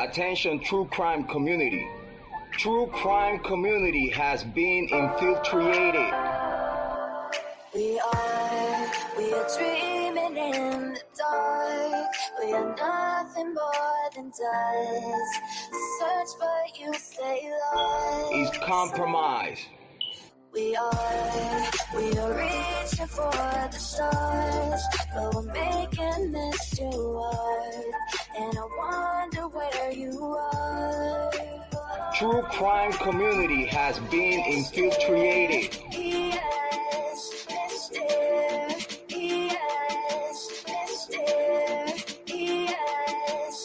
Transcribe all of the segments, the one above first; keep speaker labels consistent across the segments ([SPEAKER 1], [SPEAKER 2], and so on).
[SPEAKER 1] Attention, true crime community. True crime community has been infiltrated.
[SPEAKER 2] We are dreaming in the dark. We are nothing more than dust. Search but you stay lost.
[SPEAKER 1] Is compromised.
[SPEAKER 2] We are reaching for the stars, but we're making this too hard. And I wonder where you are.
[SPEAKER 1] True crime community has been infiltrated.
[SPEAKER 2] Yes, Mr. Yes, Mr. Yes.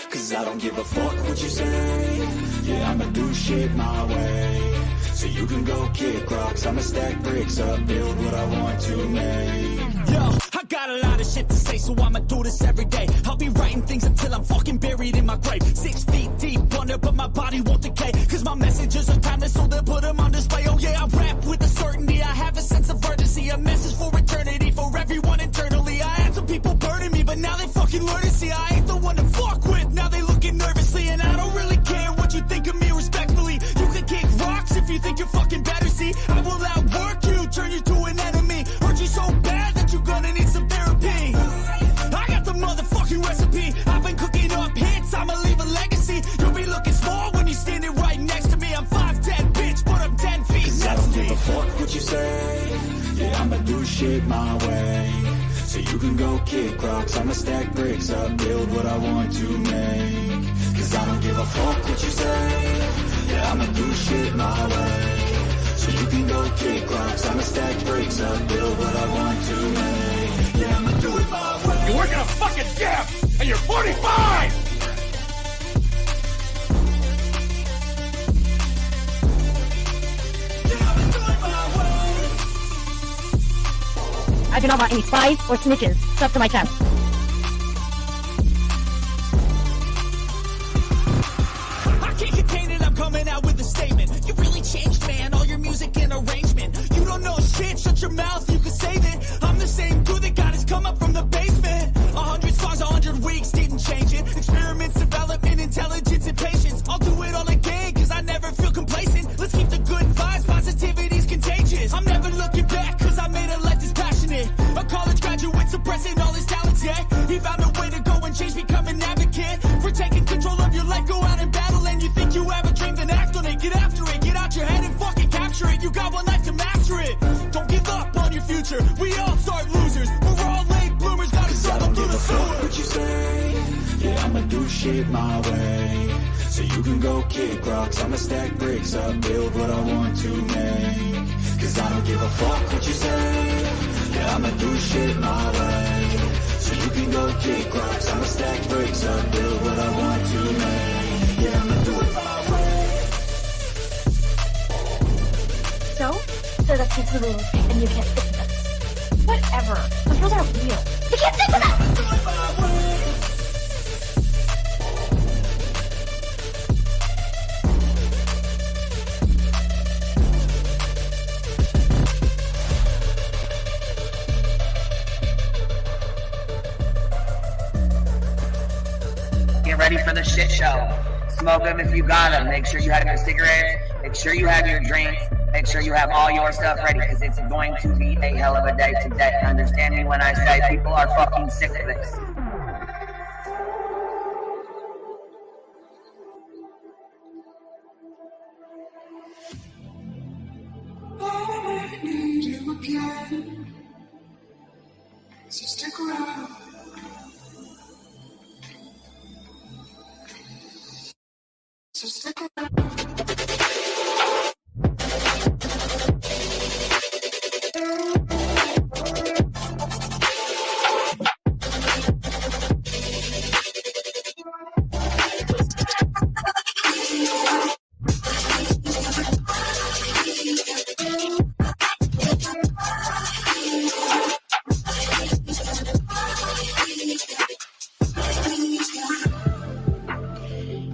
[SPEAKER 3] Cause I don't give a fuck what you say. Yeah, I'ma do shit my way. So you can go kick rocks, I'ma stack bricks up, build what I want to make.
[SPEAKER 4] Yo, I got a lot of shit to say, so I'ma do this every day. I'll be writing things until I'm fucking buried in my grave. 6 feet deep under, but my body won't decay. Cause my messages are timeless, so they'll put them on display. Oh yeah, I rap with a certainty, I have a sense of urgency. A message for eternity, for everyone internally. I had some people burning me, but now they fucking learn to see I ain't the one to fuck with. Now they looking nervously, and I don't really care what you think of me respectfully. You can kick rocks if you think you're fucking better, see. I will outwork you, turn you to an enemy. Hurt you so bad that you're gonna need some therapy. I got the motherfucking recipe. I've been cooking up hits, I'ma leave a legacy. You'll be looking small when you're standing right next to me. I'm 5'10", bitch, but I'm 10 feet
[SPEAKER 3] Cause
[SPEAKER 4] next
[SPEAKER 3] I don't
[SPEAKER 4] to me.
[SPEAKER 3] give a fuck what you say. Yeah, I'ma do shit my way. So you can go kick rocks, I'ma stack bricks up, build what I want to make. Cause I don't give a fuck what you say. Yeah, I'ma do shit my way. So you can go kick rocks, I'ma stack bricks up, build what I want to make. Yeah, I'ma do it my way.
[SPEAKER 5] You work in a fucking gym, and you're 45!
[SPEAKER 6] I do not want any spies or snitches stuck to my chest.
[SPEAKER 4] I can't contain it, I'm coming out with a statement. You really changed, man, all your music and arrangement. You don't know shit, shut your mouth, you can save it. I'm the same dude that got his come up from the basement. 100 songs, 100 weeks, didn't change it. Experiments, development, intelligence, and patience. I'll do it all again, cause I never feel complacent. Let's keep the good vibes, positivity's contagious. I'm never looking back, cause I made a life that's passionate. A college graduate suppressing all his talents, yeah. He found a way to go and change, become an advocate. For taking control of your life, go out and battle. And you think you have a dream, then act on it. Get after it, get out your head and fucking capture it. You got one life to master it. Don't give up on your future, we all start losers. We're all late bloomers, gotta struggle through the sewer.
[SPEAKER 3] What you say? Yeah, I'ma do shit my way. So you can go kick rocks, I'ma stack bricks up, build what I want to make. Cause I don't give a fuck what you say. Yeah, I'ma do shit my way. So you can go kick rocks, I'ma stack bricks up, build what I want to make. Yeah, I'ma do it my way.
[SPEAKER 6] So that's just the rules, and you can't stick to them. Whatever. Those rules aren't real. You can't stick to them!
[SPEAKER 3] Do it my way.
[SPEAKER 7] Get ready for the shit show. Smoke them if you got them. Make sure you have your cigarettes. Make sure you have your drinks. Make sure you have all your stuff ready because it's going to be a hell of a day today. Understand me when I say people are fucking sick of this.
[SPEAKER 3] I need you again. So stick around. So stick around.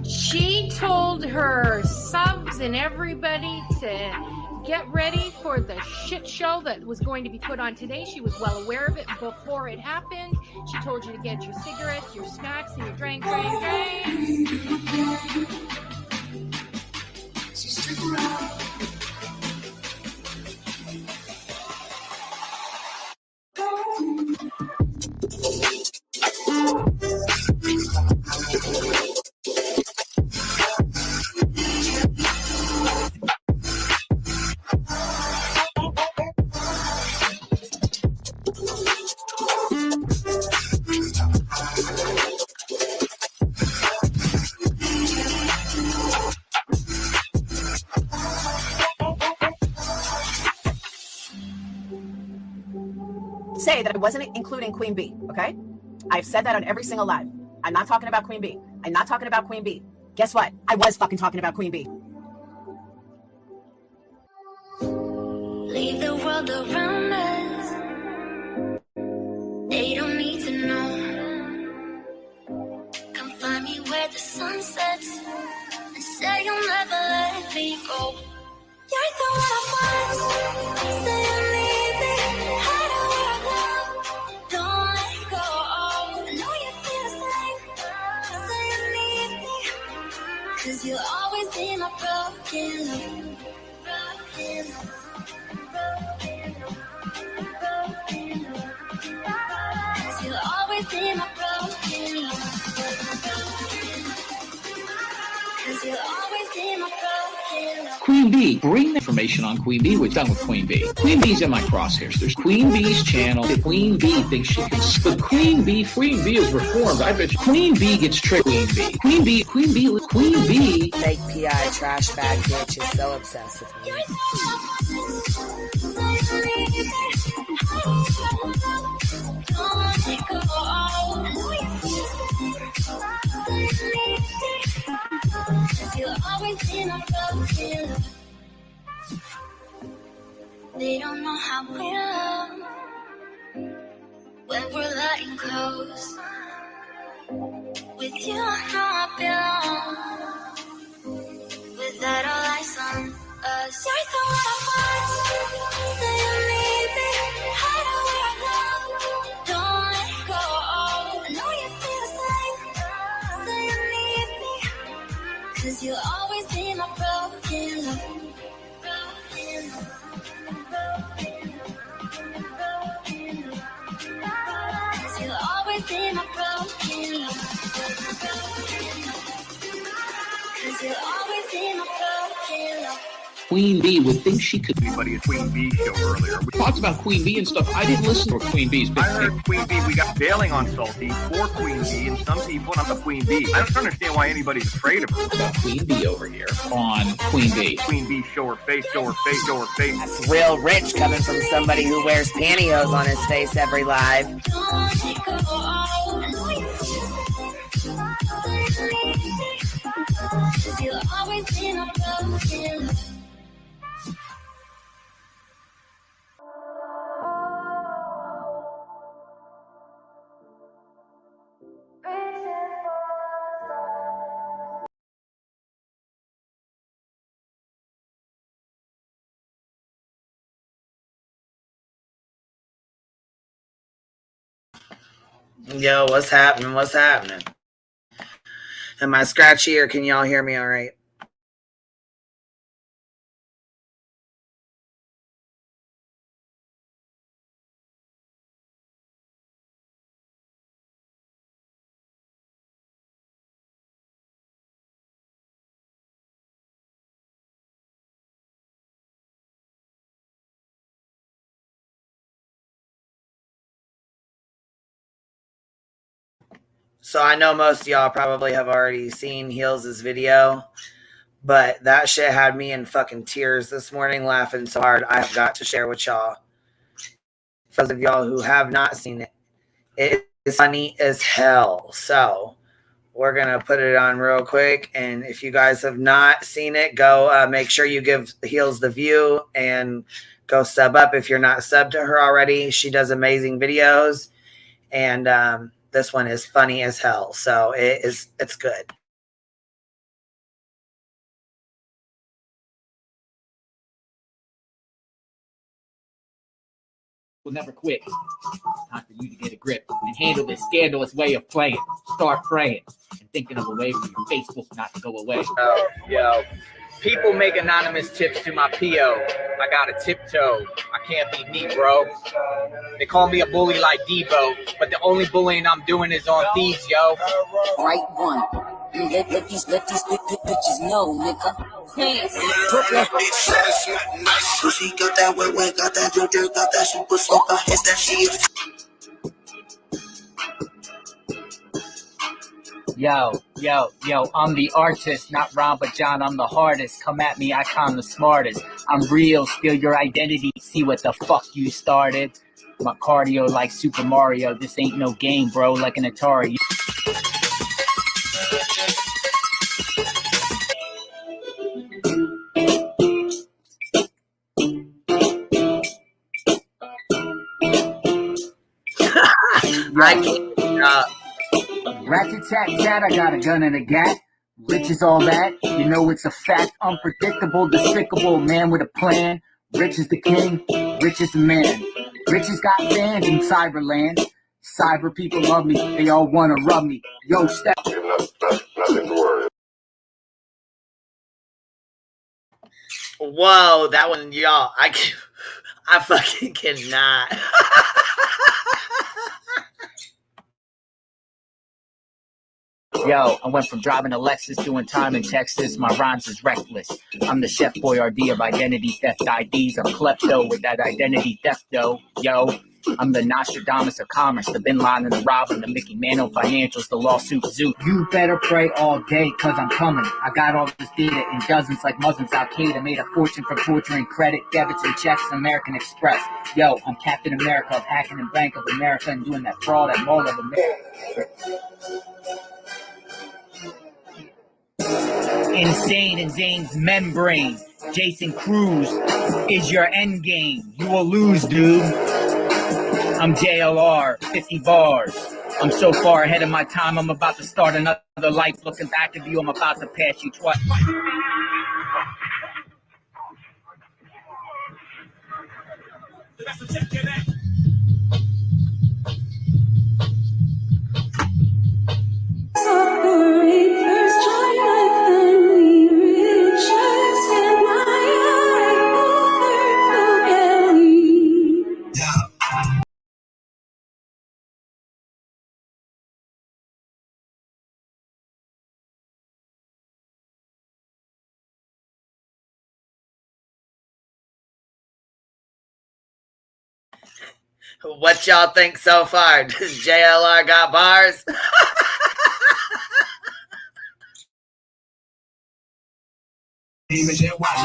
[SPEAKER 8] She told her subs and everybody to get ready for the shit show that was going to be put on today. She was well aware of it before it happened. She told you to get your cigarettes, your snacks, and your drinks.
[SPEAKER 2] So stick around.
[SPEAKER 9] Say that I wasn't including Queen B, okay? I've said that on every single live. I'm not talking about Queen B. I'm not talking about Queen B. Guess what? I was fucking talking about Queen B.
[SPEAKER 2] Leave the world around us. They don't need to know. Come find me where the sun sets and say you'll never let me go. You're the one I want. Say you need me. Hide away now. Don't let go. I know you feel the same. Say you need me. 'Cause you'll always be my broken love. Broken love. You'll always be my broken love. 'Cause you'll always be my broken love.
[SPEAKER 10] Queen B, bring the information on Queen B. We're done with Queen B. Queen B's in my crosshairs. There's Queen B's channel. Queen B thinks she can. But Queen B is reformed. I bet you Queen B gets tricked. Queen B.
[SPEAKER 7] Fake PI trash bag bitch is so obsessed with me.
[SPEAKER 2] You'll always be my broken love. They don't know how we love when we're letting close. With you, I know I belong. Without all eyes on us, you're the one I want. Say you need me. Hide away now. Don't let go. I know you feel the same. Say you need me. 'Cause you'll always be my broken love. Broken love. Cause you'll always be my broken love. Cause you'll always be my broken love.
[SPEAKER 10] Queen B would think she could.
[SPEAKER 5] Anybody at Queen B show earlier.
[SPEAKER 10] We talked about Queen B and stuff. I didn't listen to Queen B's.
[SPEAKER 5] I heard Queen B, we got bailing on Salty for Queen B, and some people not the Queen B. I don't understand why anybody's afraid of her.
[SPEAKER 10] About Queen B over here on Queen B.
[SPEAKER 5] Queen B, show her face, show her face, show her face.
[SPEAKER 7] That's real rich coming from somebody who wears pantyhose on his face every live.
[SPEAKER 2] You'll always be my broken love.
[SPEAKER 7] Yo, what's happening? What's happening? Am I scratchy or can y'all hear me all right? So I know most of y'all probably have already seen Heels' video, but that shit had me in fucking tears this morning laughing so hard I have got to share with y'all. For those of y'all who have not seen it, it is funny as hell. So we're going to put it on real quick. And if you guys have not seen it, go make sure you give Heels the view and go sub up if you're not subbed to her already. She does amazing videos. And this one is funny as hell. So it's good.
[SPEAKER 11] will never quit. It's time for you to get a grip and handle this scandalous way of playing. Start praying and thinking of a way for your Facebook not to go away.
[SPEAKER 12] Yo, people make anonymous tips to my PO. I got a tiptoe. I can't be neat, bro. They call me a bully like Debo, but the only bullying I'm doing is on thieves, yo.
[SPEAKER 13] Right one. Let these bitches know, nigga. Brooklyn. Pussy got that wet, got that dirt, got that super soaker, hit that shit.
[SPEAKER 11] Yo, I'm the artist, not Ron, but John, I'm the hardest. Come at me, icon the smartest. I'm real, steal your identity, see what the fuck you started. My cardio like Super Mario, this ain't no game, bro, like an Atari.
[SPEAKER 12] I can't.
[SPEAKER 11] Rat-tat-tat, I got a gun and a gat. Rich is all that, you know it's a fact. Unpredictable, despicable, man with a plan. Rich is the king, rich is the man. Rich has got fans in Cyberland. Cyber people love me, they all wanna rub me. Yo, step.
[SPEAKER 14] Nothing to worry.
[SPEAKER 12] Whoa, that one, y'all. I fucking cannot.
[SPEAKER 11] Yo, I went from driving a Lexus doing time in Texas. My rhymes is reckless. I'm the Chef Boyardee of identity theft IDs. I'm klepto with that identity theft though. Yo, I'm the Nostradamus of commerce, the Bin Laden, the Robin, the Mickey Mantle financials, the lawsuit zoo. You better pray all day, cause I'm coming. I got all this data in dozens like Muslims. Al-Qaeda made a fortune from torturing credit, debits, and checks. American Express. Yo, I'm Captain America of hacking and Bank of America and doing that fraud at Mall of America. Insane in Zane's membrane. Jason Cruz is your end game. You will lose, dude. I'm JLR, 50 bars. I'm so far ahead of my time, I'm about to start another life. Looking back at you, I'm about to pass you twice.
[SPEAKER 12] What y'all think so far? Does JLR got bars?
[SPEAKER 3] Watch,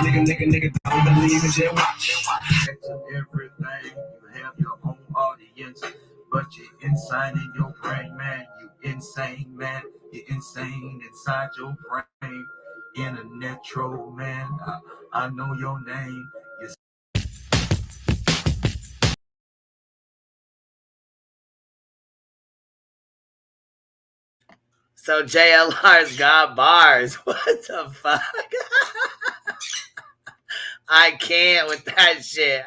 [SPEAKER 3] nigga, don't believe in shit. Watch. Everything, you have your own audience, but you're inside in your brain, man. You insane, man. You're insane inside your brain. Internet troll, man. I know your name.
[SPEAKER 12] So JLR's got bars. What the fuck? I can't with that shit.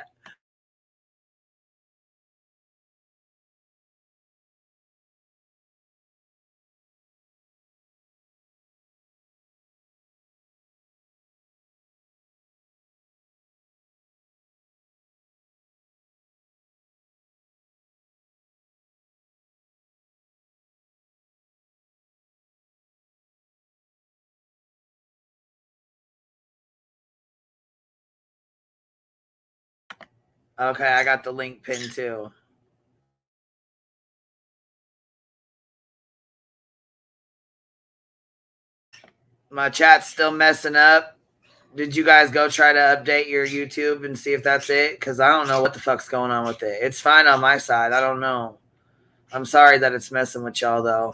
[SPEAKER 12] Okay, I got the link pinned too. My chat's still messing up. Did you guys go try to update your YouTube and see if that's it? Because I don't know what the fuck's going on with it. It's fine on my side. I don't know. I'm sorry that it's messing with y'all, though.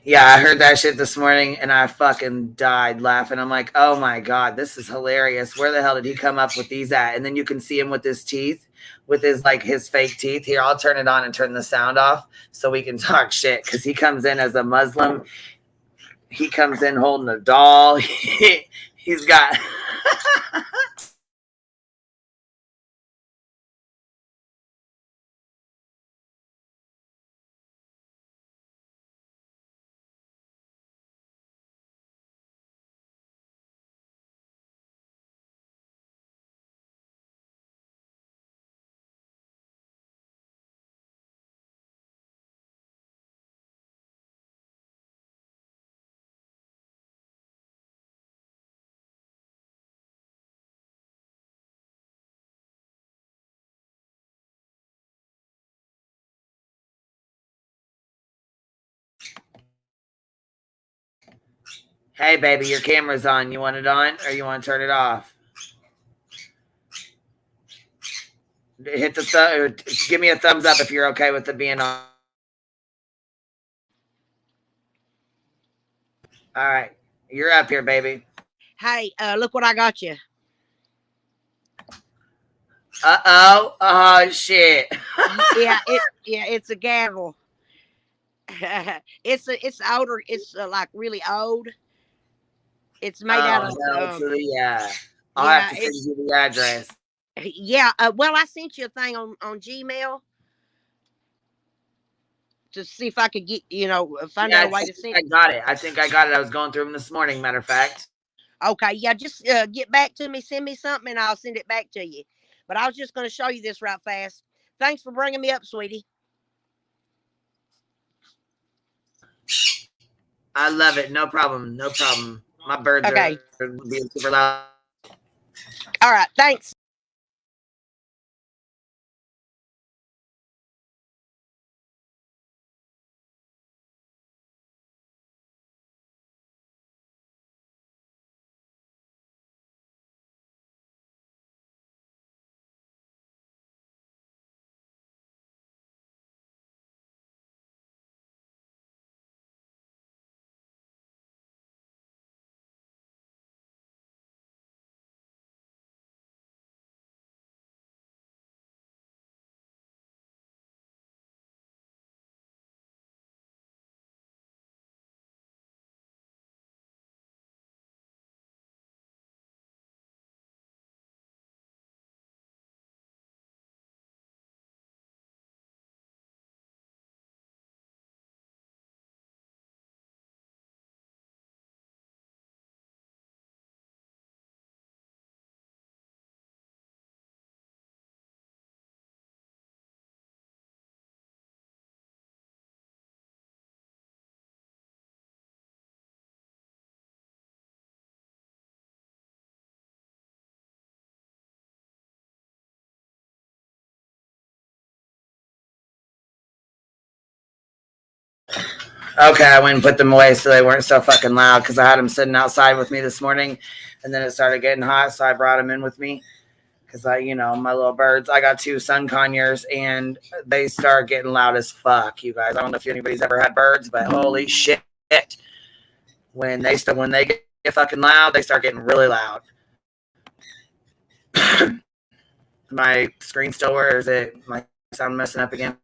[SPEAKER 12] Yeah, I heard that shit this morning and I fucking died laughing. I'm like, oh my God, this is hilarious. Where the hell did he come up with these at? And then you can see him with his teeth, with his like his fake teeth. Here, I'll turn it on and turn the sound off so we can talk shit. Because he comes in as a Muslim. He comes in holding a doll. He's got... Hey, baby, your camera's on. You want it on or you want to turn it off? Hit the or give me a thumbs up if you're okay with it being on. All right. You're up here, baby.
[SPEAKER 15] Hey, look what I got you.
[SPEAKER 12] Uh-oh. Oh, shit.
[SPEAKER 15] It's a gavel. it's older. It's like really old. It's made out of.
[SPEAKER 12] Yeah. I'll have to send you the address.
[SPEAKER 15] Yeah. Well, I sent you a thing on Gmail to see if I could get find out a way to send.
[SPEAKER 12] I got it. I think I got it. I was going through them this morning. Matter of fact.
[SPEAKER 15] Okay. Yeah. Just get back to me. Send me something, and I'll send it back to you. But I was just going to show you this right fast. Thanks for bringing me up, sweetie.
[SPEAKER 12] I love it. No problem. No problem. My birds are being super loud.
[SPEAKER 15] All right. Thanks.
[SPEAKER 12] Okay, I went and put them away so they weren't so fucking loud because I had them sitting outside with me this morning, and then it started getting hot, so I brought them in with me because my little birds. I got 2 sun conures, and they start getting loud as fuck. You guys, I don't know if anybody's ever had birds, but holy shit, when they get fucking loud, they start getting really loud. My screen still works? Or is it my sound messing up again?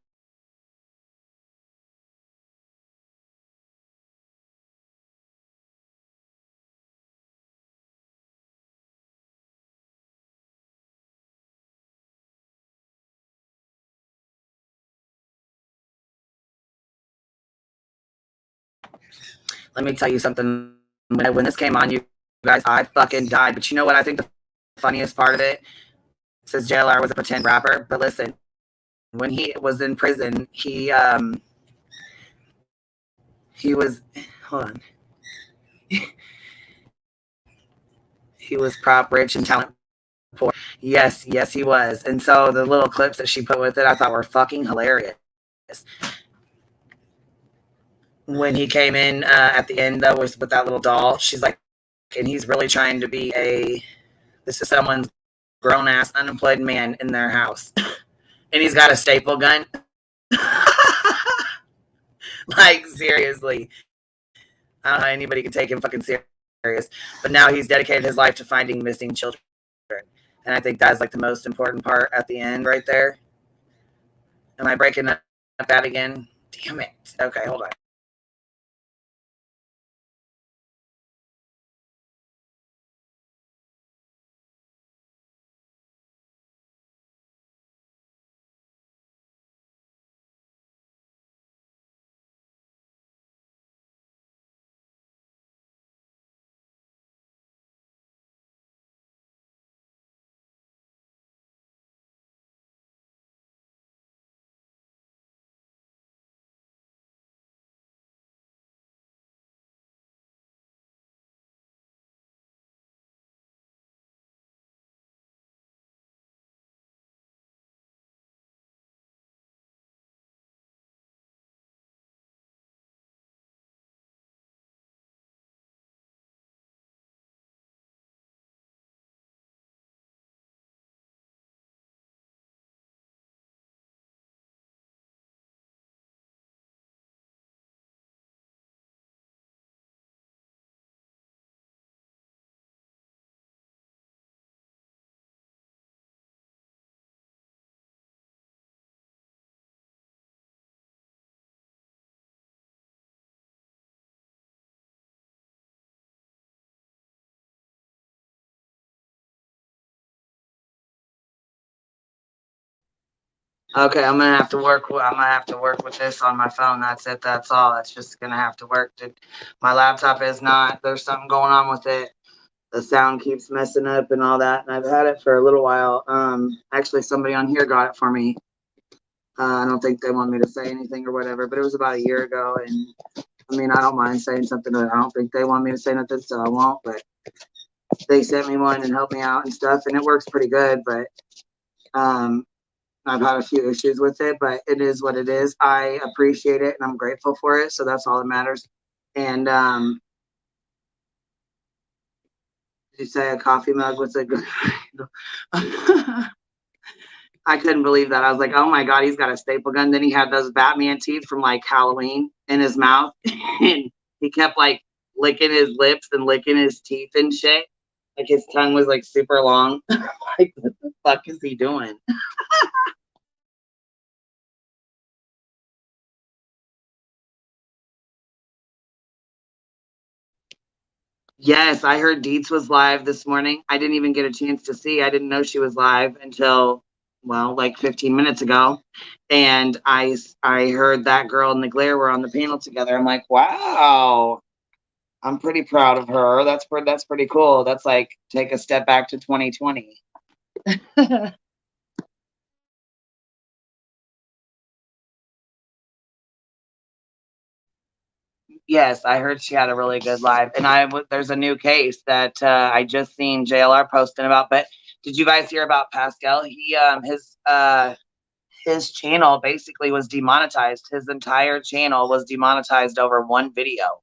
[SPEAKER 12] Let me tell you something. When this came on, you guys, I fucking died. But you know what I think the funniest part of it? It says JLR was a pretend rapper. But listen, when he was in prison, he was, hold on. He was prop rich and talent poor. Yes, he was. And so the little clips that she put with it, I thought were fucking hilarious. When he came in at the end, though, with that little doll, she's like, and he's really trying to be this is someone's grown-ass unemployed man in their house. And he's got a staple gun. Like, seriously. I don't know how anybody can take him fucking serious. But now he's dedicated his life to finding missing children. And I think that's like the most important part at the end right there. Am I breaking up that again? Damn it. Okay, hold on. Okay, I'm gonna have to work with this on my phone. That's it. That's all. It's just gonna have to work. My laptop is not. There's something going on with it. The sound keeps messing up and all that. And I've had it for a little while. Actually, somebody on here got it for me. I don't think they want me to say anything or whatever, but it was about a year ago. And I mean, I don't mind saying something, but I don't think they want me to say nothing, so I won't. But they sent me one and helped me out and stuff, and it works pretty good. But I've had a few issues with it, but it is what it is. I appreciate it and I'm grateful for it. So that's all that matters. And did you say a coffee mug was a good I couldn't believe that. I was like, oh my God, he's got a staple gun. Then he had those Batman teeth from like Halloween in his mouth. And he kept like licking his lips and licking his teeth and shit. Like his tongue was like super long. Like, what the fuck is he doing? Yes, I heard Deets was live this morning. I didn't even get a chance to see. I didn't know she was live until, well, like 15 minutes ago. And I heard that girl and the Glare were on the panel together. I'm like, wow, I'm pretty proud of her. That's pretty cool. That's like take a step back to 2020. Yes, I heard she had a really good live, and there's a new case that I just seen JLR posting about. But did you guys hear about Pascal? His channel basically was demonetized. His entire channel was demonetized over one video.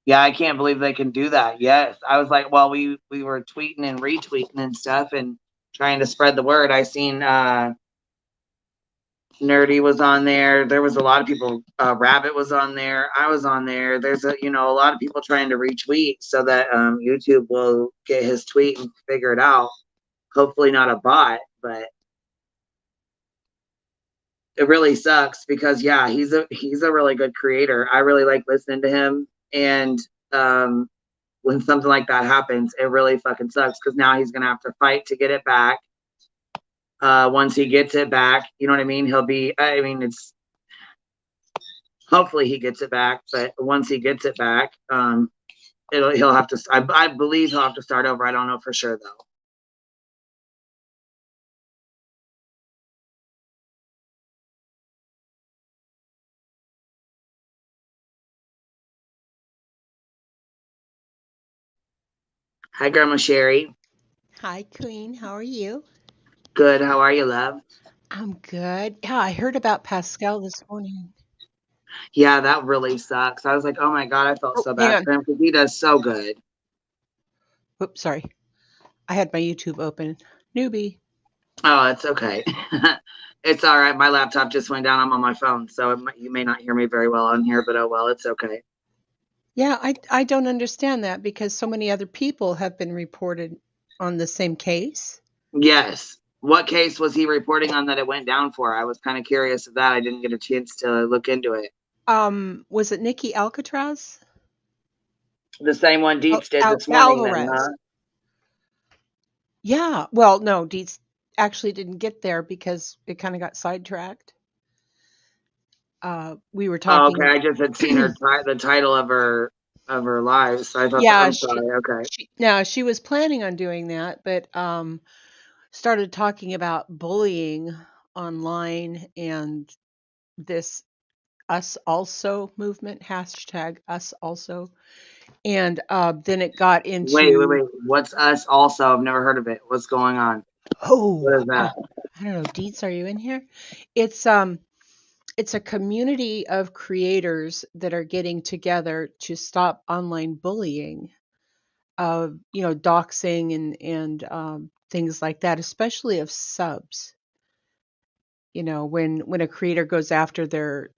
[SPEAKER 12] Yeah, I can't believe they can do that. Yes, I was like, well, we were tweeting and retweeting and stuff and trying to spread the word. I seen Nerdy was on there. There was a lot of people. Rabbit was on there. I was on there. There's a lot of people trying to retweet so that YouTube will get his tweet and figure it out. Hopefully not a bot, but it really sucks because yeah, he's a really good creator. I really like listening to him, and when something like that happens, it really fucking sucks because now he's gonna have to fight to get it back. Once he gets it back, you know what I mean? It's hopefully he gets it back, but once he gets it back, he'll have to. I believe he'll have to start over. I don't know for sure though. Hi, Grandma Sherry.
[SPEAKER 16] Hi, Queen. How are you?
[SPEAKER 12] Good. How are you, love?
[SPEAKER 16] I'm good. Yeah, I heard about Pascal this morning.
[SPEAKER 12] Yeah, that really sucks. I was like, oh my God, I felt so bad for him because he does so good.
[SPEAKER 16] Whoops, sorry. I had my YouTube open. Newbie.
[SPEAKER 12] Oh, it's okay. It's all right. My laptop just went down. I'm on my phone, so you may not hear me very well on here, but oh well, it's okay.
[SPEAKER 16] Yeah, I don't understand that because so many other people have been reported on the same case.
[SPEAKER 12] Yes. What case was he reporting on that it went down for? I was kind of curious of that. I didn't get a chance to look into it.
[SPEAKER 16] Was it Nikki Alcatraz?
[SPEAKER 12] The same one Deeps did this morning, then,
[SPEAKER 16] Alvarez.
[SPEAKER 12] huh?
[SPEAKER 16] Yeah. Well, no, Deets actually didn't get there because it kind of got sidetracked. We were
[SPEAKER 12] Oh,
[SPEAKER 16] talking.
[SPEAKER 12] okay. I just had seen her the title of her live, so I thought.
[SPEAKER 16] Yeah,
[SPEAKER 12] I'm sorry. Okay.
[SPEAKER 16] she was planning on doing that, but started talking about bullying online and this us also movement, hashtag us also. And then it got into
[SPEAKER 12] Wait. What's us also? I've never heard of it. What's going on? What is that?
[SPEAKER 16] I don't know, Deets, are you in here? It's a community of creators that are getting together to stop online bullying, doxing and things like that, especially of subs. When a creator goes after their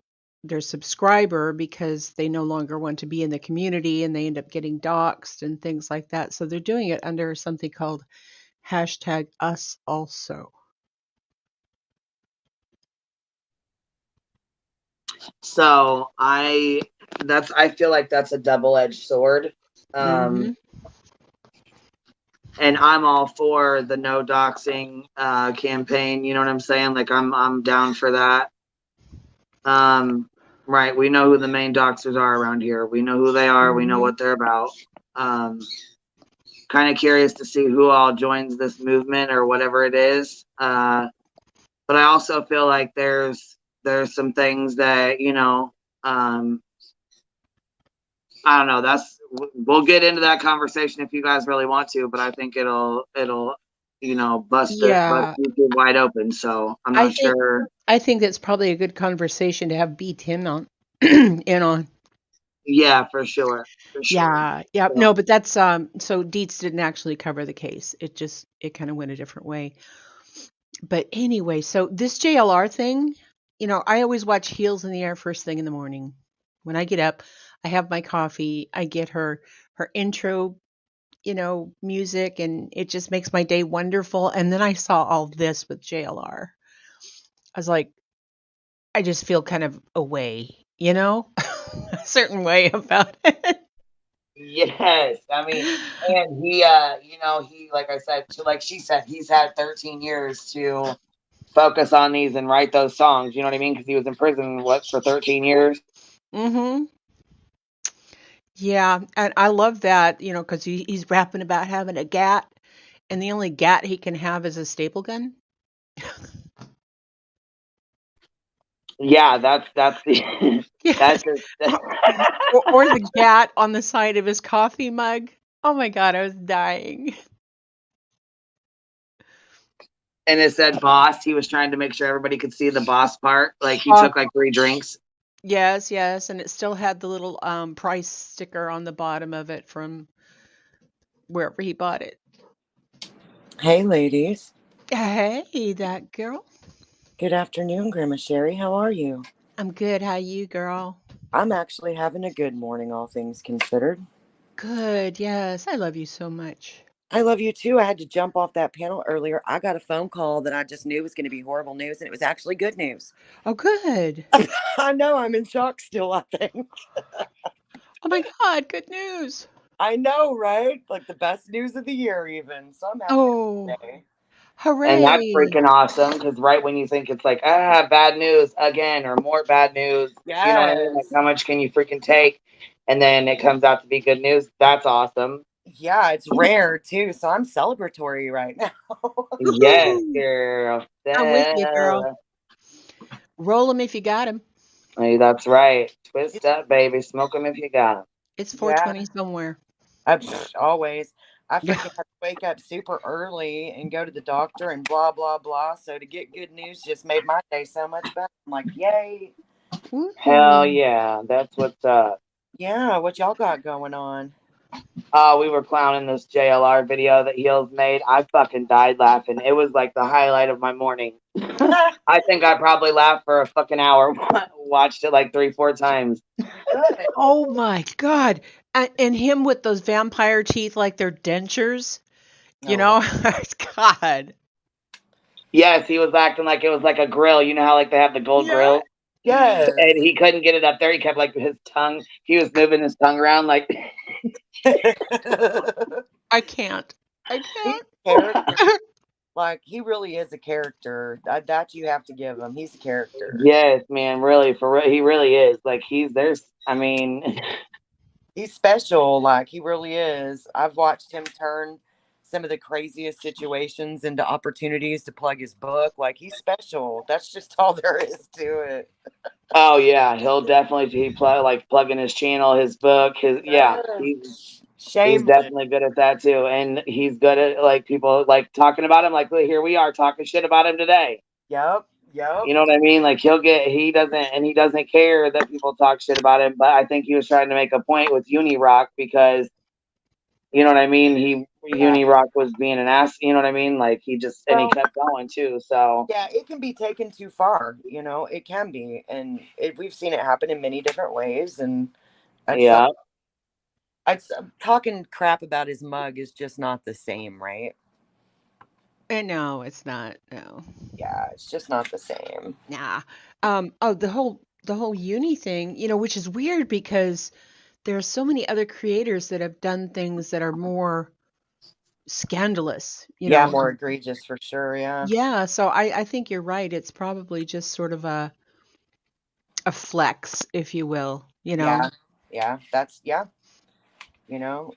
[SPEAKER 16] subscriber because they no longer want to be in the community and they end up getting doxed and things like that. So they're doing it under something called hashtag us also.
[SPEAKER 12] So I feel like that's a double-edged sword.
[SPEAKER 16] Mm-hmm.
[SPEAKER 12] And I'm all for the no doxing campaign. You know what I'm saying? Like I'm down for that. Right. We know who the main doxers are around here. We know who they are. We know what they're about. Kind of curious to see who all joins this movement or whatever it is. But I also feel like there's some things that, I don't know. We'll get into that conversation if you guys really want to, but I think it'll bust YouTube wide open. So I'm not sure.
[SPEAKER 16] I think that's probably a good conversation to have B10 on in on.
[SPEAKER 12] Yeah, for sure.
[SPEAKER 16] Yeah. No, but that's so Dietz didn't actually cover the case. It kind of went a different way. But anyway, so this JLR thing, I always watch Heels in the Air first thing in the morning. When I get up, I have my coffee, I get her intro, music, and it just makes my day wonderful. And then I saw all this with JLR. I was like, I just feel kind of a certain way about it.
[SPEAKER 12] Yes, I mean, and he, like I said, like she said, he's had 13 years to focus on these and write those songs. You know what I mean? Because he was in prison, for 13 years?
[SPEAKER 16] Mm-hmm. Yeah, and I love that, because he's rapping about having a gat, and the only gat he can have is a staple gun.
[SPEAKER 12] Yeah, that's the that's just
[SPEAKER 16] or the gat on the side of his coffee mug. Oh my God, I was dying.
[SPEAKER 12] And it said boss. He was trying to make sure everybody could see the boss part. Like he took like 3 drinks.
[SPEAKER 16] Yes, and it still had the little price sticker on the bottom of it from wherever he bought it.
[SPEAKER 17] Hey, ladies.
[SPEAKER 16] Hey, that girl.
[SPEAKER 17] Good afternoon, Grandma Sherry. How are you?
[SPEAKER 16] I'm good. How you, girl?
[SPEAKER 17] I'm actually having a good morning, all things considered.
[SPEAKER 16] Good. Yes, I love you so much.
[SPEAKER 17] I love you too. I had to jump off that panel earlier. I got a phone call that I just knew was going to be horrible news, and it was actually good news.
[SPEAKER 16] Oh, good.
[SPEAKER 17] I know. I'm in shock still, I think.
[SPEAKER 16] Oh my God, good news.
[SPEAKER 17] I know, right? Like the best news of the year, even. So I'm
[SPEAKER 16] happy today. Hooray.
[SPEAKER 12] And that's freaking awesome, because right when you think it's like, bad news again, or more bad news,
[SPEAKER 17] yes.
[SPEAKER 12] You know what I mean? Like, how much can you freaking take? And then it comes out to be good news. That's awesome.
[SPEAKER 17] Yeah, it's rare too, so I'm celebratory right now.
[SPEAKER 12] Yes, girl.
[SPEAKER 16] I'm with you, girl. Roll them if you got them.
[SPEAKER 12] Hey, that's right. Twist up, baby. Smoke them if you got them.
[SPEAKER 16] It's 420 somewhere.
[SPEAKER 17] Always. I freaking have to wake up super early and go to the doctor and blah, blah, blah. So to get good news just made my day so much better. I'm like, yay.
[SPEAKER 12] Hell yeah. That's what's up.
[SPEAKER 17] Yeah, what y'all got going on?
[SPEAKER 12] We were clowning this JLR video that Heels made. I fucking died laughing. It was like the highlight of my morning. I think I probably laughed for a fucking hour. Watched it like 3-4 times.
[SPEAKER 16] Oh my God. And him with those vampire teeth like they're dentures. You know? God.
[SPEAKER 12] Yes, he was acting like it was like a grill. You know how like they have the gold grill?
[SPEAKER 17] Yes.
[SPEAKER 12] And he couldn't get it up there. He kept like his tongue. He was moving his tongue around like.
[SPEAKER 16] I can't. I can't.
[SPEAKER 17] Like, he really is a character. That you have to give him. He's a character.
[SPEAKER 12] Yes, man, really, for real, he really is. Like, I mean,
[SPEAKER 17] he's special. Like, he really is. I've watched him turn some of the craziest situations into opportunities to plug his book. Like, he's special. That's just all there is to it.
[SPEAKER 12] Oh yeah, he'll definitely plug in his channel, his book, he's definitely good at that too, and he's good at like people like talking about him. Like, here we are talking shit about him today.
[SPEAKER 17] Yep.
[SPEAKER 12] You know what I mean? Like he doesn't care that people talk shit about him. But I think he was trying to make a point with UniDOX because, you know what I mean? UniDOX was being an ass. You know what I mean? Like he kept going too. So
[SPEAKER 17] yeah, it can be taken too far. You know, it can be, and we've seen it happen in many different ways. And talking crap about his mug is just not the same, right?
[SPEAKER 16] No, it's not. No.
[SPEAKER 17] Yeah, it's just not the same.
[SPEAKER 16] Nah. The whole uni thing, you know, which is weird because there are so many other creators that have done things that are more scandalous. You know?
[SPEAKER 17] More egregious for sure. Yeah.
[SPEAKER 16] Yeah. So I think you're right. It's probably just sort of a flex, if you will. You know.
[SPEAKER 17] Yeah. You know,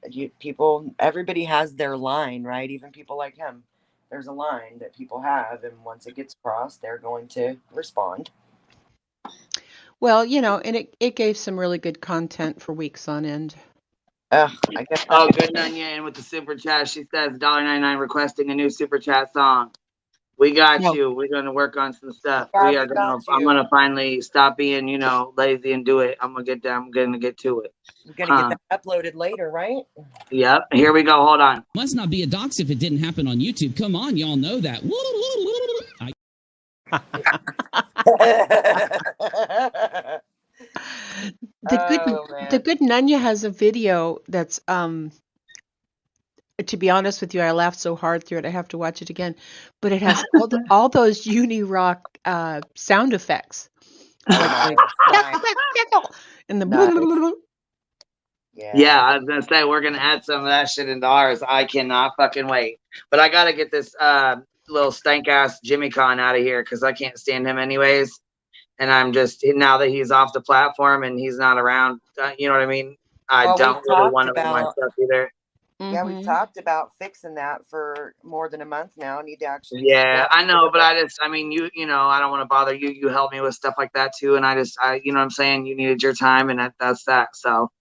[SPEAKER 17] everybody has their line, right? Even people like him. There's a line that people have, and once it gets crossed, they're going to respond.
[SPEAKER 16] Well, you know, and it gave some really good content for weeks on end.
[SPEAKER 17] I guess.
[SPEAKER 12] Oh, good Nunya in with the super chat. She says $1.99 requesting a new super chat song. We got you. We're gonna work on some stuff. I'm gonna finally stop being, lazy and do it. I'm gonna get to it.
[SPEAKER 17] We're gonna get that uploaded later, right?
[SPEAKER 12] Yep. Here we go. Hold on.
[SPEAKER 18] Must not be a dox if it didn't happen on YouTube. Come on, y'all know that.
[SPEAKER 16] The good Nunya has a video that's to be honest with you, I laughed so hard through it I have to watch it again. But it has all those UniDOX sound effects. Like, and the
[SPEAKER 12] Yeah, I was gonna say we're gonna add some of that shit into ours. I cannot fucking wait. But I gotta get this little stank ass Jimmy Con out of here because I can't stand him anyways. And I'm just, now that he's off the platform and he's not around, you know what I mean? I don't really want to my stuff either.
[SPEAKER 17] Yeah, we've talked about fixing that for more than a month now. I need to actually.
[SPEAKER 12] Yeah, I know, but I mean, you know, I don't want to bother you. You help me with stuff like that too, and you know what I'm saying? You needed your time, and that's that. So,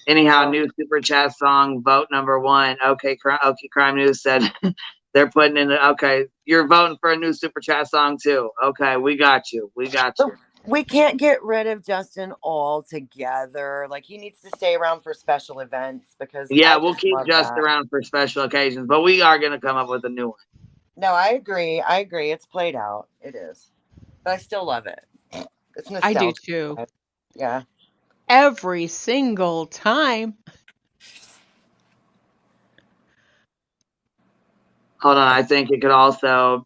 [SPEAKER 12] anyhow, new super chat song, vote number 1. Okay, Crime News said they're putting in you're voting for a new super chat song too. Okay, we got you.
[SPEAKER 17] We can't get rid of Justin altogether. Like, he needs to stay around for special events because
[SPEAKER 12] we'll keep Justin around for special occasions, but we are going to come up with a new one.
[SPEAKER 17] No, I agree. It's played out. It is, but I still love it. It's nostalgic.
[SPEAKER 16] I do too.
[SPEAKER 17] Yeah,
[SPEAKER 16] every single time.
[SPEAKER 12] Hold on, I think it could also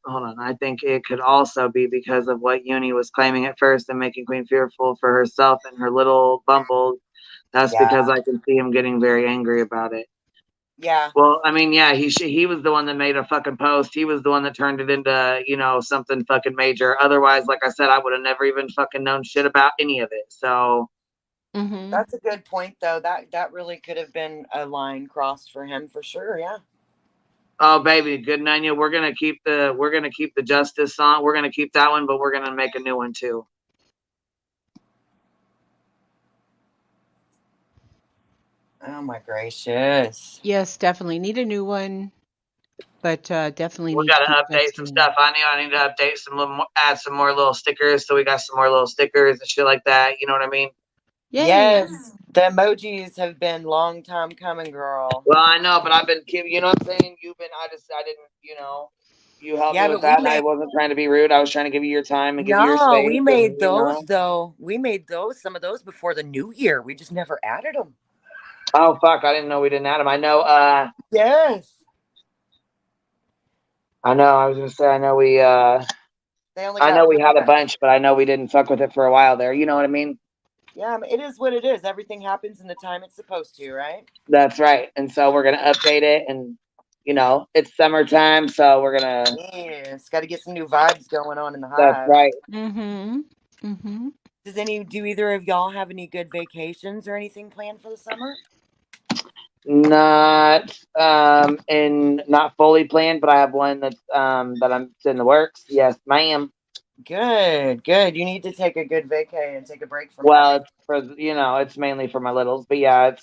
[SPEAKER 12] be because of what Uni was claiming at first and making Queen fearful for herself and her little bumbles. That's because I can see him getting very angry about it.
[SPEAKER 17] Yeah.
[SPEAKER 12] Well, I mean, yeah, he was the one that made a fucking post. He was the one that turned it into, something fucking major. Otherwise, like I said, I would have never even fucking known shit about any of it. So
[SPEAKER 17] that's a good point, though. That really could have been a line crossed for him for sure. Yeah.
[SPEAKER 12] Oh baby, good Nunya. We're gonna keep the Justice song. We're gonna keep that one, but we're gonna make a new one too.
[SPEAKER 17] Oh my gracious!
[SPEAKER 16] Yes, definitely need a new one, but definitely
[SPEAKER 12] we gotta update some stuff. I need to update add some more little stickers. So we got some more little stickers and shit like that. You know what I mean?
[SPEAKER 17] Yes. The emojis have been long time coming, girl.
[SPEAKER 12] Well, I know, but I've been giving, you know what I'm saying? I didn't, you helped
[SPEAKER 17] Yeah,
[SPEAKER 12] me with
[SPEAKER 17] but we
[SPEAKER 12] that, and I
[SPEAKER 17] made
[SPEAKER 12] wasn't trying to be rude. I was trying to give you your time and give you your
[SPEAKER 17] no,
[SPEAKER 12] space,
[SPEAKER 17] we
[SPEAKER 12] and,
[SPEAKER 17] made those though. We made some of those before the new year. We just never added them.
[SPEAKER 12] Oh, fuck, I didn't know we didn't add them. I know,
[SPEAKER 17] Yes.
[SPEAKER 12] I know, I was going to say, I know we had a bunch, but I know we didn't fuck with it for a while there. You know what I mean?
[SPEAKER 17] Yeah, it is what it is. Everything happens in the time it's supposed to, right?
[SPEAKER 12] That's right. And so we're going to update it, and, it's summertime, so we're going to.
[SPEAKER 17] Yes, got to get some new vibes going on in the
[SPEAKER 12] That's
[SPEAKER 17] hive.
[SPEAKER 12] right.
[SPEAKER 16] Mm-hmm. Mm-hmm.
[SPEAKER 17] Do either of y'all have any good vacations or anything planned for the summer?
[SPEAKER 12] Not and not fully planned, but I have one that's that I'm in the works. Yes, ma'am.
[SPEAKER 17] Good. You need to take a good vacay and take a break from
[SPEAKER 12] Well,
[SPEAKER 17] everything.
[SPEAKER 12] it's for it's mainly for my littles, but yeah,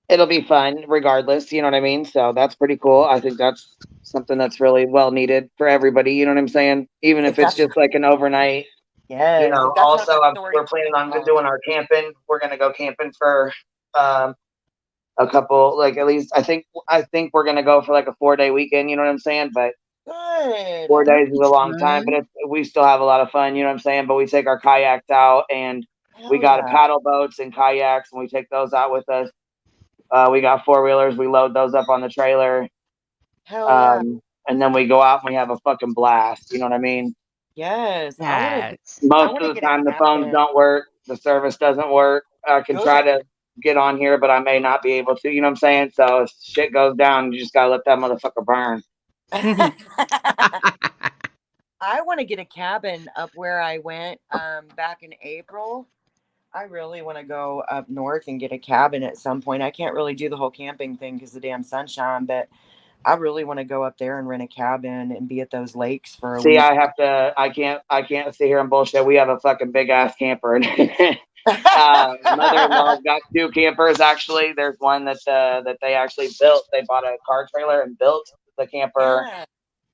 [SPEAKER 12] it'll be fun regardless. You know what I mean? So that's pretty cool. I think that's something that's really well needed for everybody. You know what I'm saying? Even if it's just like an overnight.
[SPEAKER 17] Yes.
[SPEAKER 12] Also, we're planning on doing our camping. We're gonna go camping for a couple, like at least I think we're gonna go for like a 4-day weekend. You know what I'm saying? But
[SPEAKER 17] Good.
[SPEAKER 12] 4 days is a long time, but we still have a lot of fun. You know what I'm saying? But we take our kayaks out, and we got paddle boats and kayaks, and we take those out with us. We got 4-wheelers. We load those up on the trailer.
[SPEAKER 17] Hell yeah.
[SPEAKER 12] And then we go out and we have a fucking blast. You know what I mean?
[SPEAKER 17] Yes.
[SPEAKER 12] Most of the time, the phones don't work. The service doesn't work. I can try to get on here, but I may not be able to. You know what I'm saying? So if shit goes down, you just gotta let that motherfucker burn.
[SPEAKER 17] I want to get a cabin up where I went back in April. I really want to go up north and get a cabin at some point. I can't really do the whole camping thing because of the damn sunshine, but I really want to go up there and rent a cabin and be at those lakes for a week.
[SPEAKER 12] I can't sit here and bullshit. We have a fucking big ass camper. Mother-in-law's got 2 campers. Actually, there's one that they actually built. They bought a car trailer and built the camper.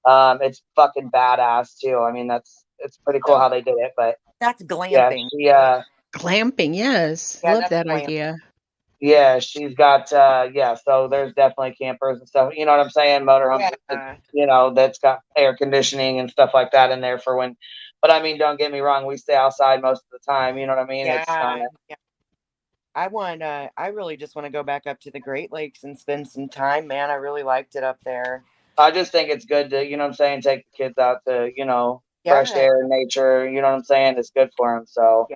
[SPEAKER 12] Yeah. It's fucking badass too. I mean, it's pretty cool how they did it. But
[SPEAKER 17] that's glamping.
[SPEAKER 12] Yeah,
[SPEAKER 16] glamping. Yes, love that idea.
[SPEAKER 12] Yeah, she's got so there's definitely campers and stuff. You know what I'm saying? Motorhomes, that's got air conditioning and stuff like that in there for when. But I mean, don't get me wrong, we stay outside most of the time. You know what I mean?
[SPEAKER 17] Yeah.
[SPEAKER 12] It's fun.
[SPEAKER 17] I really just want to go back up to the Great Lakes and spend some time, man. I really liked it up there.
[SPEAKER 12] I just think it's good to, you know what I'm saying, take the kids out to, fresh air, nature. You know what I'm saying? It's good for them. So.
[SPEAKER 17] Yeah.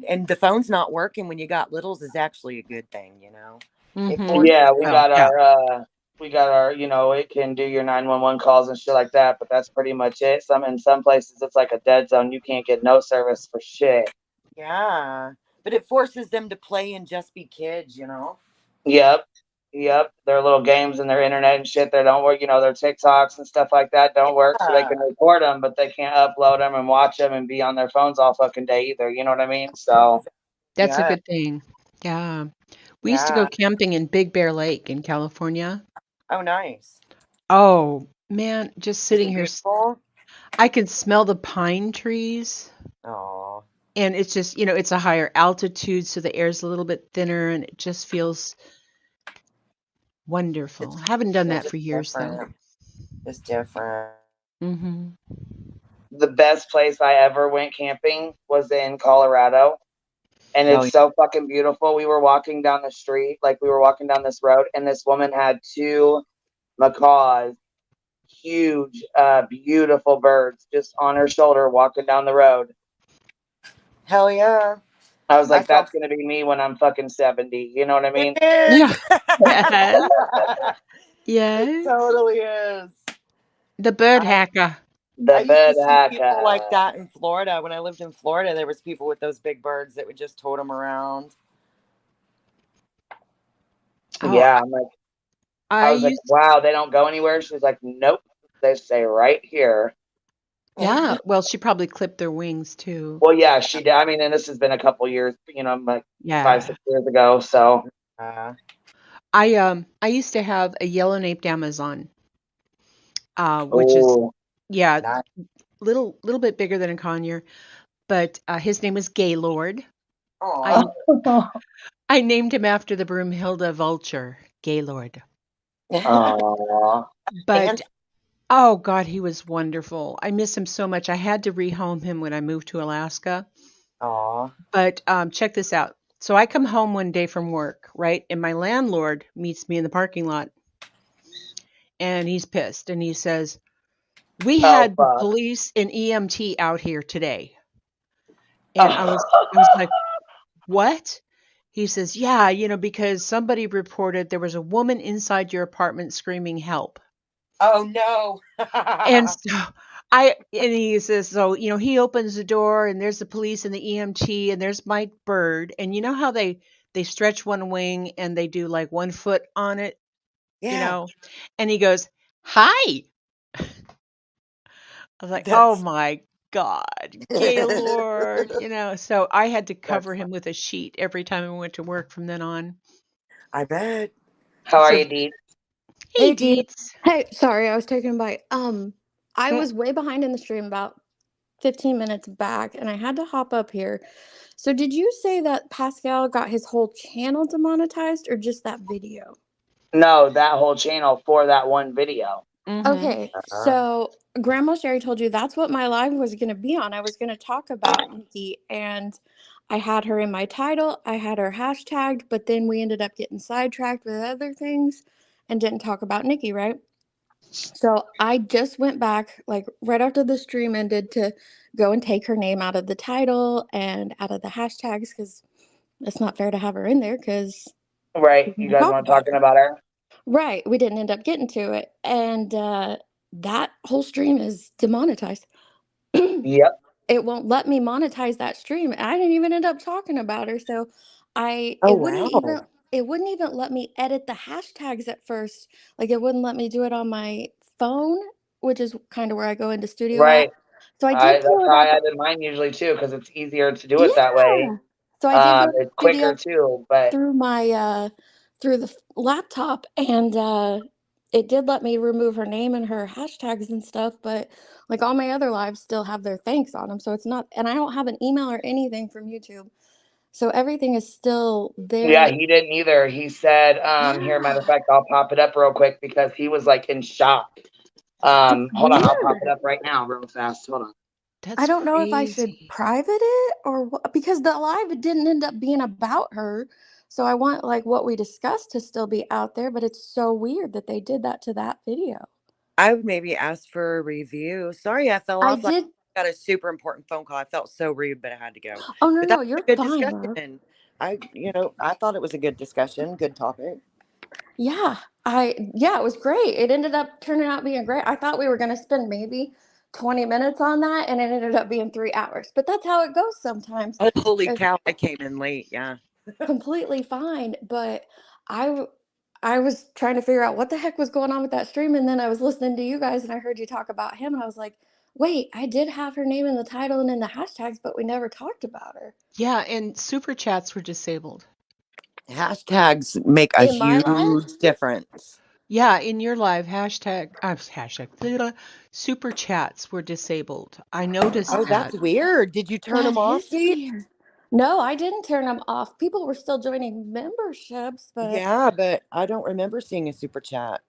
[SPEAKER 17] And the phone's not working when you got littles is actually a good thing,
[SPEAKER 16] Mm-hmm.
[SPEAKER 12] Yeah, we got our, it can do your 911 calls and shit like that, but that's pretty much it. In some places it's like a dead zone. You can't get no service for shit.
[SPEAKER 17] Yeah, but it forces them to play and just be kids,
[SPEAKER 12] Yep. Their little games and their internet and shit, they don't work. Their TikToks and stuff like that don't work, so they can record them, but they can't upload them and watch them and be on their phones all fucking day either. You know what I mean? So
[SPEAKER 16] that's a good thing. Yeah. We used to go camping in Big Bear Lake in California.
[SPEAKER 17] Oh, nice.
[SPEAKER 16] Oh, man, just sitting here. I can smell the pine trees.
[SPEAKER 17] Oh.
[SPEAKER 16] And it's just, it's a higher altitude, so the air's a little bit thinner, and it just feels wonderful. I haven't done that for years, though.
[SPEAKER 17] It's different.
[SPEAKER 16] Mm-hmm.
[SPEAKER 12] The best place I ever went camping was in Colorado. And it's so fucking beautiful. We were walking down the street, we were walking down this road, and this woman had 2 macaws, huge, beautiful birds, just on her shoulder walking down the road.
[SPEAKER 17] Hell yeah.
[SPEAKER 12] I was like, that's going to be me when I'm fucking 70. You know what I mean?
[SPEAKER 17] It is.
[SPEAKER 16] Yeah. Yes.
[SPEAKER 17] It totally is.
[SPEAKER 16] The bird hacker.
[SPEAKER 17] I used to see people like that in Florida. When I lived in Florida, there was people with those big birds that would just tote them around.
[SPEAKER 12] Yeah, I'm like, I was like, wow, they don't go anywhere. She was like, nope, they stay right here.
[SPEAKER 16] Yeah, well, she probably clipped their wings too.
[SPEAKER 12] Well, yeah, she did. I mean, and this has been a couple years, 5-6 years ago. So,
[SPEAKER 16] I used to have a yellow-naped Amazon, which is little bit bigger than a conure, but his name was Gaylord, I named him after the Broomhilda vulture, Gaylord.
[SPEAKER 12] Aww.
[SPEAKER 16] But oh God, he was wonderful. I miss him so much. I had to rehome him when I moved to Alaska.
[SPEAKER 17] Aw.
[SPEAKER 16] But check this out. So I come home one day from work, right? And my landlord meets me in the parking lot. And he's pissed. And he says, we had the police and EMT out here today. And I was like, what? He says, yeah, because somebody reported there was a woman inside your apartment screaming help.
[SPEAKER 17] Oh no.
[SPEAKER 16] And so he says, so, he opens the door and there's the police and the EMT and there's my bird. And you know how they stretch one wing and they do like 1 foot on it,
[SPEAKER 17] Yeah.
[SPEAKER 16] And he goes, hi. I was like, oh my God, Gaylord, so I had to cover him with a sheet every time I went to work from then on.
[SPEAKER 17] I bet.
[SPEAKER 12] How are you, Deets?
[SPEAKER 16] Hey,
[SPEAKER 19] Deets. Hey, sorry, I was taking a bite. I was way behind in the stream, about 15 minutes back, and I had to hop up here. So did you say that Pascal got his whole channel demonetized or just that video?
[SPEAKER 12] No, that whole channel for that one video.
[SPEAKER 19] Okay, so Grandma Sherry told you that's what my live was going to be on. I was going to talk about Nikki, and I had her in my title. I had her hashtagged, but then we ended up getting sidetracked with other things and didn't talk about Nikki, right? So I just went back, like right after the stream ended, to go and take her name out of the title and out of the hashtags, because it's not fair to have her in there, because
[SPEAKER 12] Right. You guys weren't talking about her?
[SPEAKER 19] Right. We didn't end up getting to it. And that whole stream is demonetized.
[SPEAKER 12] Yep.
[SPEAKER 19] It won't let me monetize that stream. I didn't even end up talking about her. So it wouldn't even let me edit the hashtags at first. Like it wouldn't let me do it on my phone, which is kind of where I go into studio
[SPEAKER 12] Right.
[SPEAKER 19] at. So I did
[SPEAKER 12] That's
[SPEAKER 19] pull it
[SPEAKER 12] how I
[SPEAKER 19] up.
[SPEAKER 12] had in mine usually too, because it's easier to do it that way.
[SPEAKER 19] So I did go to
[SPEAKER 12] It's
[SPEAKER 19] studio
[SPEAKER 12] quicker too, but
[SPEAKER 19] through my through the laptop, and it did let me remove her name and her hashtags and stuff, but like all my other lives still have their thanks on them, so it's not, and I don't have an email or anything from YouTube, so everything is still there.
[SPEAKER 12] yeah, he didn't either. He said, here, matter of fact, I'll pop it up real quick because he was like in shock. Hold on, I'll pop it up right now real fast. Hold on.
[SPEAKER 19] I don't know if I should private it or what, because the live didn't end up being about her. So I want like what we discussed to still be out there, but it's so weird that they did that to that video.
[SPEAKER 17] I would maybe ask for a review. Sorry, I fell off. I got a super important phone call. I felt so rude, but I had to go.
[SPEAKER 19] Oh no,
[SPEAKER 17] but
[SPEAKER 19] no, you're
[SPEAKER 17] good
[SPEAKER 19] fine.
[SPEAKER 17] discussion. I thought it was a good discussion, good topic.
[SPEAKER 19] Yeah, it was great. It ended up turning out being great. I thought we were going to spend maybe 20 minutes on that, and it ended up being 3 hours. But that's how it goes sometimes.
[SPEAKER 17] Oh, holy cow, I came in late. Yeah.
[SPEAKER 19] Completely fine, but I was trying to figure out what the heck was going on with that stream, and then I was listening to you guys and I heard you talk about him, and I was like, wait, I did have her name in the title and in the hashtags, but we never talked about her.
[SPEAKER 16] Yeah, and super chats were disabled.
[SPEAKER 17] Hashtags make a huge difference.
[SPEAKER 16] Yeah, in your live hashtag super chats were disabled. I noticed that.
[SPEAKER 17] Oh, that's weird. Did you turn them off?
[SPEAKER 19] No, I didn't turn them off. People were still joining memberships, but
[SPEAKER 17] yeah, but I don't remember seeing a super chat.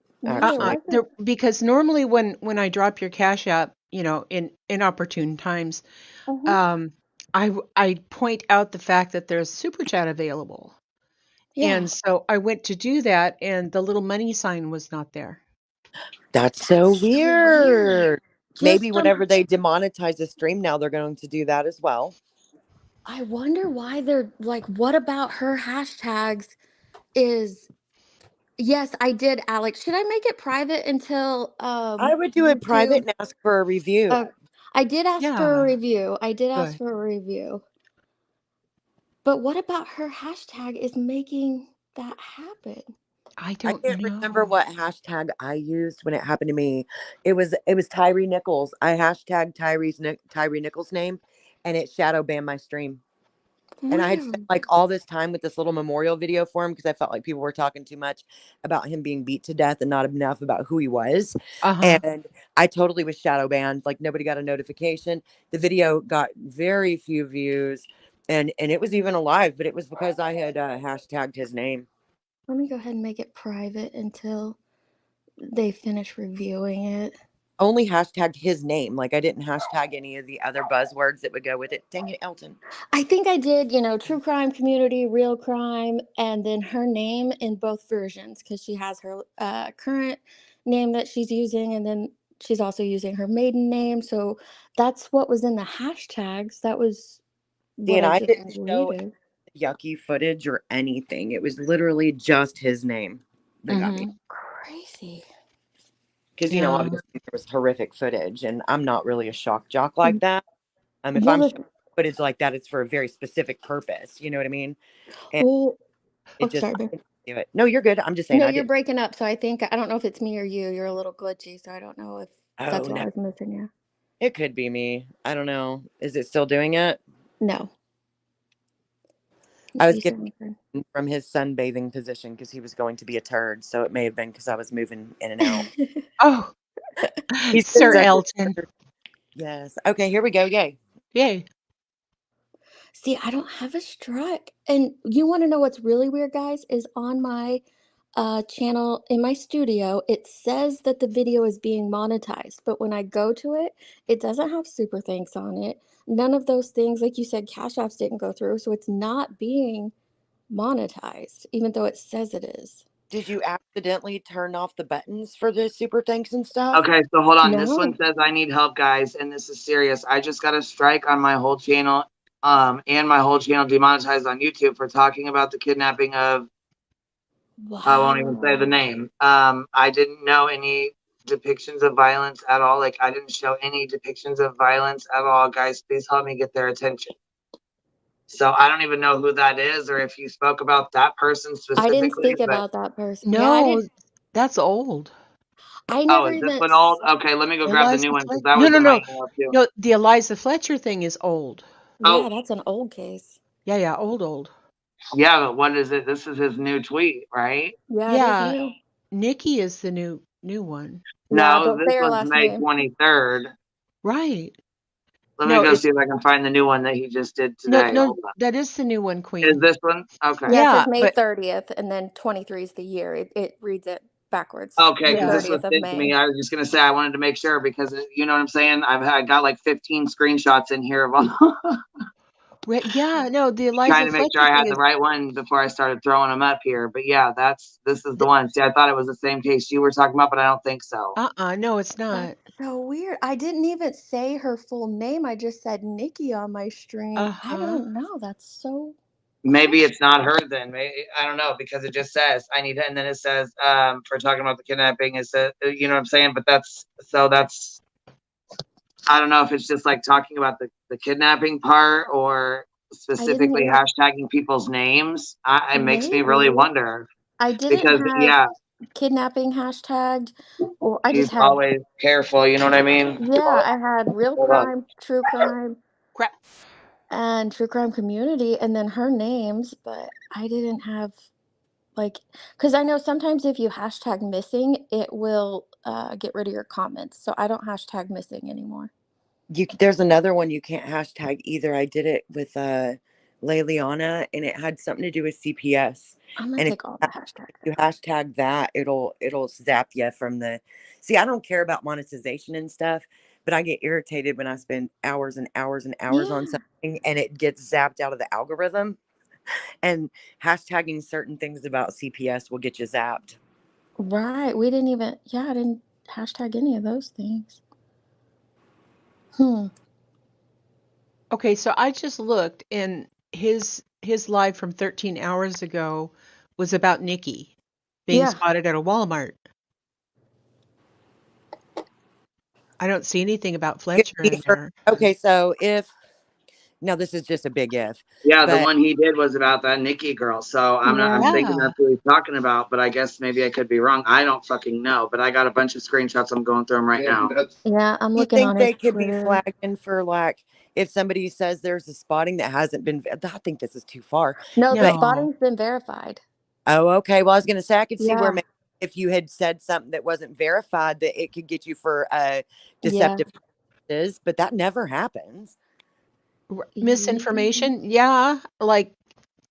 [SPEAKER 16] Because normally when I drop your Cash App, in inopportune times, I point out the fact that there's super chat available.
[SPEAKER 19] Yeah.
[SPEAKER 16] And so I went to do that, and the little money sign was not there.
[SPEAKER 17] That's so weird. Maybe whenever they demonetize the stream now, they're going to do that as well.
[SPEAKER 19] I wonder why they're like, what about her hashtags is... Yes, I did, Alex. Should I make it private until
[SPEAKER 17] I would do it private and ask for a review.
[SPEAKER 19] I did ask for a review. Ask for a review. But what about her hashtag is making that happen?
[SPEAKER 16] I
[SPEAKER 17] can't remember what hashtag I used when it happened to me. It was Tyree Nichols. I hashtagged Tyree Nichols' name, and it shadow banned my stream. And I had spent like all this time with this little memorial video for him because I felt like people were talking too much about him being beat to death and not enough about who he was. And I totally was shadow banned. Like nobody got a notification. The video got very few views. And it was even alive, but it was because I had hashtagged his name.
[SPEAKER 19] Let me go ahead and make it private until they finish reviewing it.
[SPEAKER 17] Only hashtagged his name. Like, I didn't hashtag any of the other buzzwords that would go with it. Dang it, Elton.
[SPEAKER 19] I think I did, true crime community, real crime, and then her name in both versions because she has her current name that she's using, and then she's also using her maiden name. So that's what was in the hashtags. That was
[SPEAKER 17] See,
[SPEAKER 19] what
[SPEAKER 17] and
[SPEAKER 19] I
[SPEAKER 17] I
[SPEAKER 19] just
[SPEAKER 17] didn't show
[SPEAKER 19] deleted.
[SPEAKER 17] yucky footage or anything. It was literally just his name that got me.
[SPEAKER 19] Crazy.
[SPEAKER 17] Because,
[SPEAKER 16] Yeah.
[SPEAKER 17] obviously there was horrific footage, and I'm not really a shock jock like that. If
[SPEAKER 19] Well,
[SPEAKER 17] I'm
[SPEAKER 19] the-
[SPEAKER 17] showing footage like that, it's for a very specific purpose. You know what I mean? And
[SPEAKER 19] Well,
[SPEAKER 17] it just,
[SPEAKER 19] sorry,
[SPEAKER 17] I
[SPEAKER 19] babe.
[SPEAKER 17] didn't do it. No, you're good. I'm just saying
[SPEAKER 19] No,
[SPEAKER 17] I
[SPEAKER 19] you're
[SPEAKER 17] didn't.
[SPEAKER 19] breaking up, so I don't know if it's me or you. You're a little glitchy, so I don't know if that's
[SPEAKER 17] Oh,
[SPEAKER 19] why I
[SPEAKER 17] no.
[SPEAKER 19] was missing you.
[SPEAKER 17] It could be me. I don't know. Is it still doing it?
[SPEAKER 19] No.
[SPEAKER 17] I was
[SPEAKER 19] You
[SPEAKER 17] getting
[SPEAKER 19] sound
[SPEAKER 17] from his sunbathing position because he was going to be a turd. So it may have been because I was moving in and out.
[SPEAKER 16] Oh,
[SPEAKER 17] He's
[SPEAKER 16] Sir
[SPEAKER 17] such a
[SPEAKER 16] Elton.
[SPEAKER 17] turd. Yes. Okay, here we go. Yay.
[SPEAKER 16] Yay.
[SPEAKER 19] See, I don't have a strike. And you want to know what's really weird, guys? Is on my channel in my studio, it says that the video is being monetized. But when I go to it, it doesn't have super thanks on it. None of those things, like you said, cash apps didn't go through. So it's not being monetized, even though it says it is.
[SPEAKER 17] Did you accidentally turn off the buttons for the super thanks and stuff?
[SPEAKER 12] Okay, so hold on. This
[SPEAKER 19] No.
[SPEAKER 12] one says I need help, guys, and this is serious. I just got a strike on my whole channel, and my whole channel demonetized on YouTube for talking about the kidnapping of.
[SPEAKER 19] Wow.
[SPEAKER 12] I won't even say the name. I didn't know any depictions of violence at all. Like, I didn't show any depictions of violence at all. Guys, please help me get their attention. So I don't even know who that is, or if you spoke about that person
[SPEAKER 19] I
[SPEAKER 12] specifically.
[SPEAKER 19] didn't speak
[SPEAKER 12] but-
[SPEAKER 19] about that person. Yeah, I
[SPEAKER 16] No,
[SPEAKER 19] didn't.
[SPEAKER 16] that's old.
[SPEAKER 19] I
[SPEAKER 12] Oh,
[SPEAKER 19] never
[SPEAKER 12] is this
[SPEAKER 19] even.
[SPEAKER 12] one old? Okay, let me go grab the
[SPEAKER 16] Eliza
[SPEAKER 12] new one because
[SPEAKER 16] Fletcher.
[SPEAKER 12] that
[SPEAKER 16] No,
[SPEAKER 12] was
[SPEAKER 16] no,
[SPEAKER 12] in my
[SPEAKER 16] no.
[SPEAKER 12] email too.
[SPEAKER 16] No, the Eliza Fletcher thing is old.
[SPEAKER 19] Yeah,
[SPEAKER 12] Oh.
[SPEAKER 19] that's an old case.
[SPEAKER 16] Yeah, old.
[SPEAKER 12] Yeah, but what is it? This is his new tweet, right?
[SPEAKER 19] Yeah,
[SPEAKER 16] Yeah,
[SPEAKER 19] it is new.
[SPEAKER 16] Nikki is the new one.
[SPEAKER 19] Yeah,
[SPEAKER 12] No,
[SPEAKER 19] don't
[SPEAKER 12] this
[SPEAKER 19] say her
[SPEAKER 12] one's
[SPEAKER 19] last
[SPEAKER 12] May
[SPEAKER 19] name.
[SPEAKER 12] 23rd.
[SPEAKER 16] Right.
[SPEAKER 12] Let
[SPEAKER 16] No,
[SPEAKER 12] me go
[SPEAKER 16] it's
[SPEAKER 12] see if I can find the new one that he just did
[SPEAKER 16] no,
[SPEAKER 12] today.
[SPEAKER 16] no.
[SPEAKER 12] Hold on.
[SPEAKER 16] That is the new one,
[SPEAKER 12] Is
[SPEAKER 16] Queen.
[SPEAKER 12] this one? Okay.
[SPEAKER 19] Yeah, it
[SPEAKER 16] Yeah,
[SPEAKER 19] says May
[SPEAKER 16] but
[SPEAKER 19] 30th, and then 23 is the year. It reads it backwards.
[SPEAKER 12] Okay, because this was
[SPEAKER 19] 30th of
[SPEAKER 12] sent to me.
[SPEAKER 19] May.
[SPEAKER 12] I was just gonna say I wanted to make sure because you know what I'm saying. I got like 15 screenshots in here of all.
[SPEAKER 16] yeah, no, the
[SPEAKER 12] trying
[SPEAKER 16] Eliza
[SPEAKER 12] to make sure
[SPEAKER 16] Fletcher
[SPEAKER 12] I
[SPEAKER 16] thing
[SPEAKER 12] had the
[SPEAKER 16] is
[SPEAKER 12] right one before I started throwing them up here. But yeah, this is the one. See, I thought it was the same case you were talking about, but I don't think so.
[SPEAKER 16] no, it's not.
[SPEAKER 19] That's so weird. I didn't even say her full name. I just said Nikki on my stream. I don't know. That's so.
[SPEAKER 12] Maybe it's not her then. Maybe I don't know because it just says I need it, and then it says for talking about the kidnapping. It says you know what I'm saying, but that's I don't know if it's just like talking about the kidnapping part or specifically
[SPEAKER 19] even-
[SPEAKER 12] hashtagging people's names. It makes me really
[SPEAKER 19] Maybe.
[SPEAKER 12] wonder
[SPEAKER 19] I didn't
[SPEAKER 12] because
[SPEAKER 19] have kidnapping hashtagged. Or I
[SPEAKER 12] he's
[SPEAKER 19] just had.
[SPEAKER 12] always careful. You know what I mean?
[SPEAKER 19] Yeah, I had real
[SPEAKER 12] Hold on.
[SPEAKER 19] crime, true crime, and true crime community, and then her names, but I didn't have because I know sometimes if you hashtag missing, it will get rid of your comments. So I don't hashtag missing anymore.
[SPEAKER 17] There's another one you can't hashtag either. I did it with Leliana, and it had something to do with CPS.
[SPEAKER 19] I'm gonna
[SPEAKER 17] And
[SPEAKER 19] take all the hashtags.
[SPEAKER 17] if you hashtag that, it'll zap you from the. See, I don't care about monetization and stuff, but I get irritated when I spend hours and hours and hours on something and it gets zapped out of the algorithm. And hashtagging certain things about CPS will get you zapped.
[SPEAKER 19] Right. We didn't even. Yeah, I didn't hashtag any of those things.
[SPEAKER 16] Okay, so I just looked, and his live from 13 hours ago was about Nikki being spotted at a Walmart. I don't see anything about Fletcher in there.
[SPEAKER 17] Okay, so now this is just a big if.
[SPEAKER 12] Yeah, the
[SPEAKER 17] but
[SPEAKER 12] one he did was about that Nikki girl. So I'm thinking that's what he's talking about, but I guess maybe I could be wrong. I don't fucking know, but I got a bunch of screenshots. I'm going through them right now.
[SPEAKER 19] Yeah, I'm
[SPEAKER 17] You
[SPEAKER 19] looking
[SPEAKER 17] think
[SPEAKER 19] on
[SPEAKER 17] they
[SPEAKER 19] his
[SPEAKER 17] could be
[SPEAKER 19] Twitter.
[SPEAKER 17] flagging for if somebody says there's a spotting that hasn't been? I think this is too far.
[SPEAKER 19] No, the spotting's been verified.
[SPEAKER 17] Oh, okay. Well, I was going to say I could see where
[SPEAKER 19] Yeah.
[SPEAKER 17] if you had said something that wasn't verified, that it could get you for deceptive practices, but that never happens.
[SPEAKER 16] Misinformation? Yeah, like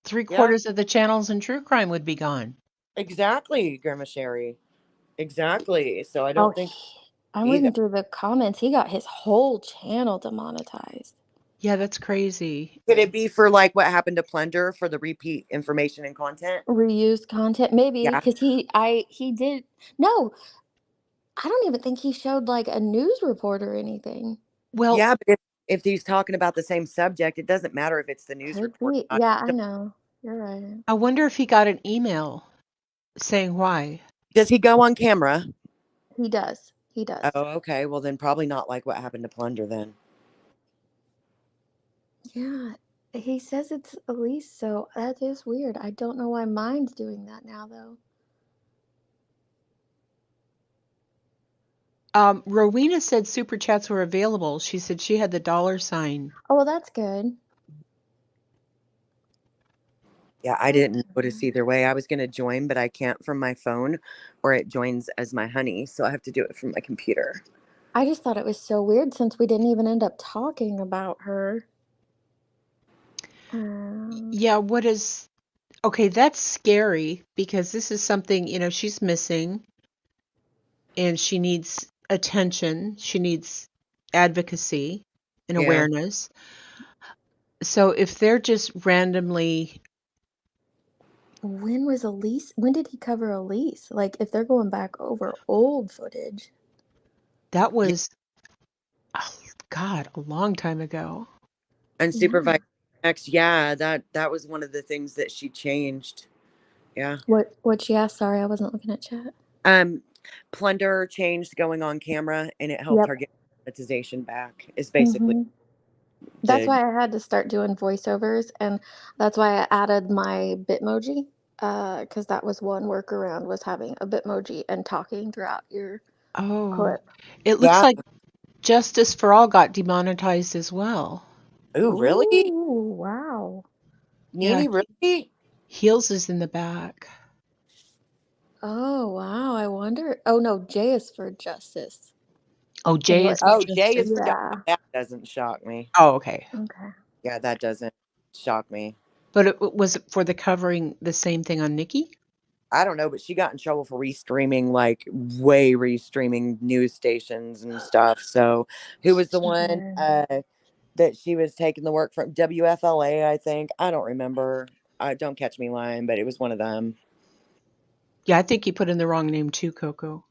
[SPEAKER 17] Yeah,
[SPEAKER 16] 3/4 of the channels in true crime would be gone.
[SPEAKER 17] exactly, Grandma Sherry. Exactly. So I
[SPEAKER 19] Oh,
[SPEAKER 17] don't think
[SPEAKER 19] I'm
[SPEAKER 17] either.
[SPEAKER 19] reading through the comments. He got his whole channel demonetized.
[SPEAKER 16] Yeah, that's crazy.
[SPEAKER 17] Could it be for like what happened to Plunder for the repeat information and content?
[SPEAKER 19] Reused content, maybe,
[SPEAKER 17] Yeah.
[SPEAKER 19] because he did. No, I don't even think he showed like a news report or anything.
[SPEAKER 16] Well,
[SPEAKER 17] Yeah, but if he's talking about the same subject, it doesn't matter if it's the news
[SPEAKER 19] Could
[SPEAKER 17] report.
[SPEAKER 19] be.
[SPEAKER 17] Or not.
[SPEAKER 19] Yeah, I know. You're right.
[SPEAKER 16] I wonder if he got an email saying why.
[SPEAKER 17] Does he go on camera?
[SPEAKER 19] He does. He does.
[SPEAKER 17] Oh, okay. Well, then probably not like what happened to Plunder then.
[SPEAKER 19] Yeah, he says it's Elise, so that is weird. I don't know why mine's doing that now, though.
[SPEAKER 16] Rowena said super chats were available. She said she had the $sign.
[SPEAKER 19] Oh, well, that's good.
[SPEAKER 17] Yeah, I didn't notice either way. I was going to join, but I can't from my phone, or it joins as my honey. So I have to do it from my computer.
[SPEAKER 19] I just thought it was so weird since we didn't even end up talking about her.
[SPEAKER 16] Yeah, what is... Okay, that's scary because this is something, she's missing and she needs attention. She needs advocacy and
[SPEAKER 17] Yeah.
[SPEAKER 16] awareness. So if they're just randomly...
[SPEAKER 19] When was Elise? When did he cover Elise? Like, if they're going back over old footage.
[SPEAKER 16] That was, oh, God, a long time ago.
[SPEAKER 17] Unsupervised X, yeah, that was one of the things that she changed. Yeah.
[SPEAKER 19] What she asked? Sorry, I wasn't looking at chat.
[SPEAKER 17] Plunder changed going on camera, and it helped
[SPEAKER 19] Yep.
[SPEAKER 17] her get monetization back. Is basically.
[SPEAKER 19] Mhm. That's why I had to start doing voiceovers, and that's why I added my Bitmoji, because that was one workaround, was having a Bitmoji and talking throughout your clip.
[SPEAKER 16] It looks like Justice for All got demonetized as well.
[SPEAKER 17] Ooh, really?
[SPEAKER 19] Ooh, wow.
[SPEAKER 17] Nene, really?
[SPEAKER 16] Heels is in the back.
[SPEAKER 19] Oh, wow. I wonder. Oh, no, J is for Justice.
[SPEAKER 16] Oh, J is for Justice.
[SPEAKER 17] J is for
[SPEAKER 19] Yeah.
[SPEAKER 17] that doesn't shock me.
[SPEAKER 16] Oh, okay.
[SPEAKER 19] Okay.
[SPEAKER 17] Yeah, that doesn't shock me.
[SPEAKER 16] But was it for the covering the same thing on Nikki?
[SPEAKER 17] I don't know, but she got in trouble for restreaming, like way restreaming news stations and stuff. So who was the one that she was taking the work from? WFLA, I think. I don't remember. Don't catch me lying, but it was one of them.
[SPEAKER 16] Yeah, I think you put in the wrong name too, Coco.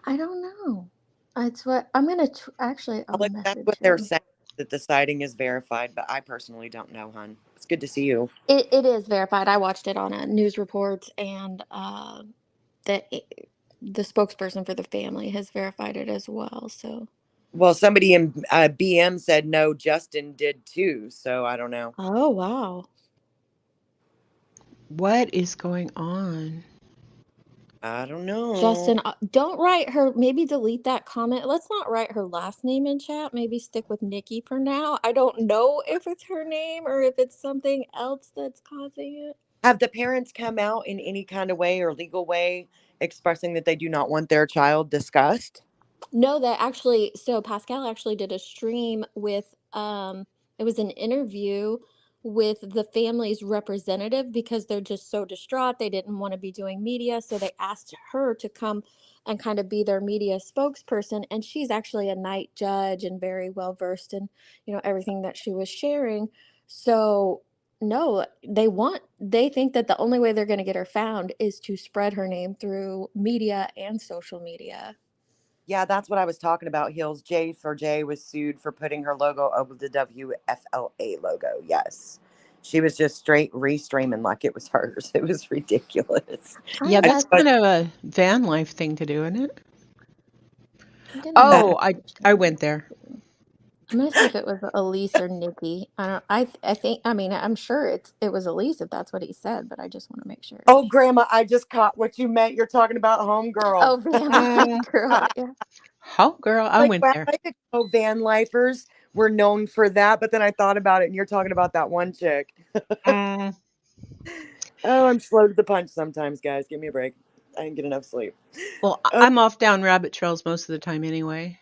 [SPEAKER 19] I don't know. It's what I'm gonna actually. I'll
[SPEAKER 17] That's what they're saying, that the sighting is verified, but I personally don't know, hon. It's good to see you.
[SPEAKER 19] It is verified. I watched it on a news reports, and the spokesperson for the family has verified it as well. So.
[SPEAKER 17] Well, somebody in BM said no, Justin did too. So I don't know.
[SPEAKER 19] Oh, wow.
[SPEAKER 16] What is going on?
[SPEAKER 17] I don't know.
[SPEAKER 19] Justin, don't write her. Maybe delete that comment. Let's not write her last name in chat. Maybe stick with Nikki for now. I don't know if it's her name or if it's something else that's causing it.
[SPEAKER 17] Have the parents come out in any kind of way or legal way expressing that they do not want their child discussed?
[SPEAKER 19] No, that actually, so Pascal actually did a stream with, it was an interview with the family's representative because they're just so distraught. They didn't want to be doing media. So they asked her to come and kind of be their media spokesperson. And she's actually a night judge and very well versed in, everything that she was sharing. So no, they think that the only way they're going to get her found is to spread her name through media and social media.
[SPEAKER 17] Yeah, that's what I was talking about. Heels J4J was sued for putting her logo over the WFLA logo. Yes. She was just straight restreaming like it was hers. It was ridiculous.
[SPEAKER 16] Yeah, that's kind of a van life thing to do, isn't it? Oh, I went there.
[SPEAKER 19] I'm gonna see if it was Elise or Nikki. I think. I mean, I'm sure it was Elise if that's what he said, but I just want to make sure.
[SPEAKER 17] Oh, Grandma, I just caught what you meant. You're talking about Homegirl.
[SPEAKER 19] Oh, van life girl. Yeah.
[SPEAKER 16] Homegirl, I went there.
[SPEAKER 17] Oh, van lifers were known for that, but then I thought about it, and you're talking about that one chick. Oh, I'm slow to the punch sometimes, guys. Give me a break. I didn't get enough sleep.
[SPEAKER 16] Well, I'm off down rabbit trails most of the time anyway.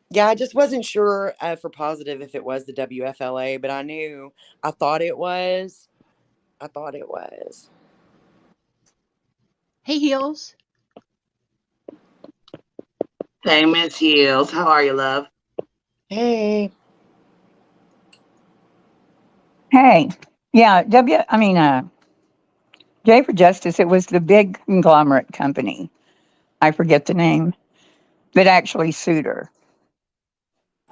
[SPEAKER 17] Yeah, I just wasn't sure for positive if it was the WFLA, but I thought it was. I thought it was.
[SPEAKER 16] Hey, Heels.
[SPEAKER 20] Hey, Miss Heels. How are you, love?
[SPEAKER 17] Hey.
[SPEAKER 21] Hey, yeah, J for Justice, it was the big conglomerate company. I forget the name, that actually sued her.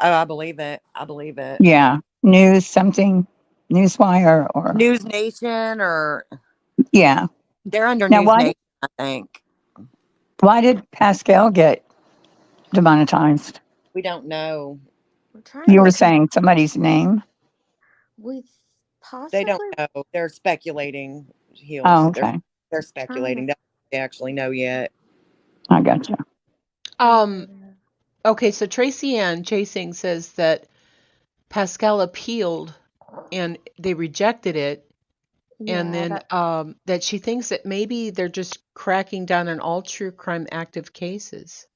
[SPEAKER 17] Oh, I believe it. I believe it.
[SPEAKER 21] Yeah, Newswire, or
[SPEAKER 17] News Nation, or
[SPEAKER 21] yeah.
[SPEAKER 17] they're under
[SPEAKER 21] Now,
[SPEAKER 17] News Nation, I think.
[SPEAKER 21] why did Pascal get demonetized?
[SPEAKER 17] We don't know.
[SPEAKER 19] We're trying to
[SPEAKER 21] You were
[SPEAKER 19] look
[SPEAKER 21] saying somebody's name.
[SPEAKER 19] with
[SPEAKER 17] They don't
[SPEAKER 19] possibly
[SPEAKER 17] know. They're speculating.
[SPEAKER 21] Oh,
[SPEAKER 17] Heels.
[SPEAKER 21] okay,
[SPEAKER 17] They're
[SPEAKER 19] trying
[SPEAKER 17] speculating.
[SPEAKER 19] to.
[SPEAKER 17] They actually know yet.
[SPEAKER 21] I gotcha.
[SPEAKER 16] Okay, so Tracy Ann Chasing says that Pascal appealed and they rejected it, and
[SPEAKER 19] Yeah,
[SPEAKER 16] then that she thinks that maybe they're just cracking down on all true crime active cases.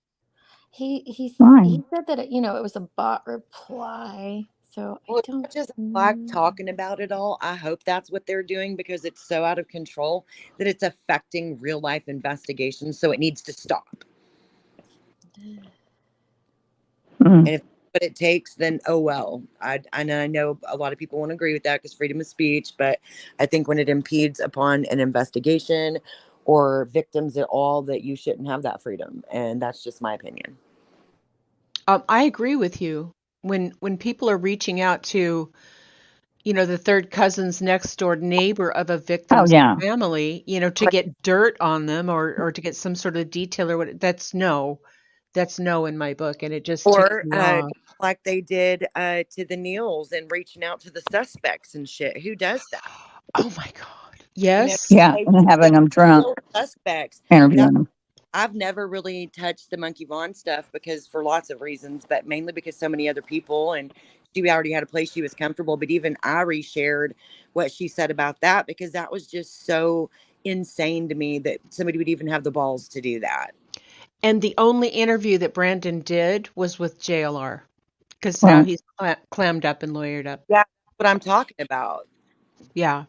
[SPEAKER 19] he
[SPEAKER 21] Fine.
[SPEAKER 19] said that it was a bot reply. So I
[SPEAKER 17] Well,
[SPEAKER 19] don't
[SPEAKER 17] as much as I like talking about it all, I hope that's what they're doing, because it's so out of control that it's affecting real life investigations. So it needs to stop. And if what it takes, then oh well. I know a lot of people won't agree with that because freedom of speech, but I think when it impedes upon an investigation or victims at all, that you shouldn't have that freedom, and that's just my opinion.
[SPEAKER 16] I agree with you. When people are reaching out to, the third cousin's next door neighbor of a victim's
[SPEAKER 21] yeah.
[SPEAKER 16] family, to get dirt on them or to get some sort of detail or what, that's no in my book, and it just ticks
[SPEAKER 17] Or
[SPEAKER 16] me off.
[SPEAKER 17] like they did to the Neils and reaching out to the suspects and shit. Who does that?
[SPEAKER 16] Oh my God. Yes.
[SPEAKER 21] Yeah,
[SPEAKER 17] They
[SPEAKER 21] and having them drunk,
[SPEAKER 17] real suspects.
[SPEAKER 21] interviewing them.
[SPEAKER 17] I've never really touched the Monkey Vaughn stuff because for lots of reasons, but mainly because so many other people, and she already had a place she was comfortable. But even I reshared what she said about that, because that was just so insane to me that somebody would even have the balls to do that.
[SPEAKER 16] And the only interview that Brandon did was with JLR, because now he's clammed up and lawyered up.
[SPEAKER 17] Yeah, that's what I'm talking about.
[SPEAKER 16] Yeah.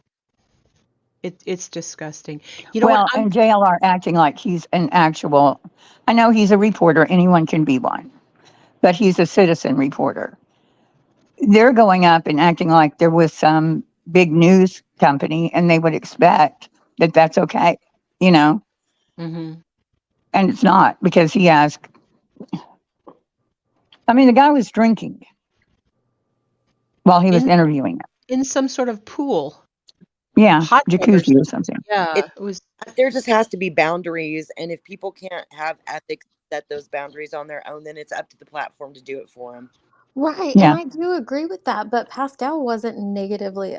[SPEAKER 16] It's disgusting.
[SPEAKER 21] And JLR acting like he's an actual, I know he's a reporter, anyone can be one, but he's a citizen reporter. They're going up and acting like there was some big news company and they would expect that that's okay,
[SPEAKER 16] Mm-hmm.
[SPEAKER 21] And it's not, because he asked, the guy was drinking while he was interviewing him.
[SPEAKER 16] In some sort of pool.
[SPEAKER 21] Yeah,
[SPEAKER 16] Hot
[SPEAKER 21] jacuzzi or something.
[SPEAKER 16] Yeah, it was.
[SPEAKER 17] There just has to be boundaries, and if people can't have ethics, set those boundaries on their own, then it's up to the platform to do it for them.
[SPEAKER 19] Right,
[SPEAKER 21] Yeah.
[SPEAKER 19] and I do agree with that, but Pascal wasn't negatively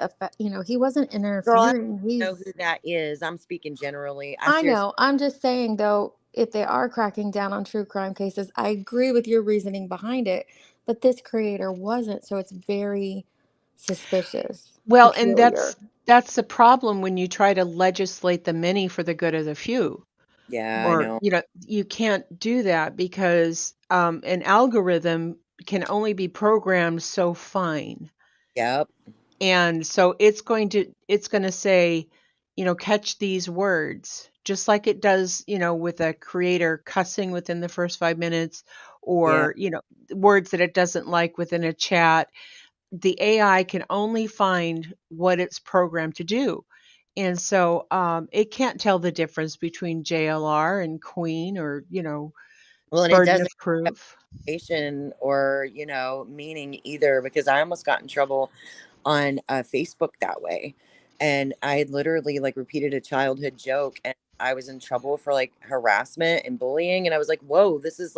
[SPEAKER 19] he wasn't
[SPEAKER 17] Girl, I
[SPEAKER 19] interfering.
[SPEAKER 17] don't know who that is. I'm speaking generally.
[SPEAKER 19] I know. I'm just saying, though, if they are cracking down on true crime cases, I agree with your reasoning behind it, but this creator wasn't, so it's very suspicious.
[SPEAKER 16] Well,
[SPEAKER 19] peculiar.
[SPEAKER 16] and that's the problem when you try to legislate the many for the good of the few.
[SPEAKER 17] Yeah,
[SPEAKER 16] Or,
[SPEAKER 17] I know.
[SPEAKER 16] You can't do that because an algorithm can only be programmed so fine.
[SPEAKER 17] Yep.
[SPEAKER 16] And so it's going to say, catch these words, just like it does, with a creator cussing within the first 5 minutes, or, words that it doesn't like within a chat. The AI can only find what it's programmed to do. And so it can't tell the difference between JLR and Queen, or,
[SPEAKER 17] Well, and it
[SPEAKER 16] burden
[SPEAKER 17] doesn't
[SPEAKER 16] of proof.
[SPEAKER 17] or meaning either, because I almost got in trouble on Facebook that way, and I had literally repeated a childhood joke, and I was in trouble for harassment and bullying, and I was like, whoa, this is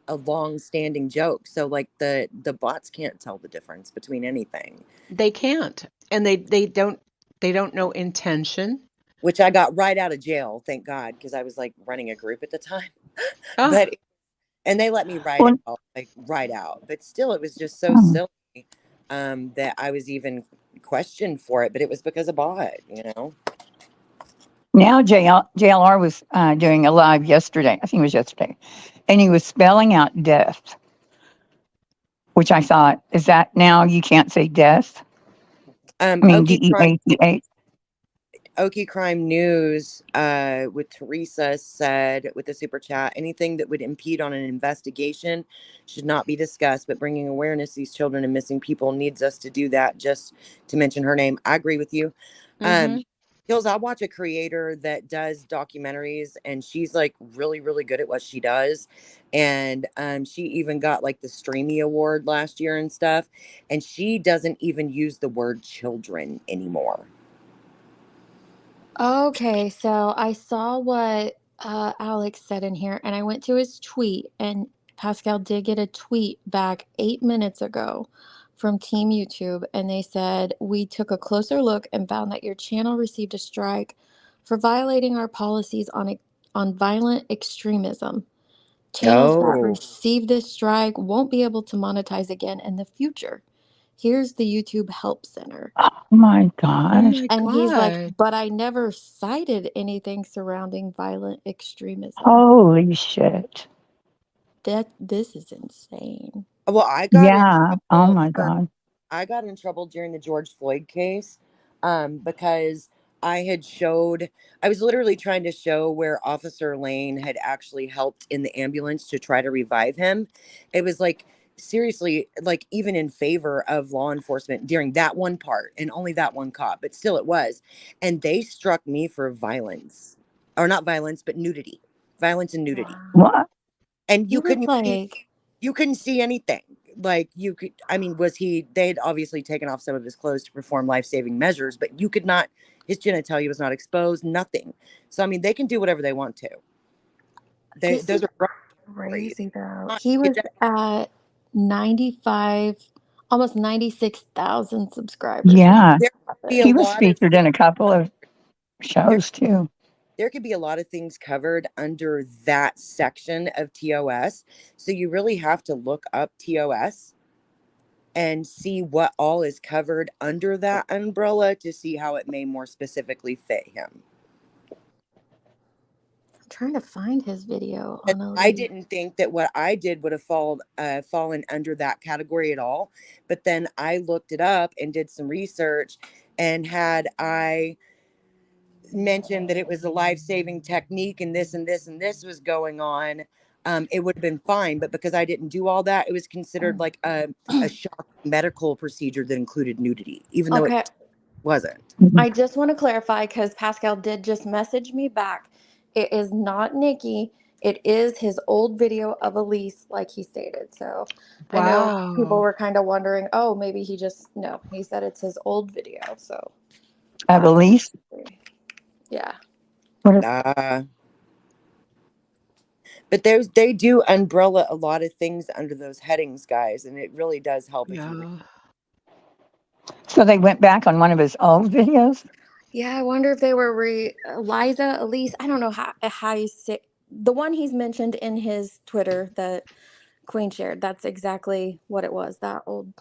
[SPEAKER 17] a long-standing joke. So the bots can't tell the difference between anything.
[SPEAKER 16] They can't, and they don't know intention.
[SPEAKER 17] Which I got right out of jail, thank God, because I was running a group at the time. And they let me write out. But still, it was just so silly that I was even questioned for it. But it was because of bot,
[SPEAKER 21] Now JLR was doing a live yesterday. I think it was yesterday. And he was spelling out death which I thought, is that now you can't say death? I mean,
[SPEAKER 17] Okie Crime,
[SPEAKER 21] DEATH.
[SPEAKER 17] Okie Crime News with Teresa said with the super chat, anything that would impede on an investigation should not be discussed, but bringing awareness to these children and missing people needs us to do that. Just to mention her name, I agree with you. Hills, I watch a creator that does documentaries, and she's like really, really good at what she does. And she even got like the Streamy Award last year and stuff. And she doesn't even use the word children anymore.
[SPEAKER 19] Okay, so I saw what Alex said in here, and I went to his tweet, and Pascal did get a tweet back 8 minutes ago from Team YouTube, and they said, we took a closer look and found that your channel received a strike for violating our policies on violent extremism. Channels that receive this strike won't be able to monetize again in the future. Here's the YouTube Help Center.
[SPEAKER 21] Oh my gosh.
[SPEAKER 19] And he's like, but I never cited anything surrounding violent extremism.
[SPEAKER 21] Holy shit.
[SPEAKER 19] This is insane.
[SPEAKER 17] Well, I got in trouble.
[SPEAKER 21] Oh my God.
[SPEAKER 17] I got in trouble during the George Floyd case because I was literally trying to show where Officer Lane had actually helped in the ambulance to try to revive him. It was like, seriously, like even in favor of law enforcement during that one part and only that one cop, but still it was. And they struck me for violence, or not violence, but nudity, violence and nudity.
[SPEAKER 21] What?
[SPEAKER 17] And you couldn't see anything. Like you could, I mean, they'd obviously taken off some of his clothes to perform life-saving measures, but you could not, his genitalia was not exposed, nothing. So, I mean, they can do whatever they want to. Those are
[SPEAKER 19] crazy though. He was at 95, almost 96,000 subscribers.
[SPEAKER 21] Yeah. He was featured in a couple of shows too.
[SPEAKER 17] There could be a lot of things covered under that section of TOS. So you really have to look up TOS and see what all is covered under that umbrella to see how it may more specifically fit him.
[SPEAKER 19] I'm trying to find his video.
[SPEAKER 17] I didn't think that what I did would have fallen under that category at all. But then I looked it up and did some research, and had I mentioned that it was a life-saving technique and this and this and this was going on, it would have been fine. But because I didn't do all that, it was considered like a shock medical procedure that included nudity, even though it wasn't.
[SPEAKER 19] I just want to clarify, because Pascal did just message me back. It is not Nikki. It is his old video of Elise, like he stated. So I know people were kind of wondering, oh, maybe he said it's his old video. So
[SPEAKER 21] of Elise?
[SPEAKER 19] Yeah.
[SPEAKER 17] But they do umbrella a lot of things under those headings, guys, and it really does help.
[SPEAKER 21] So they went back on one of his old videos?
[SPEAKER 19] Yeah, I wonder if they were Elise. I don't know how you say the one he's mentioned in his Twitter that Queen shared. That's exactly what it was. That old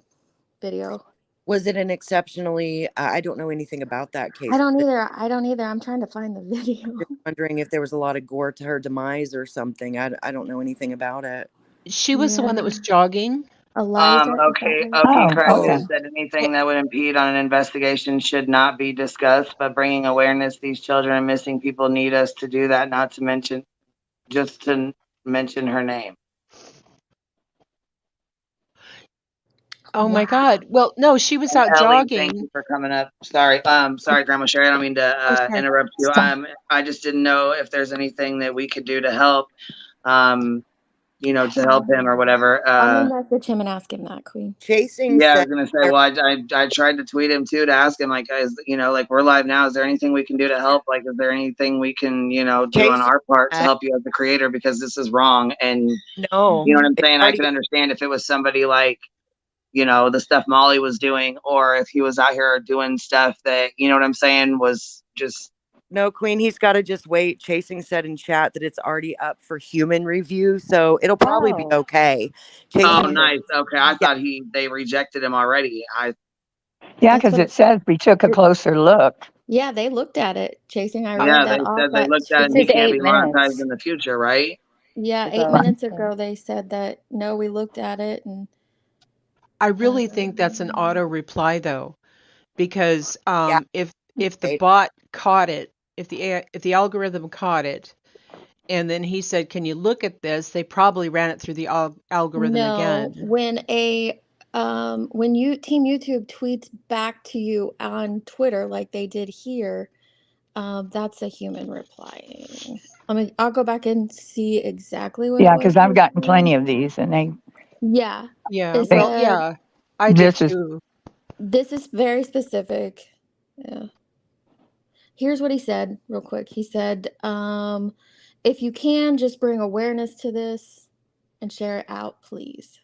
[SPEAKER 19] video.
[SPEAKER 17] Was it an exceptionally? I don't know anything about that case.
[SPEAKER 19] I don't either. I'm trying to find the video.
[SPEAKER 17] I'm wondering if there was a lot of gore to her demise or something. I don't know anything about it.
[SPEAKER 16] She was the one that was jogging.
[SPEAKER 1] Okay, Crime said anything that would impede on an investigation should not be discussed, but bringing awareness to these children and missing people need us to do that, not to mention, just to mention her name.
[SPEAKER 16] Oh my God. Well, no, she was out
[SPEAKER 1] Ellie,
[SPEAKER 16] jogging.
[SPEAKER 1] Thank you for coming up. Sorry, Grandma Sherry, I don't mean to interrupt you. I just didn't know if there's anything that we could do to help. To help him or whatever.
[SPEAKER 19] I'm gonna message him and ask him that, Queen.
[SPEAKER 17] Chasing.
[SPEAKER 1] Yeah, I was gonna say. Well, I tried to tweet him too to ask him, like, guys, like we're live now. Is there anything we can do to help? Like, is there anything we can, do on our part to help you as the creator? Because this is wrong. And
[SPEAKER 17] no,
[SPEAKER 1] you know what I'm saying. I could understand if it was somebody like, the stuff Molly was doing, or if he was out here doing stuff that, you know what I'm saying, was just.
[SPEAKER 17] No, Queen, he's got to just wait. Chasing said in chat that it's already up for human review, so it'll probably be okay.
[SPEAKER 1] Nice. Okay, I thought they rejected him already.
[SPEAKER 21] Yeah, because it says we took a closer look.
[SPEAKER 19] Yeah, they looked at it. Chasing, I read
[SPEAKER 1] yeah,
[SPEAKER 19] that
[SPEAKER 1] they
[SPEAKER 19] off.
[SPEAKER 1] said they looked at it and he can't be monetized in the future, right?
[SPEAKER 19] Yeah, 8 minutes ago they said that, no, we looked at it and
[SPEAKER 16] I really think that's an auto reply though, because if the
[SPEAKER 17] Right.
[SPEAKER 16] bot caught it, if the algorithm caught it, and then he said, "Can you look at this?" They probably ran it through the algorithm
[SPEAKER 19] No,
[SPEAKER 16] again.
[SPEAKER 19] when Team YouTube tweets back to you on Twitter like they did here, that's a human replying. I'll go back and see exactly what it
[SPEAKER 21] Yeah,
[SPEAKER 19] was
[SPEAKER 21] because I've
[SPEAKER 19] he
[SPEAKER 21] gotten
[SPEAKER 19] said.
[SPEAKER 21] plenty of these, and they
[SPEAKER 19] Yeah,
[SPEAKER 16] Yeah,
[SPEAKER 19] it
[SPEAKER 16] well,
[SPEAKER 19] said
[SPEAKER 16] yeah, I did
[SPEAKER 21] this is
[SPEAKER 16] too.
[SPEAKER 19] this is very specific. Yeah. Here's what he said real quick. He said, if you can, just bring awareness to this and share it out, please.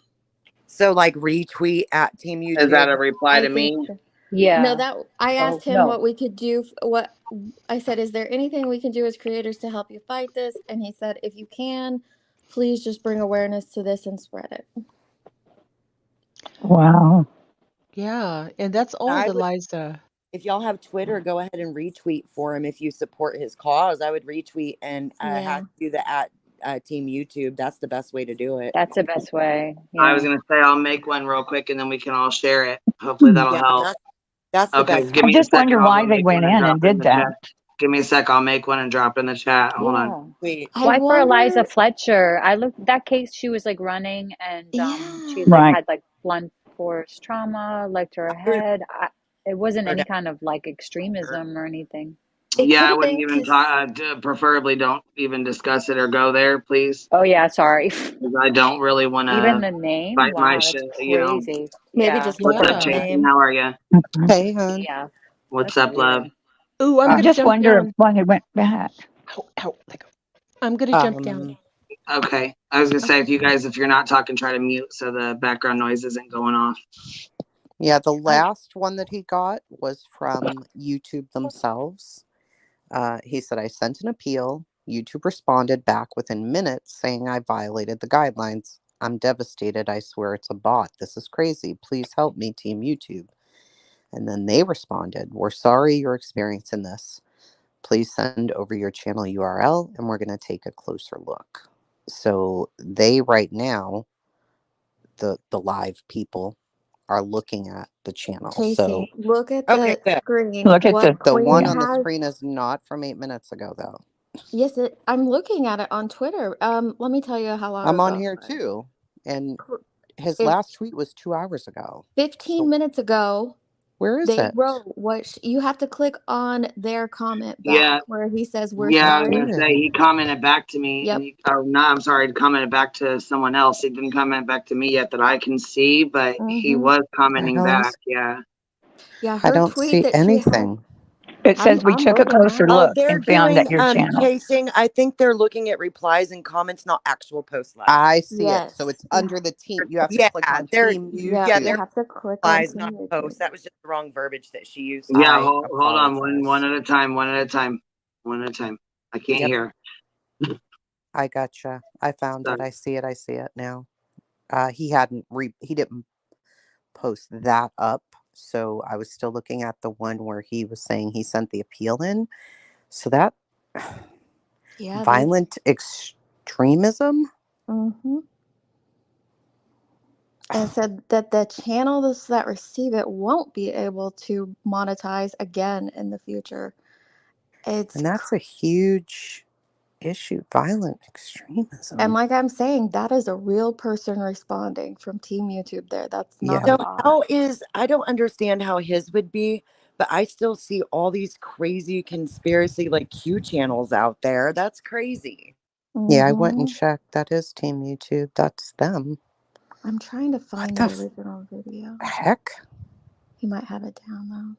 [SPEAKER 17] So like retweet at Team YouTube.
[SPEAKER 1] Is that a reply
[SPEAKER 19] I
[SPEAKER 1] to
[SPEAKER 19] think
[SPEAKER 1] me?
[SPEAKER 19] so.
[SPEAKER 4] Yeah.
[SPEAKER 19] No, that I
[SPEAKER 4] Oh,
[SPEAKER 19] asked him
[SPEAKER 4] no.
[SPEAKER 19] what we could do. What I said, is there anything we can do as creators to help you fight this? And he said, if you can, please just bring awareness to this and spread it.
[SPEAKER 21] wow.
[SPEAKER 16] Yeah, and that's old,
[SPEAKER 17] I would,
[SPEAKER 16] Eliza.
[SPEAKER 17] if y'all have Twitter, go ahead and retweet for him if you support his cause. I would retweet and
[SPEAKER 19] Yeah.
[SPEAKER 17] do the at Team YouTube. That's the best way to do it.
[SPEAKER 4] That's the best way.
[SPEAKER 1] I was
[SPEAKER 4] Yeah.
[SPEAKER 1] gonna say I'll make one real quick and then we can all share it. Hopefully that'll
[SPEAKER 17] Yeah,
[SPEAKER 1] help.
[SPEAKER 17] that's the
[SPEAKER 1] Okay,
[SPEAKER 17] best.
[SPEAKER 1] give
[SPEAKER 21] I
[SPEAKER 1] me a
[SPEAKER 21] just
[SPEAKER 1] second.
[SPEAKER 21] wonder
[SPEAKER 1] I'll
[SPEAKER 21] why
[SPEAKER 1] go
[SPEAKER 21] they
[SPEAKER 1] make
[SPEAKER 21] went
[SPEAKER 1] one and
[SPEAKER 21] in
[SPEAKER 1] drop
[SPEAKER 21] and
[SPEAKER 1] it in
[SPEAKER 21] did
[SPEAKER 1] the
[SPEAKER 21] that.
[SPEAKER 1] chat. Give me a sec. I'll make one and drop it in the chat. Hold on.
[SPEAKER 4] Yeah.
[SPEAKER 17] Sweet.
[SPEAKER 19] I
[SPEAKER 4] Why for Eliza
[SPEAKER 19] wonder.
[SPEAKER 4] Fletcher? I looked that case. She was like running, and she like
[SPEAKER 21] Right.
[SPEAKER 4] had like blunt force trauma, like to her head. It wasn't any kind of like extremism or anything.
[SPEAKER 19] It
[SPEAKER 1] Yeah,
[SPEAKER 19] could
[SPEAKER 1] I
[SPEAKER 19] have
[SPEAKER 1] wouldn't
[SPEAKER 19] been
[SPEAKER 1] even
[SPEAKER 19] because
[SPEAKER 1] preferably don't even discuss it or go there, please.
[SPEAKER 4] Oh yeah, sorry.
[SPEAKER 1] 'Cause I don't really want
[SPEAKER 4] Even
[SPEAKER 1] to
[SPEAKER 4] the name.
[SPEAKER 1] fight my
[SPEAKER 4] Wow, that's
[SPEAKER 1] shit,
[SPEAKER 4] crazy.
[SPEAKER 19] maybe
[SPEAKER 4] Yeah,
[SPEAKER 19] just look
[SPEAKER 1] What's
[SPEAKER 19] up
[SPEAKER 1] up,
[SPEAKER 19] the
[SPEAKER 16] Yeah.
[SPEAKER 1] Jason?
[SPEAKER 19] name.
[SPEAKER 1] How are you?
[SPEAKER 17] Hey, hon.
[SPEAKER 4] yeah.
[SPEAKER 1] What's
[SPEAKER 4] That's
[SPEAKER 1] up, love?
[SPEAKER 4] weird.
[SPEAKER 16] Ooh, I'm
[SPEAKER 21] I
[SPEAKER 16] gonna
[SPEAKER 21] just
[SPEAKER 16] jump
[SPEAKER 21] wonder
[SPEAKER 16] down.
[SPEAKER 21] why they went back.
[SPEAKER 16] Ow, ow, let go. I'm gonna jump down.
[SPEAKER 1] Okay. I was gonna say if you're not talking, try to mute so the background noise isn't going off.
[SPEAKER 17] Yeah, the last one that he got was from YouTube themselves. He said, I sent an appeal. YouTube responded back within minutes saying I violated the guidelines. I'm devastated. I swear it's a bot. This is crazy. Please help me, Team YouTube. And then they responded, we're sorry you're experiencing this. Please send over your channel URL and we're going to take a closer look. So they right now, the live people are looking at the channel.
[SPEAKER 19] Casey,
[SPEAKER 17] So
[SPEAKER 19] look at the screen.
[SPEAKER 21] Look at
[SPEAKER 19] What
[SPEAKER 17] the one
[SPEAKER 19] Queen
[SPEAKER 17] on the
[SPEAKER 19] has.
[SPEAKER 17] screen is not from 8 minutes ago, though.
[SPEAKER 19] Yes, I'm looking at it on Twitter. Let me tell you how long
[SPEAKER 17] I'm
[SPEAKER 19] ago
[SPEAKER 17] on
[SPEAKER 19] it
[SPEAKER 17] here
[SPEAKER 19] was.
[SPEAKER 17] too, and his
[SPEAKER 19] It's
[SPEAKER 17] last tweet was 2 hours ago.
[SPEAKER 19] 15 minutes ago.
[SPEAKER 17] Where is
[SPEAKER 19] They
[SPEAKER 17] it?
[SPEAKER 19] wrote what you have to click on their comment back
[SPEAKER 1] Yeah.
[SPEAKER 19] where he says we're
[SPEAKER 1] Yeah, I was
[SPEAKER 19] sorry.
[SPEAKER 1] gonna say he commented back to me.
[SPEAKER 19] Yep.
[SPEAKER 1] I'm sorry, he commented back to someone else. He didn't comment back to me yet that I can see, but he was commenting back. Yeah.
[SPEAKER 19] Yeah,
[SPEAKER 17] I
[SPEAKER 19] her
[SPEAKER 17] don't
[SPEAKER 19] tweet
[SPEAKER 17] see
[SPEAKER 19] that she had.
[SPEAKER 17] anything.
[SPEAKER 21] It says we
[SPEAKER 19] I'm
[SPEAKER 21] took a
[SPEAKER 19] looking
[SPEAKER 21] closer
[SPEAKER 19] at it.
[SPEAKER 21] look
[SPEAKER 17] They're
[SPEAKER 21] and found that
[SPEAKER 17] doing
[SPEAKER 21] your channel.
[SPEAKER 17] casing. I think they're looking at replies and comments, not actual posts live. I see it. So it's under the team. You have to click on Team YouTube.
[SPEAKER 19] Yeah, you have to click on
[SPEAKER 17] replies,
[SPEAKER 19] Team
[SPEAKER 17] not
[SPEAKER 19] YouTube.
[SPEAKER 17] posts. That was just the wrong verbiage that she used.
[SPEAKER 1] Yeah,
[SPEAKER 17] I
[SPEAKER 1] hold on,
[SPEAKER 17] apologize.
[SPEAKER 1] one at a time, one at a time. I can't hear.
[SPEAKER 17] I gotcha. I found it. I see it. I see it now. He didn't post that up, so I was still looking at the one where he was saying he sent the appeal in. So that violent extremism.
[SPEAKER 19] Mm-hmm. And said that the channels that receive it won't be able to monetize again in the future.
[SPEAKER 17] And that's a huge issue, violent extremism.
[SPEAKER 19] And like I'm saying, that is a real person responding from Team YouTube there. That's not
[SPEAKER 17] So
[SPEAKER 19] a bot.
[SPEAKER 17] I don't understand how his would be, but I still see all these crazy conspiracy like Q channels out there. That's crazy. Yeah, I went and checked. That is Team YouTube. That's them.
[SPEAKER 19] I'm trying to find the original video.
[SPEAKER 17] Heck?
[SPEAKER 19] You might have it down though.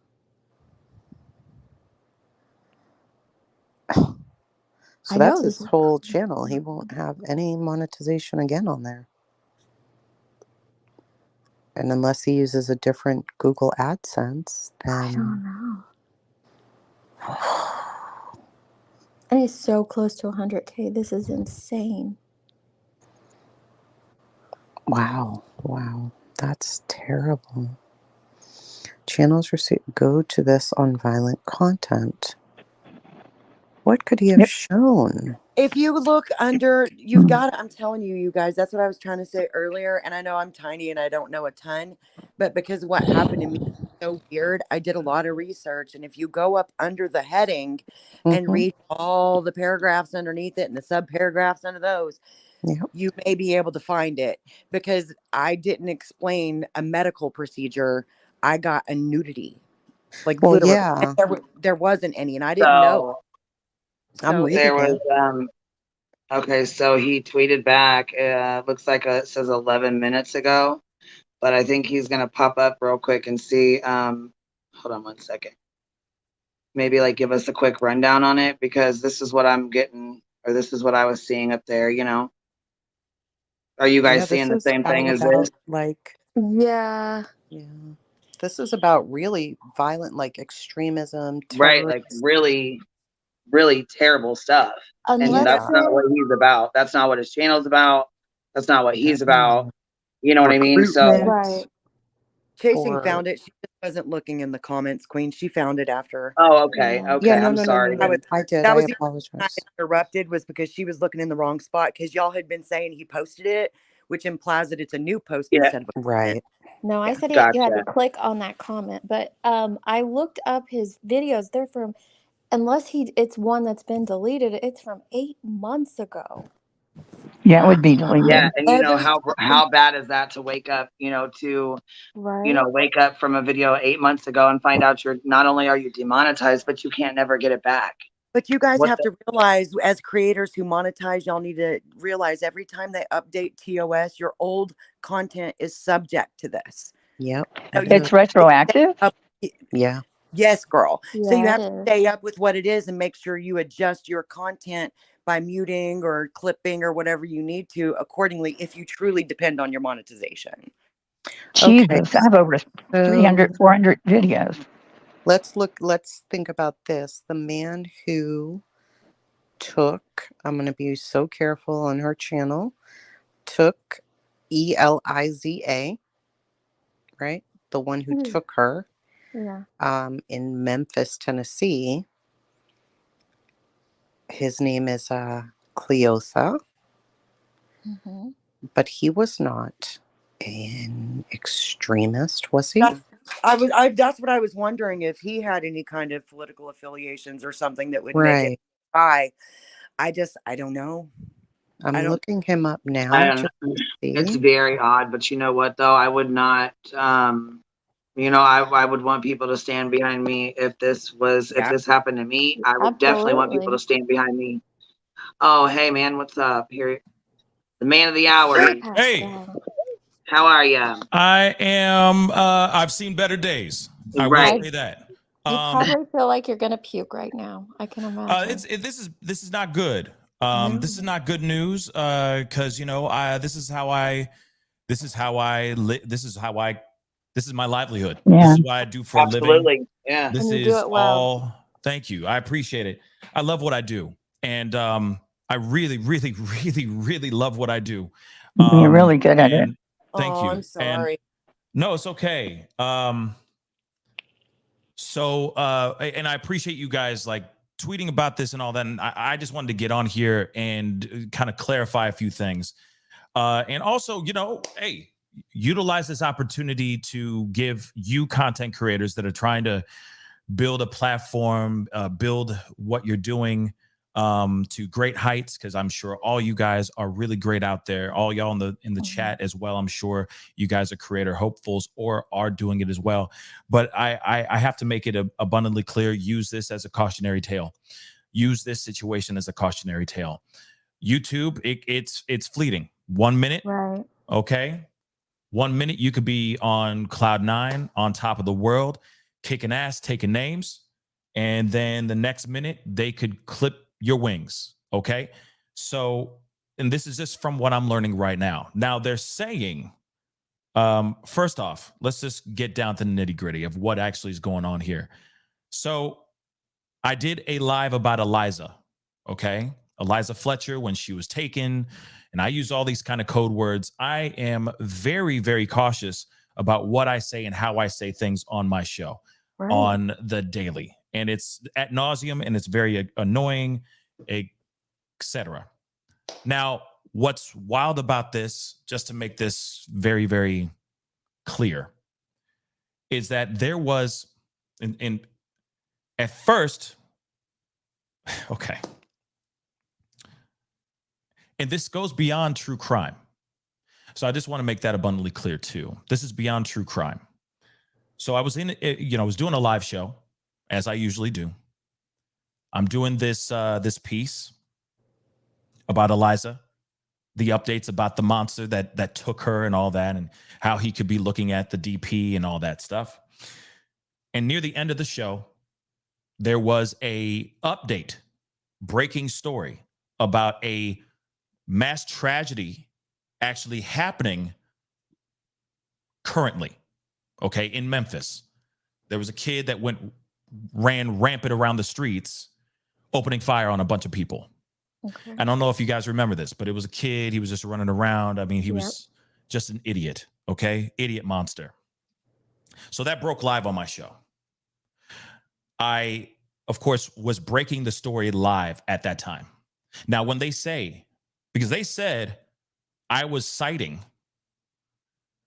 [SPEAKER 17] So that's his whole channel. He won't have any monetization again on there. And unless he uses a different Google AdSense, then
[SPEAKER 19] I don't know. And he's so close to 100K. This is insane.
[SPEAKER 17] Wow. That's terrible. Channels receive go to this on violent content.
[SPEAKER 6] What could he have shown?
[SPEAKER 17] If you look under, you've got, I'm telling you, you guys, that's what I was trying to say earlier. And I know I'm tiny and I don't know a ton, but because what happened to me is so weird, I did a lot of research. And if you go up under the heading and read all the paragraphs underneath it and the sub paragraphs under those, you may be able to find it. Because I didn't explain a medical procedure, I got a nudity. Like literally, and there wasn't any, and I didn't know.
[SPEAKER 6] I'm reading
[SPEAKER 1] There was
[SPEAKER 6] it.
[SPEAKER 1] okay, so he tweeted back. Looks like it says 11 minutes ago, but I think he's gonna pop up real quick and see. Hold on one second. Maybe like give us a quick rundown on it, because this is what I'm getting, or this is what I was seeing up there. You know, are you guys seeing the same thing as this?
[SPEAKER 6] Like,
[SPEAKER 19] yeah.
[SPEAKER 6] This is about really violent, like extremism,
[SPEAKER 1] Right, like really, really terrible stuff. And that's not what he's about. That's not what his channel's about. That's not what he's about. You know what I mean? So
[SPEAKER 17] Chasing found it. She just wasn't looking in the comments, Queen. She found it after.
[SPEAKER 1] Oh, okay. Okay.
[SPEAKER 6] Yeah, no,
[SPEAKER 1] I'm
[SPEAKER 6] no,
[SPEAKER 1] sorry.
[SPEAKER 6] no, no. I did.
[SPEAKER 17] That
[SPEAKER 6] I
[SPEAKER 17] was the
[SPEAKER 6] apologize.
[SPEAKER 17] reason I interrupted, was because she was looking in the wrong spot, because y'all had been saying he posted it, which implies that it's a new post instead of a comment.
[SPEAKER 19] No, I said you had to click on that comment, but I looked up his videos. They're from, unless it's one that's been deleted, it's from 8 months ago.
[SPEAKER 21] Yeah, it would be deleted.
[SPEAKER 1] Yeah, and you know how bad is that to wake up, you know, to wake up from a video 8 months ago and find out you're not only are you demonetized, but you can't never get it back.
[SPEAKER 17] But you guys have to realize, as creators who monetize, y'all need to realize every time they update TOS, your old content is subject to this.
[SPEAKER 6] Yep.
[SPEAKER 21] It's retroactive?
[SPEAKER 6] Yeah.
[SPEAKER 17] Yes, girl. So you
[SPEAKER 19] Yeah,
[SPEAKER 17] have
[SPEAKER 19] it
[SPEAKER 17] to
[SPEAKER 19] is.
[SPEAKER 17] stay up with what it is and make sure you adjust your content by muting or clipping or whatever you need to accordingly, if you truly depend on your monetization.
[SPEAKER 21] Jesus, I have over 300, 400 videos.
[SPEAKER 6] Let's think about this. The man who took, I'm going to be so careful on her channel, took Eliza, right? The one who took her in Memphis, Tennessee. His name is Cleotha, but he was not an extremist, was he?
[SPEAKER 17] That's what I was wondering, if he had any kind of political affiliations or something that would make it high. I don't know.
[SPEAKER 6] I'm looking him up now.
[SPEAKER 1] I don't know. It's very odd, but you know what though? I would not you know, I would want people to stand behind me if this happened to me. I would definitely want people to stand behind me. Oh, hey man, what's up? Here, the man of the hour.
[SPEAKER 22] Hey,
[SPEAKER 1] how are you?
[SPEAKER 22] I am. I've seen better days. I will say that.
[SPEAKER 19] You probably feel like you're gonna puke right now. I can imagine.
[SPEAKER 22] This is not good. This is not good news. Because you know, this is my livelihood.
[SPEAKER 21] Yeah.
[SPEAKER 22] This is what I do for a living.
[SPEAKER 1] Absolutely. Yeah.
[SPEAKER 22] This
[SPEAKER 19] And you
[SPEAKER 22] is
[SPEAKER 19] do it well.
[SPEAKER 22] all. Thank you. I appreciate it. I love what I do, and I really, really, really, really love what I do.
[SPEAKER 21] You're really good at it.
[SPEAKER 22] Thank you.
[SPEAKER 17] I'm sorry.
[SPEAKER 22] No, it's okay. So and I appreciate you guys like tweeting about this and all that. And I just wanted to get on here and kind of clarify a few things. And also, you know, hey, utilize this opportunity to give you content creators that are trying to build a platform, build what you're doing to great heights, because I'm sure all you guys are really great out there. All y'all in the chat as well. I'm sure you guys are creator hopefuls or are doing it as well. But I have to make it abundantly clear. Use this as a cautionary tale. Use this situation as a cautionary tale. YouTube, it's fleeting. 1 minute,
[SPEAKER 19] Right.
[SPEAKER 22] okay. 1 minute you could be on cloud 9, on top of the world, kicking ass, taking names, and then the next minute they could clip your wings. Okay. So, and this is just from what I'm learning right now. Now they're saying, first off, let's just get down to the nitty gritty of what actually is going on here. So I did a live about Eliza. Okay. Eliza Fletcher, when she was taken, and I use all these kind of code words. I am very, very cautious about what I say and how I say things on my show on the daily. and it's ad nauseum and it's very annoying, etc. Now, what's wild about this, just to make this very, very clear, is that there was in at first, okay, and this goes beyond true crime. So I just want to make that abundantly clear too. This is beyond true crime. So I was I was doing a live show, as I usually do. I'm doing this this piece about Eliza, the updates about the monster that took her and all that, and how he could be looking at the DP and all that stuff. And near the end of the show, there was a update, breaking story about a mass tragedy actually happening currently, okay, in Memphis. There was a kid that ran rampant around the streets, opening fire on a bunch of people.
[SPEAKER 19] Okay.
[SPEAKER 22] I don't know if you guys remember this, but it was a kid. He was just running around. I mean, he was just an idiot, okay? Idiot monster. So that broke live on my show. I, of course, was breaking the story live at that time. Now, when they say, because they said I was citing,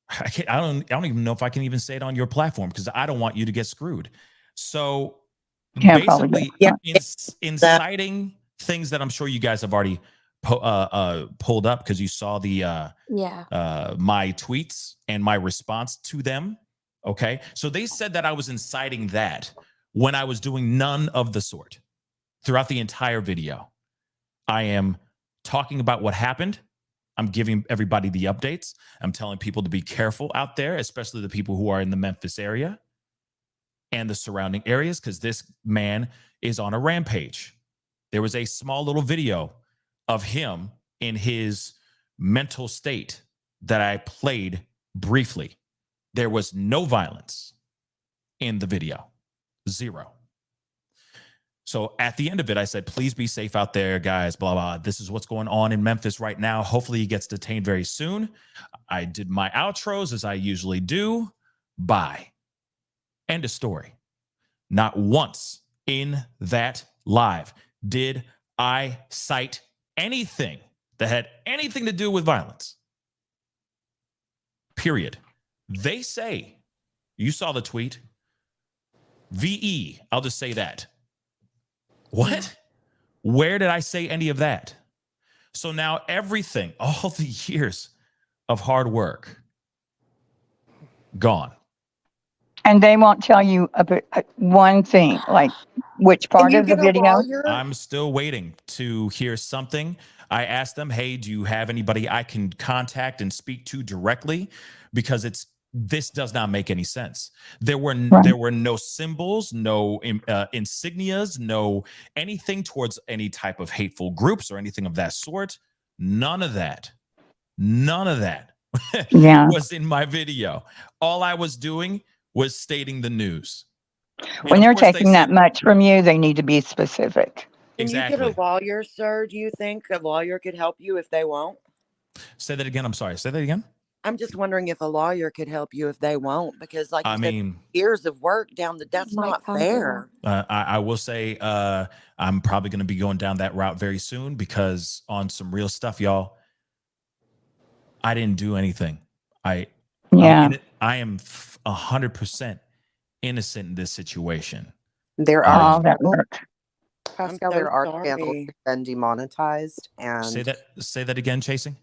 [SPEAKER 22] I don't even know if I can even say it on your platform because I don't want you to get screwed. So basically, inciting things that I'm sure you guys have already pulled up because you saw the my tweets and my response to them. Okay, so they said that I was inciting that when I was doing none of the sort throughout the entire video. I am talking about what happened. I'm giving everybody the updates. I'm telling people to be careful out there, especially the people who are in the Memphis area and the surrounding areas, because this man is on a rampage. There was a small little video of him in his mental state that I played briefly. There was no violence in the video. Zero. So at the end of it, I said, please be safe out there, guys, blah, blah. This is what's going on in Memphis right now. Hopefully he gets detained very soon. I did my outros as I usually do. Bye. End of story. Not once in that live did I cite anything that had anything to do with violence. Period. They say, you saw the tweet, VE, I'll just say that. What? Where did I say any of that? So now everything, all the years of hard work, gone.
[SPEAKER 21] And they won't tell you about one thing, like which part of the video?
[SPEAKER 22] I'm still waiting to hear something. I asked them, hey, do you have anybody I can contact and speak to directly? Because this does not make any sense. There were no symbols, no insignias, no anything towards any type of hateful groups or anything of that sort. None of that was in my video. All I was doing was stating the news.
[SPEAKER 21] When they're taking that much from you, they need to be specific.
[SPEAKER 17] Can you get a lawyer, sir? Do you think a lawyer could help you if they won't?
[SPEAKER 22] Say that again. I'm sorry. Say that again.
[SPEAKER 17] I'm just wondering if a lawyer could help you if they won't, because like you said, years of work down that's not fair.
[SPEAKER 22] I will say I'm probably going to be going down that route very soon, because on some real stuff, y'all, I didn't do anything. I am 100% innocent in this situation.
[SPEAKER 8] There are Pascal, there are
[SPEAKER 17] sorry.
[SPEAKER 8] channels that have been demonetized, and
[SPEAKER 22] say that again, Chasing.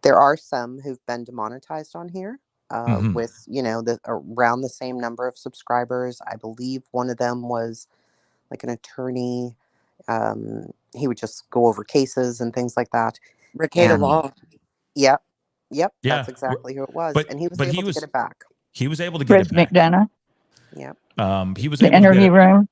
[SPEAKER 8] There are some who've been demonetized on here with, around the same number of subscribers. I believe one of them was like an attorney. He would just go over cases and things like that.
[SPEAKER 17] Ricada Law.
[SPEAKER 8] Yep.
[SPEAKER 22] Yeah,
[SPEAKER 8] That's exactly who it was. And he was able to get it back.
[SPEAKER 22] He was able to get it back.
[SPEAKER 21] McDonough.
[SPEAKER 8] Yep.
[SPEAKER 22] He was
[SPEAKER 21] the
[SPEAKER 22] able
[SPEAKER 21] interview
[SPEAKER 22] to get it,
[SPEAKER 21] room.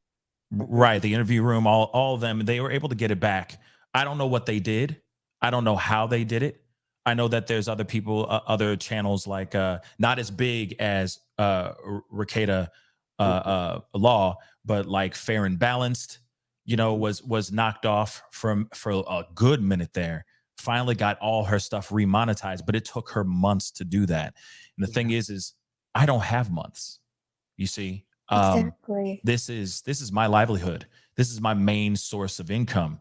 [SPEAKER 22] Right, the interview room, all of them, they were able to get it back. I don't know what they did. I don't know how they did it. I know that there's other people, other channels like not as big as Ricada Law, but like Fair and Balanced, was knocked off for a good minute there. Finally got all her stuff remonetized, but it took her months to do that. And the thing is I don't have months. You see,
[SPEAKER 19] Exactly.
[SPEAKER 22] This is my livelihood. This is my main source of income.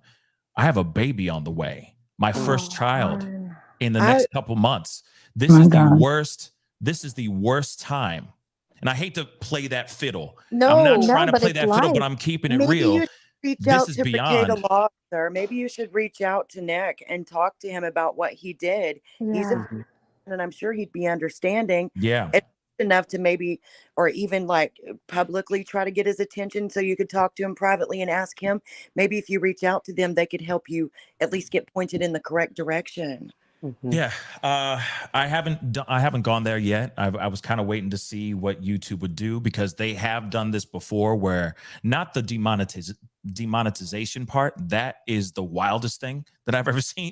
[SPEAKER 22] I have a baby on the way, my first child in the next couple months. This is the worst. This is the worst time. And I hate to play that fiddle. I'm not trying to play that fiddle, but I'm keeping it real.
[SPEAKER 17] You reach
[SPEAKER 22] This
[SPEAKER 17] out
[SPEAKER 22] is
[SPEAKER 17] to
[SPEAKER 22] beyond.
[SPEAKER 17] Potato Lobster. Maybe you should reach out to Nick and talk to him about what he did. He's a, and I'm sure he'd be understanding.
[SPEAKER 22] Yeah.
[SPEAKER 17] Enough to maybe, or even like publicly try to get his attention so you could talk to him privately and ask him. Maybe if you reach out to them, they could help you at least get pointed in the correct direction.
[SPEAKER 22] Yeah, I haven't gone there yet. I was kind of waiting to see what YouTube would do, because they have done this before, where not the demonetization part, that is the wildest thing that I've ever seen.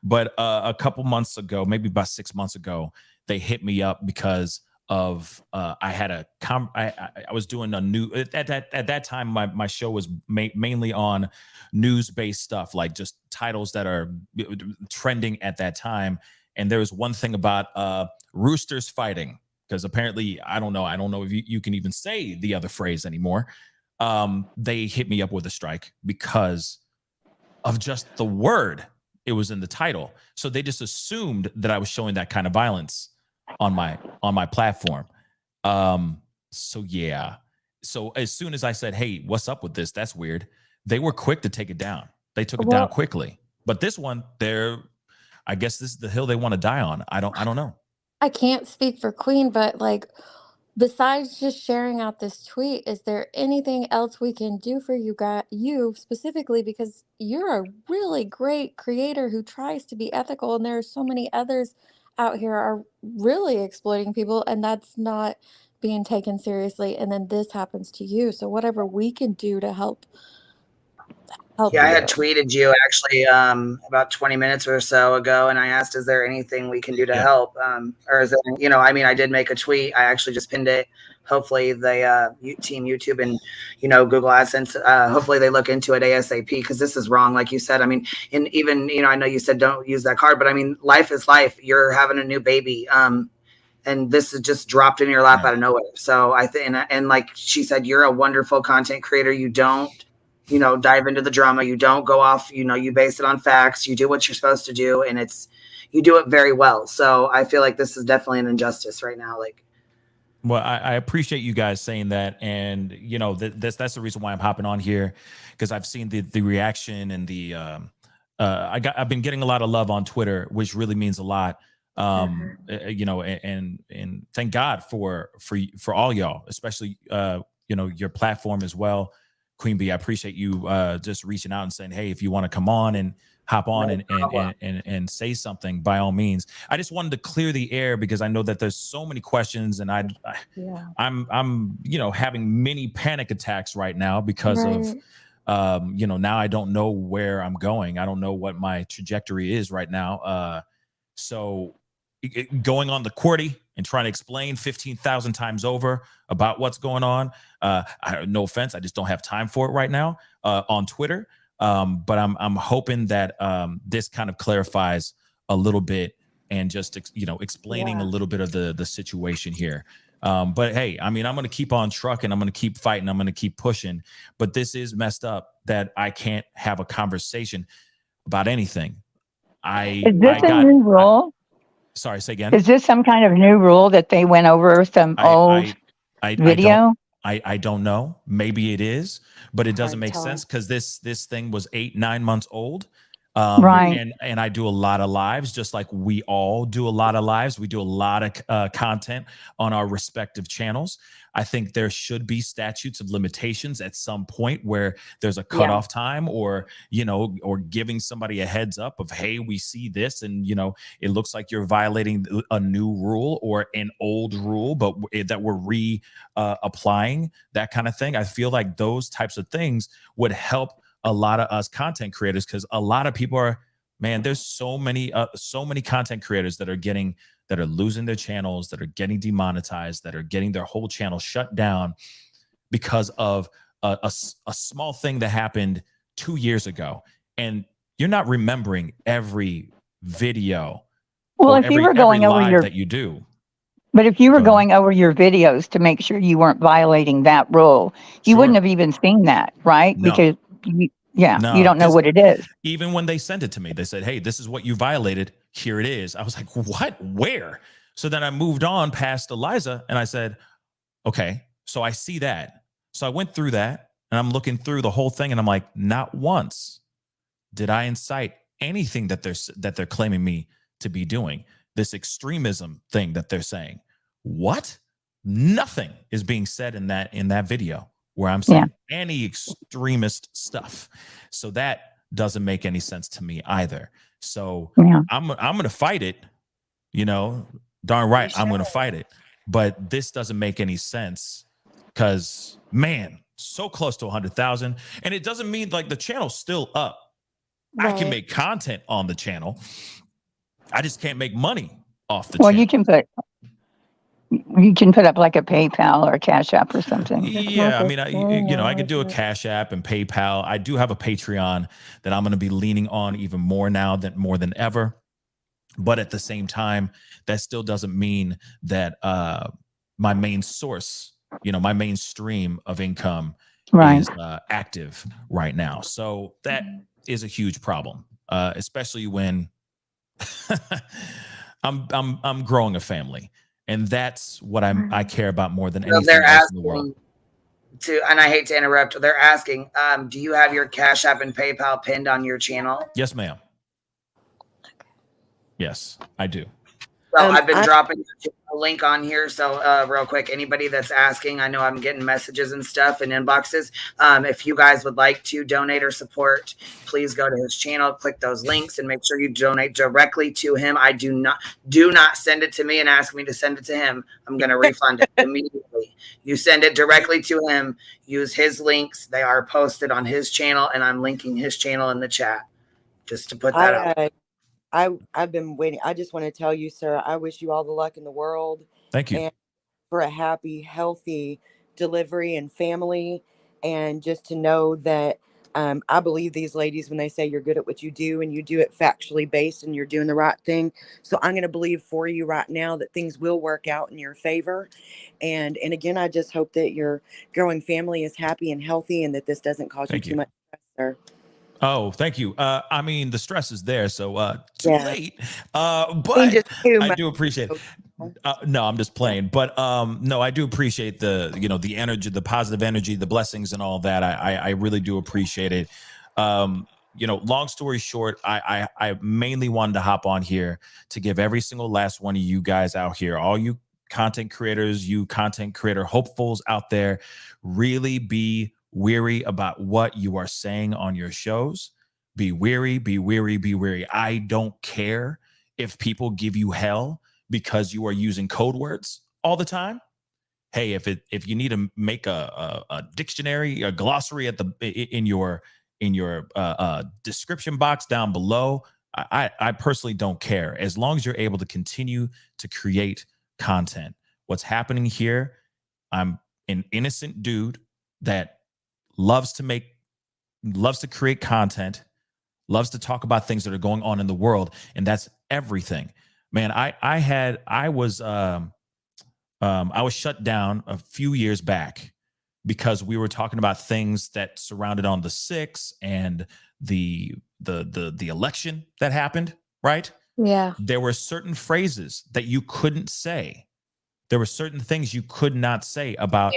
[SPEAKER 22] But a couple months ago, maybe about 6 months ago, they hit me up because of I had I was doing a new at that time my show was mainly on news-based stuff, like just titles that are trending at that time. And there was one thing about roosters fighting, because apparently I don't know if you can even say the other phrase anymore. They hit me up with a strike because of just the word. It was in the title, so they just assumed that I was showing that kind of violence on my platform. So yeah. So as soon as I said, "Hey, what's up with this? That's weird," they were quick to take it down. They took it down quickly. But this one, I guess this is the hill they want to die on. I don't know.
[SPEAKER 19] I can't speak for Queen, but like, besides just sharing out this tweet, is there anything else we can do for you specifically, because you're a really great creator who tries to be ethical, and there are so many others out here are really exploiting people, and that's not being taken seriously, and then this happens to you. So whatever we can do to help
[SPEAKER 12] Yeah, I had
[SPEAKER 19] you.
[SPEAKER 12] tweeted you actually about 20 minutes or so ago, and I asked, is there anything we can do to help? Or is there, I mean, I did make a tweet. I actually just pinned it. Hopefully the team YouTube and, Google AdSense, hopefully they look into it ASAP, because this is wrong. Like you said, I mean, and even, I know you said don't use that card, but I mean, life is life. You're having a new baby. And this is just dropped in your lap out of nowhere. So I think, and like she said, you're a wonderful content creator. You don't, dive into the drama. You don't go off, you base it on facts. You do what you're supposed to do, and you do it very well. So I feel like this is definitely an injustice right now. Like,
[SPEAKER 22] well, I appreciate you guys saying that. And, that's the reason why I'm hopping on here, because I've seen the reaction and I've been getting a lot of love on Twitter, which really means a lot. And thank God for all y'all, especially, your platform as well. Queen Bee, I appreciate you just reaching out and saying, "Hey, if you want to come on and hop on and say something, by all means." I just wanted to clear the air, because I know that there's so many questions, and I'm having many panic attacks right now because of now I don't know where I'm going. I don't know what my trajectory is right now. So going on the QWERTY and trying to explain 15,000 times over about what's going on. No offense, I just don't have time for it right now on Twitter. But I'm hoping that this kind of clarifies a little bit, and just explaining a little bit of the situation here. But hey, I mean, I'm going to keep on trucking. I'm going to keep fighting. I'm going to keep pushing. But this is messed up that I can't have a conversation about anything.
[SPEAKER 21] Is this a new rule?
[SPEAKER 22] Sorry, say again.
[SPEAKER 21] Is this some kind of new rule that they went over some old video?
[SPEAKER 22] I don't know. Maybe it is, but it doesn't make sense, because this thing was 8-9 months old.
[SPEAKER 21] Right.
[SPEAKER 22] And I do a lot of lives, just like we all do a lot of lives. We do a lot of content on our respective channels. I think there should be statutes of limitations at some point, where there's a cutoff time, or giving somebody a heads up of, hey, we see this, and it looks like you're violating a new rule or an old rule, but that we're applying, that kind of thing. I feel like those types of things would help a lot of us content creators, because a lot of people there's so many content creators that are losing their channels, that are getting demonetized, that are getting their whole channel shut down because of a small thing that happened 2 years ago. And you're not remembering every video,
[SPEAKER 21] well, if you were going over
[SPEAKER 22] live
[SPEAKER 21] your
[SPEAKER 22] that you do.
[SPEAKER 21] But if you were going over your videos to make sure you weren't violating that rule, you wouldn't have even seen that, right?
[SPEAKER 22] No.
[SPEAKER 21] Because you
[SPEAKER 22] No,
[SPEAKER 21] don't know what it is.
[SPEAKER 22] Even when they sent it to me, they said, hey, this is what you violated. Here it is. I was like, what? Where? So then I moved on past Eliza and I said, okay, so I see that. So I went through that and I'm looking through the whole thing and I'm like, not once did I incite anything that they're claiming me to be doing. This extremism thing that they're saying. What? Nothing is being said in that video where I'm saying any extremist stuff. So that doesn't make any sense to me either. So I'm going to fight it, darn right. I'm going to fight it, but this doesn't make any sense because, man, so close to 100,000. And it doesn't mean like the channel's still up. Right. I can make content on the channel. I just can't make money off the channel.
[SPEAKER 21] Well, you can put up like a PayPal or a Cash App or something.
[SPEAKER 22] Yeah, I mean, I could do a Cash App and PayPal. I do have a Patreon that I'm going to be leaning on even more now more than ever. But at the same time, that still doesn't mean that my main source, my main stream of income is active right now. So that is a huge problem, especially when I'm growing a family. And that's what I care about more than anything else in the world.
[SPEAKER 12] And I hate to interrupt, they're asking, do you have your Cash App and PayPal pinned on your channel?
[SPEAKER 22] Yes, ma'am. Yes, I do.
[SPEAKER 12] So I've been dropping a link on here. So real quick, anybody that's asking, I know I'm getting messages and stuff in inboxes. If you guys would like to donate or support, please go to his channel, click those links and make sure you donate directly to him. I do not send it to me and ask me to send it to him. I'm going to refund it immediately. You send it directly to him, use his links. They are posted on his channel and I'm linking his channel in the chat just to put that out.
[SPEAKER 17] I've been waiting. I just want to tell you, sir, I wish you all the luck in the world.
[SPEAKER 22] Thank you.
[SPEAKER 17] And for a happy, healthy delivery and family. And just to know that I believe these ladies when they say you're good at what you do and you do it factually based and you're doing the right thing. So I'm going to believe for you right now that things will work out in your favor. And again, I just hope that your growing family is happy and healthy and that this doesn't cause you too much stress, sir.
[SPEAKER 22] Oh, thank you. I mean, the stress is there, so too late. But I do appreciate it. No, I'm just playing. But no, I do appreciate the the energy, the positive energy, the blessings, and all that. I really do appreciate it. Long story short, I mainly wanted to hop on here to give every single last one of you guys out here, all you content creators, you content creator hopefuls out there, really be weary about what you are saying on your shows. Be weary, be weary, be weary. I don't care if people give you hell because you are using code words all the time. Hey, if you need to make a dictionary, a glossary in your description box down below, I personally don't care as long as you're able to continue to create content. What's happening here? I'm an innocent dude that loves to create content, loves to talk about things that are going on in the world, and that's everything. Man, I was shut down a few years back because we were talking about things that surrounded on the 6 and the election that happened, right?
[SPEAKER 19] Yeah.
[SPEAKER 22] There were certain phrases that you couldn't say. There were certain things you could not say about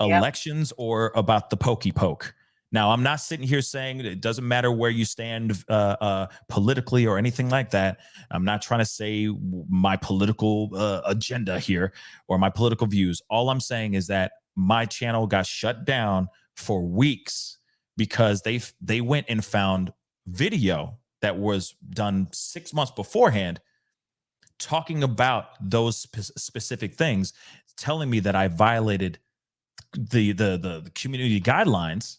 [SPEAKER 22] elections or about the pokey poke. Now, I'm not sitting here saying it doesn't matter where you stand politically or anything like that. I'm not trying to say my political agenda here or my political views. All I'm saying is that my channel got shut down for weeks because they went and found video that was done 6 months beforehand talking about those specific things, telling me that I violated the community guidelines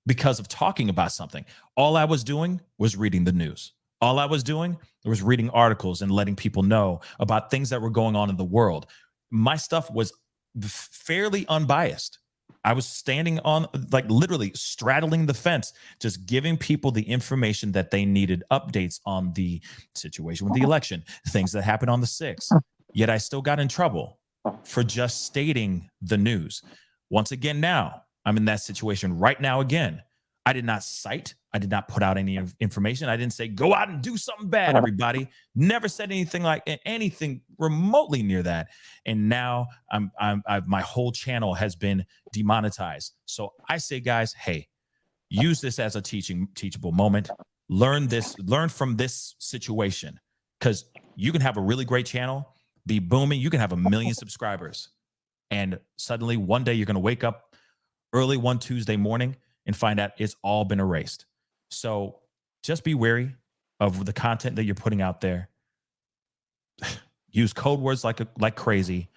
[SPEAKER 22] because of talking about something. All I was doing was reading the news. All I was doing was reading articles and letting people know about things that were going on in the world. My stuff was fairly unbiased. I was standing on, like, literally straddling the fence, just giving people the information that they needed, updates on the situation with the election, things that happened on the 6th. yet I still got in trouble for just stating the news. Once again, now I'm in that situation right now again. I did not cite. I did not put out any information. I didn't say, go out and do something bad, everybody. Never said anything like anything remotely near that. And now my whole channel has been demonetized. So I say, guys, hey, use this as a teachable moment. Learn from this situation, because you can have a really great channel, be booming. You can have 1 million subscribers. And suddenly one day you're going to wake up early one Tuesday morning and find out it's all been erased. So just be wary of the content that you're putting out there. Use code words like crazy,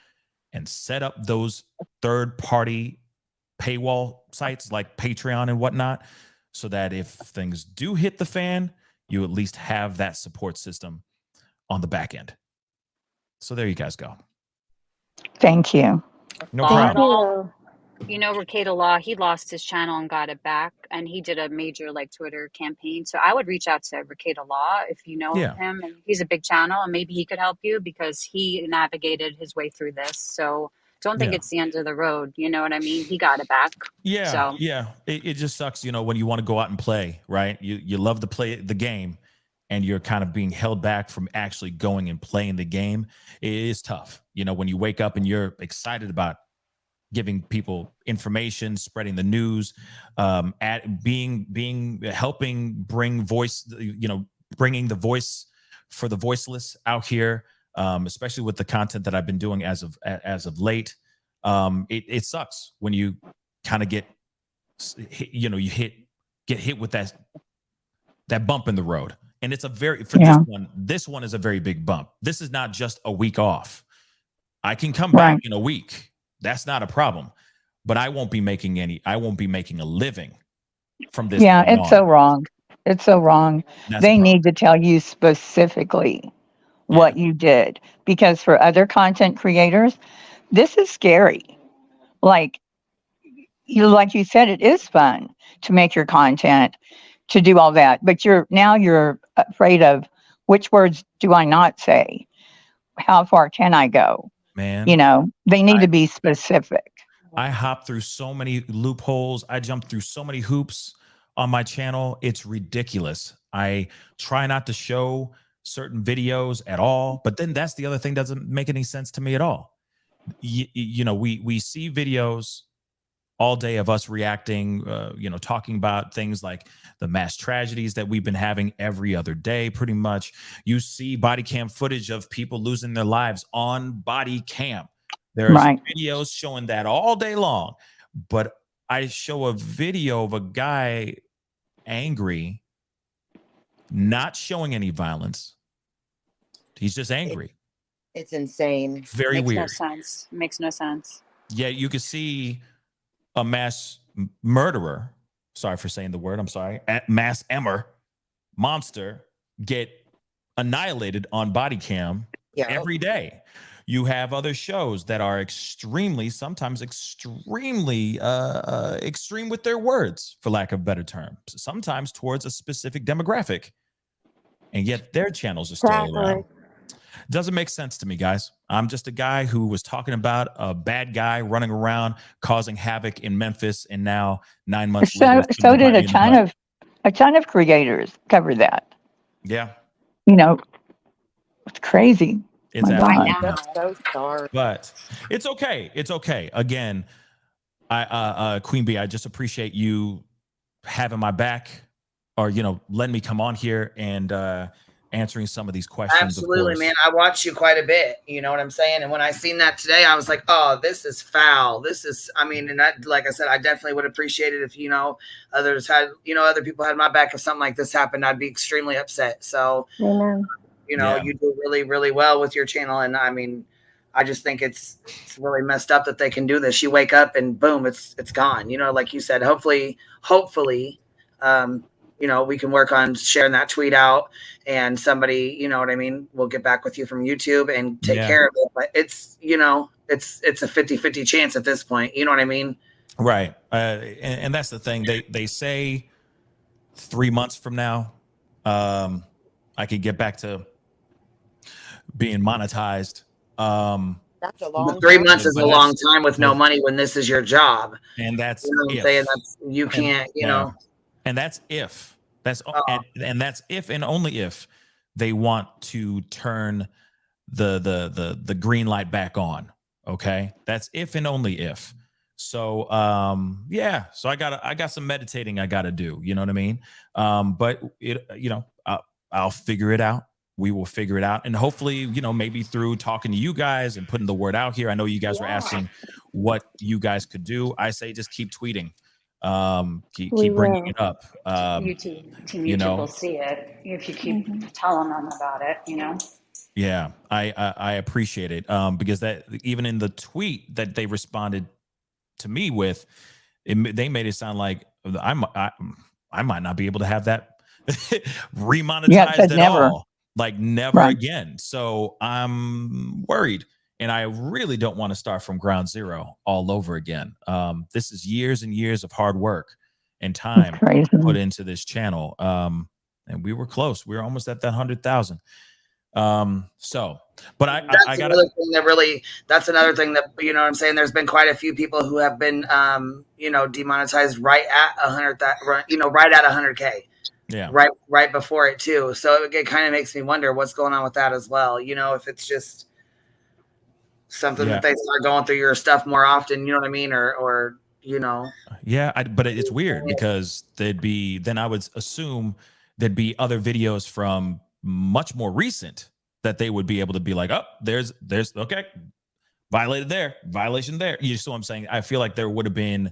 [SPEAKER 22] and set up those third-party paywall sites like Patreon and whatnot, so that if things do hit the fan, you at least have that support system on the back end. So there you guys go.
[SPEAKER 21] Thank you.
[SPEAKER 22] No problem.
[SPEAKER 4] All, you know, Ricada Law, he lost his channel and got it back, and he did a major like Twitter campaign. So I would reach out to Ricada Law if you know him, and he's a big channel, and maybe he could help you because he navigated his way through this. So don't think it's the end of the road. You know what I mean? He got it back.
[SPEAKER 22] Yeah,
[SPEAKER 4] so.
[SPEAKER 22] yeah. It just sucks, you know, when you want to go out and play, right? You love to play the game, and you're kind of being held back from actually going and playing the game. It is tough, you know, when you wake up and you're excited about giving people information, spreading the news, helping bring voice, you know, bringing the voice for the voiceless out here, especially with the content that I've been doing as of late. It sucks when you kind of get hit with that bump in the road. And it's this one is a very big bump. This is not just a week off. I can come back in a week. That's not a problem, but I won't be making a living from this.
[SPEAKER 21] Yeah, it's so wrong. It's so wrong. They need to tell you specifically what you did, because for other content creators, this is scary. Like you said, it is fun to make your content, to do all that, but you're afraid of, which words do I not say? How far can I go?
[SPEAKER 22] Man,
[SPEAKER 21] you know, they need to be specific.
[SPEAKER 22] I hopped through so many loopholes. I jumped through so many hoops on my channel. It's ridiculous. I try not to show certain videos at all, but then that's the other thing, doesn't make any sense to me at all. You know, we see videos all day of us reacting, you know, talking about things like the mass tragedies that we've been having every other day, pretty much. You see body cam footage of people losing their lives on body cam. There's videos showing that all day long. But I show a video of a guy angry, not showing any violence. He's just angry.
[SPEAKER 17] It's insane.
[SPEAKER 22] Very weird.
[SPEAKER 4] Makes no sense. Makes no sense.
[SPEAKER 22] Yeah, you can see a mass murderer, sorry for saying the word, I'm sorry, mass emmer monster get annihilated on body cam every day. You have other shows that are sometimes extremely extreme with their words, for lack of better terms, sometimes towards a specific demographic, and yet their channels are still around. Doesn't make sense to me, guys. I'm just a guy who was talking about a bad guy running around causing havoc in Memphis, and now 9 months later,
[SPEAKER 21] so did a ton of creators cover that.
[SPEAKER 22] Yeah,
[SPEAKER 21] you know, it's crazy.
[SPEAKER 22] It's
[SPEAKER 17] that's so sorry,
[SPEAKER 22] but it's okay. It's okay. Again, Queen Bee, I just appreciate you having my back, or letting me come on here and answering some of these questions.
[SPEAKER 12] Absolutely, man. I watch you quite a bit. You know what I'm saying? And when I seen that today, I was like, oh, this is foul. This is, and that, like I said, I definitely would appreciate it if, others had, other people had my back. If something like this happened, I'd be extremely upset. So, you do really, really well with your channel. And I just think it's really messed up that they can do this. You wake up and boom, it's gone. Like you said, hopefully, we can work on sharing that tweet out, and somebody, will get back with you from YouTube and take care of it. But it's, it's a 50-50 chance at this point. You know what I mean?
[SPEAKER 22] Right. And that's the thing. They say 3 months from now, I could get back to being monetized.
[SPEAKER 17] That's a long
[SPEAKER 1] 3
[SPEAKER 17] time.
[SPEAKER 1] months is
[SPEAKER 22] But
[SPEAKER 1] a long
[SPEAKER 22] that's
[SPEAKER 1] time with no money when this is your job.
[SPEAKER 22] and that's
[SPEAKER 1] You know what I'm
[SPEAKER 22] if
[SPEAKER 1] saying? That's you can't, you know.
[SPEAKER 22] and that's if that's
[SPEAKER 1] Oh.
[SPEAKER 22] and that's if and only if they want to turn the green light back on. Okay, that's if and only if. So yeah, so I got some meditating I gotta do, you know what I mean? But it, you know, I'll figure it out. We will figure it out, and hopefully, you know, maybe through talking to you guys and putting the word out here. I know you guys were asking what you guys could do. I say just keep tweeting, keep bringing it up.
[SPEAKER 4] Team
[SPEAKER 22] you
[SPEAKER 4] YouTube
[SPEAKER 22] know,
[SPEAKER 4] will see it if you keep telling them about it, you know.
[SPEAKER 22] yeah, I appreciate it, because that even in the tweet that they responded to me with, they made it sound like I might not be able to have that remonetized at all, like never again. So I'm worried, and I really don't want to start from ground zero all over again. This is years and years of hard work and time put into this channel, and we were close. We were almost at that 100,000. So, but I got
[SPEAKER 1] another thing that really, that's another thing that, you know what I'm saying? There's been quite a few people who have been, you know, demonetized right at 100, you know, right at 100K.
[SPEAKER 22] Yeah.
[SPEAKER 1] Right before it too. So it kind of makes me wonder what's going on with that as well. You know, if it's just something that they start going through your stuff more often, you know what I mean? Or, you know.
[SPEAKER 22] Yeah. But it's weird because then I would assume there'd be other videos from much more recent that they would be able to be like, oh, there's okay, violation there. You see what I'm saying? I feel like there would have been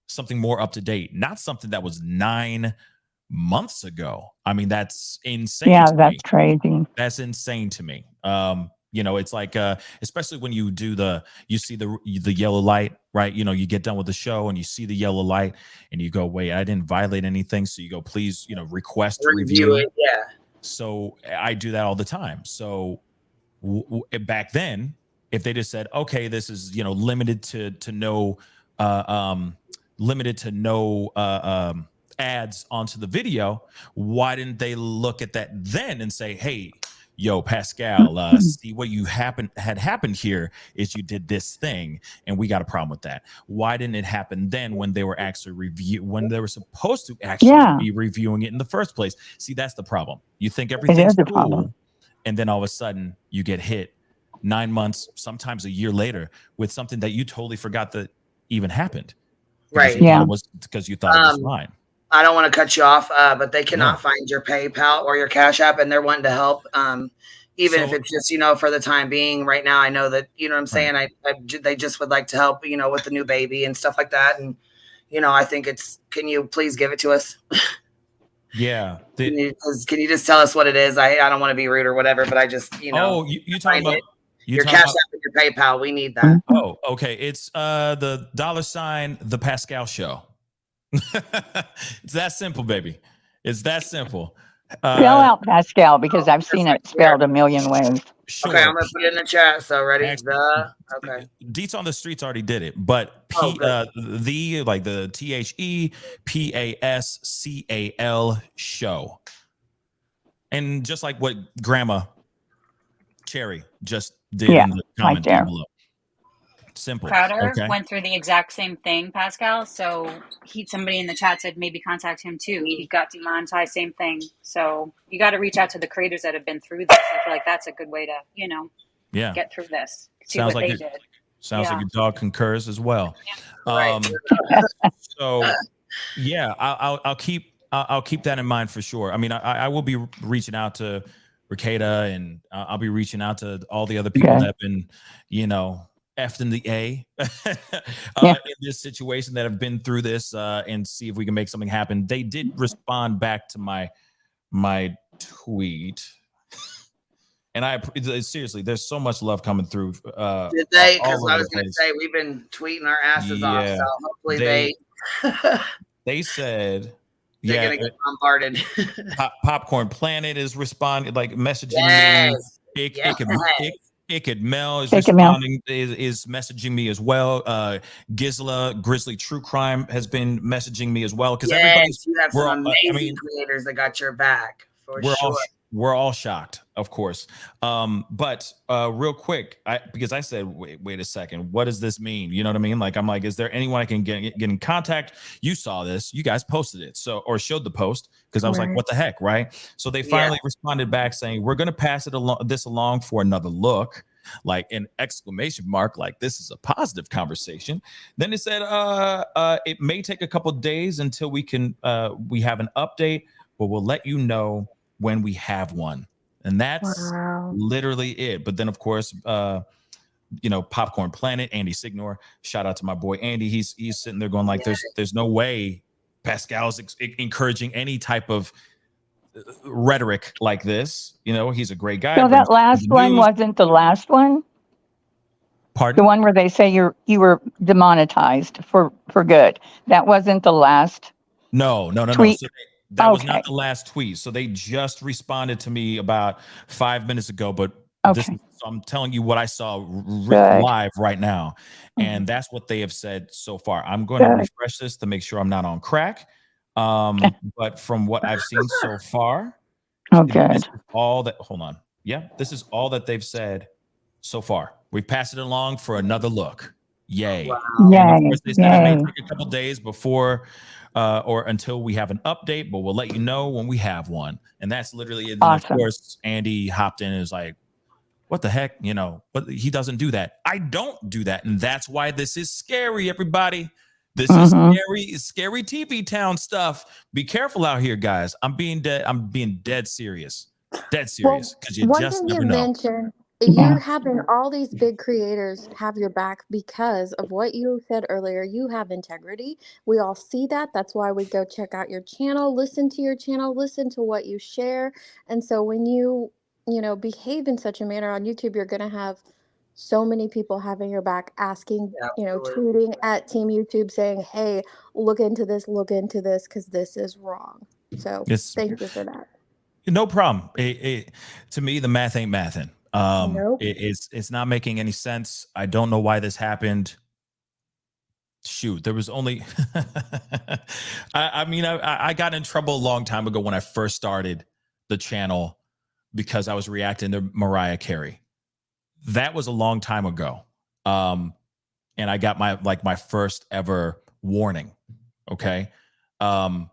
[SPEAKER 22] something more up to date, not something that was 9 months ago. I mean, that's insane.
[SPEAKER 21] Yeah, that's crazy.
[SPEAKER 22] That's insane to me. You know, it's like especially when you see the yellow light, right? You know, you get done with the show and you see the yellow light and you go, wait, I didn't violate anything. So you go, please, you know, request review
[SPEAKER 1] it. Yeah.
[SPEAKER 22] So I do that all the time. So back then, if they just said, okay, this is, you know, limited to no ads onto the video, why didn't they look at that then and say, hey, yo, Pascal, see what had happened here is you did this thing and we got a problem with that. Why didn't it happen then when they were actually when they were supposed to actually be reviewing it in the first place? See, that's the problem. You think everything's cool, and then all of a sudden you get hit 9 months, sometimes a year later with something that you totally forgot that even happened.
[SPEAKER 1] Right.
[SPEAKER 22] Because you thought it was fine.
[SPEAKER 1] I don't want to cut you off, but they cannot find your PayPal or your Cash App, and they're wanting to help. Even if it's just, you know, for the time being right now, I know that, you know what I'm saying? They just would like to help, you know, with the new baby and stuff like that. And, you know, I think can you please give it to us?
[SPEAKER 22] Yeah.
[SPEAKER 1] Can you just tell us what it is? I don't want to be rude or whatever, but I just, you know.
[SPEAKER 22] Oh, you talking about
[SPEAKER 1] your Cash App and your PayPal. We need that.
[SPEAKER 22] Oh, okay. It's the $ the Pascal Show. It's that simple, baby. It's that simple.
[SPEAKER 21] Spell out Pascal because I've seen it spelled a million ways.
[SPEAKER 22] Sure.
[SPEAKER 1] Okay, I'm gonna put it in the chat. So ready? Okay.
[SPEAKER 22] Deets on the Streets already did it, but the THEPASCAL show, and just like what Grandma Cherry just did in the comment down below. Simple.
[SPEAKER 4] Crowder went through the exact same thing, Pascal. So somebody in the chat said maybe contact him too. He got demonetized, same thing. So you got to reach out to the creators that have been through this. I feel like that's a good way to, you know, get through this. See what they did.
[SPEAKER 22] Sounds like your dog concurs as well.
[SPEAKER 1] Right.
[SPEAKER 22] So yeah, I'll keep that in mind for sure. I mean, I will be reaching out to Ricada, and I'll be reaching out to all the other people that have been, you know, F in the A in this situation that have been through this, and see if we can make something happen. They did respond back to my tweet, and seriously, there's so much love coming through.
[SPEAKER 1] Did they? Because I was going to say we've been tweeting our asses off, so hopefully
[SPEAKER 22] they said
[SPEAKER 1] they're going to get bombarded.
[SPEAKER 22] Popcorn Planet is responding, like messaging me. Iked Mel is responding, is messaging me as well. Gisela Grizzly True Crime has been messaging me as well, because
[SPEAKER 1] you have some amazing creators that got your back for sure.
[SPEAKER 22] We're all shocked, of course. But real quick, because I said, wait a second, what does this mean? You know what I mean? Like, I'm like, is there anyone I can get in contact? You saw this, you guys posted it, or showed the post, because I was like, what the heck, right? So they finally responded back saying, we're going to pass it along for another look, like an exclamation mark, like this is a positive conversation. Then it said, it may take a couple days until we have an update, but we'll let you know when we have one. And that's literally it. But then, of course, Popcorn Planet, Andy Signor, shout out to my boy Andy. He's sitting there going like, there's no way Pascal's encouraging any type of rhetoric like this. He's a great guy.
[SPEAKER 21] So that last one wasn't the last one?
[SPEAKER 22] Pardon?
[SPEAKER 21] The one where they say you were demonetized for good. That wasn't the last
[SPEAKER 22] No.
[SPEAKER 21] tweet?
[SPEAKER 22] So that was not the last tweet. So they just responded to me about 5 minutes ago, but so I'm telling you what I saw live right now. And that's what they have said so far. I'm going to refresh this to make sure I'm not on crack. But from what I've seen so far, this is all that, hold on. Yeah, this is all that they've said so far. We pass it along for another look. Yay.
[SPEAKER 21] Wow.
[SPEAKER 22] And of course, they said it may take a couple days before or until we have an update, but we'll let you know when we have one. And that's literally it. And then, of course, Andy hopped in and is like, what the heck? But he doesn't do that. I don't do that. And that's why this is scary, everybody. This is scary TV town stuff. Be careful out here, guys. I'm being dead serious. Dead serious. Because you just never know.
[SPEAKER 19] You're having all these big creators have your back because of what you said earlier. You have integrity. We all see that. That's why we go check out your channel, listen to your channel, listen to what you share. And so when you behave in such a manner on YouTube, you're going to have so many people having your back, asking, tweeting at Team YouTube saying, hey, look into this, because this is wrong. So thank you for that.
[SPEAKER 22] No problem. To me, the math ain't mathin'. It's not making any sense. I don't know why this happened. Shoot, there was only I got in trouble a long time ago when I first started the channel because I was reacting to Mariah Carey. That was a long time ago. And I got my first ever warning. Okay. But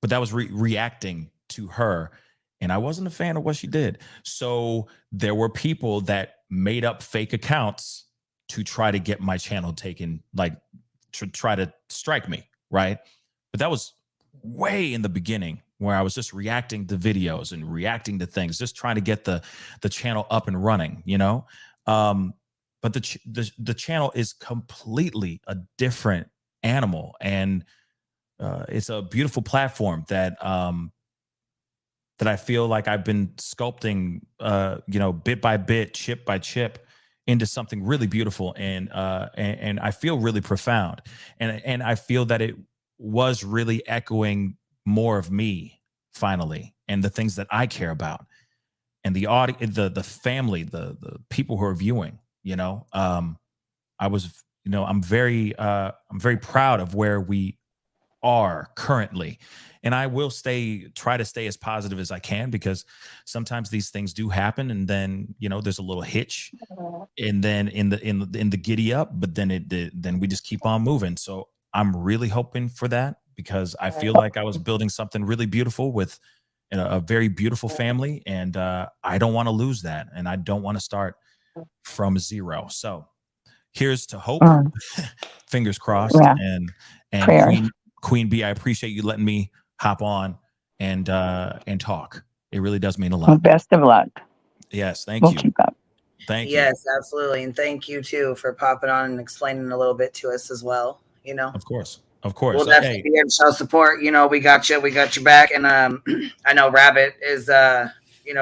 [SPEAKER 22] that was reacting to her. And I wasn't a fan of what she did. So there were people that made up fake accounts to try to get my channel taken, to try to strike me, right? But that was way in the beginning where I was just reacting to videos and reacting to things, just trying to get the channel up and running, But the channel is completely a different animal. And it's a beautiful platform that I feel like I've been sculpting, bit by bit, chip by chip, into something really beautiful, and I feel really profound, and I feel that it was really echoing more of me finally, and the things that I care about, and the audience, the family, the people who are viewing. I'm very proud of where we are currently. And I will try to stay as positive as I can, because sometimes these things do happen, and then there's a little hitch, and then in the giddy up, but then we just keep on moving. So I'm really hoping for that, because I feel like I was building something really beautiful with a very beautiful family, and I don't want to lose that, and I don't want to start from zero. So here's to hope. Fingers crossed. And Queen B, I appreciate you letting me hop on and talk. It really does mean a lot.
[SPEAKER 21] Well, best of luck.
[SPEAKER 22] Yes, thank
[SPEAKER 21] We'll
[SPEAKER 22] you.
[SPEAKER 21] Keep up.
[SPEAKER 22] Thank you.
[SPEAKER 12] Yes, absolutely. And thank you too for popping on and explaining a little bit to us as well.
[SPEAKER 22] Of course.
[SPEAKER 12] We'll definitely be here to show support. We got your back. And I know Rabbit is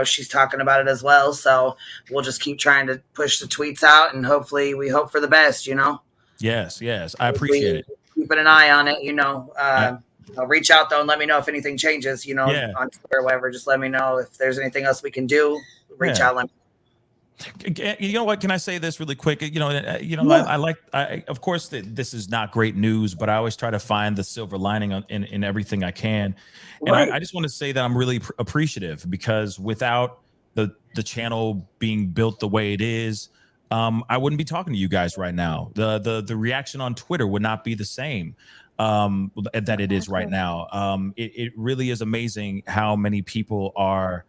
[SPEAKER 12] she's talking about it as well. So we'll just keep trying to push the tweets out, and hopefully we hope for the best,
[SPEAKER 22] Yes, I appreciate it.
[SPEAKER 12] Keeping an eye on it, reach out though and let me know if anything changes, on Twitter or whatever. Just let me know if there's anything else we can do. Reach out.
[SPEAKER 22] You know what? Can I say this really quick? Of course, this is not great news, but I always try to find the silver lining in everything I can. And I just want to say that I'm really appreciative, because without the channel being built the way it is, I wouldn't be talking to you guys right now. The reaction on Twitter would not be the same that it is right now. It really is amazing how many people are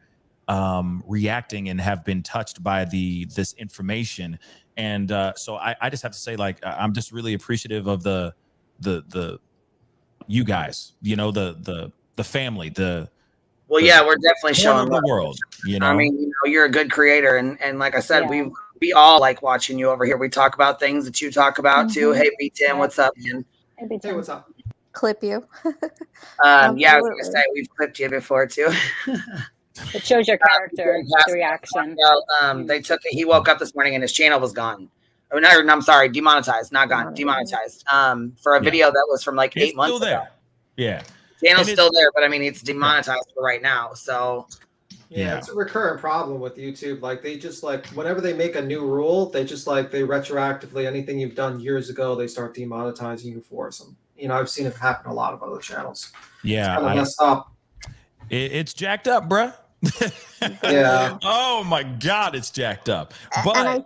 [SPEAKER 22] reacting and have been touched by this information. And so I just have to say, like, I'm just really appreciative of the you guys, the family,
[SPEAKER 12] Well, yeah, we're definitely showing
[SPEAKER 22] the world.
[SPEAKER 12] I mean, you're a good creator, and like I said, we all like watching you over here. We talk about things that you talk about too. Hey, B10, what's up, man?
[SPEAKER 19] Hey, what's up? Clip you.
[SPEAKER 12] Yeah, I was gonna say we've clipped you before too.
[SPEAKER 4] It shows your character, the reaction.
[SPEAKER 12] They took it. He woke up this morning and his channel was gone. Oh, no, I'm sorry, demonetized, not gone, demonetized. For a video that was from like 8 months ago.
[SPEAKER 22] Yeah.
[SPEAKER 12] Channel's still there, but I mean, it's demonetized for right now. So
[SPEAKER 9] yeah, it's a recurrent problem with YouTube. Like, they just, like, whenever they make a new rule, they just, like, they retroactively, anything you've done years ago, they start demonetizing you for some. I've seen it happen to a lot of other channels.
[SPEAKER 22] Yeah,
[SPEAKER 9] it's kind of messed up.
[SPEAKER 22] It's jacked up, bruh.
[SPEAKER 9] Yeah.
[SPEAKER 22] Oh my God, it's jacked up. But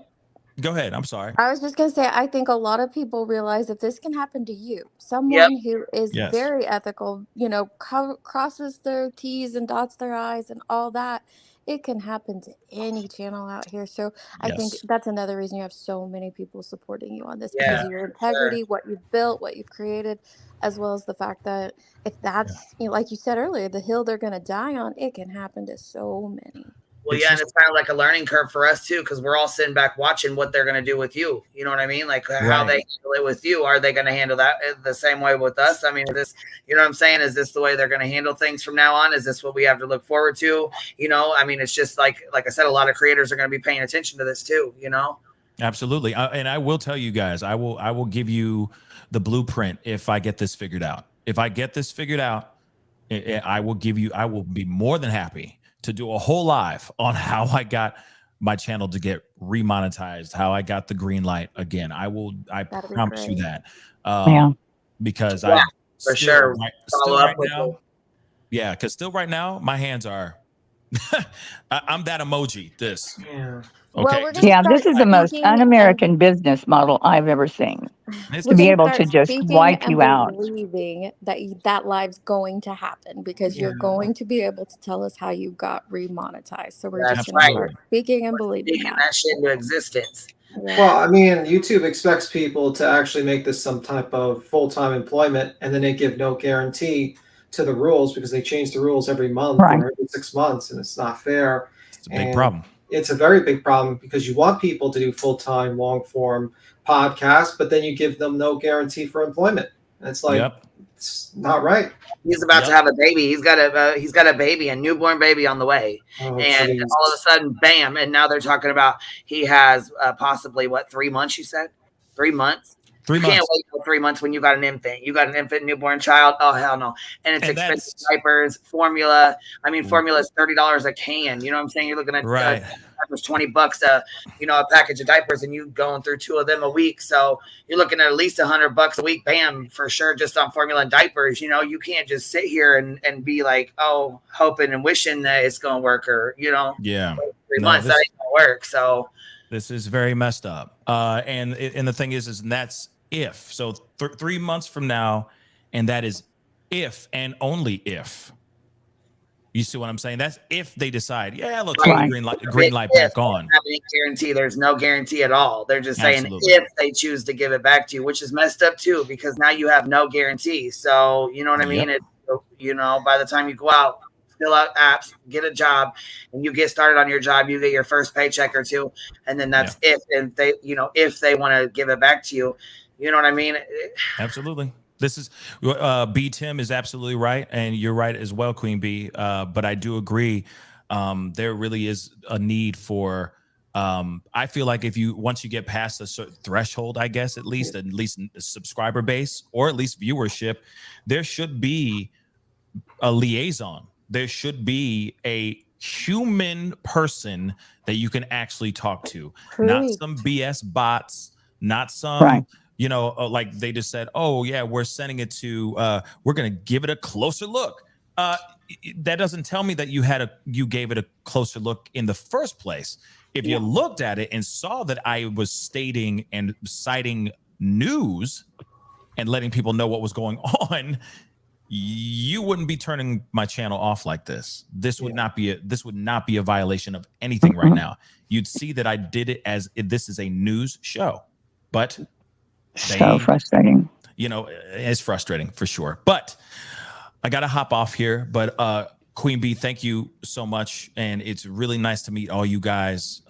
[SPEAKER 22] go ahead. I'm sorry.
[SPEAKER 19] I was just going to say, I think a lot of people realize if this can happen to you, someone who is very ethical, crosses their T's and dots their I's and all that, it can happen to any channel out here. So I think that's another reason you have so many people supporting you on this, because of your integrity, what you've built, what you've created, as well as the fact that if that's, like you said earlier, the hill they're going to die on, it can happen to so many.
[SPEAKER 12] Well, and it's kind of like a learning curve for us too, because we're all sitting back watching what they're going to do with you. You know what I mean? Like how they handle it with you. Are they going to handle that the same way with us? I mean, is this, you know what I'm saying? Is this the way they're going to handle things from now on? Is this what we have to look forward to? I mean, it's just like I said, a lot of creators are going to be paying attention to this too.
[SPEAKER 22] Absolutely, and I will tell you guys, I will give you the blueprint if I get this figured out. If I get this figured out, I will be more than happy to do a whole live on how I got my channel to get remonetized, how I got the green light again. I promise you that. Because I
[SPEAKER 12] for sure
[SPEAKER 22] still right now. Yeah, because still right now, my hands are I'm that emoji. This.
[SPEAKER 9] Yeah.
[SPEAKER 22] Okay.
[SPEAKER 21] Well, this is the most un-American business model I've ever seen. To be able to just wipe you out.
[SPEAKER 19] Believing that live's going to happen, because you're going to be able to tell us how you got remonetized. So we're just going to start speaking and believing
[SPEAKER 12] that shit into existence.
[SPEAKER 9] Well, I mean, YouTube expects people to actually make this some type of full-time employment, and then they give no guarantee to the rules, because they change the rules every month or every 6 months, and it's not fair.
[SPEAKER 22] It's a big problem.
[SPEAKER 9] It's a very big problem, because you want people to do full-time, long-form podcasts, but then you give them no guarantee for employment. And it's like, it's not right.
[SPEAKER 12] He's about to have a baby. He's got a baby, a newborn baby on the way. And all of a sudden, bam. And now they're talking about he has possibly, 3 months, you said? 3 months?
[SPEAKER 22] 3 months.
[SPEAKER 12] You can't wait for 3 months when you got an infant. You got an infant, newborn child. Oh, hell no. And it's expensive diapers, formula. I mean, formula is $30 a can. You know what I'm saying? You're looking at diapers, $20 a package of diapers, and you going through 2 of them a week. So you're looking at least $100 a week, bam, for sure, just on formula and diapers. You can't just sit here and be like, oh, hoping and wishing that it's going to work, or, 3 months, that ain't going to work. So
[SPEAKER 22] this is very messed up. And the thing is that's if. So 3 months from now, and that is if and only if. You see what I'm saying? That's if they decide, let's turn the green light back on.
[SPEAKER 12] Guarantee. There's no guarantee at all. They're just saying if they choose to give it back to you, which is messed up too, because now you have no guarantee. So you know what I mean? By the time you go out, fill out apps, get a job, and you get started on your job, you get your first paycheck or two, and then that's if they, if they want to give it back to you. You know what I mean?
[SPEAKER 22] Absolutely. This is B. Tim is absolutely right, and you're right as well, Queen B. But I do agree. There really is a need for. I feel like once you get past a certain threshold, I guess at least a subscriber base or at least viewership, there should be a liaison. There should be a human person that you can actually talk to,
[SPEAKER 19] Preach.
[SPEAKER 22] not some BS bots, not some, you know, like they just said, oh yeah, we're sending it to, we're going to give it a closer look. That doesn't tell me that you gave it a closer look in the first place. If you looked at it and saw that I was stating and citing news and letting people know what was going on, you wouldn't be turning my channel off like this. This would not be a violation of anything right now. You'd see that I did it as this is a news show, but
[SPEAKER 21] so frustrating.
[SPEAKER 22] You know, it's frustrating for sure. But I got to hop off here. But Queen Bee, thank you so much, and it's really nice to meet all you guys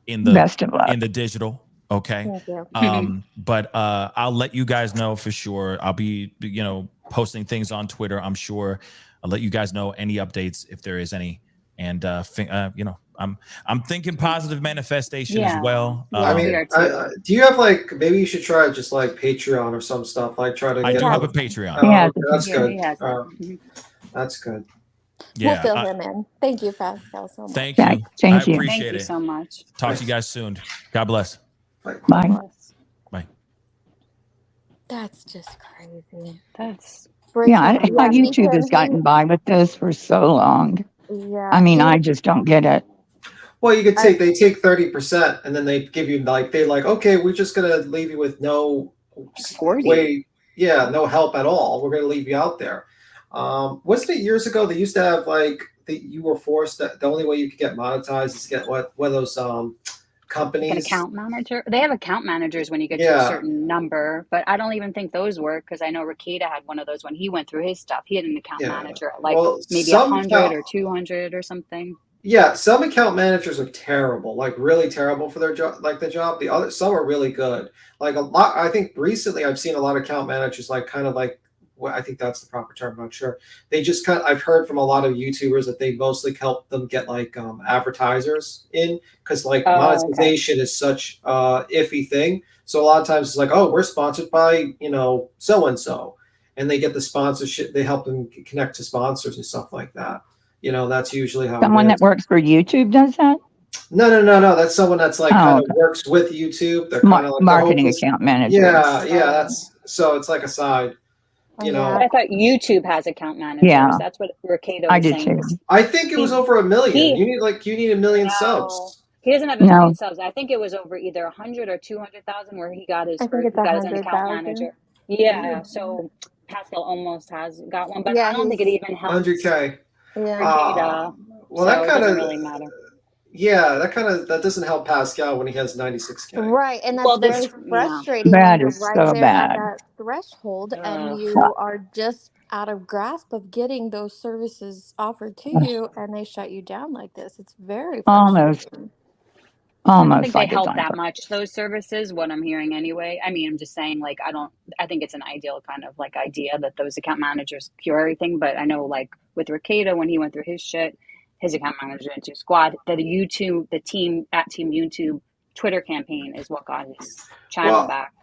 [SPEAKER 22] in the
[SPEAKER 21] Best of luck.
[SPEAKER 22] In the digital. Okay.
[SPEAKER 19] Thank you.
[SPEAKER 22] But I'll let you guys know for sure. I'll be, you know, posting things on Twitter. I'm sure I'll let you guys know any updates if there is any. And you know, I'm thinking positive manifestation as well.
[SPEAKER 9] I mean, do you have like, maybe you should try just like Patreon or some stuff, like try to
[SPEAKER 22] I
[SPEAKER 9] get
[SPEAKER 22] do have a Patreon.
[SPEAKER 9] Okay, that's good. That's good.
[SPEAKER 22] Yeah,
[SPEAKER 19] we'll fill him in. Thank you, Pascal, so much.
[SPEAKER 22] Thank you.
[SPEAKER 21] Thank you.
[SPEAKER 22] I appreciate
[SPEAKER 4] Thank you
[SPEAKER 22] it.
[SPEAKER 4] so much.
[SPEAKER 22] Talk to you guys soon. God bless.
[SPEAKER 21] Bye.
[SPEAKER 22] Bye.
[SPEAKER 19] That's just crazy.
[SPEAKER 4] That's
[SPEAKER 21] Yeah, I don't know how YouTube has gotten by with this for so long.
[SPEAKER 19] Yeah.
[SPEAKER 21] I mean, I just don't get it.
[SPEAKER 9] Well, you could take, they take 30% and then they give you like, they like, okay, we're just going to leave you with no way. Yeah. No help at all. We're going to leave you out there. Wasn't it years ago they used to have like, you were forced that the only way you could get monetized is to get one of those companies.
[SPEAKER 4] An account manager. They have account managers when you get to a certain number, but I don't even think those work because I know Rakeda had one of those when he went through his stuff. He had an account manager at like maybe 100 or 200 or something.
[SPEAKER 9] Yeah, some account managers are terrible, like really terrible for their job, like the job. The other, some are really good. Like a lot, I think recently I've seen a lot of account managers like kind of like, well, I think that's the proper term. I'm not sure. They just I've heard from a lot of YouTubers that they mostly help them get like advertisers in because like monetization is such a iffy thing. So a lot of times it's like, oh, we're sponsored by, you know, so-and-so, and they get the sponsorship. They help them connect to sponsors and stuff like that. You know, that's usually how
[SPEAKER 21] Someone that works for YouTube does that?
[SPEAKER 9] No. That's someone that's like kind of works with YouTube. They're kind of like
[SPEAKER 21] marketing account manager.
[SPEAKER 9] Yeah, that's so it's like a side. You know,
[SPEAKER 4] I thought YouTube has account managers.
[SPEAKER 21] Yeah.
[SPEAKER 4] That's what Rakeda was
[SPEAKER 21] I did
[SPEAKER 4] saying.
[SPEAKER 21] too.
[SPEAKER 9] I think it was over 1 million. You need 1 million subs.
[SPEAKER 4] He doesn't have a million subs. I think it was over either 100 or 200,000 where he got his
[SPEAKER 19] I think it's
[SPEAKER 4] he got his own
[SPEAKER 19] 100,000.
[SPEAKER 4] account manager. Yeah, so Pascal almost has got one, but I don't think it even helps.
[SPEAKER 9] 100K.
[SPEAKER 19] Yeah.
[SPEAKER 9] Well, that kind of
[SPEAKER 4] really matter.
[SPEAKER 9] Yeah, that doesn't help Pascal when he has 96K.
[SPEAKER 19] Right, and that's very frustrating
[SPEAKER 21] That
[SPEAKER 19] when
[SPEAKER 21] is
[SPEAKER 19] you're right
[SPEAKER 21] so
[SPEAKER 19] there
[SPEAKER 21] bad.
[SPEAKER 19] at that threshold and you are just out of grasp of getting those services offered to you and they shut you down like this. It's very frustrating.
[SPEAKER 4] I don't think they help that much, those services, what I'm hearing anyway. I mean, I'm just saying, like, I think it's an ideal kind of like idea that those account managers cure everything. But I know, like, with Rakeda, when he went through his shit, his account manager into squad, the team at Team YouTube Twitter campaign is what got his channel back.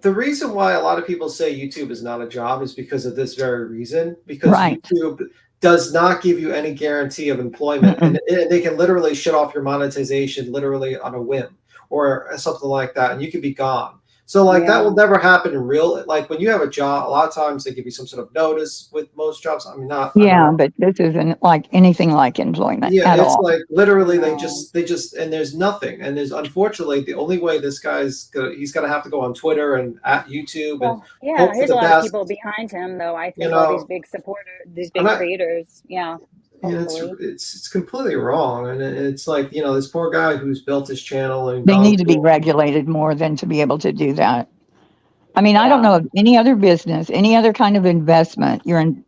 [SPEAKER 9] The reason why a lot of people say YouTube is not a job is because of this very reason. Because YouTube does not give you any guarantee of employment, and they can literally shut off your monetization literally on a whim or something like that, and you could be gone. So like that will never happen in real. Like when you have a job, a lot of times they give you some sort of notice with most jobs. I mean, not.
[SPEAKER 21] Yeah, but this isn't like anything like employment at
[SPEAKER 9] it's
[SPEAKER 21] all.
[SPEAKER 9] like literally they just and there's nothing. And there's unfortunately the only way this guy's he's gonna have to go on Twitter and at YouTube and hope for
[SPEAKER 4] there's
[SPEAKER 9] the
[SPEAKER 4] a lot
[SPEAKER 9] best.
[SPEAKER 4] of people behind him though. I think
[SPEAKER 9] You
[SPEAKER 4] all
[SPEAKER 9] know,
[SPEAKER 4] these big supporters, these big creators. Yeah.
[SPEAKER 9] It's completely wrong, and it's like this poor guy who's built his channel and
[SPEAKER 21] they need to be regulated more than to be able to do that. I mean, I don't know of any other business, any other kind of investment. You're in,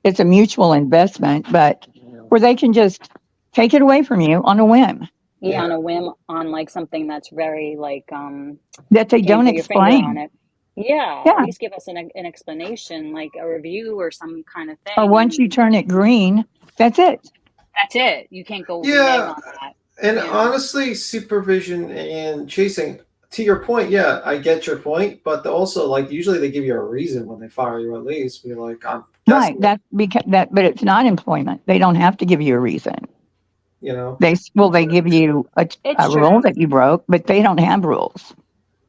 [SPEAKER 21] it's a mutual investment, but where they can just take it away from you on a whim.
[SPEAKER 4] Yeah, on a whim, on like something that's very like
[SPEAKER 21] that they don't explain.
[SPEAKER 4] On it. Yeah, at least give us an explanation, like a review or some kind of thing.
[SPEAKER 21] Or once you turn it green, that's it.
[SPEAKER 4] That's it. You can't go renege on that.
[SPEAKER 9] And honestly, supervision and chasing, to your point, yeah, I get your point, but also like usually they give you a reason when they fire you. At least be like, I'm
[SPEAKER 21] Right.
[SPEAKER 9] guessing,
[SPEAKER 21] That's because that, but it's not employment. They don't have to give you a reason.
[SPEAKER 9] you know.
[SPEAKER 21] They give you
[SPEAKER 4] It's
[SPEAKER 21] a rule
[SPEAKER 4] true.
[SPEAKER 21] that you broke, but they don't have rules.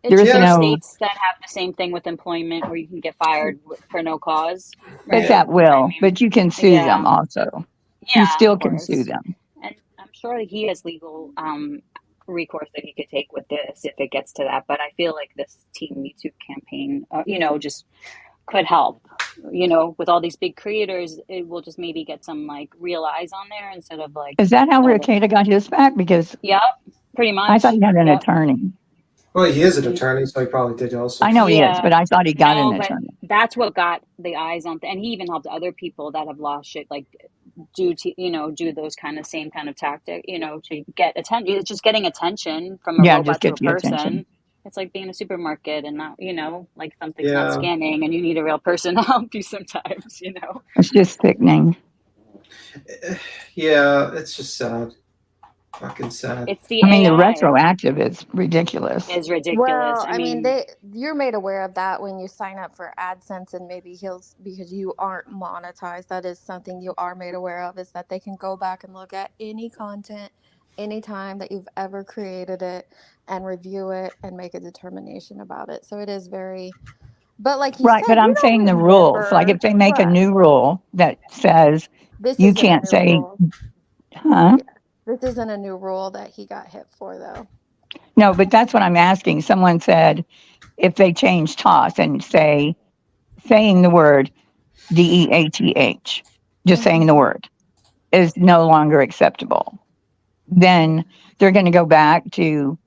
[SPEAKER 4] It's
[SPEAKER 21] There is
[SPEAKER 4] true. There's
[SPEAKER 21] no.
[SPEAKER 4] states that have the same thing with employment where you can get fired for no cause,
[SPEAKER 21] It's
[SPEAKER 4] right?
[SPEAKER 21] at will, but you can sue them
[SPEAKER 4] Yeah.
[SPEAKER 21] also. You
[SPEAKER 4] Yeah, of
[SPEAKER 21] still can sue
[SPEAKER 4] course.
[SPEAKER 21] them.
[SPEAKER 4] And I'm sure that he has legal recourse that he could take with this if it gets to that. But I feel like this Team Me Too campaign, just could help. With all these big creators, it will just maybe get some like real eyes on there instead of like
[SPEAKER 21] Is that how
[SPEAKER 4] all the.
[SPEAKER 21] Ricada got his back? Because
[SPEAKER 4] Yep, pretty
[SPEAKER 21] I thought
[SPEAKER 4] much.
[SPEAKER 21] he had an
[SPEAKER 4] Yep.
[SPEAKER 21] attorney.
[SPEAKER 9] Well, he is an attorney, so he probably did also.
[SPEAKER 21] I know he is,
[SPEAKER 4] Yeah.
[SPEAKER 21] but I thought he got an
[SPEAKER 4] No, but
[SPEAKER 21] attorney.
[SPEAKER 4] that's what got the eyes on, and he even helped other people that have lost shit, like do those same kind of tactic, to get attention. It's just getting attention from a
[SPEAKER 21] Yeah, just
[SPEAKER 4] robot to
[SPEAKER 21] get
[SPEAKER 4] a
[SPEAKER 21] the attention.
[SPEAKER 4] person. It's like being in a supermarket and not, like something's not
[SPEAKER 9] Yeah.
[SPEAKER 4] scanning, and you need a real person to help you sometimes.
[SPEAKER 21] It's just sickening.
[SPEAKER 9] Yeah, it's just sad. Fucking sad.
[SPEAKER 4] It's the
[SPEAKER 21] I mean, the
[SPEAKER 4] AI
[SPEAKER 21] retroactive is ridiculous.
[SPEAKER 4] is ridiculous.
[SPEAKER 19] Well, I mean, you're made aware of that when you sign up for AdSense, and maybe because you aren't monetized. That is something you are made aware of, is that they can go back and look at any content anytime that you've ever created it and review it and make a determination about it. So it is very, but like you
[SPEAKER 21] Right,
[SPEAKER 19] said,
[SPEAKER 21] but
[SPEAKER 19] you
[SPEAKER 21] I'm saying
[SPEAKER 19] don't
[SPEAKER 21] the rules. Like
[SPEAKER 19] remember.
[SPEAKER 21] if they make a
[SPEAKER 19] Right.
[SPEAKER 21] new rule that says
[SPEAKER 19] This
[SPEAKER 21] you
[SPEAKER 19] isn't a
[SPEAKER 21] can't
[SPEAKER 19] new
[SPEAKER 21] say,
[SPEAKER 19] rule.
[SPEAKER 21] huh?
[SPEAKER 19] Yeah. This isn't a new rule that he got hit for, though.
[SPEAKER 21] No, but that's what I'm asking. Someone said if they change toss and saying the word DEATH, just saying the word, is no longer acceptable, then they're going to go back to,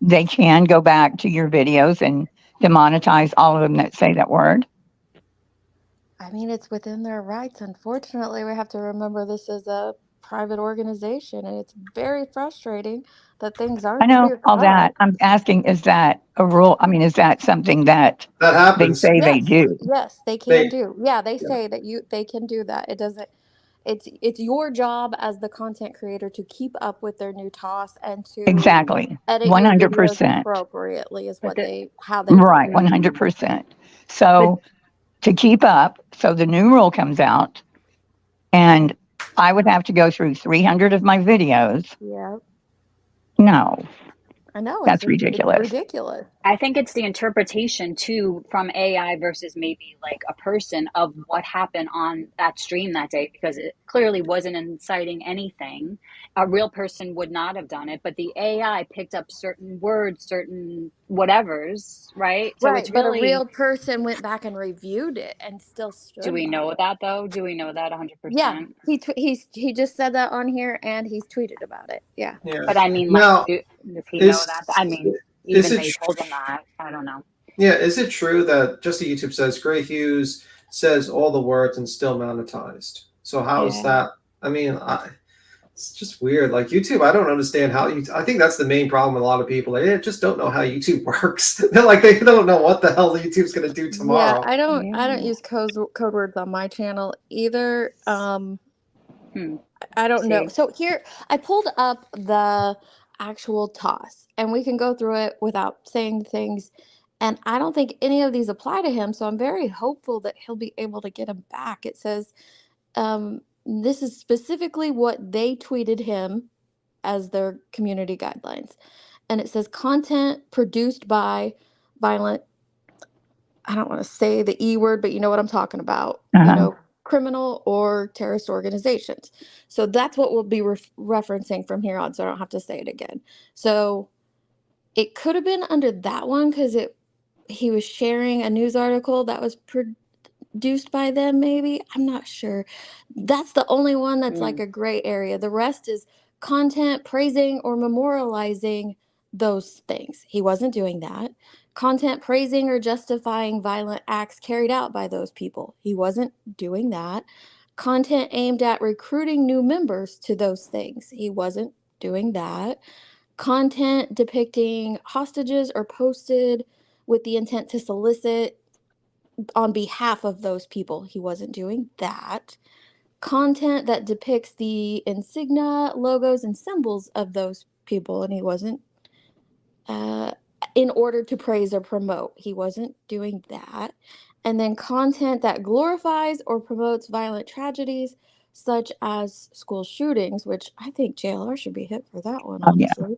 [SPEAKER 21] they can go back to your videos and demonetize all of them that say that word.
[SPEAKER 19] I mean, it's within their rights. Unfortunately, we have to remember this is a private organization, and it's very frustrating that things
[SPEAKER 21] I
[SPEAKER 19] aren't
[SPEAKER 21] know
[SPEAKER 19] clear
[SPEAKER 21] all that.
[SPEAKER 19] cut.
[SPEAKER 21] I'm asking, is that a rule? I mean, is that something that
[SPEAKER 9] That
[SPEAKER 21] they
[SPEAKER 9] happens.
[SPEAKER 21] say they
[SPEAKER 19] Yes,
[SPEAKER 21] do?
[SPEAKER 19] yes, they can do. Yeah, they say that they can do that. It doesn't. It's your job as the content creator to keep up with their new toss and to
[SPEAKER 21] Exactly.
[SPEAKER 19] edit your videos
[SPEAKER 21] 100%.
[SPEAKER 19] appropriately is
[SPEAKER 4] But
[SPEAKER 19] how they
[SPEAKER 21] Right.
[SPEAKER 19] do it.
[SPEAKER 21] 100%. So to keep up, so the new rule comes out and I would have to go through 300 of my videos.
[SPEAKER 19] Yeah,
[SPEAKER 21] No,
[SPEAKER 19] I know
[SPEAKER 21] that's
[SPEAKER 19] it's
[SPEAKER 21] ridiculous.
[SPEAKER 19] ridiculous.
[SPEAKER 4] I think it's the interpretation too from AI versus maybe like a person of what happened on that stream that day, because it clearly wasn't inciting anything. A real person would not have done it, but the AI picked up certain words, certain whatevers, right? So
[SPEAKER 19] Right,
[SPEAKER 4] it's
[SPEAKER 19] but a
[SPEAKER 4] really,
[SPEAKER 19] real person went back and reviewed it and still
[SPEAKER 4] do
[SPEAKER 19] stood
[SPEAKER 4] we
[SPEAKER 19] by
[SPEAKER 4] know
[SPEAKER 19] it.
[SPEAKER 4] that though? Do we know that
[SPEAKER 19] Yeah,
[SPEAKER 4] 100%?
[SPEAKER 19] he just said that on here and he's tweeted about it. Yeah.
[SPEAKER 9] Yeah.
[SPEAKER 4] But I mean, like,
[SPEAKER 9] Now,
[SPEAKER 4] does he know
[SPEAKER 9] is
[SPEAKER 4] that? I mean,
[SPEAKER 9] is
[SPEAKER 4] even
[SPEAKER 9] it
[SPEAKER 4] they told him that. I don't know.
[SPEAKER 9] Yeah, is it true that just the YouTube says Gray Hughes says all the words and still monetized? So how is
[SPEAKER 19] Yeah.
[SPEAKER 9] that? I mean, it's just weird. Like YouTube, I don't understand how you. I think that's the main problem with a lot of people. They just don't know how YouTube works. They're like they don't know what the hell YouTube's going to do tomorrow.
[SPEAKER 19] Yeah, I don't use code words on my channel either. I don't know.
[SPEAKER 4] See.
[SPEAKER 19] So here I pulled up the actual toss and we can go through it without saying things, and I don't think any of these apply to him, so I'm very hopeful that he'll be able to get them back. It says this is specifically what they tweeted him as their community guidelines. And it says content produced by violent, I don't want to say the E word, but you know what I'm talking about. Criminal or terrorist organizations. So that's what we'll be referencing from here on, so I don't have to say it again. So it could have been under that one because he was sharing a news article that was produced by them, maybe. I'm not sure. That's the only one that's like a gray area. The rest is content praising or memorializing those things. He wasn't doing that. Content praising or justifying violent acts carried out by those people. He wasn't doing that. Content aimed at recruiting new members to those things. He wasn't doing that. Content depicting hostages or posted with the intent to solicit on behalf of those people. He wasn't doing that. Content that depicts the insignia, logos, and symbols of those people, and he wasn't. in order to praise or promote. He wasn't doing that. And then content that glorifies or promotes violent tragedies, such as school shootings, which I think JLR should be hit for that one, honestly.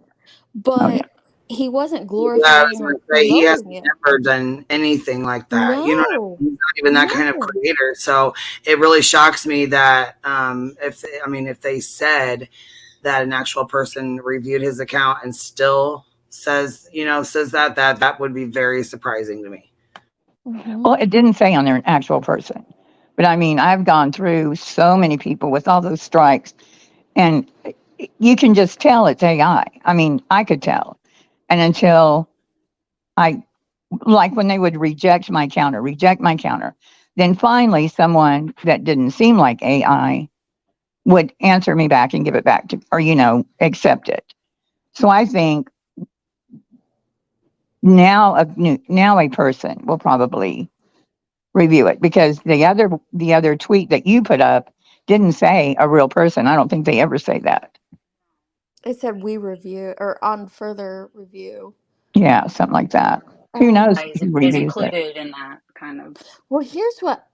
[SPEAKER 19] But he wasn't glorifying or
[SPEAKER 12] He has
[SPEAKER 19] promoting it.
[SPEAKER 12] never done anything like that. You know what I
[SPEAKER 19] No.
[SPEAKER 12] mean? He's not even that kind of creator. So it really shocks me that if they said that an actual person reviewed his account and still says that would be very surprising to me.
[SPEAKER 21] Well, it didn't say on there an actual person. But I mean, I've gone through so many people with all those strikes, and you can just tell it's AI. I mean, I could tell. And until like when they would reject my counter, then finally someone that didn't seem like AI would answer me back and give it back to, or, accept it. So I think now a person will probably review it, because the other tweet that you put up didn't say a real person. I don't think they ever say that.
[SPEAKER 19] It said we review, or on further review.
[SPEAKER 21] Yeah, something like that. Who knows who
[SPEAKER 4] Is
[SPEAKER 21] reviews it?
[SPEAKER 4] included in that kind of.
[SPEAKER 19] Well, here's what,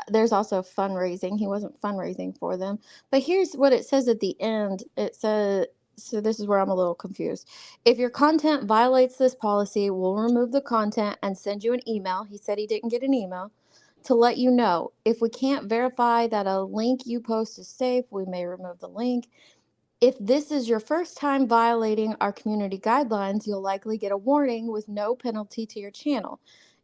[SPEAKER 19] there's also fundraising. He wasn't fundraising for them. But here's what it says at the end. It says, so this is where I'm a little confused. If your content violates this policy, we'll remove the content and send you an email. He said he didn't get an email to let you know. If we can't verify that a link you post is safe, we may remove the link. If this is your first time violating our community guidelines, you'll likely get a warning with no penalty to your channel.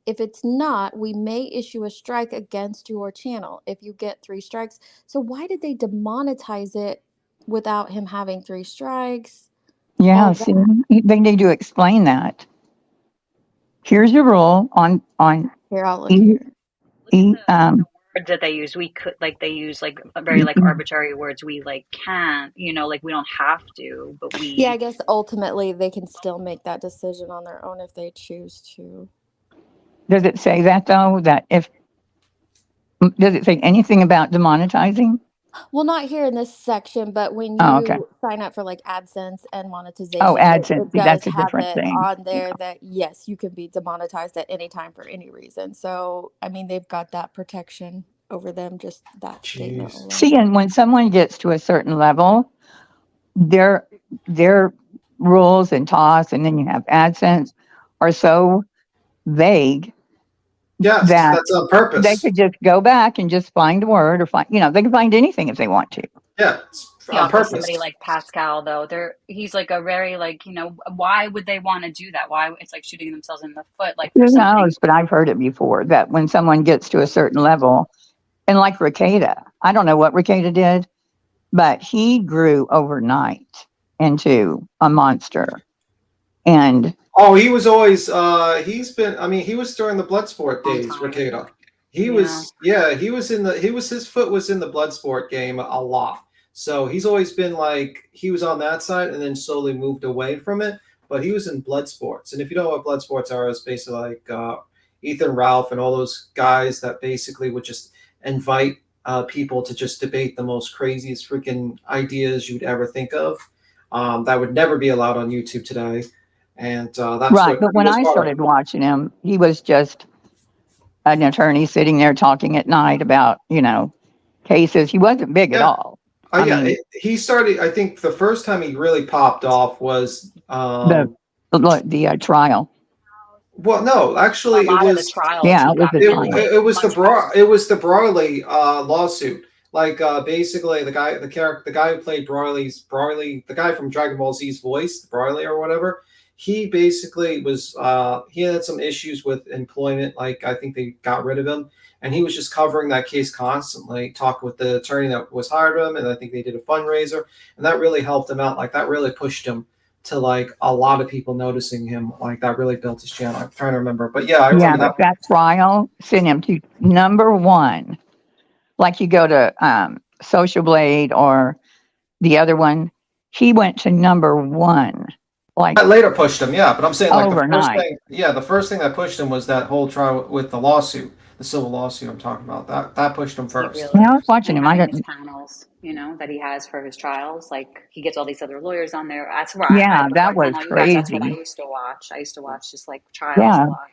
[SPEAKER 19] If it's not, we may issue a strike against your channel if you get 3 strikes. So why did they demonetize it without him having 3 strikes?
[SPEAKER 21] Yeah, see, they need to explain that. Here's your rule on
[SPEAKER 19] here. I'll look here.
[SPEAKER 4] Words that they use, we could, like, they use like very like arbitrary words. We like can't, like we don't have to, but we.
[SPEAKER 19] Yeah, I guess ultimately they can still make that decision on their own if they choose to.
[SPEAKER 21] Does it say that though? Does it say anything about demonetizing?
[SPEAKER 19] Well, not here in this section, but when you sign up for like AdSense and monetization,
[SPEAKER 21] AdSense,
[SPEAKER 19] it does
[SPEAKER 21] that's a
[SPEAKER 19] have
[SPEAKER 21] different
[SPEAKER 19] it
[SPEAKER 21] thing.
[SPEAKER 19] on there that yes, you can be demonetized at any time for any reason. So, I mean, they've got that protection over them, just that statement alone.
[SPEAKER 21] See, and when someone gets to a certain level, their rules and TOS, and then you have AdSense, are so vague.
[SPEAKER 9] Yes, that's on purpose.
[SPEAKER 21] They could just go back and just find a word, or find, they can find anything if they want to.
[SPEAKER 9] Yeah, on purpose.
[SPEAKER 4] Somebody like Pascal, though, he's like a very why would they want to do that? Why it's like shooting themselves in the foot? Like
[SPEAKER 21] who knows? But I've heard it before that when someone gets to a certain level, and like Ricada, I don't know what Ricada did, but he grew overnight into a monster. And
[SPEAKER 9] he was always he was during the Bloodsport days, Ricada. His foot was in the Bloodsport game a lot. So he's always been he was on that side and then slowly moved away from it. But he was in Bloodsports. And if you know what Bloodsports are, it's basically like Ethan Ralph and all those guys that basically would just invite people to just debate the most craziest freaking ideas you'd ever think of. That would never be allowed on YouTube today. And that's
[SPEAKER 21] right. But when I started watching him, he was just an attorney sitting there talking at night about, cases. He wasn't big at all.
[SPEAKER 9] He started, I think the first time he really popped off was
[SPEAKER 21] the trial.
[SPEAKER 9] Well, no, actually it was the Broly lawsuit. Basically the guy who played Broly, the guy from Dragon Ball Z's voice, Broly or whatever, he basically was he had some issues with employment. I think they got rid of him, and he was just covering that case constantly, talking with the attorney that was hired him, and I think they did a fundraiser, and that really helped him out. That really pushed him to a lot of people noticing him. That really built his channel. I'm trying to remember, but I remember
[SPEAKER 21] that trial sent him to #1. Like you go to Social Blade or the other one, he went to #1.
[SPEAKER 9] That later pushed him, but I'm saying
[SPEAKER 21] overnight.
[SPEAKER 9] the first thing that pushed him was that whole trial with the lawsuit. the civil lawsuit I'm talking about. That pushed him first.
[SPEAKER 4] Really,
[SPEAKER 21] Yeah, I was watching him. I
[SPEAKER 4] having his
[SPEAKER 21] didn't.
[SPEAKER 4] panels,
[SPEAKER 21] Yeah, I was watching
[SPEAKER 4] and
[SPEAKER 21] him. I
[SPEAKER 4] having his
[SPEAKER 21] didn't.
[SPEAKER 4] panels, that he has for his trials. Like he gets all these other lawyers on there. That's where
[SPEAKER 21] Yeah,
[SPEAKER 4] before
[SPEAKER 21] that
[SPEAKER 4] I found
[SPEAKER 21] was
[SPEAKER 4] out you guys, that's what I
[SPEAKER 21] crazy.
[SPEAKER 4] used to watch. I used to watch just like trials a
[SPEAKER 21] Yeah.
[SPEAKER 4] lot,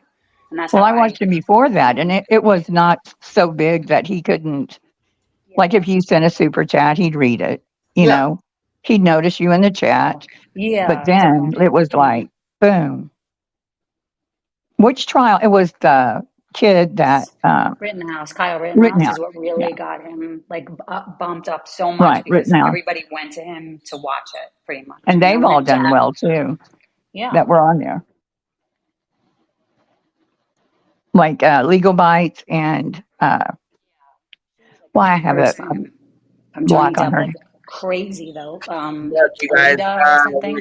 [SPEAKER 4] and that's
[SPEAKER 21] Well,
[SPEAKER 4] how
[SPEAKER 21] I
[SPEAKER 4] I.
[SPEAKER 21] watched him before that, and it was not so big that he couldn't. Like if you sent a super chat, he'd read it.
[SPEAKER 9] Yeah.
[SPEAKER 21] He'd notice you in the chat. But
[SPEAKER 4] Yeah,
[SPEAKER 21] then
[SPEAKER 4] definitely.
[SPEAKER 21] it was like, boom. Which trial? It was the kid that
[SPEAKER 4] Rittenhouse, Kyle Rittenhouse
[SPEAKER 21] Rittenhouse.
[SPEAKER 4] is what
[SPEAKER 21] Yeah,
[SPEAKER 4] really got him like bumped up so much
[SPEAKER 21] right,
[SPEAKER 4] because
[SPEAKER 21] Rittenhouse.
[SPEAKER 4] everybody went to him to watch it pretty much,
[SPEAKER 21] And they've all
[SPEAKER 4] and to
[SPEAKER 21] done
[SPEAKER 4] have,
[SPEAKER 21] well too
[SPEAKER 4] yeah.
[SPEAKER 21] that were on there. Like Legal Bites and I have a
[SPEAKER 4] From Johnny
[SPEAKER 21] block on
[SPEAKER 4] Depp,
[SPEAKER 21] her.
[SPEAKER 4] like crazy though.
[SPEAKER 12] Look, you guys,
[SPEAKER 4] Rita or something.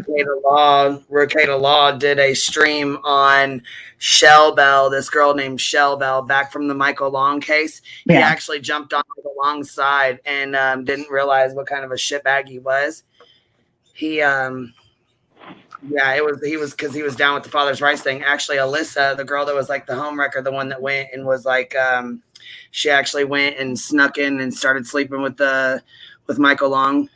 [SPEAKER 12] Ricada Law did a stream on Shell Bell, this girl named Shell Bell, back from the Michael Long case. He
[SPEAKER 21] Yeah.
[SPEAKER 12] actually jumped on the long side and didn't realize what kind of a shitbag he was. He he was because he was down with the father's rights thing. Actually, Alyssa, the girl that was like the homewrecker, the one that went and was like, she actually went and snuck in and started sleeping with Michael Long.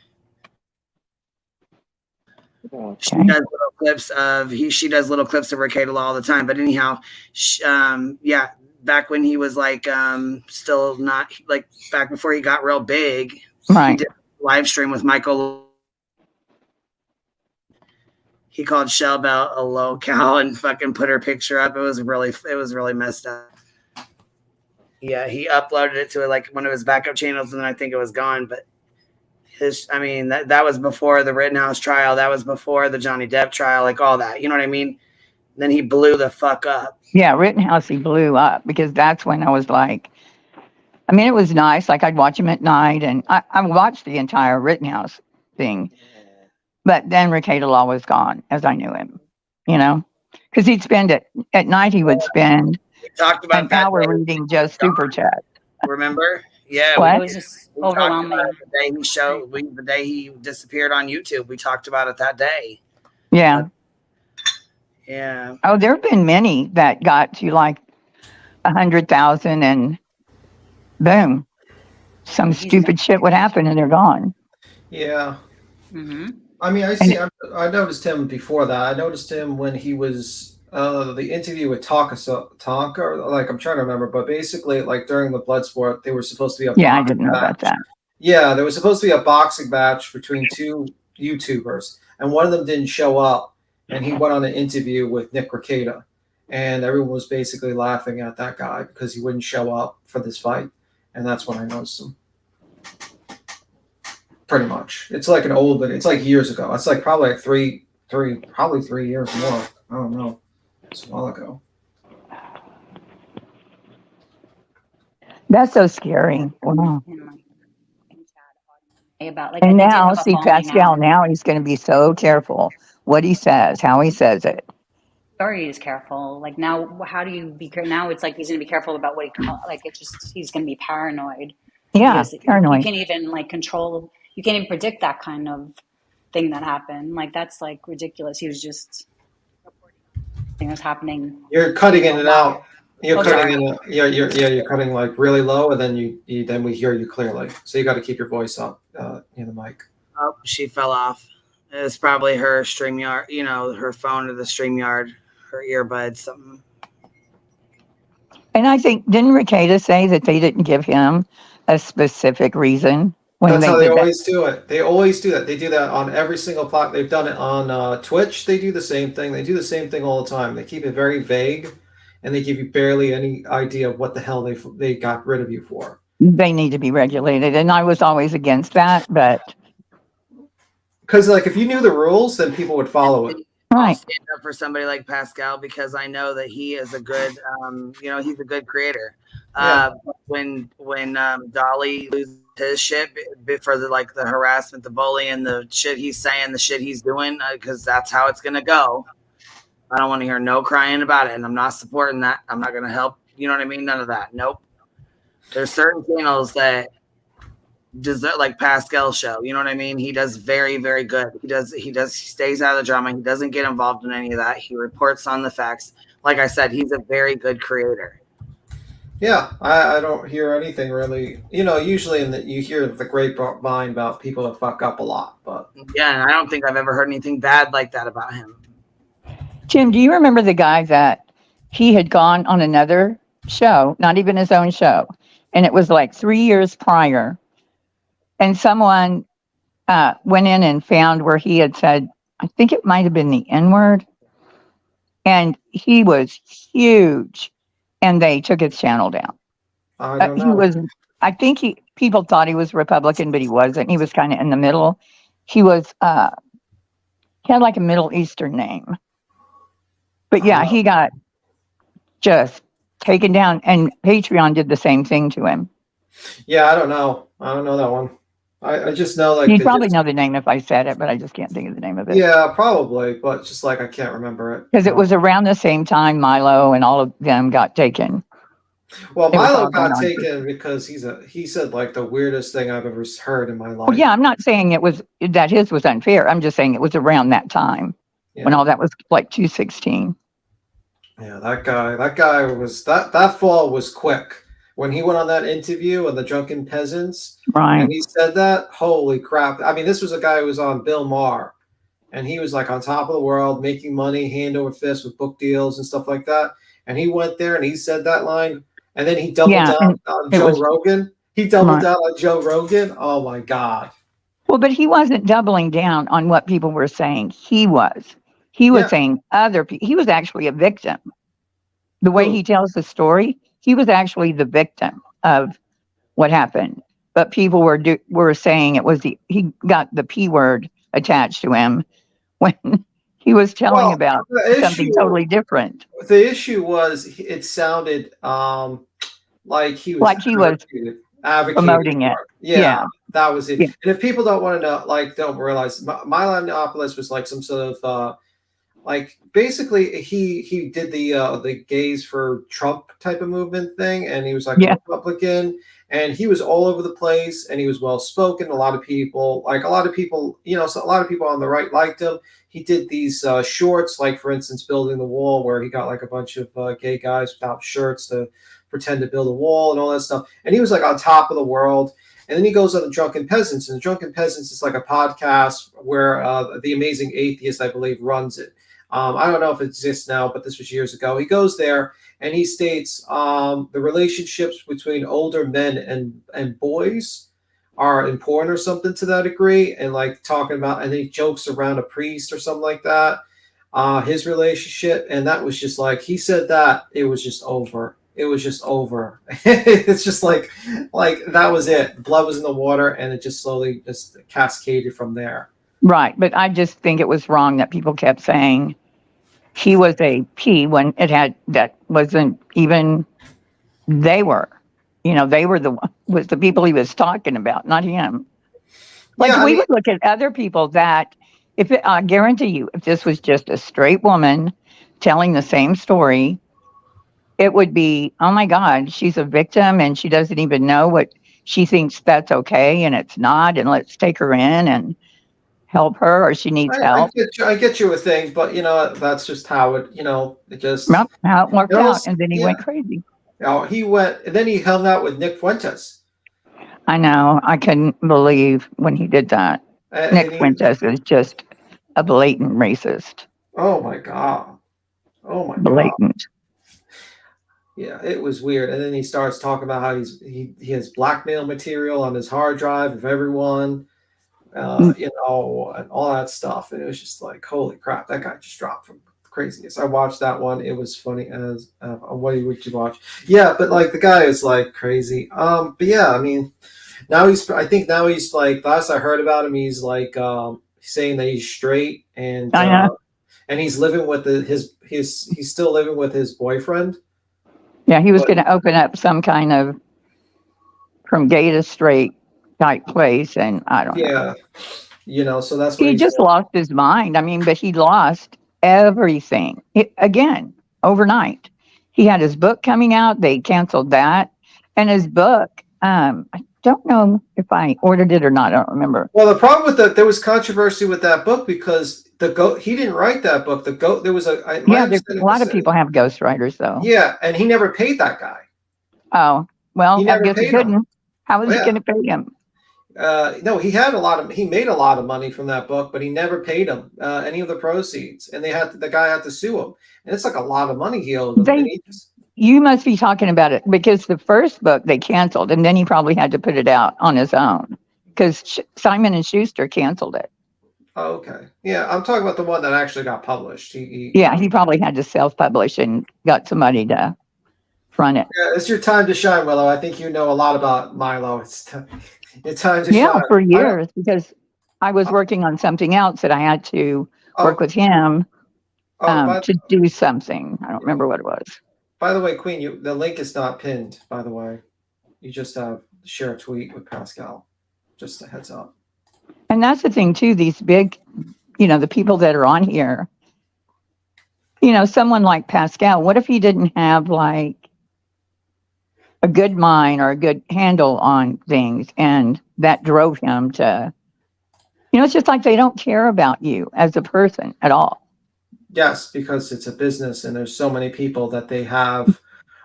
[SPEAKER 21] Okay.
[SPEAKER 12] She does little clips of she does little clips of Ricada Law all the time. But anyhow, back when he was like still not like back before he got real big,
[SPEAKER 21] Right.
[SPEAKER 12] he did a live stream with Michael. He called Shell Bell a low cow and fucking put her picture up. It was really messed up. Yeah, he uploaded it to like one of his backup channels, and then I think it was gone. But that was before the Rittenhouse trial. That was before the Johnny Depp trial, like all that. You know what I mean? Then he blew the fuck up.
[SPEAKER 21] Yeah, Rittenhouse, he blew up because that's when I was like, it was nice. Like I'd watch him at night, and I watched the entire Rittenhouse thing. But then Ricada Law was gone as I knew him, because he'd spend it at night. He would spend
[SPEAKER 12] talked about
[SPEAKER 21] an hour reading just super chat.
[SPEAKER 12] Remember? Yeah,
[SPEAKER 21] What?
[SPEAKER 4] It was just overwhelming.
[SPEAKER 12] The day he disappeared on YouTube, we talked about it that day.
[SPEAKER 21] Yeah.
[SPEAKER 12] Yeah.
[SPEAKER 21] Oh, there have been many that got to like 100,000 and boom, some stupid shit would happen and they're gone.
[SPEAKER 9] Yeah.
[SPEAKER 4] Mm-hmm.
[SPEAKER 9] I noticed him before that. I noticed him when he was the interview with Tonka. Like I'm trying to remember, but basically, like during the Bloodsport, they were supposed to be a
[SPEAKER 21] I didn't know about that.
[SPEAKER 9] Yeah, there was supposed to be a boxing match between two YouTubers, and one of them didn't show up, and he went on an interview with Nick Ricada, and everyone was basically laughing at that guy because he wouldn't show up for this fight, and that's when I noticed him. Pretty much, it's like it's like years ago. It's like probably like probably 3 years more. I don't know. It's a while ago.
[SPEAKER 21] That's so scary. Wow.
[SPEAKER 4] And
[SPEAKER 21] now, see, Pascal, now he's going to be so careful what he says, how he says it.
[SPEAKER 4] Very is careful. Like now, how do you be careful? Now it's like he's going to be careful about what he's going to be paranoid.
[SPEAKER 21] Yeah, paranoid.
[SPEAKER 4] You can't even like control. You can't even predict that kind of thing that happened. Like that's like ridiculous. He was just thing was happening.
[SPEAKER 9] You're cutting in and out. You're cutting you're cutting like really low, and then then we hear you clearly. So you got to keep your voice up in the mic.
[SPEAKER 12] Oh, she fell off. It's probably her StreamYard, her phone or the StreamYard, her earbuds, something.
[SPEAKER 21] And I think, didn't Ricada say that they didn't give him a specific reason?
[SPEAKER 9] That's how they always do it. They always do that. They do that on every single platform. They've done it on Twitch. They do the same thing. They do the same thing all the time. They keep it very vague, and they give you barely any idea of what the hell they got rid of you for.
[SPEAKER 21] They need to be regulated, and I was always against that, but
[SPEAKER 12] because like if you knew the rules, then people would follow it.
[SPEAKER 21] Right.
[SPEAKER 12] I'll stand up for somebody like Pascal because I know that he is a good, he's a good creator.
[SPEAKER 9] Yeah.
[SPEAKER 12] When Dolly loses his shit for the harassment, the bullying, the shit he's saying, the shit he's doing, because that's how it's gonna go. I don't want to hear no crying about it, and I'm not supporting that. I'm not gonna help. You know what I mean? None of that. Nope. There's certain channels that deserve, like Pascal's show. You know what I mean? He does very, very good. He stays out of the drama. He doesn't get involved in any of that. He reports on the facts. Like I said, he's a very good creator.
[SPEAKER 9] Yeah, I don't hear anything really. Usually you hear the grapevine about people that fuck up a lot, but
[SPEAKER 12] yeah, and I don't think I've ever heard anything bad like that about him.
[SPEAKER 21] Tim, do you remember the guy that he had gone on another show, not even his own show, and it was like 3 years prior, and someone went in and found where he had said, I think it might have been the N word, and he was huge, and they took his channel down.
[SPEAKER 9] I don't
[SPEAKER 21] He
[SPEAKER 9] know.
[SPEAKER 21] was, I think people thought he was Republican, but he wasn't. He was kind of in the middle. He was, he had like a Middle Eastern name. But yeah, he got just taken down, and Patreon did the same thing to him.
[SPEAKER 9] Yeah, I don't know. I don't know that one. I just know
[SPEAKER 21] You'd probably know the name if I said it, but I just can't think of the name of it.
[SPEAKER 9] Yeah, probably, but just like I can't remember it.
[SPEAKER 21] Because it was around the same time Milo and all of them got taken.
[SPEAKER 9] Well,
[SPEAKER 21] It was
[SPEAKER 9] Milo
[SPEAKER 21] all going
[SPEAKER 9] got
[SPEAKER 21] on.
[SPEAKER 9] taken because he said like the weirdest thing I've ever heard in my life.
[SPEAKER 21] Well, yeah, I'm not saying that his was unfair. I'm just saying it was around that time when all that was like 216.
[SPEAKER 9] Yeah, that guy was that fall was quick. When he went on that interview on the Drunken Peasants,
[SPEAKER 21] right?
[SPEAKER 9] And he said that, holy crap! I mean, this was a guy who was on Bill Maher, and he was like on top of the world, making money hand over fist with book deals and stuff like that. And he went there and he said that line, and then he doubled down on Joe Rogan. He doubled down on Joe Rogan. Oh my God!
[SPEAKER 21] Well, but he wasn't doubling down on what people were saying. He was saying other people. He was actually a victim. The way he tells the story, he was actually the victim of what happened. But people were saying it was he got the P word attached to him when he was telling about something totally different.
[SPEAKER 9] The issue was it sounded like he was advocating
[SPEAKER 21] promoting it.
[SPEAKER 9] Yeah, that was it.
[SPEAKER 21] Yeah.
[SPEAKER 9] And if people don't want to know, don't realize, Milo Yiannopoulos was like some sort of basically he did the gays for Trump type of movement thing, and he was like a Republican, and he was all over the place, and he was well spoken. A lot of people, so a lot of people on the right liked him. He did these shorts, like for instance, Building the Wall, where he got like a bunch of gay guys without shirts to pretend to build a wall and all that stuff. And he was like on top of the world. And then he goes on the Drunken Peasants, and the Drunken Peasants is like a podcast where The Amazing Atheist, I believe, runs it. I don't know if it exists now, but this was years ago. He goes there and he states the relationships between older men and boys are important or something to that degree, and like talking about, and he jokes around a priest or something like that, his relationship, and that was just like, he said that it was just over. It was just over. It's just like that was it. Blood was in the water, and it just slowly just cascaded from there.
[SPEAKER 21] Right, but I just think it was wrong that people kept saying he was a P when that wasn't even. They were was the people he was talking about, not him. Like we would look at other people that I guarantee you, if this was just a straight woman telling the same story, it would be, oh my God, she's a victim and she doesn't even know what she thinks that's okay and it's not, and let's take her in and help her, or she needs help.
[SPEAKER 9] I get you with things, but that's just how it, it just
[SPEAKER 21] how it worked out, and then he went crazy.
[SPEAKER 9] He went, and then he hung out with Nick Fuentes.
[SPEAKER 21] I know. I couldn't believe when he did that. Nick Fuentes is just a blatant racist.
[SPEAKER 9] Oh my God. Oh my
[SPEAKER 21] blatant.
[SPEAKER 9] God. Yeah, it was weird. And then he starts talking about how he has blackmail material on his hard drive of everyone. And all that stuff. And it was just like, holy crap, that guy just dropped from craziness. I watched that one. It was funny as what would you watch? Yeah, but like the guy is like crazy. But yeah, I mean, I think now he's like, last I heard about him, he's like saying that he's straight, and he's living with he's still living with his boyfriend.
[SPEAKER 21] Yeah, he was going to open up some kind of from gay to straight type place, and I don't know.
[SPEAKER 9] Yeah, so that's what
[SPEAKER 21] he just lost his mind. I mean, but he lost everything again overnight. He had his book coming out. They canceled that, and his book. I don't know if I ordered it or not. I don't remember.
[SPEAKER 9] Well, the problem with there was controversy with that book because he didn't write that book. There was a
[SPEAKER 21] lot of people have ghostwriters though.
[SPEAKER 9] Yeah, and he never paid that guy.
[SPEAKER 21] Oh, well,
[SPEAKER 9] He
[SPEAKER 21] I
[SPEAKER 9] never
[SPEAKER 21] guess he
[SPEAKER 9] paid him.
[SPEAKER 21] couldn't. How was he
[SPEAKER 9] Yeah.
[SPEAKER 21] going to pay him?
[SPEAKER 9] No, he made a lot of money from that book, but he never paid him any of the proceeds, and the guy had to sue him, and it's like a lot of money he owed him.
[SPEAKER 21] You must be talking about it because the first book they canceled, and then he probably had to put it out on his own because Simon and Schuster canceled it.
[SPEAKER 9] Oh, okay. Yeah, I'm talking about the one that actually got published. He
[SPEAKER 21] probably had to self-publish and got somebody to run it.
[SPEAKER 9] Yeah, it's your time to shine, Willow. I think you know a lot about Milo. It's time to shine.
[SPEAKER 21] Yeah, for years because I was working on something else that I had to work with him to do something. I don't remember what it was.
[SPEAKER 9] By the way, Queen, the link is not pinned, by the way. You just share a tweet with Pascal. Just a heads up.
[SPEAKER 21] And that's the thing, too. These big, the people that are on here, someone like Pascal, what if he didn't have like a good mind or a good handle on things and that drove him to, it's just like they don't care about you as a person at all.
[SPEAKER 9] Yes, because it's a business and there's so many people that they have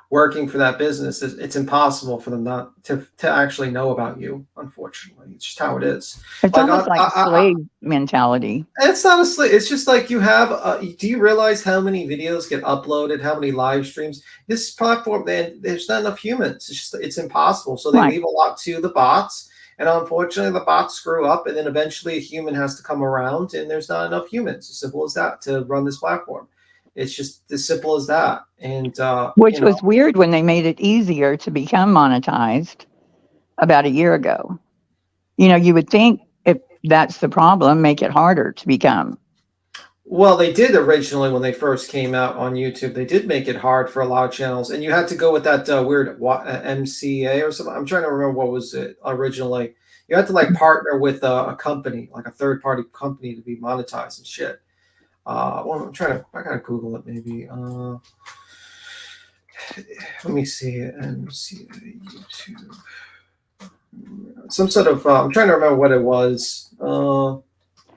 [SPEAKER 9] working for that business. It's impossible for them not to actually know about you, unfortunately. It's just how it is.
[SPEAKER 21] It's almost like a slave mentality.
[SPEAKER 9] It's not a slave. It's just like you have, do you realize how many videos get uploaded, how many live streams? This platform, there's not enough humans. It's impossible. So they leave a lot to the bots. And unfortunately, the bots screw up, and then eventually a human has to come around, and there's not enough humans. As simple as that to run this platform. It's just as simple as that. And
[SPEAKER 21] which was weird when they made it easier to become monetized about a year ago. You would think if that's the problem, make it harder to become.
[SPEAKER 9] Well, they did originally when they first came out on YouTube. They did make it hard for a lot of channels, and you had to go with that weird MCA or something. I'm trying to remember what was it originally. You had to like partner with a company, like a third-party company, to be monetized and shit. Well, I gotta Google it maybe. Let me see it. MCA YouTube. Some sort of. I'm trying to remember what it was.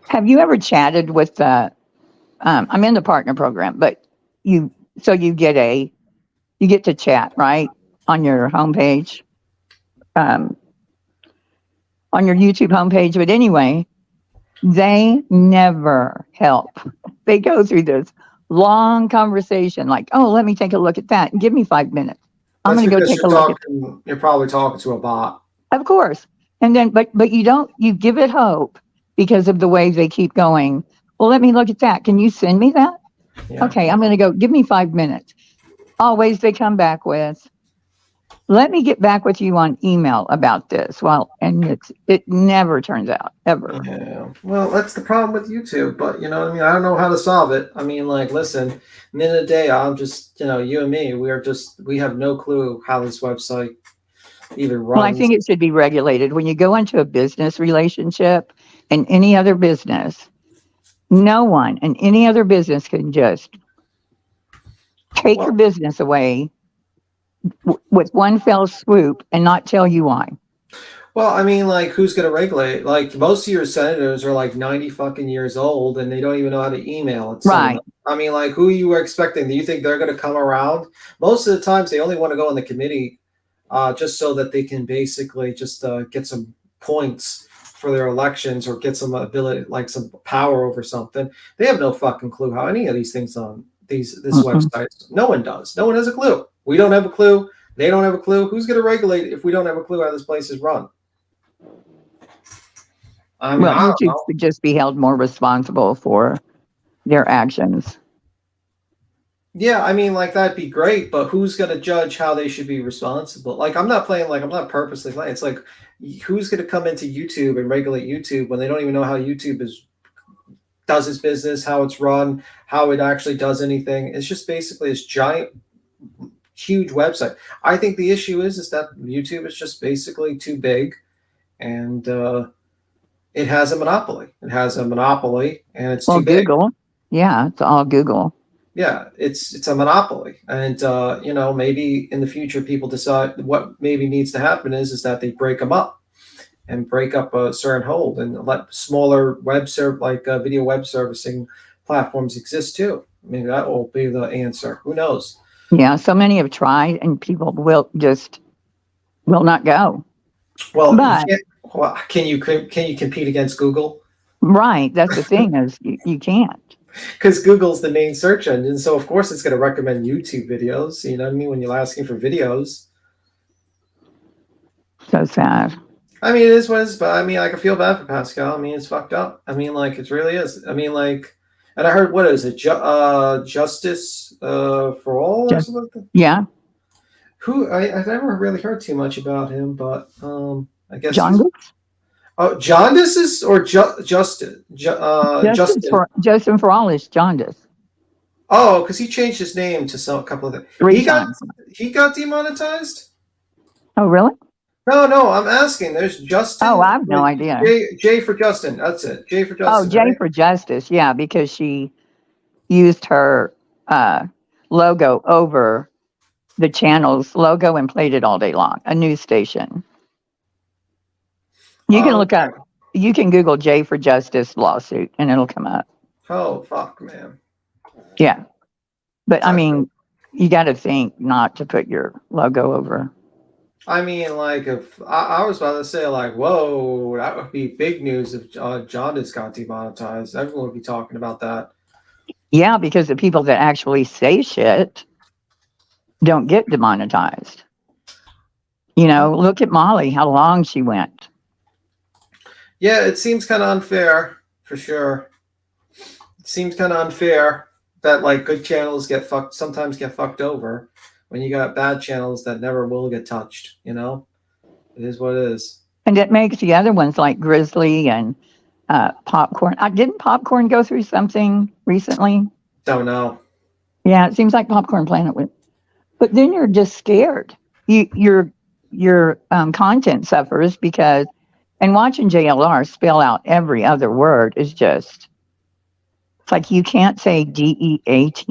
[SPEAKER 21] Have you ever chatted with I'm in the partner program, but you get to chat, right? On your homepage, on your YouTube homepage. But anyway, they never help. They go through this long conversation like, oh, let me take a look at that and give me 5 minutes. I'm going to go take a look at.
[SPEAKER 9] You're probably talking to a bot.
[SPEAKER 21] Of course. And then, but you give it hope because of the way they keep going. Well, let me look at that. Can you send me that? Yeah. Okay, I'm going to go. Give me 5 minutes. Always they come back with, let me get back with you on email about this. Well, and it never turns out, ever.
[SPEAKER 9] Yeah. Well, that's the problem with YouTube. But, you know what I mean? I don't know how to solve it. I mean, like, listen, at the end of the day, I'm just, you and me, we have no clue how this website even runs.
[SPEAKER 21] Well, I think it should be regulated. When you go into a business relationship and any other business, no one in any other business can just take your business away with one fell swoop and not tell you why.
[SPEAKER 9] Well, I mean, like, who's going to regulate? Like, most of your senators are like 90 fucking years old and they don't even know how to email.
[SPEAKER 21] Right.
[SPEAKER 9] I mean, like, who you were expecting? Do you think they're going to come around? Most of the times they only want to go in the committee just so that they can basically just get some points for their elections or get some ability, like some power over something. They have no fucking clue how any of these things on this website. No one does. No one has a clue. We don't have a clue. They don't have a clue. Who's going to regulate if we don't have a clue how this place is run? I mean,
[SPEAKER 21] YouTube should just be held more responsible for their actions.
[SPEAKER 9] Yeah, I mean, like, that'd be great, but who's going to judge how they should be responsible? Like, I'm not purposely playing. It's like, who's going to come into YouTube and regulate YouTube when they don't even know how YouTube does its business, how it's run, how it actually does anything? It's just basically this giant, huge website. I think the issue is that YouTube is just basically too big, and it has a monopoly. It has a monopoly, and it's too big.
[SPEAKER 21] Google. Yeah, it's all Google.
[SPEAKER 9] Yeah, it's a monopoly, and maybe in the future people decide what maybe needs to happen is that they break them up, and break up a certain hold, and let smaller video web servicing platforms exist too. Maybe that will be the answer. Who knows?
[SPEAKER 21] Yeah, so many have tried, and people will not go.
[SPEAKER 9] Well,
[SPEAKER 21] but
[SPEAKER 9] can you compete against Google?
[SPEAKER 21] Right, that's the thing is you can't.
[SPEAKER 9] Because Google's the main search engine, so of course it's going to recommend YouTube videos. You know what I mean? When you're asking for videos.
[SPEAKER 21] So sad.
[SPEAKER 9] I mean, it is what it is, but I mean, I can feel bad for Pascal. I mean, it's fucked up. I mean, like, it really is. I mean, like, and I heard, what is it? Justice for All or something like that?
[SPEAKER 21] Yeah.
[SPEAKER 9] Who, I never really heard too much about him, but I guess
[SPEAKER 21] Jaundice?
[SPEAKER 9] Oh, Jaundice is, or Justin?
[SPEAKER 21] Justin for All is Jaundice.
[SPEAKER 9] Oh, because he changed his name to a couple of things. He got demonetized?
[SPEAKER 21] Oh, really?
[SPEAKER 9] No, I'm asking. There's Justin.
[SPEAKER 21] Oh, I have no idea.
[SPEAKER 9] J for Justin. That's it. J for Justin.
[SPEAKER 21] Oh, J for Justice. Yeah, because she used her logo over the channel's logo and played it all day long. A news station. You can look up. You can Google J for Justice lawsuit, and it'll come up.
[SPEAKER 9] Oh, fuck, man.
[SPEAKER 21] Yeah, but I mean, you got to think not to put your logo over.
[SPEAKER 9] I mean, like, if I was about to say, like, whoa, that would be big news if Jaundice got demonetized. Everyone would be talking about that.
[SPEAKER 21] Yeah, because the people that actually say shit don't get demonetized. You know, look at Molly, how long she went.
[SPEAKER 9] Yeah, it seems kind of unfair, for sure. It seems kind of unfair that, like, good channels sometimes get fucked over when you got bad channels that never will get touched, you know? It is what it is.
[SPEAKER 21] And it makes the other ones like Grizzly and Popcorn. Didn't Popcorn go through something recently?
[SPEAKER 9] Don't know.
[SPEAKER 21] Yeah, it seems like Popcorn Planet would. But then you're just scared. Your content suffers because, and watching JLR spell out every other word is just, it's like you can't say DEATH.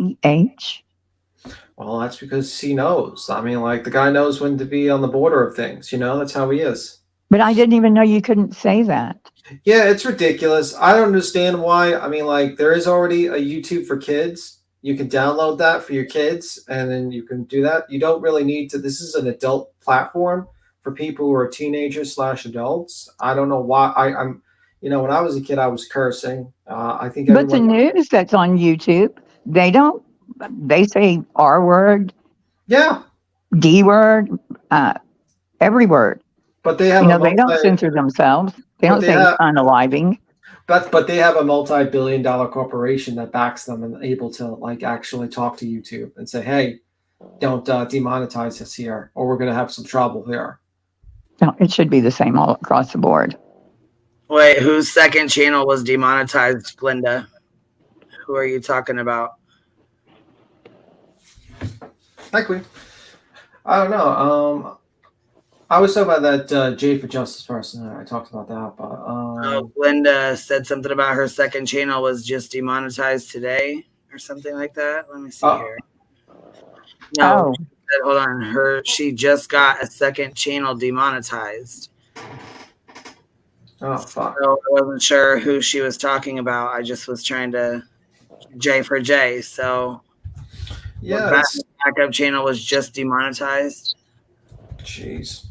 [SPEAKER 9] Well, that's because he knows. I mean, like, the guy knows when to be on the border of things, you know? That's how he is.
[SPEAKER 21] But I didn't even know you couldn't say that.
[SPEAKER 9] Yeah, it's ridiculous. I don't understand why. I mean, like, there is already a YouTube for kids. You can download that for your kids, and then you can do that. You don't really need to. This is an adult platform for people who are teenagers / adults. I don't know why. I'm, you know, when I was a kid, I was cursing. I think
[SPEAKER 21] But the news that's on YouTube, they say R word.
[SPEAKER 9] Yeah.
[SPEAKER 21] D word, every word.
[SPEAKER 9] But they have,
[SPEAKER 21] they don't censor themselves. They don't say unaliving.
[SPEAKER 9] But they have a multi-billion-dollar corporation that backs them and able to, like, actually talk to YouTube and say, hey, don't demonetize us here, or we're going to have some trouble here.
[SPEAKER 21] No, it should be the same all across the board.
[SPEAKER 12] Wait, whose second channel was demonetized, Glinda? Who are you talking about?
[SPEAKER 9] Hi, Queen. I don't know. I was talking about that J for Justice person. I talked about that, but
[SPEAKER 12] Glinda said something about her second channel was just demonetized today or something like that. Let me see here. No, hold on. She just got a second channel demonetized.
[SPEAKER 9] Oh, fuck.
[SPEAKER 12] So I wasn't sure who she was talking about. I just was trying to J for J. So
[SPEAKER 9] yeah,
[SPEAKER 12] backup channel was just demonetized.
[SPEAKER 9] Jeez.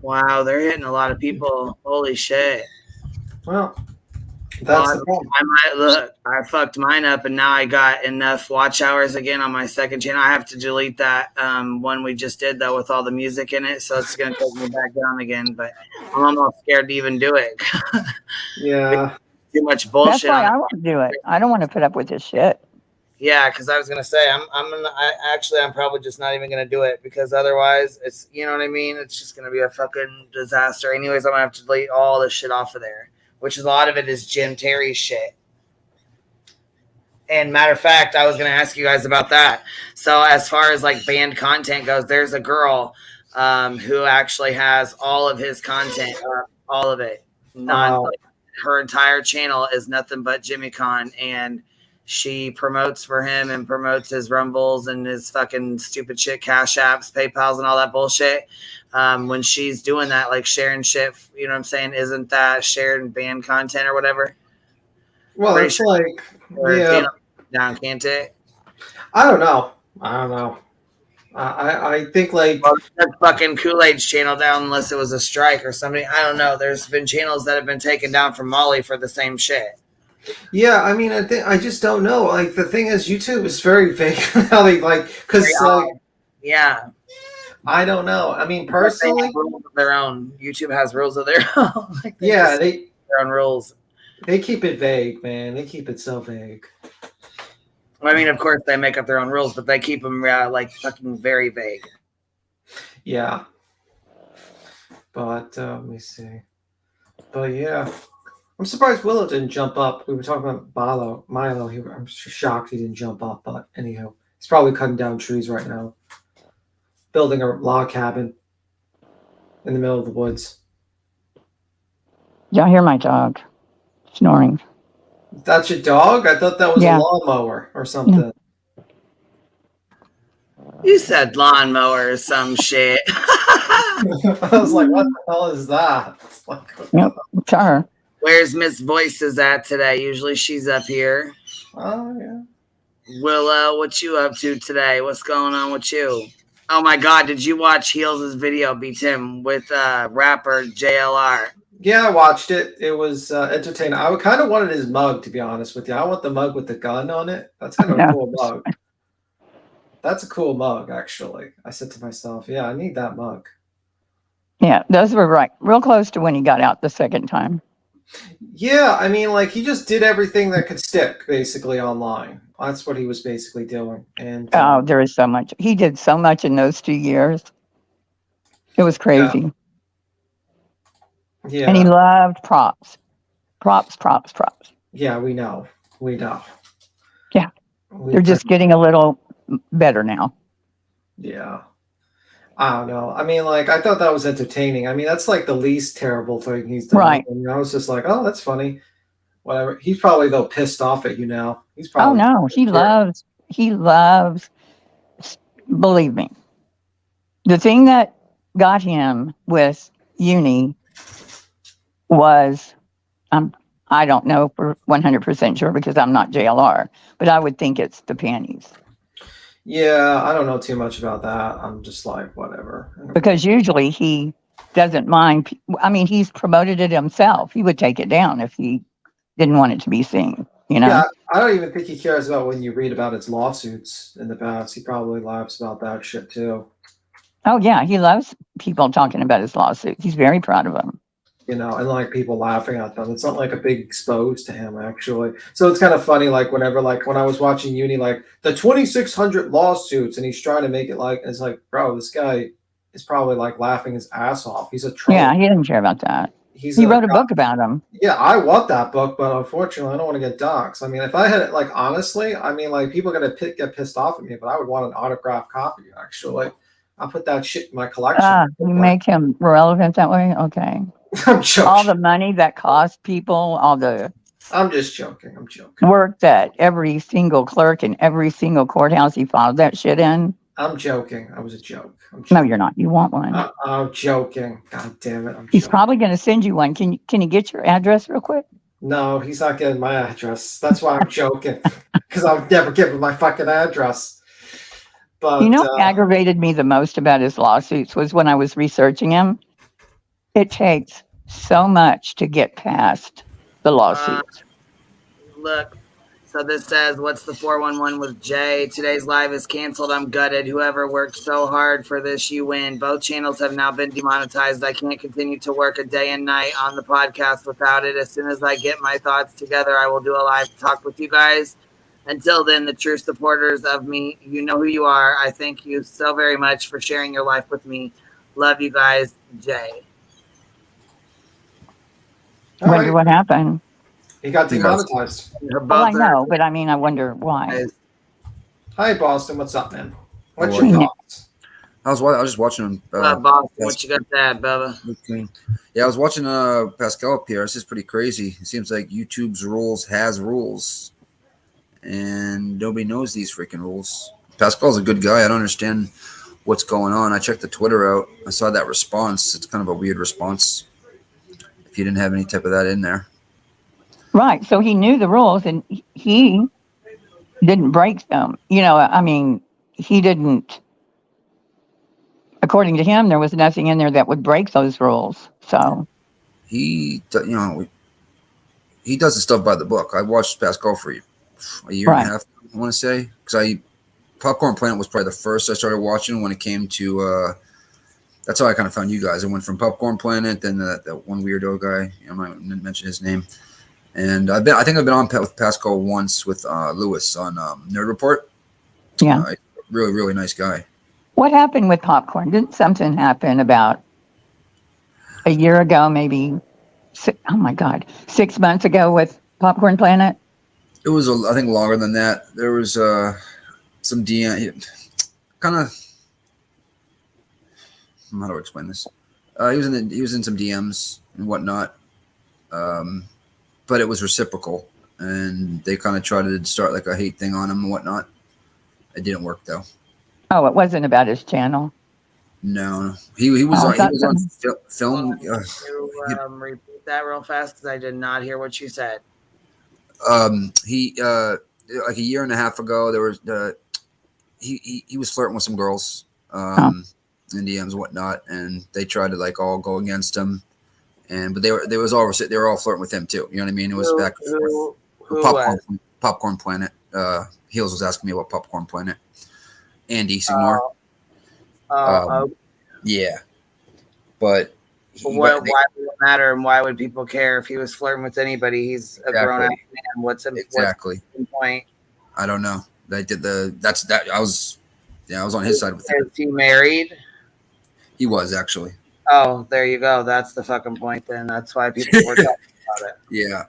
[SPEAKER 12] Wow, they're hitting a lot of people. Holy shit.
[SPEAKER 9] Well, that's the problem.
[SPEAKER 12] I fucked mine up, and now I got enough watch hours again on my second channel. I have to delete that one we just did, though, with all the music in it, so it's going to take me back down again, but I'm almost scared to even do it.
[SPEAKER 9] Yeah.
[SPEAKER 12] Too much bullshit.
[SPEAKER 21] That's why I won't do it. I don't want to put up with this shit.
[SPEAKER 12] Yeah, because I was gonna say I'm probably just not even gonna do it, because otherwise it's, you know what I mean, it's just gonna be a fucking disaster. Anyways, I'm gonna have to delete all this shit off of there, which is a lot of it is Jim Terry's shit. And matter of fact, I was gonna ask you guys about that. So as far as like banned content goes, there's a girl who actually has all of his content, all of it. Her entire channel is nothing but Jimmy Con, and she promotes for him and promotes his Rumbles and his fucking stupid shit, Cash Apps, PayPals, and all that bullshit. When she's doing that, like sharing shit, you know what I'm saying? Isn't that shared and banned content or whatever?
[SPEAKER 9] Well, it's like, yeah.
[SPEAKER 12] Down, can't it?
[SPEAKER 9] I don't know. I think like
[SPEAKER 12] that fucking Kool-Aid's channel down unless it was a strike or something. I don't know. There's been channels that have been taken down from Molly for the same shit.
[SPEAKER 9] Yeah, I mean, I just don't know. Like the thing is, YouTube is very vague how they like because like
[SPEAKER 12] yeah.
[SPEAKER 9] I don't know. I mean, personally,
[SPEAKER 12] they have rules of their own. YouTube has rules of their own. Like they their own rules.
[SPEAKER 9] They keep it vague, man. They keep it so vague.
[SPEAKER 12] I mean, of course, they make up their own rules, but they keep them like fucking very vague.
[SPEAKER 9] Yeah. But let me see. But yeah, I'm surprised Willow didn't jump up. We were talking about Milo. I'm shocked he didn't jump up. But anyhow, he's probably cutting down trees right now, building a log cabin in the middle of the woods.
[SPEAKER 21] Y'all hear my dog snoring?
[SPEAKER 9] That's your dog? I thought that was a lawnmower or something.
[SPEAKER 12] You said lawnmower or some shit.
[SPEAKER 9] I was like, what the hell is that? Like,
[SPEAKER 21] yep, it's her.
[SPEAKER 12] Where's Miss Voices at today? Usually she's up here.
[SPEAKER 9] Oh, yeah.
[SPEAKER 12] Willow, what you up to today? What's going on with you? Oh my God, did you watch Heels' video, B. Tim, with rapper JLR?
[SPEAKER 9] Yeah, I watched it. It was entertaining. I kind of wanted his mug, to be honest with you. I want the mug with the gun on it. That's kind of a cool mug. That's a cool mug, actually. I said to myself, yeah, I need that mug.
[SPEAKER 21] Yeah, those were real close to when he got out the second time.
[SPEAKER 9] Yeah, I mean, like, he just did everything that could stick, basically, online. That's what he was basically doing. And
[SPEAKER 21] there is so much. He did so much in those 2 years. It was crazy.
[SPEAKER 9] Yeah.
[SPEAKER 21] And he loved props. Props.
[SPEAKER 9] Yeah, we know.
[SPEAKER 21] Yeah. They're just getting a little better now.
[SPEAKER 9] Yeah. I don't know. I mean, like, I thought that was entertaining. I mean, that's like the least terrible thing he's done.
[SPEAKER 21] Right.
[SPEAKER 9] And I was just like, oh, that's funny. Whatever. He's probably, though, pissed off at you now. He's probably.
[SPEAKER 21] Oh, no. He loves, believe me. The thing that got him with Uni was, I don't know for 100% sure because I'm not JLR, but I would think it's the panties.
[SPEAKER 9] Yeah, I don't know too much about that. I'm just like, whatever.
[SPEAKER 21] Because usually he doesn't mind. I mean, he's promoted it himself. He would take it down if he didn't want it to be seen, you know?
[SPEAKER 9] Yeah, I don't even think he cares about when you read about his lawsuits in the past. He probably laughs about that shit too.
[SPEAKER 21] Oh, yeah. He loves people talking about his lawsuits. He's very proud of them.
[SPEAKER 9] You know, and like people laughing at them. It's not like a big expose to him, actually. So it's kind of funny, like whenever, like when I was watching Uni, like the 2,600 lawsuits, and he's trying to make it like, it's like, bro, this guy is probably like laughing his ass off. He's a troll.
[SPEAKER 21] Yeah, he didn't care about that. He wrote a book about him.
[SPEAKER 9] Yeah, I want that book, but unfortunately, I don't want to get doxxed. I mean, if I had it, like, honestly, I mean, like, people are going to get pissed off at me, but I would want an autographed copy, actually. I'll put that shit in my collection.
[SPEAKER 21] You make him relevant that way? Okay.
[SPEAKER 9] I'm joking.
[SPEAKER 21] All the money that cost people, all the...
[SPEAKER 9] I'm just joking.
[SPEAKER 21] Work that every single clerk in every single courthouse he filed that shit in.
[SPEAKER 9] I'm joking. I was a joke.
[SPEAKER 21] No, you're not. You want one.
[SPEAKER 9] I'm joking. God damn it.
[SPEAKER 21] He's probably going to send you one. Can you get your address real quick?
[SPEAKER 9] No, he's not getting my address. That's why I'm joking. Because I've never given my fucking address. But
[SPEAKER 21] you know what aggravated me the most about his lawsuits was when I was researching him. It takes so much to get past the lawsuits.
[SPEAKER 12] Look. So this says, what's the 411 with Jay? Today's live is canceled. I'm gutted. Whoever worked so hard for this, you win. Both channels have now been demonetized. I can't continue to work a day and night on the podcast without it. As soon as I get my thoughts together, I will do a live talk with you guys. Until then, the true supporters of me, you know who you are. I thank you so very much for sharing your life with me. Love you guys, Jay.
[SPEAKER 21] Wonder what happened.
[SPEAKER 9] He got demonetized.
[SPEAKER 21] Well, I know, but I mean, I wonder why.
[SPEAKER 9] Hi, Boston. What's up, man? What's your thoughts?
[SPEAKER 5] I was just watching.
[SPEAKER 12] Boston, what you got there, Bubba?
[SPEAKER 5] Yeah, I was watching Pascal up here. This is pretty crazy. It seems like YouTube's rules has rules, and nobody knows these freaking rules. Pascal's a good guy. I don't understand what's going on. I checked the Twitter out. I saw that response. It's kind of a weird response. If you didn't have any type of that in there.
[SPEAKER 21] Right. So he knew the rules and he didn't break them. You know, I mean, he didn't. According to him, there was nothing in there that would break those rules. So
[SPEAKER 5] he does the stuff by the book. I watched Pascal for a year and a half, I want to say, because Popcorn Planet was probably the first I started watching when it came to. That's how I kind of found you guys. I went from Popcorn Planet, then that one weirdo guy. I'm not going to mention his name. And I think I've been on with Pascal once with Lewis on Nerd Report.
[SPEAKER 21] Yeah,
[SPEAKER 5] really, really nice guy.
[SPEAKER 21] What happened with Popcorn? Didn't something happen about a year ago, maybe? Oh my God, 6 months ago with Popcorn Planet?
[SPEAKER 5] It was, I think, longer than that. There was some DM, kind of. How do I explain this? He was in some DMs and whatnot, but it was reciprocal, and they kind of tried to start like a hate thing on him and whatnot. It didn't work though.
[SPEAKER 21] Oh, it wasn't about his channel.
[SPEAKER 5] No. He was on film.
[SPEAKER 12] Repeat that real fast because I did not hear what you said.
[SPEAKER 5] He like a year and a half ago, there was he was flirting with some girls in DMs and whatnot, and they tried to like all go against him, but they were all flirting with him too. You know what I mean? It was back and forth. Popcorn Planet. Heels was asking me about Popcorn Planet. Andy Signor. Yeah, but
[SPEAKER 12] why would it matter, and why would people care if he was flirting with anybody? He's a grown ass man. What's the point?
[SPEAKER 5] I don't know. I was on his side with
[SPEAKER 12] him. Is he married?
[SPEAKER 5] He was actually.
[SPEAKER 12] Oh, there you go. That's the fucking point. Then that's why people were talking about it.
[SPEAKER 5] Yeah,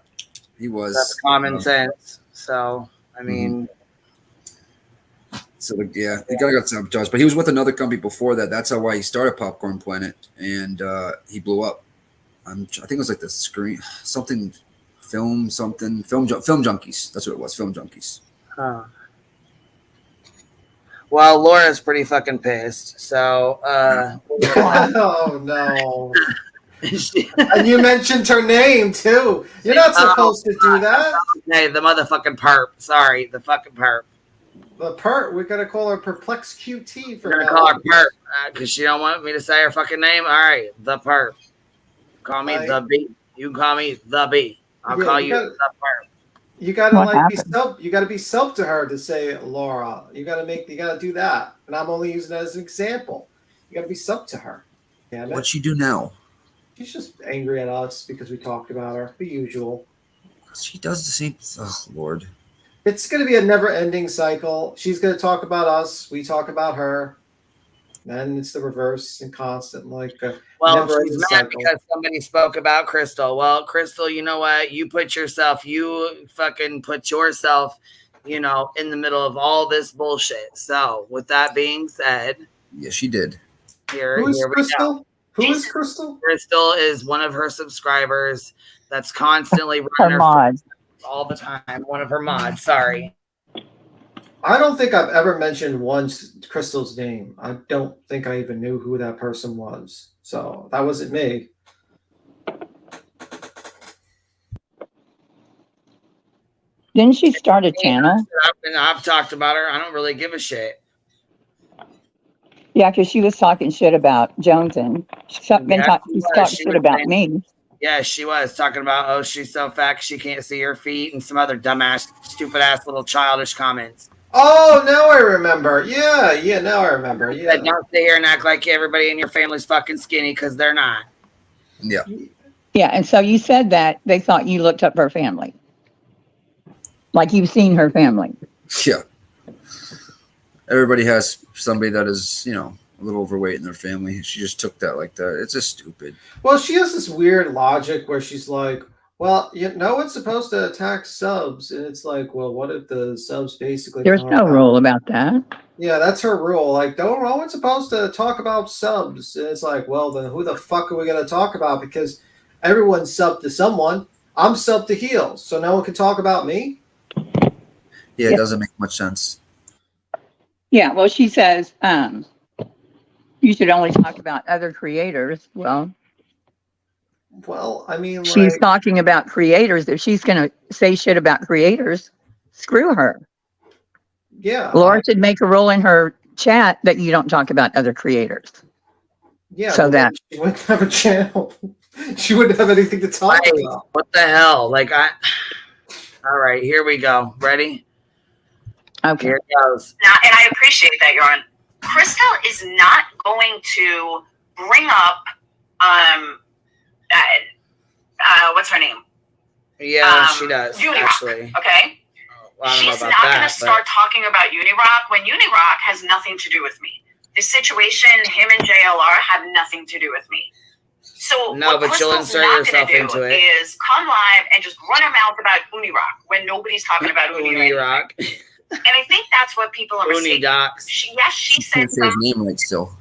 [SPEAKER 5] he was.
[SPEAKER 12] That's common sense. So I mean.
[SPEAKER 5] So yeah, he got sabotaged, but he was with another company before that. That's why he started Popcorn Planet, and he blew up. I think it was like the screen film junkies. That's what it was, film junkies.
[SPEAKER 12] Huh. Well, Laura's pretty fucking pissed. So,
[SPEAKER 9] oh no! And you mentioned her name too. You're not supposed to do that.
[SPEAKER 12] Hey, the motherfucking perp. Sorry, the fucking perp.
[SPEAKER 9] The perp. We gotta call her Perplex QT for.
[SPEAKER 12] We're gonna call her perp because she don't want me to say her fucking name. All right, the perp. Call me the B. You can call me the B. I'll call you the perp.
[SPEAKER 9] You gotta be sub. You gotta be sub to her to say Laura. You gotta do that. And I'm only using that as an example. You gotta be sub to her. Yeah.
[SPEAKER 5] What'd she do now?
[SPEAKER 9] She's just angry at us because we talked about her. The usual.
[SPEAKER 5] She does the same. Oh Lord.
[SPEAKER 9] It's going to be a never-ending cycle. She's going to talk about us. We talk about her. Then it's the reverse and constant, like.
[SPEAKER 12] Well, she's mad because somebody spoke about Crystal. Well, Crystal, you know what? You fucking put yourself, in the middle of all this bullshit. So, with that being said,
[SPEAKER 5] yeah, she did.
[SPEAKER 9] Who is Crystal? Who is Crystal?
[SPEAKER 12] Crystal is one of her subscribers that's constantly running her
[SPEAKER 21] mod.
[SPEAKER 12] All the time. One of her mods. Sorry.
[SPEAKER 9] I don't think I've ever mentioned once Crystal's name. I don't think I even knew who that person was. So that wasn't me.
[SPEAKER 21] Didn't she start a channel?
[SPEAKER 12] I've talked about her. I don't really give a shit.
[SPEAKER 21] Yeah, because she was talking shit about Jones and she's talking shit about me.
[SPEAKER 12] Yeah, she was talking about, she's so fat she can't see her feet and some other dumbass, stupid ass little childish comments.
[SPEAKER 9] Oh, now I remember. Yeah, now I remember. Yeah.
[SPEAKER 12] Don't sit here and act like everybody in your family's fucking skinny because they're not.
[SPEAKER 5] Yeah.
[SPEAKER 21] Yeah, and so you said that they thought you looked up her family. Like you've seen her family.
[SPEAKER 5] Yeah. Everybody has somebody that is, a little overweight in their family. She just took that like that. It's just stupid.
[SPEAKER 9] Well, she has this weird logic where she's like, well, it's supposed to attack subs. And it's like, well, what if the subs basically...
[SPEAKER 21] There's no rule about that.
[SPEAKER 9] Yeah, that's her rule. Like, no one's supposed to talk about subs. And it's like, well, then who the fuck are we going to talk about? Because everyone's sub to someone. I'm sub to Heels. So no one can talk about me?
[SPEAKER 5] Yeah, it doesn't make much sense.
[SPEAKER 21] Yeah, well, she says... you should only talk about other creators. Well,
[SPEAKER 9] I mean,
[SPEAKER 21] she's talking about creators. If she's going to say shit about creators, screw her.
[SPEAKER 9] Yeah.
[SPEAKER 21] Laura should make a rule in her chat that you don't talk about other creators.
[SPEAKER 9] Yeah.
[SPEAKER 21] So that
[SPEAKER 9] she wouldn't have a channel. She wouldn't have anything to talk about.
[SPEAKER 12] What the hell? Like all right, here we go. Ready?
[SPEAKER 21] Okay.
[SPEAKER 12] Here it goes.
[SPEAKER 2] Now, and I appreciate that, Yarn. Crystal is not going to bring up what's her name?
[SPEAKER 12] Yeah, she does.
[SPEAKER 2] UniRock,
[SPEAKER 12] actually.
[SPEAKER 2] Okay.
[SPEAKER 12] Well,
[SPEAKER 2] She's not going to start talking about UniRock when UniRock has nothing to do with me. The situation, him and JLR have nothing to do with me. So
[SPEAKER 12] no, but you'll insert yourself into it.
[SPEAKER 2] Is come live and just run her mouth about UniRock when nobody's talking about
[SPEAKER 12] UniRock.
[SPEAKER 2] And I think that's what people are mistaking.
[SPEAKER 12] UniDOX.
[SPEAKER 2] She said
[SPEAKER 5] Can't say his name right still.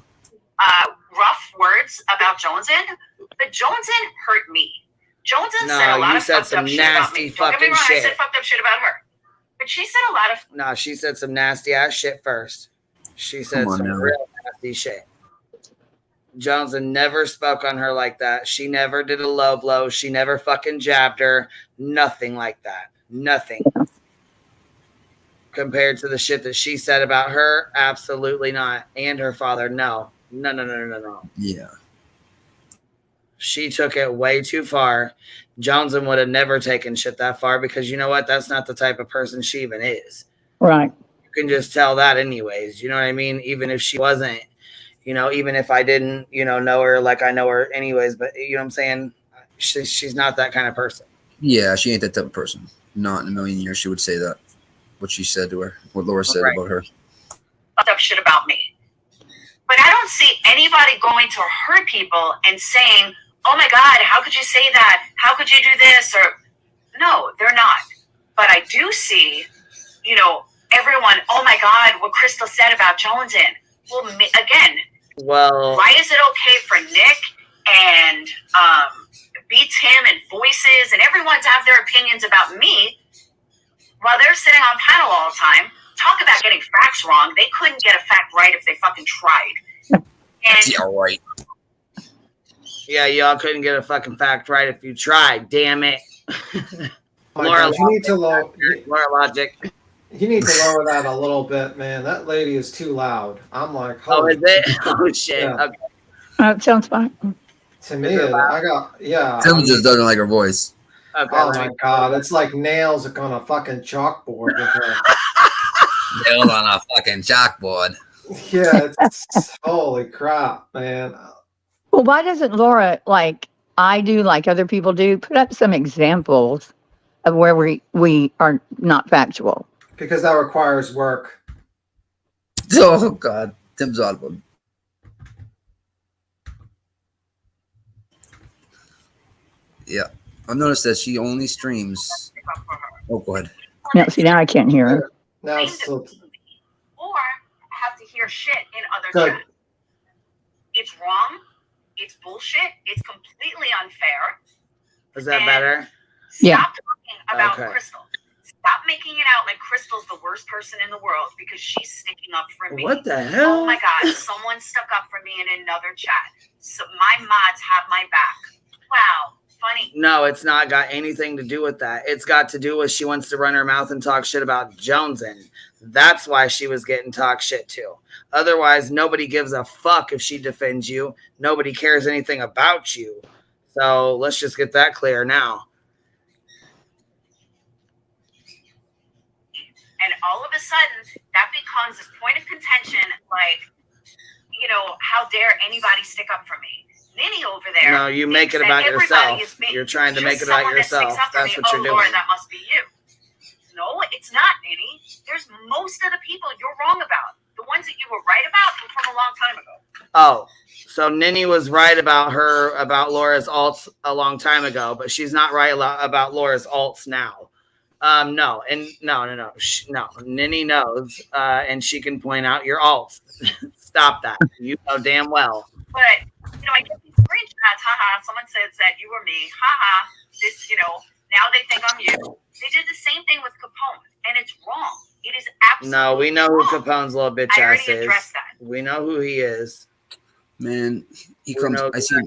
[SPEAKER 2] rough words about Jonesin, but Jonesin hurt me. Jonesin said a lot of fucked up shit about me. Don't get me wrong, I said fucked up shit about her. But she said a lot of...
[SPEAKER 12] No, she said some nasty ass shit first. She said some real nasty shit. Jonesin never spoke on her like that. She never did a low blow. She never fucking jabbed her. Nothing like that. Nothing. Compared to the shit that she said about her, absolutely not. And her father, no. No.
[SPEAKER 5] Yeah.
[SPEAKER 12] She took it way too far. Jonesin would have never taken shit that far because you know what? That's not the type of person she even is.
[SPEAKER 21] Right.
[SPEAKER 12] You can just tell that anyways. You know what I mean? Even if she wasn't, even if I didn't, know her like I know her anyways, but you know what I'm saying? She's not that kind of person.
[SPEAKER 5] Yeah, she ain't that type of person. Not in a million years she would say that. What she said to her, what Laura said about her.
[SPEAKER 2] fucked up shit about me. But I don't see anybody going to her people and saying, oh my God, how could you say that? How could you do this? Or no, they're not. But I do see, everyone, oh my God, what Crystal said about Jonesin. Well, again, why is it okay for Nick and Beats Him and Voices and everyone to have their opinions about me while they're sitting on panel all the time? Talk about getting facts wrong. They couldn't get a fact right if they fucking tried. And
[SPEAKER 5] yeah, right.
[SPEAKER 12] Yeah, y'all couldn't get a fucking fact right if you tried. Damn it.
[SPEAKER 9] Laura, you need to
[SPEAKER 12] Laura Logic.
[SPEAKER 9] You need to lower that a little bit, man. That lady is too loud. I'm like,
[SPEAKER 12] oh, is it? Oh shit. Yeah. Okay.
[SPEAKER 21] It sounds fine.
[SPEAKER 9] To me, yeah.
[SPEAKER 5] Tim just doesn't like her voice.
[SPEAKER 12] Okay,
[SPEAKER 9] oh my God, it's like nails on a fucking chalkboard with her.
[SPEAKER 5] Nailed on a fucking chalkboard.
[SPEAKER 9] Yeah, it's holy crap, man.
[SPEAKER 21] Well, why doesn't Laura, like I do, like other people do, put up some examples of where we are not factual?
[SPEAKER 9] Because that requires work.
[SPEAKER 5] Oh God, Tim's audible. Yeah, I've noticed that she only streams. Oh, go ahead.
[SPEAKER 21] No, see, now I can't hear her.
[SPEAKER 9] Now it's still...
[SPEAKER 2] Or have to hear shit in other chats. It's wrong. It's bullshit. It's completely unfair.
[SPEAKER 12] Is that better?
[SPEAKER 2] Stop talking about Crystal. Stop making it out like Crystal's the worst person in the world because she's sticking up for me.
[SPEAKER 12] What the hell?
[SPEAKER 2] Oh my God, someone stuck up for me in another chat. So my mods have my back. Wow. Funny.
[SPEAKER 12] No, it's not got anything to do with that. It's got to do with she wants to run her mouth and talk shit about Jonesin. That's why she was getting talk shit too. Otherwise, nobody gives a fuck if she defends you. Nobody cares anything about you. So let's just get that clear now.
[SPEAKER 2] And all of a sudden, that becomes this point of contention, like, how dare anybody stick up for me? Ninny over there.
[SPEAKER 12] No, you make it about yourself. You're trying to make it about yourself. That's what you're doing.
[SPEAKER 2] Laura, that must be you. No, it's not, Ninny. There's most of the people you're wrong about. The ones that you were right about were from a long time ago.
[SPEAKER 12] Oh, so Ninny was right about Laura's alts a long time ago, but she's not right about Laura's alts now. No. Ninny knows, and she can point out your alts. Stop that. You know damn well.
[SPEAKER 2] But, I get these screenshots. Haha, someone says that you were me. Haha, this, now they think I'm you. They did the same thing with Capone, and it's wrong. It is absolutely
[SPEAKER 12] No, we know
[SPEAKER 2] wrong.
[SPEAKER 12] who Capone's little bitch
[SPEAKER 2] I
[SPEAKER 12] ass
[SPEAKER 2] already
[SPEAKER 12] is.
[SPEAKER 2] addressed that.
[SPEAKER 12] We know who he is.
[SPEAKER 5] Man, he comes. I see him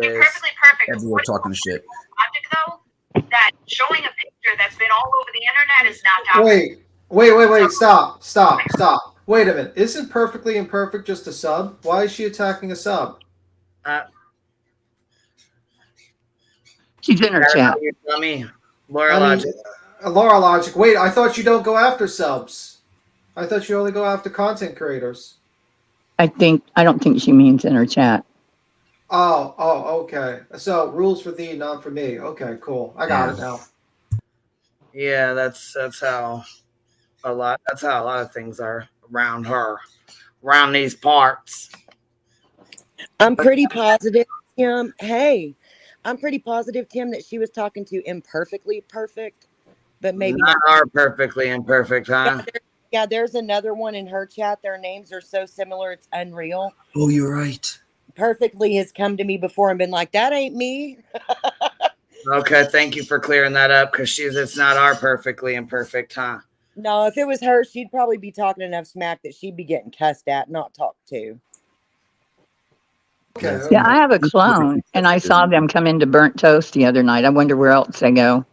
[SPEAKER 2] Perfectly perfect.
[SPEAKER 5] everywhere talking shit.
[SPEAKER 2] Logic, though, that showing a picture that's been all over the internet is not documented.
[SPEAKER 9] Wait, Wait. Stop. Wait a minute. Isn't Perfectly Imperfect just a sub? Why is she attacking a sub?
[SPEAKER 21] She's in her chat.
[SPEAKER 9] Laura Logic. Laura Logic. Wait, I thought you don't go after subs. I thought you only go after content creators.
[SPEAKER 21] I don't think she means in her chat.
[SPEAKER 9] Oh, okay. So rules for thee, not for me. Okay, cool. I got it now.
[SPEAKER 12] Yeah, that's how a lot of things are around her, around these parts.
[SPEAKER 17] I'm pretty positive, Tim. Hey, I'm pretty positive, Tim, that she was talking to Imperfectly Perfect, but maybe
[SPEAKER 12] not our Perfectly Imperfect, huh?
[SPEAKER 17] Yeah, there's another one in her chat. Their names are so similar, it's unreal.
[SPEAKER 5] Oh, you're right.
[SPEAKER 17] Perfectly has come to me before and been like, that ain't me.
[SPEAKER 12] Okay, thank you for clearing that up, because it's not our Perfectly Imperfect, huh?
[SPEAKER 17] No, if it was her, she'd probably be talking enough smack that she'd be getting cussed at, not talked to.
[SPEAKER 9] Okay.
[SPEAKER 21] Yeah, I have a clone, and I saw them come into Burnt Toast the other night. I wonder where else they go.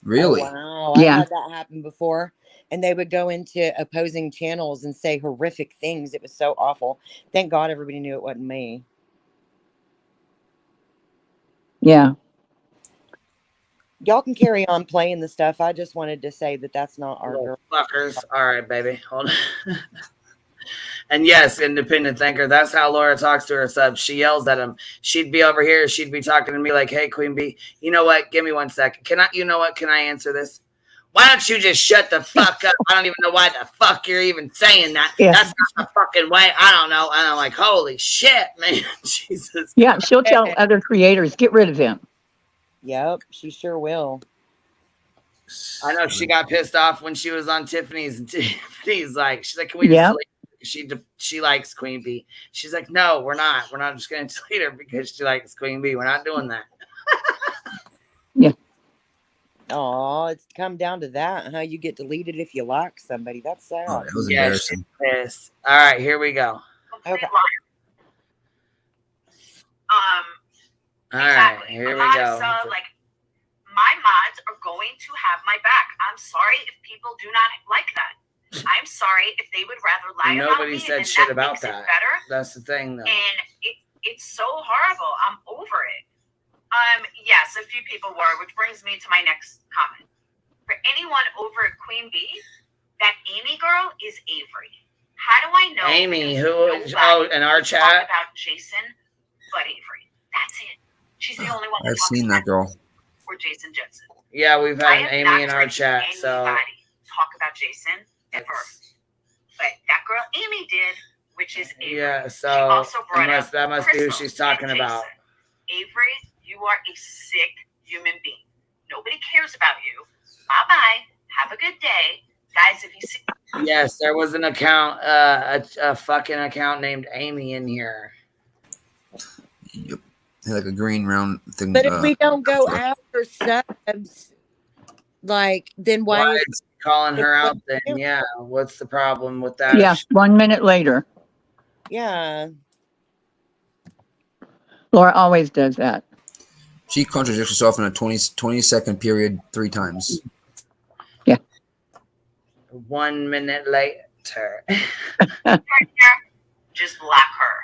[SPEAKER 5] Really?
[SPEAKER 17] Oh, wow.
[SPEAKER 21] Yeah.
[SPEAKER 17] I had that happen before. And they would go into opposing channels and say horrific things. It was so awful. Thank God everybody knew it wasn't me.
[SPEAKER 21] Yeah.
[SPEAKER 17] Y'all can carry on playing the stuff. I just wanted to say that that's not our girl.
[SPEAKER 12] Fuckers. All right, baby. Hold on. And yes, independent thinker. That's how Laura talks to her subs. She yells at them. She'd be over here. She'd be talking to me like, hey, Queen Bee, you know what? Give me 1 second. Can I answer this? Why don't you just shut the fuck up? I don't even know why the fuck you're even saying that. Yeah. That's not the fucking way. I don't know. And I'm like, holy shit, man. Jesus.
[SPEAKER 21] Yeah, she'll tell other creators, get rid of him.
[SPEAKER 17] Yep, she sure will.
[SPEAKER 12] I know she got pissed off when she was on Tiffany's. And Tiffany's like, she's like, can we just delete her? She likes Queen Bee. She's like, no, we're not. We're not just going to delete her because she likes Queen Bee. We're not doing that.
[SPEAKER 21] Yeah.
[SPEAKER 17] Oh, it's come down to that. How you get deleted if you like somebody. That's sad.
[SPEAKER 5] Oh, that was embarrassing.
[SPEAKER 12] Yes. All right, here we go.
[SPEAKER 17] Okay.
[SPEAKER 12] Exactly. Here we go.
[SPEAKER 2] Like, my mods are going to have my back. I'm sorry if people do not like that. I'm sorry if they would rather lie about me.
[SPEAKER 12] Nobody said shit about that. That's the thing, though.
[SPEAKER 2] And it's so horrible. I'm over it. Yes, a few people were, which brings me to my next comment. For anyone over at Queen Bee, that Amy girl is Avery. How do I know?
[SPEAKER 12] Amy, who? Oh, in our chat.
[SPEAKER 2] About Jason, but Avery. That's it. She's the only one.
[SPEAKER 5] I've seen that girl.
[SPEAKER 2] Or Jason Jensen.
[SPEAKER 12] Yeah, we've had an Amy in our chat. So
[SPEAKER 2] talk about Jason ever, but that girl Amy did, which is Avery.
[SPEAKER 12] Yeah. So
[SPEAKER 2] she also brought
[SPEAKER 12] that must be who she's talking about.
[SPEAKER 2] Avery, you are a sick human being. Nobody cares about you. Bye bye. Have a good day, guys. If you see.
[SPEAKER 12] Yes, there was an account, a fucking account named Amy in here.
[SPEAKER 5] Yep. Like a green round thing.
[SPEAKER 17] But if we don't go after subs, like, then why
[SPEAKER 12] is calling her out then? Yeah. What's the problem with that?
[SPEAKER 21] Yeah, 1 minute later.
[SPEAKER 17] Yeah.
[SPEAKER 21] Laura always does that.
[SPEAKER 5] She contradicts herself in a 20-second period 3 times.
[SPEAKER 21] Yeah.
[SPEAKER 12] 1 minute later.
[SPEAKER 2] Just block her.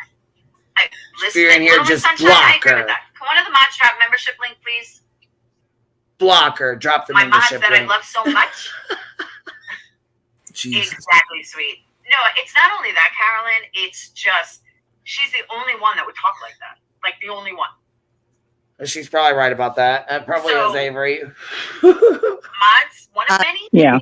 [SPEAKER 12] If you're in here, just block her.
[SPEAKER 2] Can one of the mods drop membership link, please?
[SPEAKER 12] Block her. Drop the membership link.
[SPEAKER 2] My mods that I love so much.
[SPEAKER 5] Jesus.
[SPEAKER 2] Exactly, sweet. No, it's not only that, Carolyn. It's just she's the only one that would talk like that. Like the only one.
[SPEAKER 12] She's probably right about that. That probably is Avery.
[SPEAKER 2] Mods, one of many.
[SPEAKER 21] Yeah.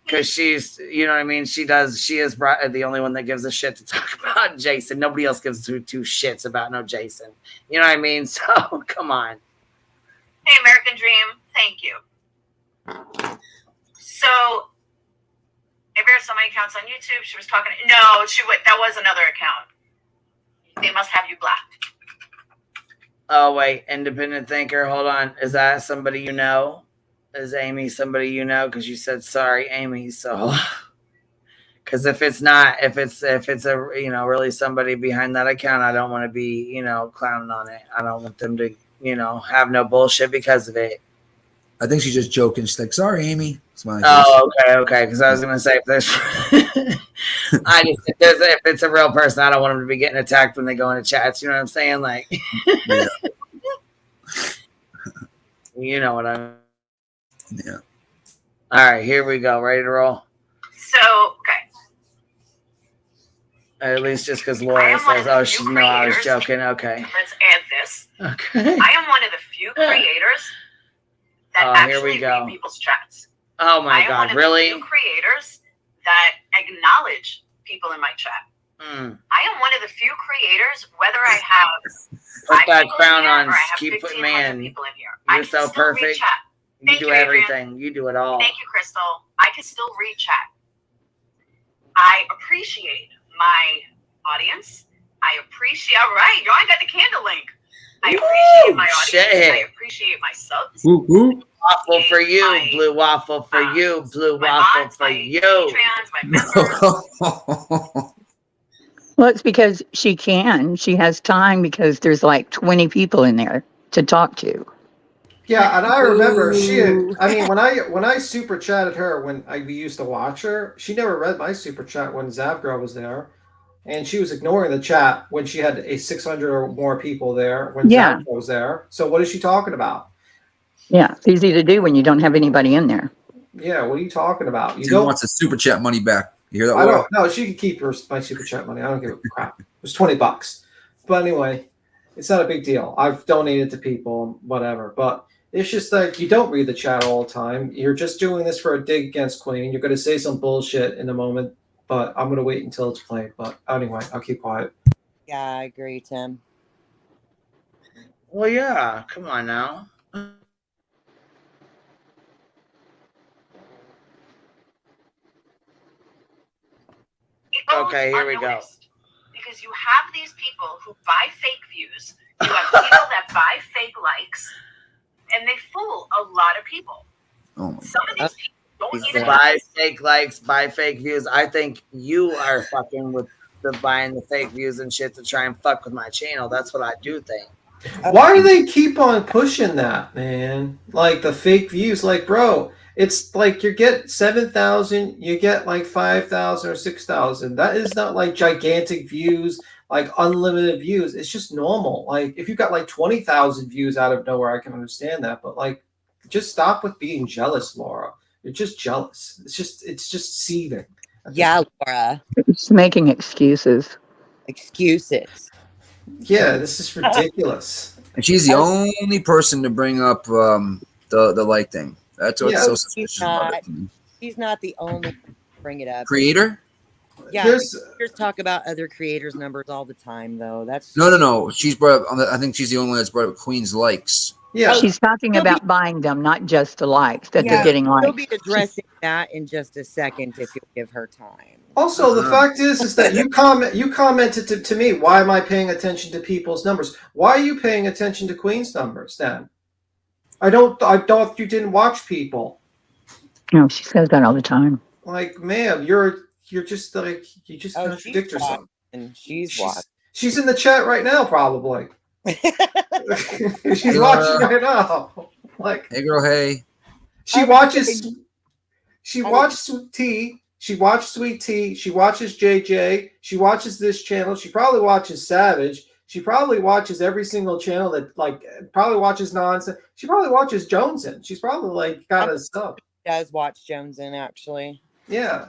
[SPEAKER 12] Because she's, you know what I mean? She is the only one that gives a shit to talk about Jason. Nobody else gives two shits about no Jason. You know what I mean? So, come on.
[SPEAKER 2] Hey, American Dream. Thank you. So, if there's so many accounts on YouTube, she was talking. No, that was another account. They must have you blocked.
[SPEAKER 12] Oh, wait. Independent thinker. Hold on. Is that somebody you know? Is Amy somebody you know? Because you said sorry, Amy. So, because if it's a really somebody behind that account, I don't want to be clowning on it. I don't want them to have no bullshit because of it.
[SPEAKER 5] I think she's just joking. She's like, sorry, Amy. Smiley
[SPEAKER 12] Oh, okay. Because I was gonna say if there's, if it's a real person, I don't want them to be getting attacked when they go into chats. You know what I'm saying? Like,
[SPEAKER 5] yeah.
[SPEAKER 12] You know what I mean?
[SPEAKER 5] Yeah.
[SPEAKER 12] All right, here we go. Ready to roll?
[SPEAKER 2] So, okay.
[SPEAKER 12] At least just because Laura says, "Oh, she know I was joking." Okay.
[SPEAKER 2] Let's add this.
[SPEAKER 12] Okay.
[SPEAKER 2] I am one of the few creators that actually read people's chats.
[SPEAKER 12] Oh my God!
[SPEAKER 2] I am one of
[SPEAKER 12] Really?
[SPEAKER 2] the few creators that acknowledge people in my chat. I am one of the few creators, whether I have
[SPEAKER 12] put that crown
[SPEAKER 2] on,
[SPEAKER 12] keep putting man.
[SPEAKER 2] People in here.
[SPEAKER 12] You're so perfect. You do everything. You do it all.
[SPEAKER 2] Thank you, Crystal. I can still read chat. I appreciate my audience. I appreciate. All right, y'all got the candle link. I appreciate my audience. I appreciate my subs.
[SPEAKER 12] Waffle for you, blue waffle for you, blue waffle for you.
[SPEAKER 2] Patrons, my
[SPEAKER 21] Well, it's because she can. She has time because there's like 20 people in there to talk to.
[SPEAKER 9] Yeah, and I remember she had, I mean, when I super chatted her when we used to watch her, she never read my super chat when Zavgirl was there. And she was ignoring the chat when she had a 600 or more people there when Zavgirl was there. So what is she talking about?
[SPEAKER 21] Yeah, it's easy to do when you don't have anybody in there.
[SPEAKER 9] Yeah, what are you talking about?
[SPEAKER 5] She wants the super chat money back. You hear that?
[SPEAKER 9] I don't know. She can keep my super chat money. I don't give a crap. It was $20. But anyway, it's not a big deal. I've donated to people, whatever. But it's just like you don't read the chat all the time. You're just doing this for a dig against Queen. You're going to say some bullshit in a moment, but I'm going to wait until it's played. But anyway, I'll keep quiet.
[SPEAKER 17] Yeah, I agree, Tim.
[SPEAKER 12] Well, yeah. Come on now. Okay, here we go.
[SPEAKER 2] Because you have these people who buy fake views, you have people that buy fake likes, and they fool a lot of people.
[SPEAKER 5] Oh my
[SPEAKER 2] Some of these people don't even
[SPEAKER 12] buy fake likes, buy fake views. I think you are fucking with the buying the fake views and shit to try and fuck with my channel. That's what I do think.
[SPEAKER 9] Why do they keep on pushing that, man? Like the fake views, like, bro, it's like you get 7,000, you get like 5,000 or 6,000. That is not like gigantic views, like unlimited views. It's just normal. Like if you got like 20,000 views out of nowhere, I can understand that. But like, just stop with being jealous, Laura. You're just jealous. It's just seething.
[SPEAKER 17] Yeah, Laura.
[SPEAKER 21] It's making excuses.
[SPEAKER 17] Excuses.
[SPEAKER 9] Yeah, this is ridiculous.
[SPEAKER 5] And she's the only person to bring up the like thing. That's what's so suspicious about it.
[SPEAKER 17] She's not the only one to bring it up.
[SPEAKER 5] Creator?
[SPEAKER 17] Yeah, creators talk about other creators' numbers all the time, though. That's
[SPEAKER 5] no. She's brought up. I think she's the only one that's brought up Queen's likes.
[SPEAKER 9] Yeah,
[SPEAKER 21] she's talking about buying them, not just the likes that they're getting likes.
[SPEAKER 17] We'll be addressing that in just a second if you'll give her time.
[SPEAKER 9] Also, the fact is that you commented to me, why am I paying attention to people's numbers? Why are you paying attention to Queen's numbers then? I thought you didn't watch people.
[SPEAKER 21] No, she says that all the time.
[SPEAKER 9] Like, ma'am, you're just like, you just contradict yourself.
[SPEAKER 17] And she's watching.
[SPEAKER 9] She's in the chat right now, probably. She's watching right now. Like,
[SPEAKER 5] hey girl, hey.
[SPEAKER 9] She watches Sweet Tea. She watched Sweet Tea. She watches JJ. She watches this channel. She probably watches Savage. She probably watches every single channel that probably watches nonsense. She probably watches Jonesin. She's probably like got a sub.
[SPEAKER 17] Does watch Jonesin actually?
[SPEAKER 9] Yeah.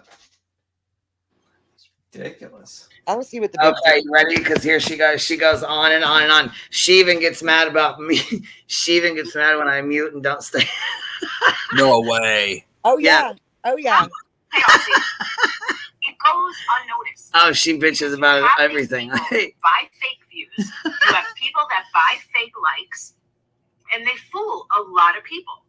[SPEAKER 9] It's ridiculous.
[SPEAKER 17] I don't see what the
[SPEAKER 12] okay, you ready? Because here she goes. She goes on and on and on. She even gets mad about me. She even gets mad when I mute and don't stay.
[SPEAKER 5] No way.
[SPEAKER 17] Oh yeah. Oh yeah.
[SPEAKER 2] It goes unnoticed.
[SPEAKER 12] Oh, she bitches about everything.
[SPEAKER 2] Buy fake views. You have people that buy fake likes, and they fool a lot of people.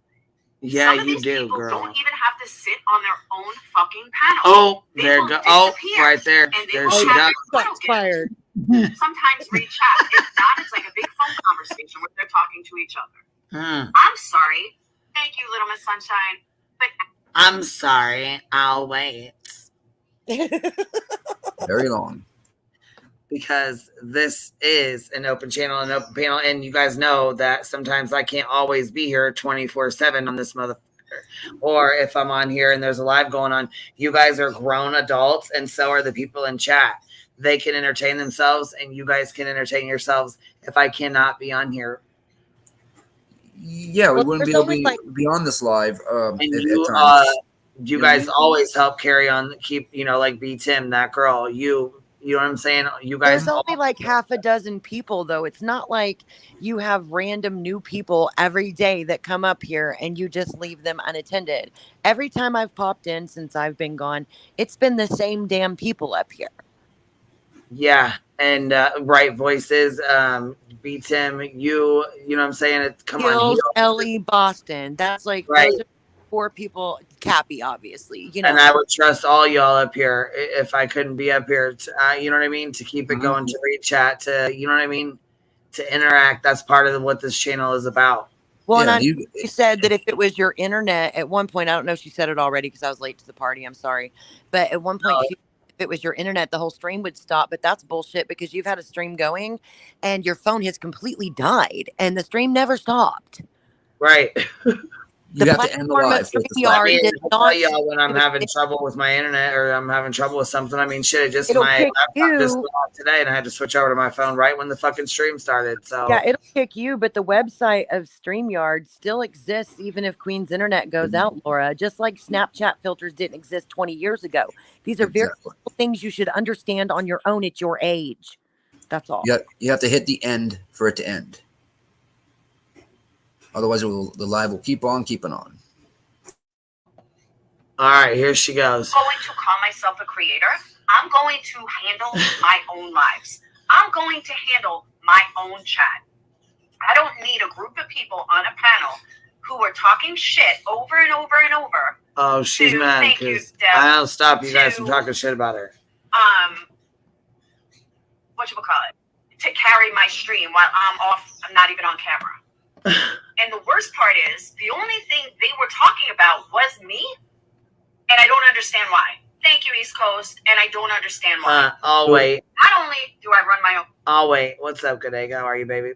[SPEAKER 12] Yeah,
[SPEAKER 2] Some of
[SPEAKER 12] you
[SPEAKER 2] these
[SPEAKER 12] do,
[SPEAKER 2] people
[SPEAKER 12] girl.
[SPEAKER 2] Don't even have to sit on their own fucking panel.
[SPEAKER 12] Oh,
[SPEAKER 2] They
[SPEAKER 12] there
[SPEAKER 2] will
[SPEAKER 12] go. Oh,
[SPEAKER 2] disappear,
[SPEAKER 12] right there.
[SPEAKER 2] and they
[SPEAKER 12] There
[SPEAKER 2] will
[SPEAKER 12] she
[SPEAKER 2] have
[SPEAKER 12] goes.
[SPEAKER 2] their photo given. Sometimes read chat. If not, it's like a big phone conversation where they're talking to each other. I'm sorry. Thank you, Little Miss Sunshine. But
[SPEAKER 12] I'm sorry. I'll wait.
[SPEAKER 5] Very long.
[SPEAKER 12] because this is an open channel, an open panel, and you guys know that sometimes I can't always be here 24/7 on this motherfucker. Or if I'm on here and there's a live going on, you guys are grown adults, and so are the people in chat. They can entertain themselves, and you guys can entertain yourselves if I cannot be on here.
[SPEAKER 5] Yeah, we
[SPEAKER 15] Well,
[SPEAKER 5] wouldn't be
[SPEAKER 15] there's
[SPEAKER 5] able to
[SPEAKER 15] only
[SPEAKER 5] be on this live
[SPEAKER 12] And
[SPEAKER 5] at times.
[SPEAKER 12] you
[SPEAKER 5] You know what I
[SPEAKER 12] guys
[SPEAKER 5] mean?
[SPEAKER 12] always help carry on, keep, like be Tim, that girl. You know what I'm saying? You guys.
[SPEAKER 17] There's only like half a dozen people, though. It's not like you have random new people every day that come up here and you just leave them unattended. Every time I've popped in since I've been gone, it's been the same damn people up here.
[SPEAKER 12] Yeah, and right voices, be Tim. You know what I'm saying? Come on,
[SPEAKER 17] Hills, Ellie, Boston. That's like
[SPEAKER 12] right.
[SPEAKER 17] those are 4 people. Cappy, obviously.
[SPEAKER 12] And I would trust all y'all up here if I couldn't be up here. You know what I mean? To keep it going, to read chat, to you know what I mean, to interact. That's part of what this channel is about.
[SPEAKER 17] Well, and you said that if it was your internet at one point, I don't know if she said it already because I was late to the party. I'm sorry, but at one point, if it was your internet, the whole stream would stop. But that's bullshit because you've had a stream going, and your phone has completely died, and the stream never stopped.
[SPEAKER 12] Right.
[SPEAKER 5] You have to end the live.
[SPEAKER 12] I mean, I'll tell y'all when I'm having trouble with my internet or I'm having trouble with something. I mean, shit, just my laptop just went off today and I had to switch over to my phone right when the fucking stream started. So
[SPEAKER 17] yeah, it'll kick you, but the website of StreamYard still exists even if Queen's internet goes out, Laura. Just like Snapchat filters didn't exist 20 years ago. These are very simple things you should understand on your own at your age. That's all.
[SPEAKER 5] You have to hit the end for it to end. Otherwise, the live will keep on keeping on.
[SPEAKER 12] All right, here she goes.
[SPEAKER 2] I'm going to call myself a creator. I'm going to handle my own lives. I'm going to handle my own chat. I don't need a group of people on a panel who are talking shit over and over and over.
[SPEAKER 12] Oh, she's mad because I don't stop you guys from talking shit about her.
[SPEAKER 2] Whatchamacallit? To carry my stream while I'm off. I'm not even on camera. And the worst part is, the only thing they were talking about was me, and I don't understand why. Thank you, East Coast, and I don't understand why.
[SPEAKER 12] I'll wait.
[SPEAKER 2] Not only do I run my own...
[SPEAKER 12] I'll wait. What's up, good egg? How are you, baby?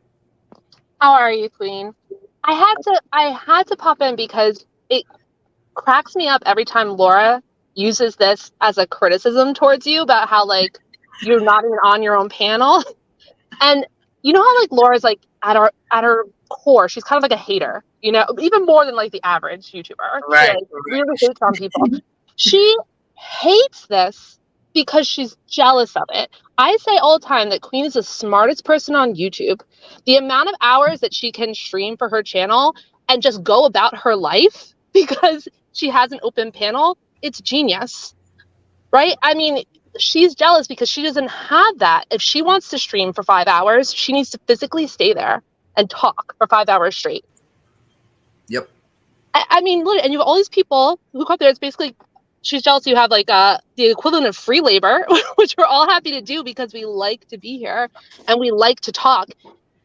[SPEAKER 7] How are you, Queen? I had to pop in because it cracks me up every time Laura uses this as a criticism towards you about how, like, you're not even on your own panel. And you know how, like, Laura's, like, at her core, she's kind of like a hater, you know, even more than like the average YouTuber.
[SPEAKER 12] Right.
[SPEAKER 7] She, like, really hates on people. She hates this because she's jealous of it. I say all the time that Queen is the smartest person on YouTube. The amount of hours that she can stream for her channel and just go about her life because she has an open panel, it's genius, right? I mean, she's jealous because she doesn't have that. If she wants to stream for 5 hours, she needs to physically stay there and talk for 5 hours straight.
[SPEAKER 5] Yep.
[SPEAKER 7] I mean, look, and you have all these people who come there. It's basically, she's jealous you have like the equivalent of free labor, which we're all happy to do because we like to be here and we like to talk.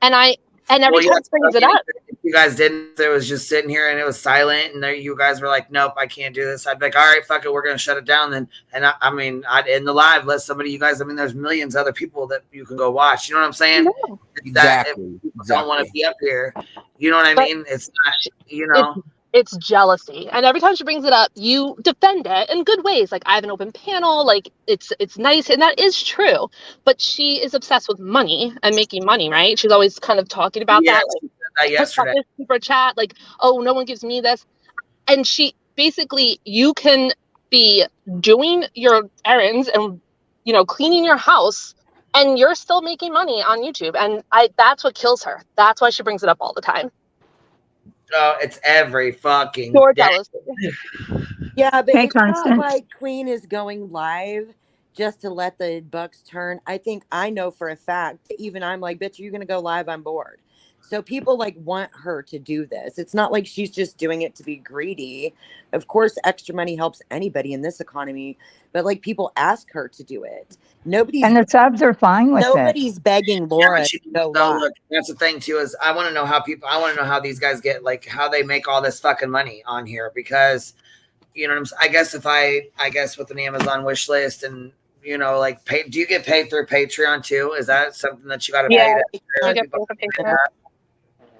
[SPEAKER 7] And every time she brings it up,
[SPEAKER 12] if you guys didn't, it was just sitting here and it was silent, and there you guys were like, "Nope, I can't do this." I'd be like, "All right, fuck it, we're gonna shut it down then." And I mean, I'd end the live, let somebody, you guys. I mean, there's millions of other people that you can go watch. You know what I'm saying?
[SPEAKER 7] No.
[SPEAKER 5] Exactly.
[SPEAKER 12] If people don't want to be up here, you know what I mean? It's not, you know.
[SPEAKER 7] It's jealousy, and every time she brings it up, you defend it in good ways. Like, I have an open panel, like it's nice, and that is true. But she is obsessed with money and making money, right? She's always kind of talking about that. Like,
[SPEAKER 12] she said that yesterday.
[SPEAKER 7] Super chat, like, oh, no one gives me this, and she basically, you can be doing your errands and, you know, cleaning your house, and you're still making money on YouTube, and that's what kills her. That's why she brings it up all the time.
[SPEAKER 12] Oh, it's every fucking day.
[SPEAKER 17] Yeah, but
[SPEAKER 21] Hey,
[SPEAKER 17] it's not
[SPEAKER 21] Constance.
[SPEAKER 17] like Queen is going live just to let the bucks turn. I think I know for a fact, even I'm like, bitch, you're going to go live, I'm bored. So people like want her to do this. It's not like she's just doing it to be greedy. Of course, extra money helps anybody in this economy, but like people ask her to do it.
[SPEAKER 21] And the subs are fine with it.
[SPEAKER 17] Nobody's begging Laura to go live.
[SPEAKER 12] Look, that's the thing too, is I want to know how these guys get, like, how they make all this fucking money on here, because, you know what I'm saying? I guess with an Amazon wish list and you know, like pay, do you get paid through Patreon too? Is that something that you got to
[SPEAKER 7] Yeah,
[SPEAKER 12] pay?
[SPEAKER 7] you get paid for Patreon.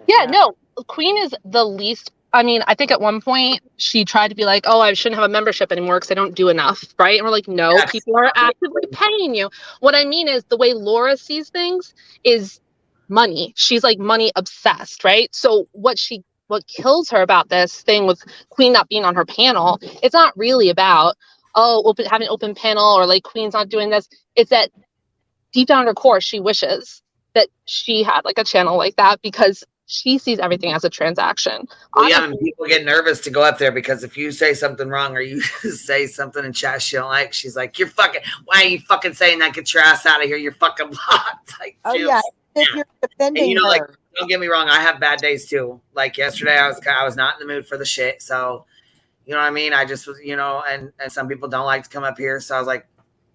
[SPEAKER 7] Yeah, no, Queen is the least. I mean, I think at one point she tried to be like, oh, I shouldn't have a membership anymore because I don't do enough, right? And we're like, no, people are actively paying you. What I mean is the way Laura sees things is money. She's like money obsessed, right? So what kills her about this thing with Queen not being on her panel, it's not really about, oh, having an open panel or like Queen's not doing this. It's that deep down in her core, she wishes that she had like a channel like that because she sees everything as a transaction.
[SPEAKER 12] Well, yeah, and people get nervous to go up there because if you say something wrong or you say something in chat she don't like, she's like, "You're fucking. Why are you fucking saying that? Get your ass out of here. You're fucking blocked." Like,
[SPEAKER 17] oh yeah, if you're defending
[SPEAKER 12] and you know,
[SPEAKER 17] her.
[SPEAKER 12] like, don't get me wrong, I have bad days too. Like yesterday, I was not in the mood for the shit. So, you know what I mean? I just was, you know, and some people don't like to come up here, so I was like,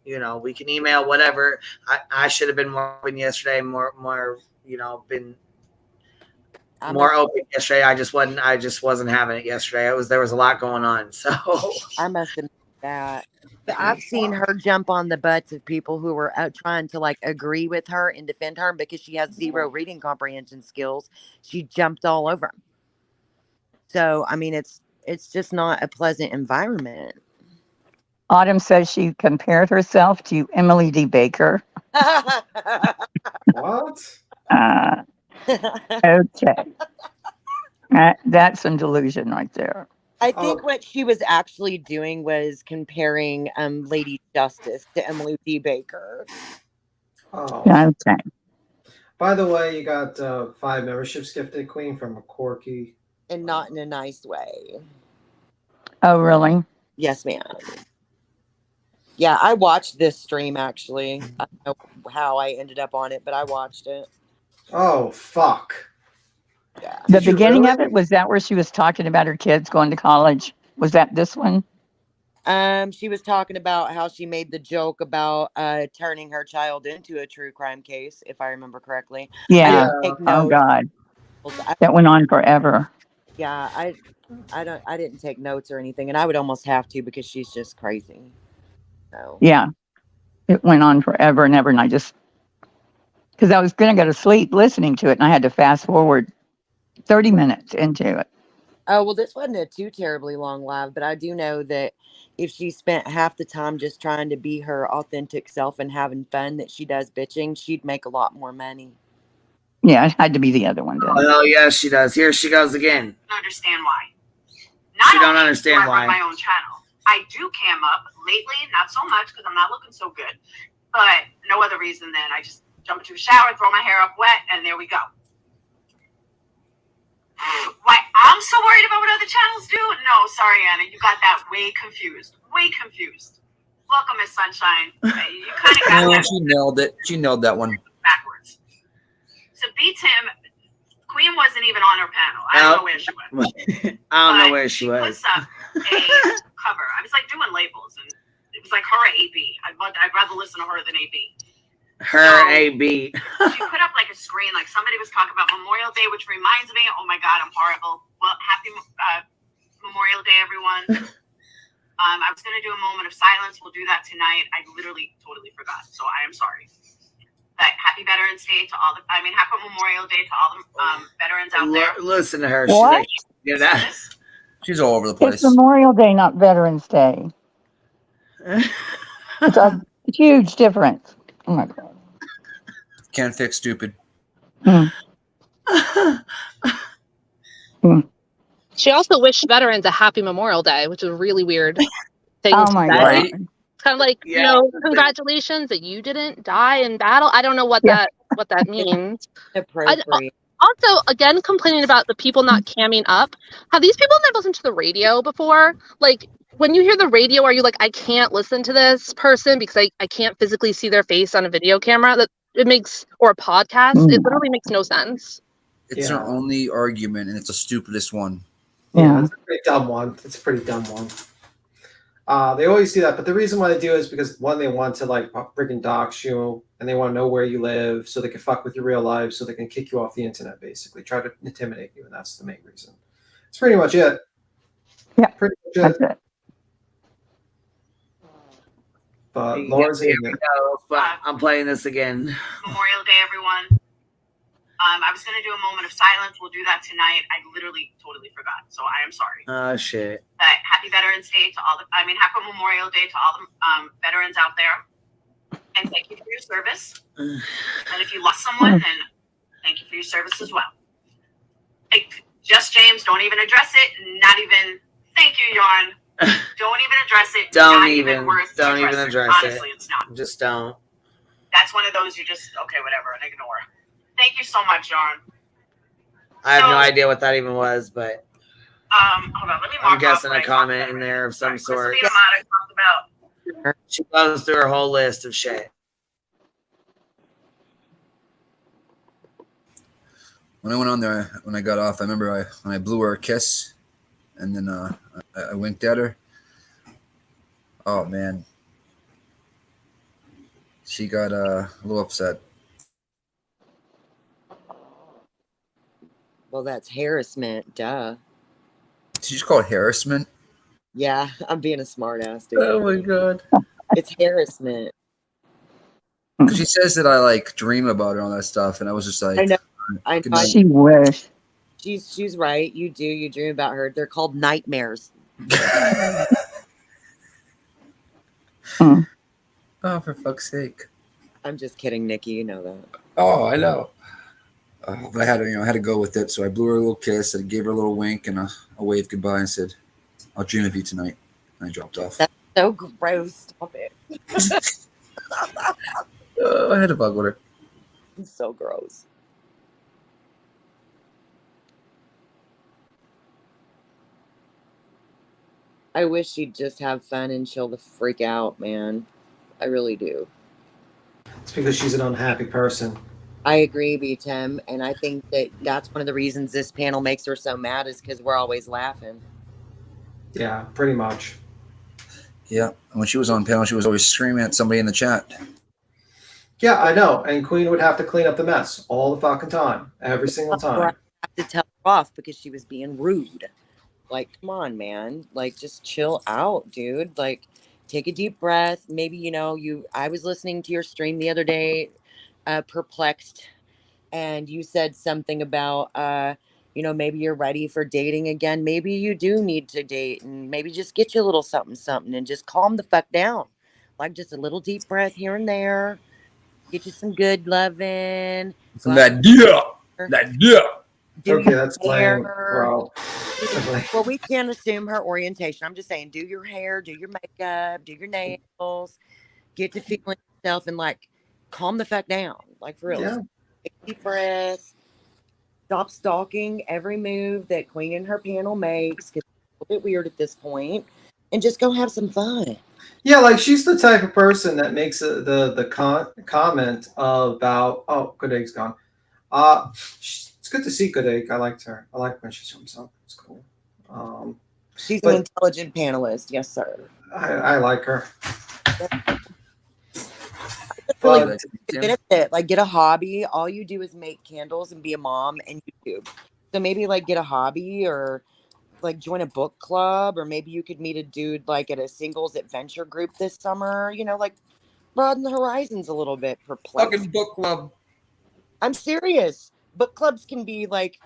[SPEAKER 12] you know, we can email whatever. I should have been more open yesterday, more, you know, been more open yesterday. I just wasn't having it yesterday. There was a lot going on. So
[SPEAKER 17] I must admit that. But I've seen her jump on the butts of people who were out trying to like agree with her and defend her because she has zero reading comprehension skills. She jumped all over them. So I mean, it's just not a pleasant environment.
[SPEAKER 21] Autumn says she compared herself to Emily D. Baker.
[SPEAKER 9] What?
[SPEAKER 21] Okay. That's some delusion right there.
[SPEAKER 17] I think what she was actually doing was comparing Lady Justice to Emily D. Baker.
[SPEAKER 9] Oh.
[SPEAKER 21] Okay.
[SPEAKER 9] By the way, you got 5 memberships gifted, Queen, from a Corky.
[SPEAKER 17] And not in a nice way.
[SPEAKER 21] Oh, really?
[SPEAKER 17] Yes, ma'am. Yeah, I watched this stream, actually. I don't know how I ended up on it, but I watched it.
[SPEAKER 9] Oh, fuck.
[SPEAKER 17] Yeah.
[SPEAKER 21] The beginning of it, was that where she was talking about her kids going to college? Was that this one?
[SPEAKER 17] She was talking about how she made the joke about turning her child into a true crime case, if I remember correctly.
[SPEAKER 21] Yeah.
[SPEAKER 17] I didn't take
[SPEAKER 21] Oh,
[SPEAKER 17] notes.
[SPEAKER 21] God. That went on forever.
[SPEAKER 17] Yeah, I didn't take notes or anything, and I would almost have to because she's just crazy. So.
[SPEAKER 21] Yeah. It went on forever and ever, and I just, because I was going to go to sleep listening to it, and I had to fast forward 30 minutes into it.
[SPEAKER 17] Oh, well, this wasn't a too terribly long live, but I do know that if she spent half the time just trying to be her authentic self and having fun that she does bitching, she'd make a lot more money.
[SPEAKER 21] Yeah, it had to be the other one then.
[SPEAKER 12] Oh, yes, she does. Here she goes again.
[SPEAKER 2] I don't understand why.
[SPEAKER 12] She don't understand
[SPEAKER 2] I run
[SPEAKER 12] why.
[SPEAKER 2] my own channel. I do cam up lately, not so much because I'm not looking so good, but no other reason than I just jump into a shower, throw my hair up wet, and there we go. Why I'm so worried about what other channels do? No, sorry, Anna, you got that way confused. Way confused. Welcome, Miss Sunshine. You kind of got
[SPEAKER 5] No,
[SPEAKER 2] that
[SPEAKER 5] she nailed it. She nailed that one.
[SPEAKER 2] backwards. So B-Tim, Queen wasn't even on her panel. I don't know where she was.
[SPEAKER 12] I don't know where she was.
[SPEAKER 2] Puts up a cover. I was like doing labels, and it was like her AB. I'd rather listen to her than AB.
[SPEAKER 12] Her AB.
[SPEAKER 2] She put up like a screen, like somebody was talking about Memorial Day, which reminds me, oh my God, I'm horrible. Well, happy Memorial Day, everyone. I was going to do a moment of silence. We'll do that tonight. I literally totally forgot, so I am sorry. But happy Veterans Day to all happy Memorial Day to all the veterans out there.
[SPEAKER 12] Listen to her.
[SPEAKER 21] What?
[SPEAKER 12] She's like, yeah,
[SPEAKER 5] she's all over the place.
[SPEAKER 21] It's Memorial Day, not Veterans Day. It's a huge difference. Oh, my God.
[SPEAKER 5] Can't fix stupid.
[SPEAKER 7] She also wished veterans a happy Memorial Day, which is a really weird thing to say.
[SPEAKER 21] God.
[SPEAKER 7] It's kind of like, you know, congratulations that you didn't die in battle. I don't know what that means. Also, again, complaining about the people not camming up. Have these people never listened to the radio before? Like, when you hear the radio, are you like, I can't listen to this person because I can't physically see their face on a video camera? That it makes, or a podcast, it literally makes no sense.
[SPEAKER 5] It's her only argument, and it's the stupidest one.
[SPEAKER 9] Yeah, it's a pretty dumb one. It's a pretty dumb one. They always do that, but the reason why they do it is because, one, they want to like freaking dox you, and they want to know where you live so they can fuck with your real life, so they can kick you off the internet, basically try to intimidate you, and that's the main reason. It's pretty much it.
[SPEAKER 21] Yeah,
[SPEAKER 9] pretty much it.
[SPEAKER 21] That's it.
[SPEAKER 9] But Laura's
[SPEAKER 12] here
[SPEAKER 9] in
[SPEAKER 12] we
[SPEAKER 9] it.
[SPEAKER 12] go. But I'm playing this again.
[SPEAKER 2] Memorial Day, everyone. I was gonna do a moment of silence. We'll do that tonight. I literally totally forgot, so I am sorry.
[SPEAKER 12] Oh shit.
[SPEAKER 2] But happy Veterans Day to all happy Memorial Day to all the veterans out there, and thank you for your service. And if you lost someone, then thank you for your service as well. Like, just James, don't even address it. Not even thank you, Yarn. Don't even address it.
[SPEAKER 12] Don't
[SPEAKER 2] not
[SPEAKER 12] even
[SPEAKER 2] worth
[SPEAKER 12] don't even
[SPEAKER 2] addressing.
[SPEAKER 12] address
[SPEAKER 2] Honestly,
[SPEAKER 12] it.
[SPEAKER 2] it's not.
[SPEAKER 12] Just don't.
[SPEAKER 2] That's one of those you just okay, whatever, and ignore. Thank you so much, Yarn.
[SPEAKER 12] I have no idea what that even was, but
[SPEAKER 2] hold on, let me mark
[SPEAKER 12] I'm guessing
[SPEAKER 2] off
[SPEAKER 12] a comment in there of some sort.
[SPEAKER 2] talked about.
[SPEAKER 12] She goes through her whole list of shit.
[SPEAKER 5] When I went on there, when I got off, I remember when I blew her a kiss, and then I winked at her. Oh man, she got a little upset.
[SPEAKER 17] Well, that's harassment, duh.
[SPEAKER 5] Did you just call it harassment?
[SPEAKER 17] Yeah, I'm being a smartass, dude.
[SPEAKER 5] Oh my god,
[SPEAKER 17] it's harassment.
[SPEAKER 5] She says that I like dream about her and all that stuff, and I was just like,
[SPEAKER 17] I know. I know.
[SPEAKER 21] She wish.
[SPEAKER 17] She's right. You do. You dream about her. They're called nightmares.
[SPEAKER 5] Oh, for fuck's sake!
[SPEAKER 17] I'm just kidding, Nikki. You know that.
[SPEAKER 5] Oh, I know. But I had to, I had to go with it. So I blew her a little kiss, and gave her a little wink and a wave goodbye, and said, "I'll dream of you tonight." And I dropped off.
[SPEAKER 17] That's so gross. Stop it.
[SPEAKER 5] I had a bug with her.
[SPEAKER 17] It's so gross. I wish she'd just have fun and chill the freak out, man. I really do.
[SPEAKER 9] It's because she's an unhappy person.
[SPEAKER 17] I agree, B-Tim, and I think that that's one of the reasons this panel makes her so mad is because we're always laughing.
[SPEAKER 9] Yeah, pretty much.
[SPEAKER 5] Yeah, and when she was on panel, she was always screaming at somebody in the chat.
[SPEAKER 9] Yeah, I know. And Queen would have to clean up the mess all the fucking time, every single time.
[SPEAKER 17] I have to tell her off because she was being rude. Like, come on, man. Like, just chill out, dude. Like, take a deep breath. Maybe, I was listening to your stream the other day, perplexed, and you said something about, maybe you're ready for dating again. Maybe you do need to date, and maybe just get you a little something and just calm the fuck down. Like, just a little deep breath here and there. Get you some good loving.
[SPEAKER 5] That yeah.
[SPEAKER 9] Okay, that's lame, bro.
[SPEAKER 17] Well, we can't assume her orientation. I'm just saying, do your hair, do your makeup, do your nails, get to feeling yourself, and like calm the fuck down. Like for real.
[SPEAKER 9] Yeah.
[SPEAKER 17] Take a deep breath. Stop stalking every move that Queen and her panel makes because it's a little bit weird at this point, and just go have some fun.
[SPEAKER 9] Yeah, like she's the type of person that makes the comment about Good Egg's gone. It's good to see Good Egg. I liked her. I like when she jumps up. It's cool.
[SPEAKER 17] She's an intelligent panelist, yes, sir.
[SPEAKER 9] I like her.
[SPEAKER 17] Like, get a hobby. All you do is make candles and be a mom and YouTube. So maybe like get a hobby or like join a book club, or maybe you could meet a dude like at a singles adventure group this summer. Like broaden the horizons a little bit.
[SPEAKER 5] Fucking book club.
[SPEAKER 17] I'm serious. Book clubs can be like,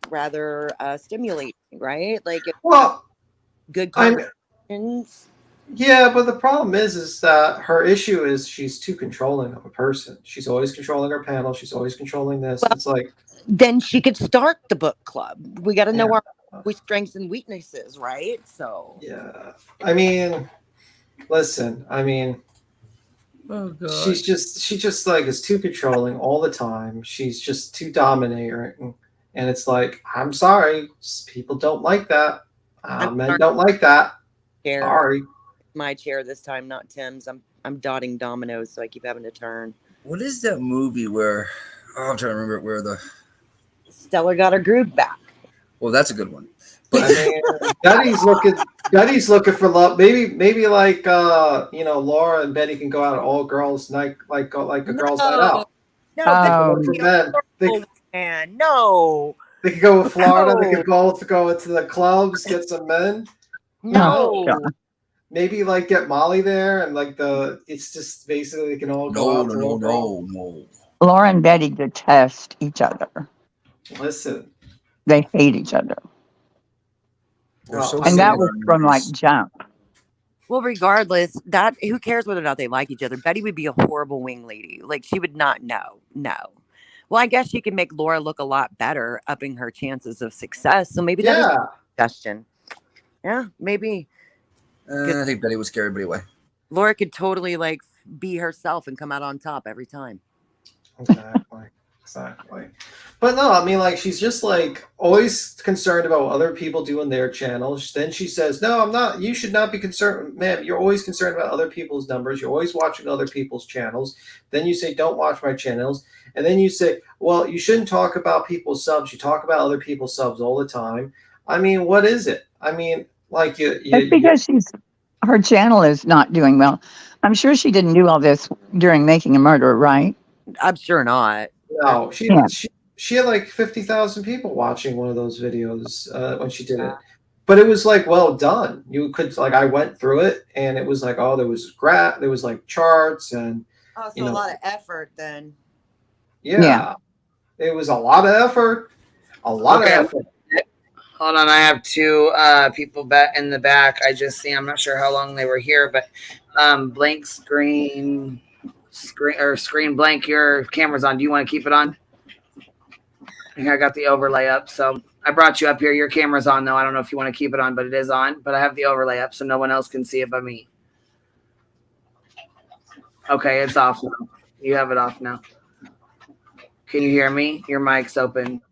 [SPEAKER 17] rather stimulating, right? Like, good conversations.
[SPEAKER 9] Yeah, but the problem is that her issue is she's too controlling of a person. She's always controlling her panel. She's always controlling this. Well, it's like
[SPEAKER 17] then she could start the book club. We got to know our strengths and weaknesses, right? So
[SPEAKER 9] yeah, I mean, listen,
[SPEAKER 5] oh god,
[SPEAKER 9] she just like is too controlling all the time. She's just too dominating, and it's like, I'm sorry, people don't like that. Men don't like that. Sorry.
[SPEAKER 17] My chair this time, not Tim's. I'm dotting dominoes, so I keep having to turn.
[SPEAKER 5] What is that movie where? Oh, I'm trying to remember where the
[SPEAKER 17] Stella got her groove back.
[SPEAKER 5] Well, that's a good one.
[SPEAKER 9] But Betty's looking for love. Maybe like Laura and Betty can go out all girls night, like a girls' night out.
[SPEAKER 17] No, no.
[SPEAKER 9] They could go with Florida. No. They could both go into the clubs, get some men.
[SPEAKER 17] No.
[SPEAKER 9] maybe like get Molly there and like it's just basically they can all go out to
[SPEAKER 5] no.
[SPEAKER 21] Laura and Betty detest each other.
[SPEAKER 9] Listen.
[SPEAKER 21] They hate each other. And that was from like jump.
[SPEAKER 17] Well, regardless, who cares whether or not they like each other? Betty would be a horrible wing lady. Like, she would not know. No. Well, I guess she can make Laura look a lot better, upping her chances of success. So maybe that is a suggestion. Yeah, maybe.
[SPEAKER 5] I think Betty would scare everybody away.
[SPEAKER 17] Laura could totally like be herself and come out on top every time.
[SPEAKER 9] Exactly. But no, I mean, like, she's just like always concerned about what other people do in their channels. Then she says, no, I'm not. You should not be concerned. Ma'am, you're always concerned about other people's numbers. You're always watching other people's channels. Then you say, don't watch my channels. And then you say, well, you shouldn't talk about people's subs. You talk about other people's subs all the time. I mean, what is it? I mean, like
[SPEAKER 21] It's because her channel is not doing well. I'm sure she didn't do all this during Making a Murderer, right?
[SPEAKER 17] I'm sure not.
[SPEAKER 9] No, she had like 50,000 people watching one of those videos when she did it. But it was like well done. You could like I went through it and it was like there was like charts and
[SPEAKER 17] a lot of effort then.
[SPEAKER 9] Yeah. It was a lot of effort. A lot of effort.
[SPEAKER 12] Hold on, I have two people back in the back. I just see. I'm not sure how long they were here, but blank screen blank. Your camera's on. Do you want to keep it on? I got the overlay up, so I brought you up here. Your camera's on, though. I don't know if you want to keep it on, but it is on. But I have the overlay up, so no one else can see it but me. Okay, it's off now. You have it off now. Can you hear me? Your mic's open.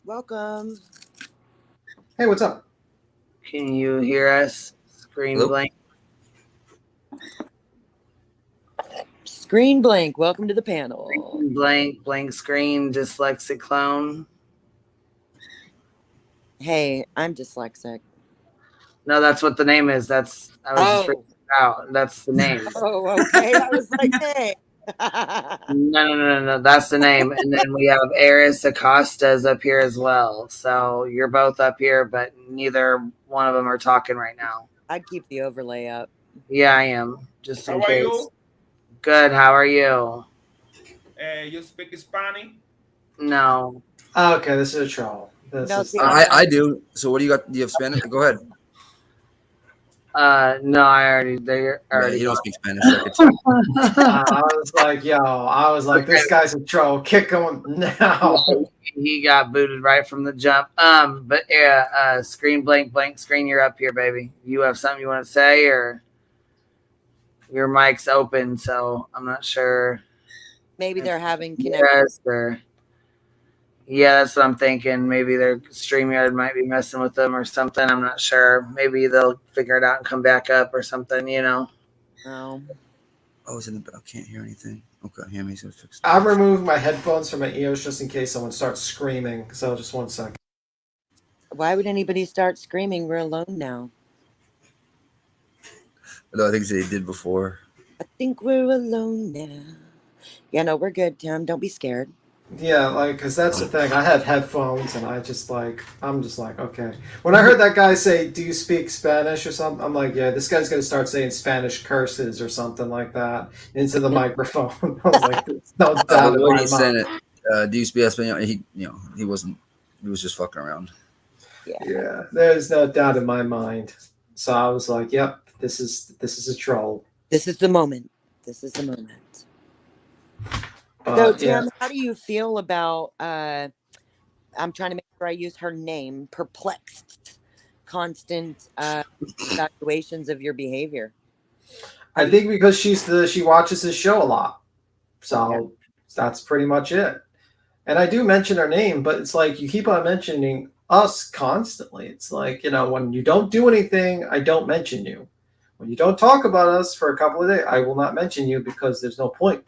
[SPEAKER 17] Welcome.
[SPEAKER 9] Hey, what's up?
[SPEAKER 12] Can you hear us? Screen blank.
[SPEAKER 17] Screen blank. Welcome to the panel.
[SPEAKER 12] Screen blank screen, dyslexic clone.
[SPEAKER 17] Hey, I'm dyslexic.
[SPEAKER 12] No, that's what the name is. I was just freaking out. That's the name.
[SPEAKER 17] Oh, okay. I was like, hey.
[SPEAKER 12] No. That's the name. And then we have Eris Acosta's up here as well. So you're both up here, but neither one of them are talking right now.
[SPEAKER 17] I'd keep the overlay up.
[SPEAKER 12] Yeah, I am. Just in case.
[SPEAKER 10] How are you?
[SPEAKER 12] Good. How are you?
[SPEAKER 10] You speak Spanish?
[SPEAKER 12] No.
[SPEAKER 9] Okay, this is a troll.
[SPEAKER 5] I do. So what do you got? Do you have Spanish? Go ahead.
[SPEAKER 12] No, they already.
[SPEAKER 5] You don't speak Spanish.
[SPEAKER 9] I was like, this guy's a troll. Kick him now.
[SPEAKER 12] He got booted right from the jump. But yeah, screen blank screen. You're up here, baby. You have something you want to say, or your mic's open? So I'm not sure.
[SPEAKER 17] Maybe they're having connection.
[SPEAKER 12] Yeah, that's what I'm thinking. Maybe their StreamYard might be messing with them or something. I'm not sure. Maybe they'll figure it out and come back up or something,
[SPEAKER 17] Oh.
[SPEAKER 5] It's in the. I can't hear anything. Okay, Hammy's gonna fix it.
[SPEAKER 9] I removed my headphones from my ears just in case someone starts screaming. So just 1 second.
[SPEAKER 17] Why would anybody start screaming? We're alone now.
[SPEAKER 5] No, I think they did before.
[SPEAKER 17] I think we're alone now. Yeah, no, we're good, Tim. Don't be scared.
[SPEAKER 9] Yeah, like, because that's the thing. I have headphones, and I'm just like, okay. When I heard that guy say, do you speak Spanish or something? I'm like, yeah, this guy's going to start saying Spanish curses or something like that into the microphone. I was like, there's no doubt in my mind.
[SPEAKER 5] Do you speak Spanish? He wasn't. He was just fucking around.
[SPEAKER 9] Yeah, there's no doubt in my mind. So I was like, yep, this is a troll.
[SPEAKER 17] This is the moment. This is the moment. So, Tim, how do you feel about, I'm trying to make sure I use her name, perplexed, constant evaluations of your behavior?
[SPEAKER 9] I think because she watches this show a lot. So that's pretty much it. And I do mention her name, but it's like you keep on mentioning us constantly. It's like, when you don't do anything, I don't mention you. When you don't talk about us for a couple of days, I will not mention you because there's no point.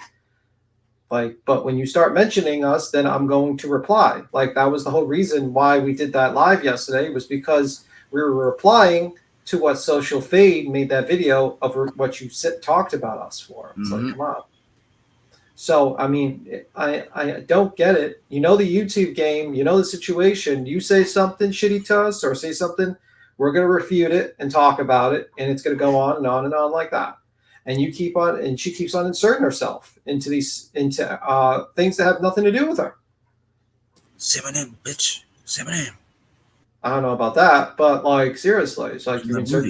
[SPEAKER 9] But when you start mentioning us, then I'm going to reply. Like, that was the whole reason why we did that live yesterday, was because we were replying to what Social Fade made that video of what you talked about us for. It's like, come on. So, I mean, I don't get it. You know the YouTube game, you know the situation. You say something shitty to us or say something, we're going to refute it and talk about it, and it's going to go on and on and on like that. And you keep on, and she keeps on inserting herself into these things that have nothing to do with her.
[SPEAKER 5] Say my name, bitch. Say my name.
[SPEAKER 9] I don't know about that, but like seriously, it's like you insert.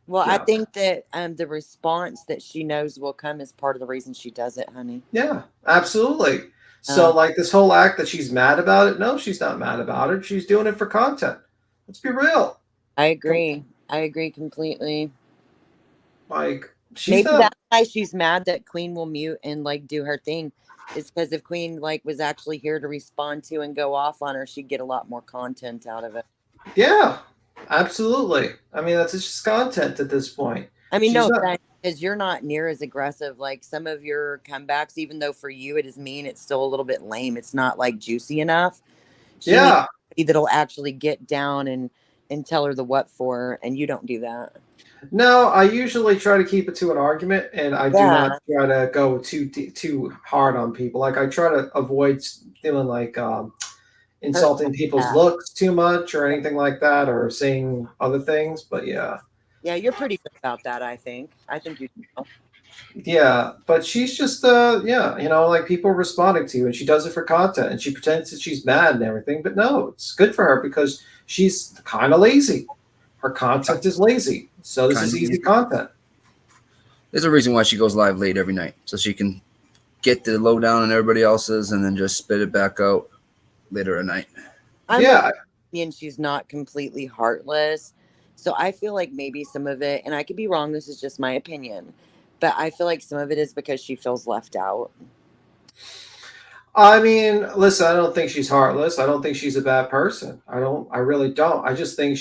[SPEAKER 17] Well,
[SPEAKER 9] Yeah.
[SPEAKER 17] I think that the response that she knows will come is part of the reason she does it, honey.
[SPEAKER 9] Yeah, absolutely. So like this whole act that she's mad about it, no, she's not mad about it. She's doing it for content. Let's be real.
[SPEAKER 17] I agree. I agree completely.
[SPEAKER 9] Like
[SPEAKER 17] maybe that's why she's mad that Queen will mute and like do her thing. Is because if Queen like was actually here to respond to and go off on her, she'd get a lot more content out of it.
[SPEAKER 9] Yeah, absolutely. I mean, that's just content at this point.
[SPEAKER 17] I mean, no, because you're not near as aggressive. Like some of your comebacks, even though for you it is mean, it's still a little bit lame. It's not like juicy enough. She needs somebody that'll actually get down and tell her the what for, and you don't do that.
[SPEAKER 9] No, I usually try to keep it to an argument, and I do not try to go too hard on people. Like I try to avoid feeling like insulting people's looks too much or anything like that, or saying other things. But yeah,
[SPEAKER 17] you're pretty good about that. I think you know.
[SPEAKER 9] Yeah, but she's just like people responding to you, and she does it for content, and she pretends that she's mad and everything. But no, it's good for her because she's kind of lazy. Her content is lazy, so this is easy content.
[SPEAKER 5] There's a reason why she goes live late every night, so she can get the lowdown on everybody else's and then just spit it back out later at night.
[SPEAKER 17] And she's not completely heartless, so I feel like maybe some of it, and I could be wrong, this is just my opinion, but I feel like some of it is because she feels left out.
[SPEAKER 9] I mean, listen, I don't think she's heartless. I don't think she's a bad person. I really don't. I just think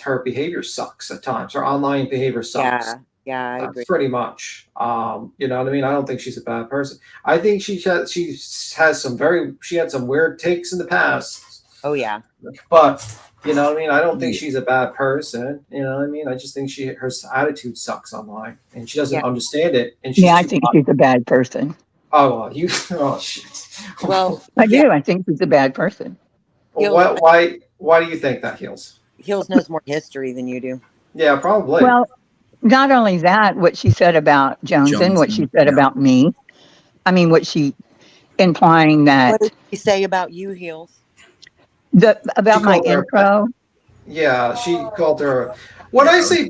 [SPEAKER 9] her behavior sucks at times. Her online behavior sucks.
[SPEAKER 17] Yeah, I agree.
[SPEAKER 9] Pretty much. You know what I mean? I don't think she's a bad person. I think she had some weird takes in the past.
[SPEAKER 17] Oh yeah.
[SPEAKER 9] But you know what I mean? I don't think she's a bad person. You know what I mean? I just think her attitude sucks online, and she doesn't understand it. And
[SPEAKER 21] I think she's a bad person.
[SPEAKER 9] Oh, oh shit.
[SPEAKER 21] Well, I do. I think she's a bad person.
[SPEAKER 9] Well, why do you think that, Heels?
[SPEAKER 17] Heels knows more history than you do.
[SPEAKER 9] Yeah, probably.
[SPEAKER 21] Well, not only that, what she said about Johnson, what she said about me. I mean, what she implying that.
[SPEAKER 17] What did she say about you, Heels?
[SPEAKER 21] About my intro.
[SPEAKER 9] Yeah, she called her. When I say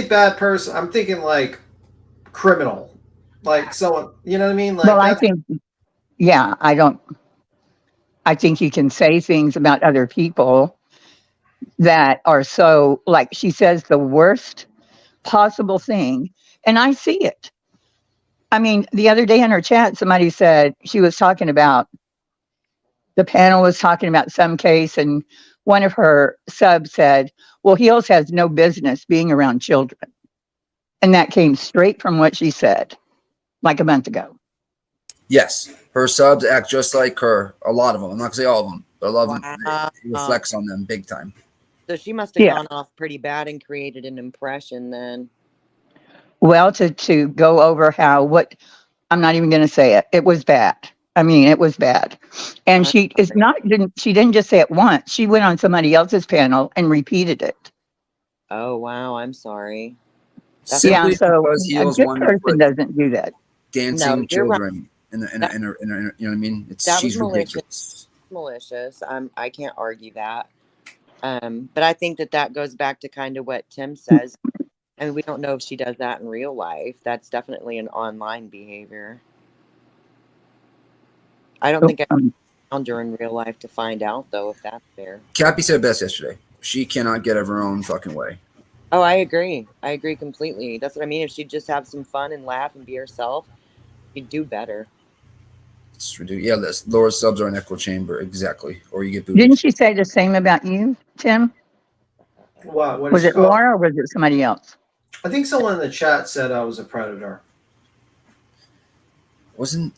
[SPEAKER 9] bad person, I'm thinking like criminal. Like someone, you know what I mean? Like,
[SPEAKER 21] well, I think you can say things about other people that are so, like she says the worst possible thing, and I see it. I mean, the other day in her chat, somebody said she was talking about, the panel was talking about some case, and one of her subs said, well, Heels has no business being around children. And that came straight from what she said. Like a month ago.
[SPEAKER 5] Yes, her subs act just like her. A lot of them. I'm not gonna say all of them, but a lot of them reflects on them big time.
[SPEAKER 17] So she must have gone off pretty bad and created an impression then.
[SPEAKER 21] Well, to go over I'm not even going to say it. It was bad. I mean, it was bad. And she didn't just say it once. She went on somebody else's panel and repeated it.
[SPEAKER 17] Oh wow, I'm sorry.
[SPEAKER 21] So a good person doesn't do that.
[SPEAKER 5] Dancing children in her, you know what I mean? She's ridiculous.
[SPEAKER 17] Malicious. I can't argue that. But I think that goes back to kind of what Tim says. I mean, we don't know if she does that in real life. That's definitely an online behavior. I don't think I found her in real life to find out though if that's fair.
[SPEAKER 5] Cappy said best yesterday. She cannot get of her own fucking way.
[SPEAKER 17] Oh, I agree. I agree completely. That's what I mean. If she'd just have some fun and laugh and be herself, she'd do better.
[SPEAKER 5] It's ridiculous. Yeah, lower subs are an echo chamber. Exactly. Or you get booted.
[SPEAKER 21] Didn't she say the same about you, Tim?
[SPEAKER 9] What
[SPEAKER 21] was it Laura or was it somebody else?
[SPEAKER 9] I think someone in the chat said I was a predator.
[SPEAKER 5] Weren't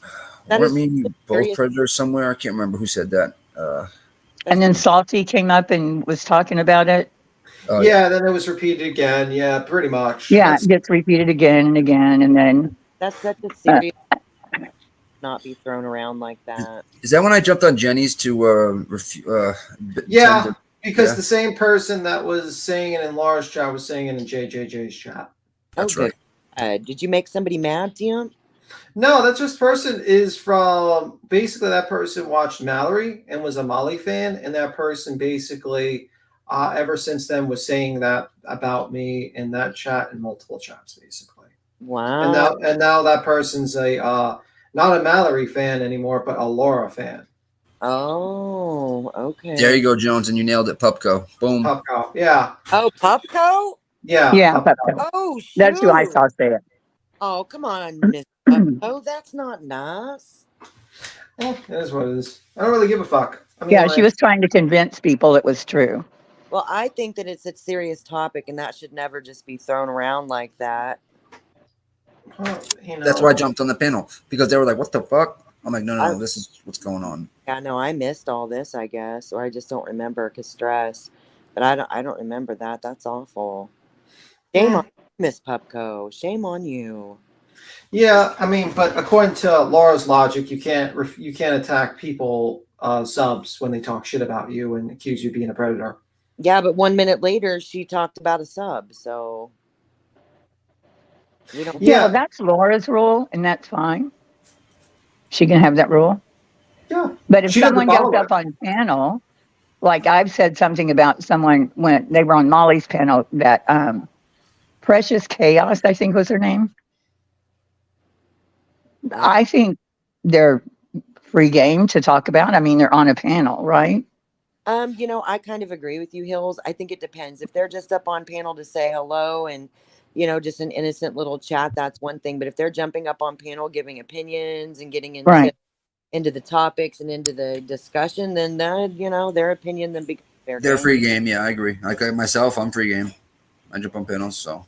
[SPEAKER 5] me both predators somewhere? I can't remember who said that.
[SPEAKER 21] And then Salty came up and was talking about it.
[SPEAKER 9] Yeah, then it was repeated again. Yeah, pretty much.
[SPEAKER 21] Yeah, it gets repeated again and again, and then
[SPEAKER 17] that's such a serious. not be thrown around like that.
[SPEAKER 5] Is that when I jumped on Jenny's to
[SPEAKER 9] yeah, because the same person that was saying it in Laura's chat was saying it in JJJ's chat.
[SPEAKER 5] That's right.
[SPEAKER 17] Did you make somebody mad, Tim?
[SPEAKER 9] No, that just person is from basically that person watched Mallory and was a Molly fan, and that person basically ever since then was saying that about me in that chat and multiple chats basically.
[SPEAKER 17] Wow.
[SPEAKER 9] And now that person's a not a Mallory fan anymore, but a Laura fan.
[SPEAKER 17] Oh, okay.
[SPEAKER 5] There you go, Jones, and you nailed it. Pupco. Boom.
[SPEAKER 9] Pupco. Yeah.
[SPEAKER 17] Oh, Pupco?
[SPEAKER 9] Yeah.
[SPEAKER 21] Yeah.
[SPEAKER 9] Pupco.
[SPEAKER 17] Oh, shoot.
[SPEAKER 21] That's who I saw say it.
[SPEAKER 17] Oh, come on, Miss Pupco. That's not nice.
[SPEAKER 9] Well, it is what it is. I don't really give a fuck. I mean,
[SPEAKER 21] Yeah, she was trying to convince people it was true.
[SPEAKER 17] Well, I think that it's a serious topic, and that should never just be thrown around like that.
[SPEAKER 9] Well, you know.
[SPEAKER 5] That's why I jumped on the panel, because they were like, what the fuck? I'm like, no, this is what's going on.
[SPEAKER 17] Yeah, no, I missed all this, I guess, or I just don't remember because stress. But I don't remember that. That's awful. Shame on you, Miss Pupco. Shame on you.
[SPEAKER 9] Yeah, I mean, but according to Laura's logic, you can't attack people subs when they talk shit about you and accuse you of being a predator.
[SPEAKER 17] Yeah, but 1 minute later, she talked about a sub, so we don't.
[SPEAKER 21] Yeah, well, that's Laura's rule, and that's fine. She can have that rule.
[SPEAKER 9] Yeah.
[SPEAKER 21] But if someone goes up on panel, like I've said something about someone when they were on Molly's panel, that Precious Chaos, I think was her name. I think they're free game to talk about. I mean, they're on a panel, right?
[SPEAKER 17] You know, I kind of agree with you, Hills. I think it depends. If they're just up on panel to say hello and, you know, just an innocent little chat, that's one thing. But if they're jumping up on panel, giving opinions and getting into the topics and into the discussion, then you know, their opinion then becomes fair
[SPEAKER 5] They're
[SPEAKER 17] game.
[SPEAKER 5] free game. Yeah, I agree. Like myself, I'm free game. I jump on panels, so.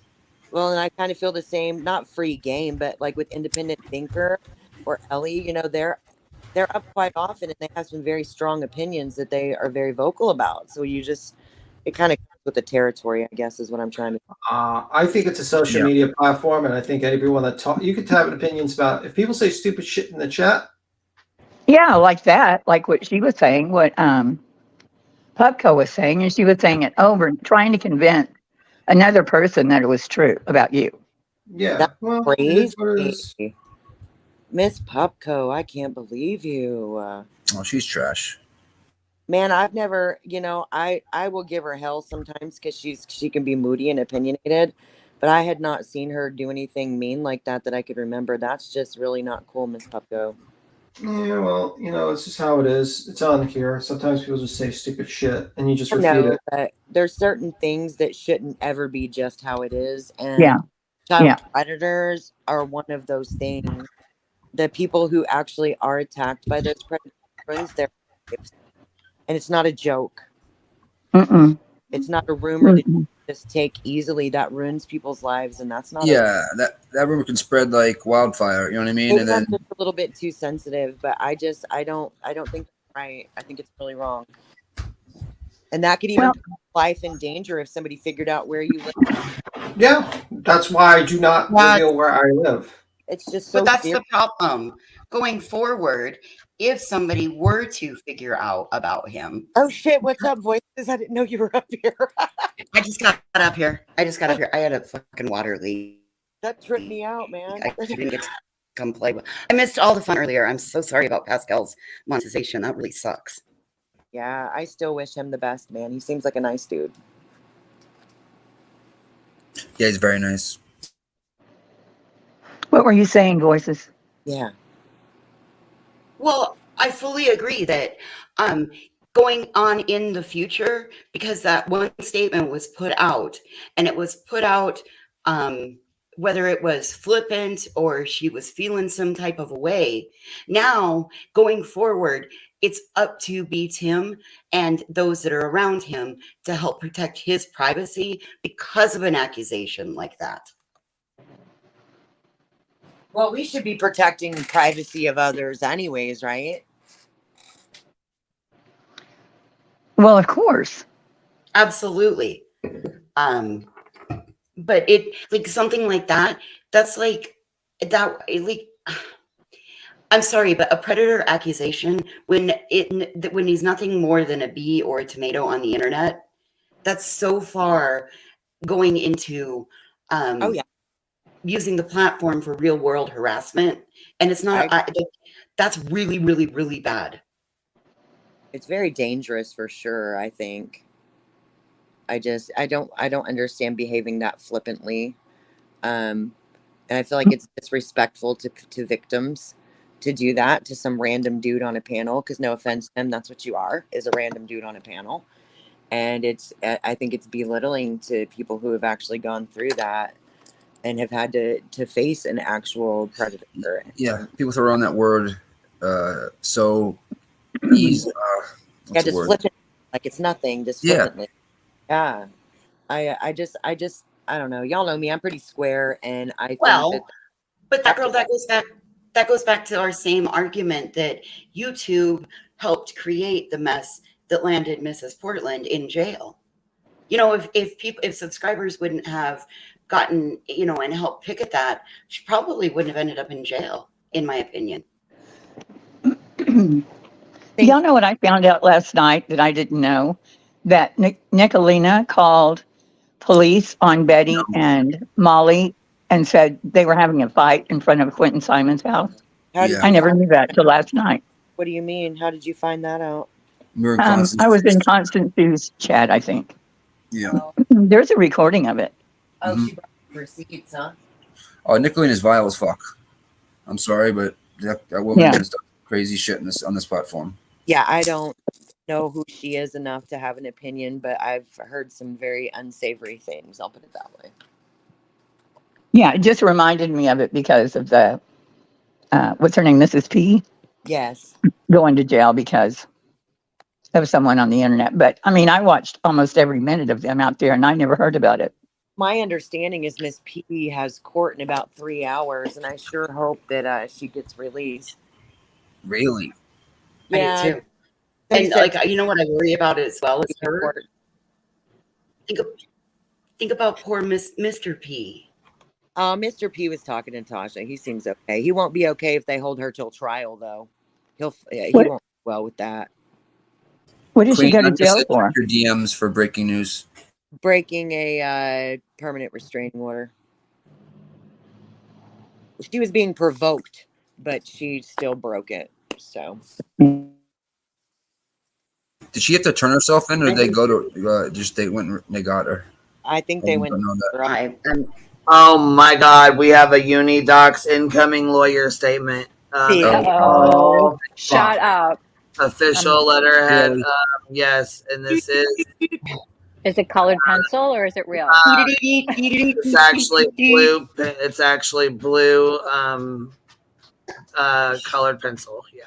[SPEAKER 17] Well, and I kind of feel the same, not free game, but like with Independent Thinker or Ellie, you know, they're up quite often and they have some very strong opinions that they are very vocal about. So it kind of comes with the territory, I guess, is what I'm trying to.
[SPEAKER 9] I think it's a social media platform, and I think everyone that you could have opinions about. If people say stupid shit in the chat,
[SPEAKER 21] yeah, like that, like what she was saying, what Pupco was saying, and she was saying it over, trying to convince another person that it was true about you.
[SPEAKER 9] Yeah,
[SPEAKER 17] that's
[SPEAKER 9] crazy.
[SPEAKER 17] Miss Pupco, I can't believe you.
[SPEAKER 5] Oh, she's trash.
[SPEAKER 17] Man, I've never, you know, I will give her hell sometimes because she can be moody and opinionated, but I had not seen her do anything mean like that I could remember. That's just really not cool, Miss Pupco.
[SPEAKER 9] Yeah, well, you know, it's just how it is. It's on here. Sometimes people just say stupid shit, and you just refute it.
[SPEAKER 17] But there's certain things that shouldn't ever be just how it is, and child predators are one of those things. The people who actually are attacked by those predators, they're lives. And it's not a joke. It's not a rumor that you just take easily. That ruins people's lives, and that's not.
[SPEAKER 5] Yeah, that rumor can spread like wildfire. You know what I mean? And then
[SPEAKER 17] just a little bit too sensitive, but I don't think that's right. I think it's really wrong, and that could even put life in danger if somebody figured out where you live.
[SPEAKER 9] Yeah, that's why I do not reveal where I live.
[SPEAKER 17] It's just so.
[SPEAKER 13] But that's the problem. Going forward, if somebody were to figure out about him.
[SPEAKER 17] Oh shit! What's up, voices? I didn't know you were up here.
[SPEAKER 13] I just got up here. I had a fucking water leak.
[SPEAKER 17] That tripped me out, man.
[SPEAKER 13] I didn't get to come play with. I missed all the fun earlier. I'm so sorry about Pascal's monetization. That really sucks.
[SPEAKER 17] Yeah, I still wish him the best, man. He seems like a nice dude.
[SPEAKER 5] Yeah, he's very nice.
[SPEAKER 21] What were you saying, voices?
[SPEAKER 17] Yeah.
[SPEAKER 13] Well, I fully agree that going on in the future, because that one statement was put out, and it was put out whether it was flippant or she was feeling some type of a way. Now, going forward, it's up to Tim and those that are around him to help protect his privacy because of an accusation like that.
[SPEAKER 17] Well, we should be protecting the privacy of others anyways, right?
[SPEAKER 21] Well, of course.
[SPEAKER 13] Absolutely. But it like something like that, that's like that like I'm sorry, but a predator accusation, when he's nothing more than a bee or a tomato on the internet, that's so far going into using the platform for real world harassment, and it's not. That's really, really, really bad.
[SPEAKER 17] It's very dangerous for sure. I think. I don't understand behaving that flippantly, and I feel like it's disrespectful to victims to do that to some random dude on a panel. Because no offense to him, that's what you are, is a random dude on a panel. And I think it's belittling to people who have actually gone through that and have had to face an actual predator.
[SPEAKER 5] Yeah, people throw around that word so easy.
[SPEAKER 17] Just flip it like it's nothing. Just flippantly. Yeah. I just I don't know. Y'all know me. I'm pretty square, and I think
[SPEAKER 13] but that goes back to our same argument that YouTube helped create the mess that landed Mrs. Portland in jail. You know, if subscribers wouldn't have gotten, you know, and helped picket that, she probably wouldn't have ended up in jail, in my opinion.
[SPEAKER 21] Y'all know what I found out last night that I didn't know? That Nicolina called police on Betty and Molly and said they were having a fight in front of Quentin Simon's house. I never knew that till last night.
[SPEAKER 17] What do you mean? How did you find that out?
[SPEAKER 21] I was in Constance's chat, I think.
[SPEAKER 5] Yeah.
[SPEAKER 21] There's a recording of it.
[SPEAKER 17] Oh, she brought receipts, huh?
[SPEAKER 5] Oh, Nicolina's vile as fuck. I'm sorry, but that woman has done crazy shit on this platform.
[SPEAKER 17] Yeah, I don't know who she is enough to have an opinion, but I've heard some very unsavory things. I'll put it that way.
[SPEAKER 21] Yeah, it just reminded me of it because of the what's her name, Mrs. P?
[SPEAKER 17] Yes.
[SPEAKER 21] Going to jail because of someone on the internet. But I mean, I watched almost every minute of them out there, and I never heard about it.
[SPEAKER 17] My understanding is Miss P has court in about 3 hours, and I sure hope that she gets released.
[SPEAKER 5] Really?
[SPEAKER 17] Yeah.
[SPEAKER 13] I do too. And like, you know what I worry about as well as her? Think about poor Mr. P.
[SPEAKER 17] Mr. P was talking to Tasha. He seems okay. He won't be okay if they hold her till trial, though. He won't do well with that.
[SPEAKER 21] What did she go to jail for?
[SPEAKER 5] Your DMs for breaking news.
[SPEAKER 17] Breaking a permanent restraining order. She was being provoked, but she still broke it. So.
[SPEAKER 5] Did she have to turn herself in, or did they go to they went and they got her?
[SPEAKER 17] I think they went.
[SPEAKER 12] Oh my God, we have a UniDOX incoming lawyer statement.
[SPEAKER 4] Shut up.
[SPEAKER 12] Official letterhead. Yes, and this is.
[SPEAKER 4] Is it colored pencil or is it real?
[SPEAKER 12] It's actually blue. It's actually blue. Colored pencil. Yeah.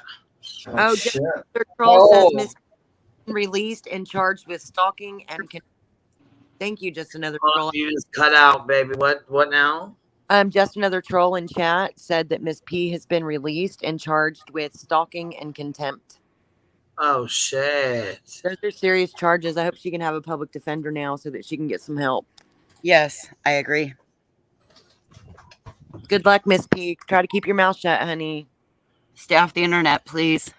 [SPEAKER 17] Oh, Mr. Troll says Miss released and charged with stalking and. Thank you, just another troll.
[SPEAKER 12] You just cut out, baby. What now?
[SPEAKER 17] Just another troll in chat said that Miss P has been released and charged with stalking and contempt.
[SPEAKER 12] Oh shit!
[SPEAKER 17] Those are serious charges. I hope she can have a public defender now so that she can get some help.
[SPEAKER 13] Yes, I agree.
[SPEAKER 17] Good luck, Miss P. Try to keep your mouth shut, honey.
[SPEAKER 13] Stay off the internet, please.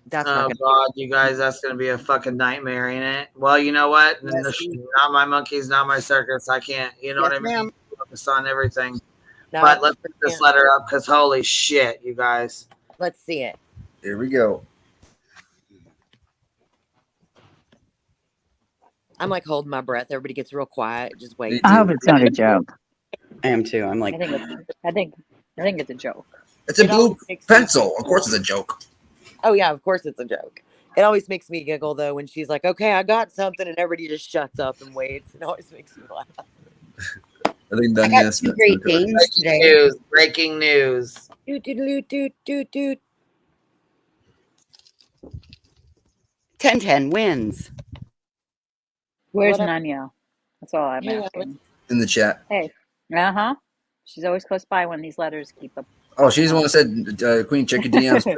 [SPEAKER 17] That's
[SPEAKER 12] God, you guys, that's gonna be a fucking nightmare, ain't it? Well, you know what? Not my monkeys, not my circus. I can't. You know what I mean? Focus on everything. No, but let's pick this letter up because holy shit, you guys.
[SPEAKER 17] Let's see it.
[SPEAKER 5] Here we go.
[SPEAKER 17] I'm like holding my breath. Everybody gets real quiet. Just wait.
[SPEAKER 21] I hope it's not a joke.
[SPEAKER 13] I am too. I'm like.
[SPEAKER 4] I think it's a joke.
[SPEAKER 5] It's a blue pencil. Of course, it's a joke.
[SPEAKER 17] Oh yeah, of course it's a joke. It always makes me giggle though when she's like, "Okay, I got something," and everybody just shuts up and waits. It always makes me laugh.
[SPEAKER 5] I think that is
[SPEAKER 13] great things today.
[SPEAKER 12] Breaking news.
[SPEAKER 17] Doot.
[SPEAKER 13] 10-10 wins.
[SPEAKER 4] Where's Nanya? That's all I'm asking.
[SPEAKER 5] In the chat.
[SPEAKER 4] Hey. She's always close by when these letters keep up.
[SPEAKER 5] Oh, she's the one that said, "Queen, check your DMs."
[SPEAKER 17] Okay,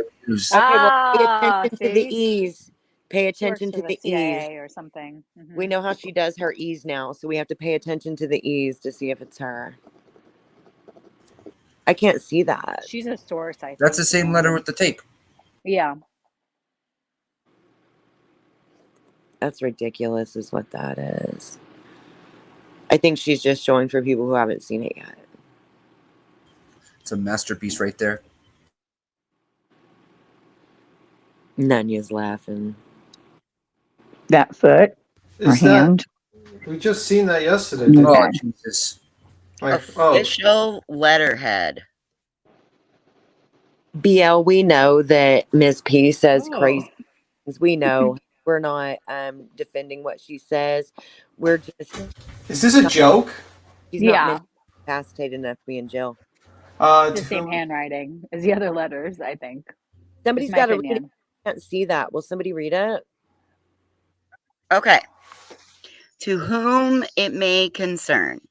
[SPEAKER 17] well, pay attention to the E's. Pay attention to the E's
[SPEAKER 4] or something. Mm-hmm.
[SPEAKER 17] We know how she does her E's now, so we have to pay attention to the E's to see if it's her. I can't see that.
[SPEAKER 4] She's a source, I think.
[SPEAKER 5] That's the same letter with the tape.
[SPEAKER 4] Yeah.
[SPEAKER 17] That's ridiculous is what that is. I think she's just showing for people who haven't seen it yet.
[SPEAKER 5] It's a masterpiece right there.
[SPEAKER 17] Nanya's laughing.
[SPEAKER 21] That foot or hand.
[SPEAKER 9] We just seen that yesterday. Didn't
[SPEAKER 5] Oh,
[SPEAKER 9] we?
[SPEAKER 5] Jesus.
[SPEAKER 13] Official letterhead.
[SPEAKER 17] BL, we know that Miss P says
[SPEAKER 13] Oh.
[SPEAKER 17] crazy things. We know we're not defending what she says. We're just.
[SPEAKER 9] Is this a joke?
[SPEAKER 17] She's not
[SPEAKER 4] Yeah.
[SPEAKER 17] mentally incapacitated enough to be in jail.
[SPEAKER 4] It's the same handwriting as the other letters, I think.
[SPEAKER 17] Somebody's got to read it. I can't see that. Will somebody read it?
[SPEAKER 13] Okay. To whom it may concern.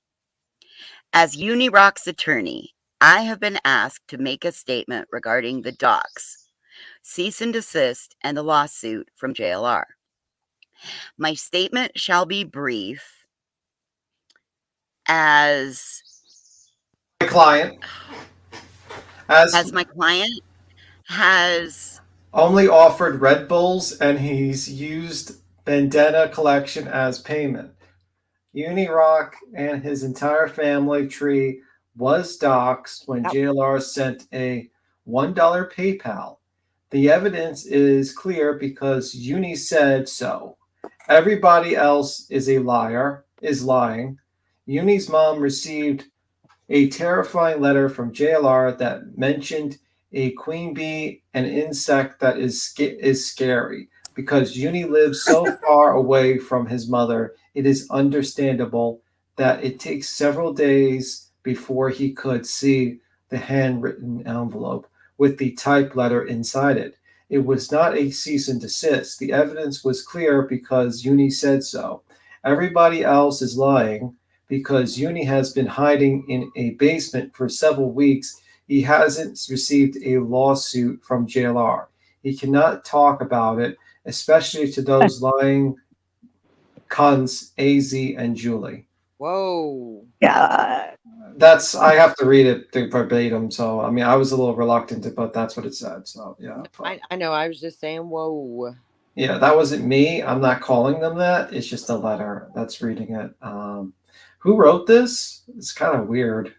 [SPEAKER 13] As UniRock's attorney, I have been asked to make a statement regarding the docs, cease and desist, and the lawsuit from JLR. My statement shall be brief as
[SPEAKER 9] my client
[SPEAKER 13] as my client has
[SPEAKER 9] only offered Red Bulls and he's used Bandana collection as payment. UniRock and his entire family tree was doxxed when JLR sent a $1 PayPal. The evidence is clear because Uni said so. Everybody else is a liar, is lying. Uni's mom received a terrifying letter from JLR that mentioned a queen bee, an insect that is scary. Because Uni lives so far away from his mother, it is understandable that it takes several days before he could see the handwritten envelope with the typed letter inside it. It was not a cease and desist. The evidence was clear because Uni said so. Everybody else is lying because Uni has been hiding in a basement for several weeks. He hasn't received a lawsuit from JLR. He cannot talk about it, especially to those lying cunts, AZ and Julie.
[SPEAKER 17] Whoa.
[SPEAKER 21] Yeah.
[SPEAKER 9] I have to read it verbatim. So, I mean, I was a little reluctant, but that's what it said. So, yeah.
[SPEAKER 17] I know. I was just saying, whoa.
[SPEAKER 9] Yeah, that wasn't me. I'm not calling them that. It's just a letter that's reading it. Who wrote this? It's kind of weird.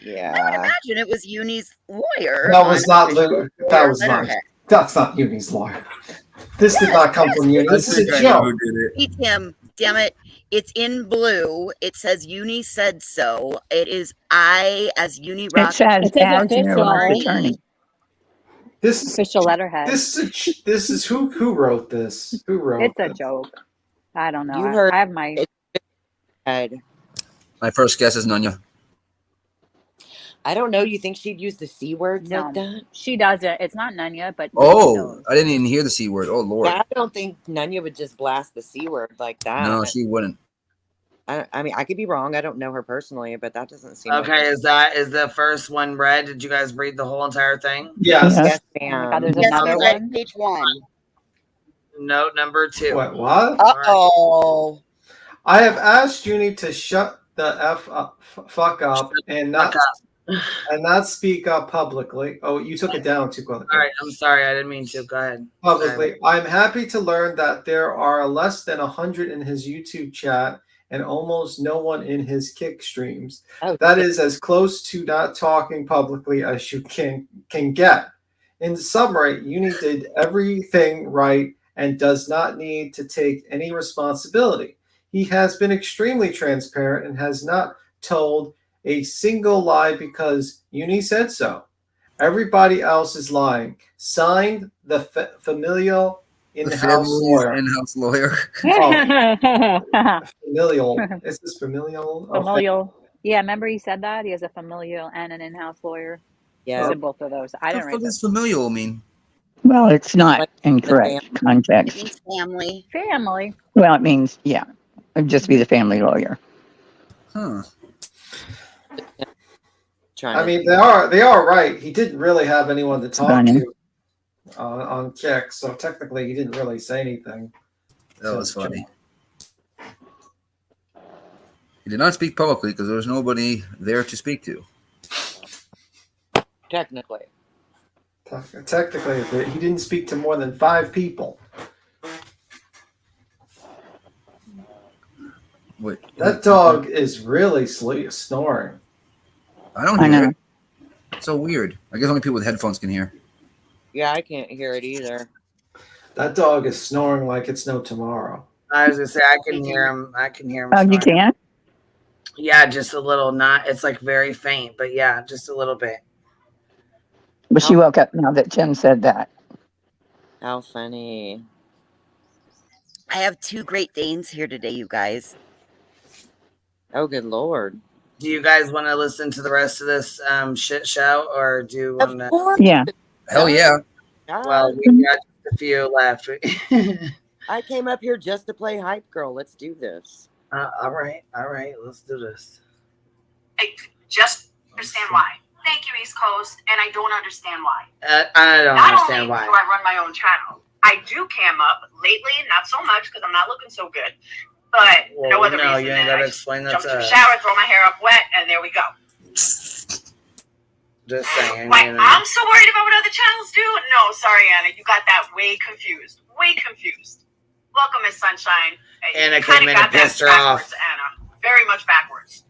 [SPEAKER 17] Yeah.
[SPEAKER 13] I would imagine it was Uni's lawyer.
[SPEAKER 9] That was not Lou. That was not. That's not Uni's lawyer. This did not come from Uni. This is a joke.
[SPEAKER 13] Hey, Tim, damn it. It's in blue. It says Uni said so. It is I as UniRock.
[SPEAKER 21] It says as UniRock attorney.
[SPEAKER 9] This is
[SPEAKER 4] official letterhead.
[SPEAKER 9] This is who wrote this? Who wrote
[SPEAKER 4] It's
[SPEAKER 9] this?
[SPEAKER 4] a joke. I don't know.
[SPEAKER 17] You heard
[SPEAKER 4] I have my
[SPEAKER 17] head.
[SPEAKER 5] My first guess is Nanya.
[SPEAKER 17] I don't know. You think she'd use the C words like that?
[SPEAKER 4] She doesn't. It's not Nanya, but
[SPEAKER 5] Oh, I didn't even hear the C word. Oh, Lord.
[SPEAKER 17] Yeah, I don't think Nanya would just blast the C word like that.
[SPEAKER 5] No, she wouldn't.
[SPEAKER 17] I mean, I could be wrong. I don't know her personally, but that doesn't seem
[SPEAKER 12] okay. Is the first one read? Did you guys read the whole entire thing?
[SPEAKER 9] Yes.
[SPEAKER 17] Yes,
[SPEAKER 4] Oh
[SPEAKER 17] ma'am.
[SPEAKER 4] my God, there's another one.
[SPEAKER 13] Page 1.
[SPEAKER 12] Note number 2.
[SPEAKER 9] What?
[SPEAKER 13] Uh-oh.
[SPEAKER 9] I have asked Uni to shut the fuck up and not speak up publicly. Oh, you took it down too quickly.
[SPEAKER 12] All right, I'm sorry. I didn't mean to. Go ahead.
[SPEAKER 9] Publicly. I'm happy to learn that there are less than 100 in his YouTube chat and almost no one in his kick streams. That is as close to not talking publicly as you can get. In summary, Uni did everything right and does not need to take any responsibility. He has been extremely transparent and has not told a single lie because Uni said so. Everybody else is lying. Signed, the familial in-house lawyer.
[SPEAKER 5] In-house lawyer.
[SPEAKER 9] Familial. Is this familial?
[SPEAKER 4] Familial. Yeah, remember he said that? He has a familial and an in-house lawyer.
[SPEAKER 17] Yeah.
[SPEAKER 4] He said both of those. I didn't
[SPEAKER 5] What
[SPEAKER 4] write
[SPEAKER 5] does
[SPEAKER 4] that.
[SPEAKER 5] familial mean?
[SPEAKER 21] Well, it's not in correct context.
[SPEAKER 13] It means family.
[SPEAKER 4] Family.
[SPEAKER 21] Well, it means, yeah, it'd just be the family lawyer.
[SPEAKER 5] Huh.
[SPEAKER 9] I mean, they are right. He didn't really have anyone to talk to on Kick, so technically he didn't really say anything.
[SPEAKER 5] That was funny. He did not speak publicly because there was nobody there to speak to.
[SPEAKER 17] Technically.
[SPEAKER 9] Technically, he didn't speak to more than 5 people.
[SPEAKER 5] Wait,
[SPEAKER 9] that dog is really snoring.
[SPEAKER 5] I don't hear it. It's so weird. I guess only people with headphones can hear.
[SPEAKER 17] Yeah, I can't hear it either.
[SPEAKER 9] That dog is snoring like it's no tomorrow.
[SPEAKER 12] I was gonna say I can hear him. I can hear him.
[SPEAKER 21] Oh, you can?
[SPEAKER 12] Yeah, just a little. Not. It's like very faint, but yeah, just a little bit.
[SPEAKER 21] But she woke up now that Tim said that.
[SPEAKER 17] How funny.
[SPEAKER 13] I have 2 Great Danes here today, you guys.
[SPEAKER 17] Oh, good Lord.
[SPEAKER 12] Do you guys want to listen to the rest of this shit show, or do you want to?
[SPEAKER 21] Yeah.
[SPEAKER 5] Hell yeah.
[SPEAKER 12] Well, we got just a few left.
[SPEAKER 17] I came up here just to play hype girl. Let's do this.
[SPEAKER 12] All right, let's do this.
[SPEAKER 2] I just understand why. Thank you, East Coast, and I don't understand why.
[SPEAKER 12] I don't understand why.
[SPEAKER 2] Not only do I run my own channel, I do cam up lately, not so much because I'm not looking so good, but no other reason.
[SPEAKER 12] You ain't
[SPEAKER 2] than
[SPEAKER 12] gotta
[SPEAKER 2] I
[SPEAKER 12] explain that
[SPEAKER 2] jump
[SPEAKER 12] to
[SPEAKER 2] into the
[SPEAKER 12] us.
[SPEAKER 2] shower, throw my hair up wet, and there we go.
[SPEAKER 12] Just saying.
[SPEAKER 2] Why I'm so worried about what other channels do? No, sorry, Anna, you got that way confused. Way confused. Welcome, Miss Sunshine.
[SPEAKER 12] Anna
[SPEAKER 2] You
[SPEAKER 12] came
[SPEAKER 2] kinda
[SPEAKER 12] in
[SPEAKER 2] got
[SPEAKER 12] and pissed her
[SPEAKER 2] that backwards,
[SPEAKER 12] off.
[SPEAKER 2] Anna. Very much backwards.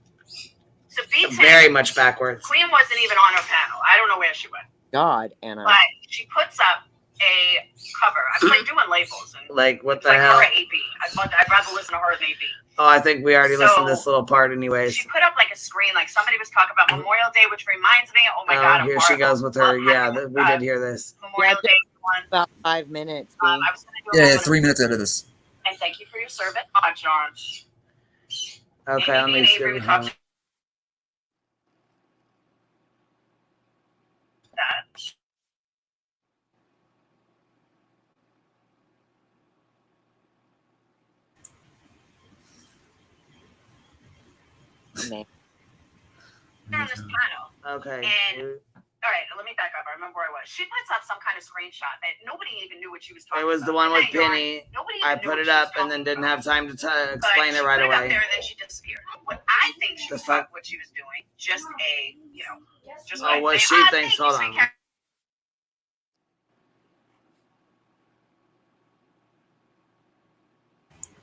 [SPEAKER 2] So B10,
[SPEAKER 12] Very much backwards.
[SPEAKER 2] Queen wasn't even on her panel. I don't know where she went.
[SPEAKER 17] God, Anna.
[SPEAKER 2] But she puts up a cover. I'm like doing labels. And
[SPEAKER 12] Like, what
[SPEAKER 2] it's
[SPEAKER 12] the
[SPEAKER 2] like
[SPEAKER 12] hell?
[SPEAKER 2] her AB. I'd rather listen to her than AB.
[SPEAKER 12] Oh, I think we already listened to
[SPEAKER 2] So,
[SPEAKER 12] this little part anyways.
[SPEAKER 2] She put up like a screen, like somebody was talking about Memorial Day, which reminds me, oh my God.
[SPEAKER 12] Here she goes with her. Yeah, we did hear this.
[SPEAKER 2] Memorial Day one.
[SPEAKER 17] About 5 minutes.
[SPEAKER 2] I was going to do
[SPEAKER 5] Yeah, 3 minutes out of this.
[SPEAKER 2] and thank you for your service. John.
[SPEAKER 12] Okay, let me see.
[SPEAKER 2] That.
[SPEAKER 17] Man.
[SPEAKER 2] On this panel.
[SPEAKER 12] Okay.
[SPEAKER 2] And all right, let me back up. I remember where I was. She puts up some kind of screenshot that nobody even knew what she was talking
[SPEAKER 12] It
[SPEAKER 2] about.
[SPEAKER 12] was the one with Penny.
[SPEAKER 2] Nobody
[SPEAKER 12] I
[SPEAKER 2] even
[SPEAKER 12] put
[SPEAKER 2] knew
[SPEAKER 12] it
[SPEAKER 2] what she
[SPEAKER 12] up
[SPEAKER 2] was
[SPEAKER 12] and then
[SPEAKER 2] talking
[SPEAKER 12] didn't
[SPEAKER 2] about.
[SPEAKER 12] have time to
[SPEAKER 2] But
[SPEAKER 12] explain it right
[SPEAKER 2] she put it up
[SPEAKER 12] away.
[SPEAKER 2] there and then she disappeared. What I think she was what she was doing, just a, just
[SPEAKER 12] Oh, what she thinks. Hold on.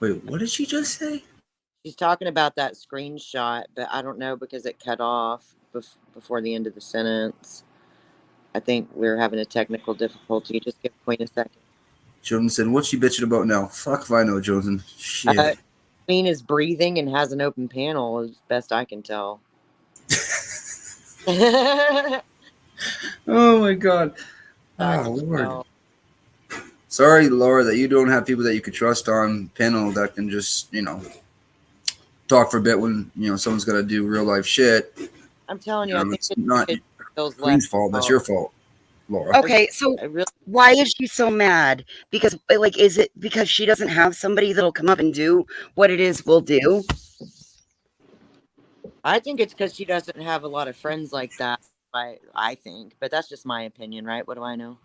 [SPEAKER 5] Wait, what did she just say?
[SPEAKER 17] She's talking about that screenshot, but I don't know because it cut off before the end of the sentence. I think we're having a technical difficulty. Just give Queen a second.
[SPEAKER 5] Jordan said, what's she bitching about now? Fuck if I know, Jordan. Shit.
[SPEAKER 17] Queen is breathing and has an open panel, as best I can tell.
[SPEAKER 5] Oh my God. Oh, Lord. Sorry, Laura, that you don't have people that you could trust on panel that can just, talk for a bit when, someone's got to do real life shit.
[SPEAKER 17] I'm telling you, I think
[SPEAKER 5] it's not
[SPEAKER 17] feels
[SPEAKER 5] Queen's fault. That's your fault, Laura.
[SPEAKER 13] Okay, so why is she so mad? Because, is it because she doesn't have somebody that'll come up and do what it is we'll do?
[SPEAKER 17] I think it's because she doesn't have a lot of friends like that. I think, but that's just my opinion, right? What do I know?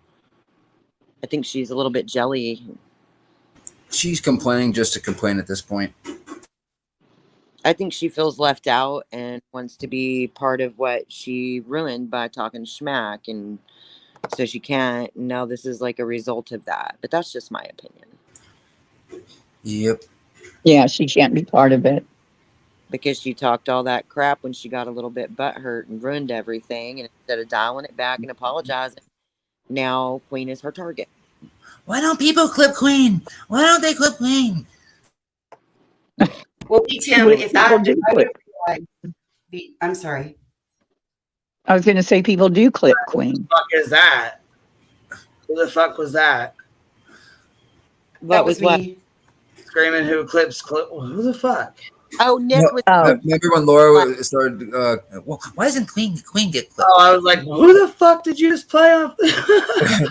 [SPEAKER 17] I think she's a little bit jelly.
[SPEAKER 5] She's complaining just to complain at this point.
[SPEAKER 17] I think she feels left out and wants to be part of what she ruined by talking schmack, and so she can't. Now this is like a result of that, but that's just my opinion.
[SPEAKER 5] Yep.
[SPEAKER 21] Yeah, she can't be part of it.
[SPEAKER 17] Because she talked all that crap when she got a little bit butthurt and ruined everything, and instead of dialing it back and apologizing, now Queen is her target.
[SPEAKER 5] Why don't people clip Queen? Why don't they clip Queen?
[SPEAKER 13] Well, Tim, if that, I'm sorry.
[SPEAKER 21] I was going to say people do clip Queen.
[SPEAKER 12] Who the fuck is that? Who the fuck was that?
[SPEAKER 17] That was me.
[SPEAKER 12] Screaming who clips who the fuck?
[SPEAKER 17] Oh, Nick was.
[SPEAKER 5] Remember when Laura started? Why doesn't Queen get clipped?
[SPEAKER 12] Oh, I was like, who the fuck did you just play off?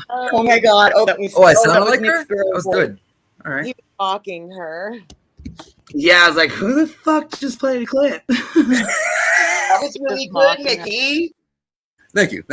[SPEAKER 13] Oh my God! Oh, that was.
[SPEAKER 5] I sounded like her. That was good. All right.
[SPEAKER 17] He was mocking her.
[SPEAKER 12] Yeah, I was like, who the fuck just played a clip?
[SPEAKER 13] That was really good, Mickey.
[SPEAKER 5] Thank you.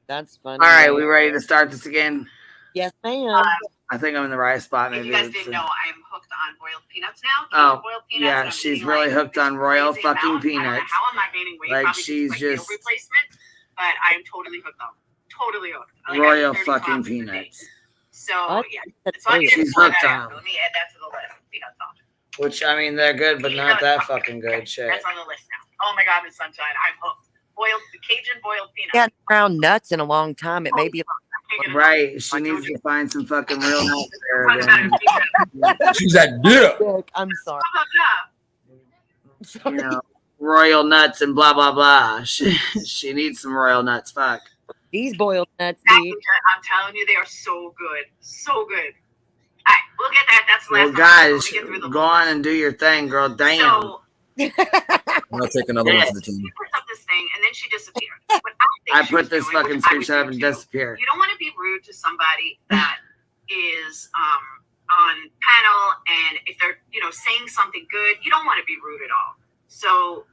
[SPEAKER 17] That's funny.
[SPEAKER 12] All right, we ready to start this again?
[SPEAKER 17] Yes, ma'am.
[SPEAKER 12] I think I'm in the right spot.
[SPEAKER 2] If
[SPEAKER 12] Maybe
[SPEAKER 2] you guys didn't know, I'm hooked on boiled peanuts now.
[SPEAKER 12] Oh,
[SPEAKER 2] boiled peanuts,
[SPEAKER 12] yeah, she's really hooked on royal fucking peanuts.
[SPEAKER 2] How am I gaining weight?
[SPEAKER 12] Like
[SPEAKER 2] Probably
[SPEAKER 12] she's
[SPEAKER 2] meal
[SPEAKER 12] just
[SPEAKER 2] replacement. but I'm totally hooked up. Totally hooked. Like,
[SPEAKER 12] Royal fucking peanuts.
[SPEAKER 2] So yeah,
[SPEAKER 12] so she's hooked on.
[SPEAKER 2] Let me add that to the list. Peanuts on.
[SPEAKER 12] Which I mean, they're good, but not that fucking good. Shit.
[SPEAKER 2] That's on the list now. Oh my God, Miss Sunshine, I'm hooked. Cajun boiled peanuts.
[SPEAKER 17] Yeah, around nuts in a long time. It may be
[SPEAKER 12] right. She needs to find some fucking real nuts there.
[SPEAKER 5] She's that dick.
[SPEAKER 17] I'm sorry.
[SPEAKER 12] You know, royal nuts and blah blah blah. She needs some royal nuts. Fuck.
[SPEAKER 17] These boiled nuts,
[SPEAKER 2] I'm telling you, they are so good. So good. All right, we'll get that. That's the last
[SPEAKER 12] one. Guys, go on and do your thing, girl. Damn.
[SPEAKER 2] So,
[SPEAKER 5] I'll take another one to the team.
[SPEAKER 2] She puts up this thing and then she disappeared.
[SPEAKER 12] I put this fucking screenshot up and disappeared.
[SPEAKER 2] You don't want to be rude to somebody that is on panel, and if they're saying something good, you don't want to be rude at all. So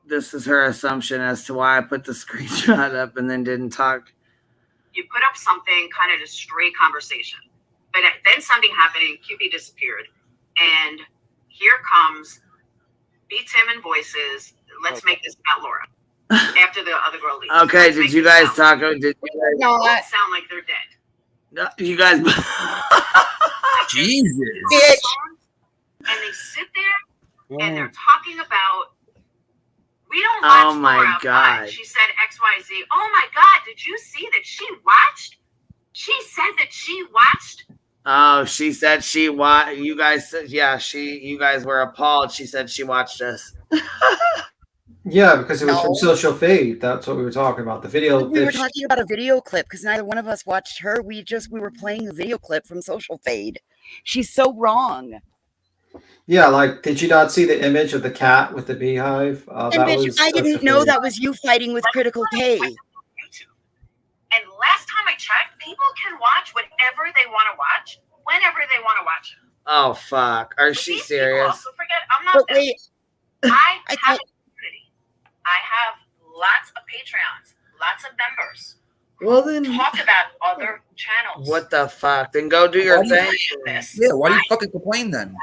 [SPEAKER 12] this is her assumption as to why I put the screenshot up and then didn't talk.
[SPEAKER 2] You put up something kind of a stray conversation, but then something happened and QP disappeared, and here comes Beat Tim and Voices. Let's make this about Laura after the other girl leaves.
[SPEAKER 12] Okay, did you guys talk? Did you
[SPEAKER 2] guys sound like they're dead?
[SPEAKER 12] No, you guys.
[SPEAKER 5] Jesus.
[SPEAKER 2] And they sit there and they're talking about. We don't watch.
[SPEAKER 12] Oh my
[SPEAKER 2] Laura,
[SPEAKER 12] God.
[SPEAKER 2] She said XYZ. Oh my God, did you see that she watched? She said that she watched.
[SPEAKER 12] Oh, she said she watched. You guys said, yeah, you guys were appalled. She said she watched us.
[SPEAKER 9] Yeah, because it was from Social Fade. That's what we were talking about. The video.
[SPEAKER 13] We were talking about a video clip because neither one of us watched her. We were playing the video clip from Social Fade. She's so wrong.
[SPEAKER 9] Yeah, like, did you not see the image of the cat with the beehive?
[SPEAKER 13] I didn't know that was you fighting with Critical K.
[SPEAKER 2] And last time I checked, people can watch whatever they want to watch, whenever they want to watch it.
[SPEAKER 12] Oh, fuck. Are she serious?
[SPEAKER 2] Also forget, I'm not that. I have a community. I have lots of Patreons, lots of members.
[SPEAKER 12] Well, then
[SPEAKER 2] talk about other channels.
[SPEAKER 12] What the fuck? Then go do your thing.
[SPEAKER 5] Yeah, why do you fucking complain then?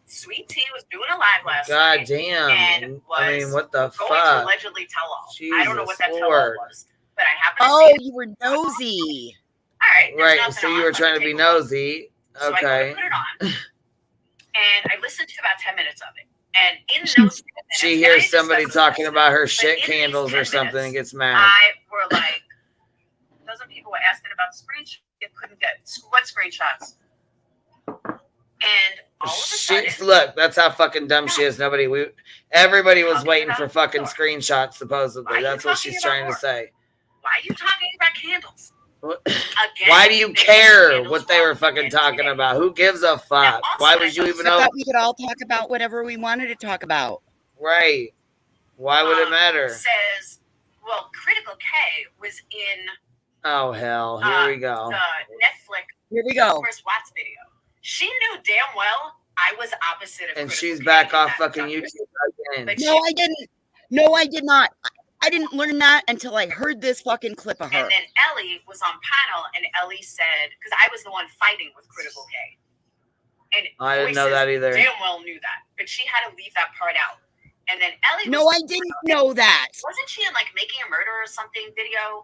[SPEAKER 2] Sweet Tea was doing a live last
[SPEAKER 12] God
[SPEAKER 2] night.
[SPEAKER 12] damn.
[SPEAKER 2] And
[SPEAKER 12] I mean, what the
[SPEAKER 2] going
[SPEAKER 12] fuck?
[SPEAKER 2] to allegedly tell all. I don't know what that tell all was, but I happened to see it.
[SPEAKER 13] You were nosy.
[SPEAKER 2] All right.
[SPEAKER 12] Right. So you were trying to be nosy.
[SPEAKER 2] So
[SPEAKER 12] okay.
[SPEAKER 2] I put it on, and I listened to about 10 minutes of it. And in those 10 minutes,
[SPEAKER 12] she hears somebody talking about her shit candles or something and gets mad.
[SPEAKER 2] I were like, dozen people were asking about screenshots. It couldn't get what screenshots. And all of a sudden,
[SPEAKER 12] look, that's how fucking dumb she is. Everybody was waiting for fucking screenshots, supposedly. That's what she's trying to say.
[SPEAKER 2] Why are you talking about candles?
[SPEAKER 12] Why do you care what they were fucking talking about? Who gives a fuck? Why would you even know?
[SPEAKER 13] I thought we could all talk about whatever we wanted to talk about.
[SPEAKER 12] Right. Why would it matter?
[SPEAKER 2] Says, well, Critical K was in.
[SPEAKER 12] Oh, hell. Here we go.
[SPEAKER 2] The Netflix.
[SPEAKER 13] Here we go.
[SPEAKER 2] Chris Watts video. She knew damn well I was opposite of.
[SPEAKER 12] And she's back off fucking YouTube again.
[SPEAKER 13] No, I didn't. No, I did not. I didn't learn that until I heard this fucking clip of her.
[SPEAKER 2] And then Ellie was on panel, and Ellie said, because I was the one fighting with Critical K. And
[SPEAKER 12] I didn't know that either.
[SPEAKER 2] Damn well knew that, but she had to leave that part out. And then Ellie.
[SPEAKER 13] No, I didn't know that.
[SPEAKER 2] Wasn't she in like Making a Murder or something video,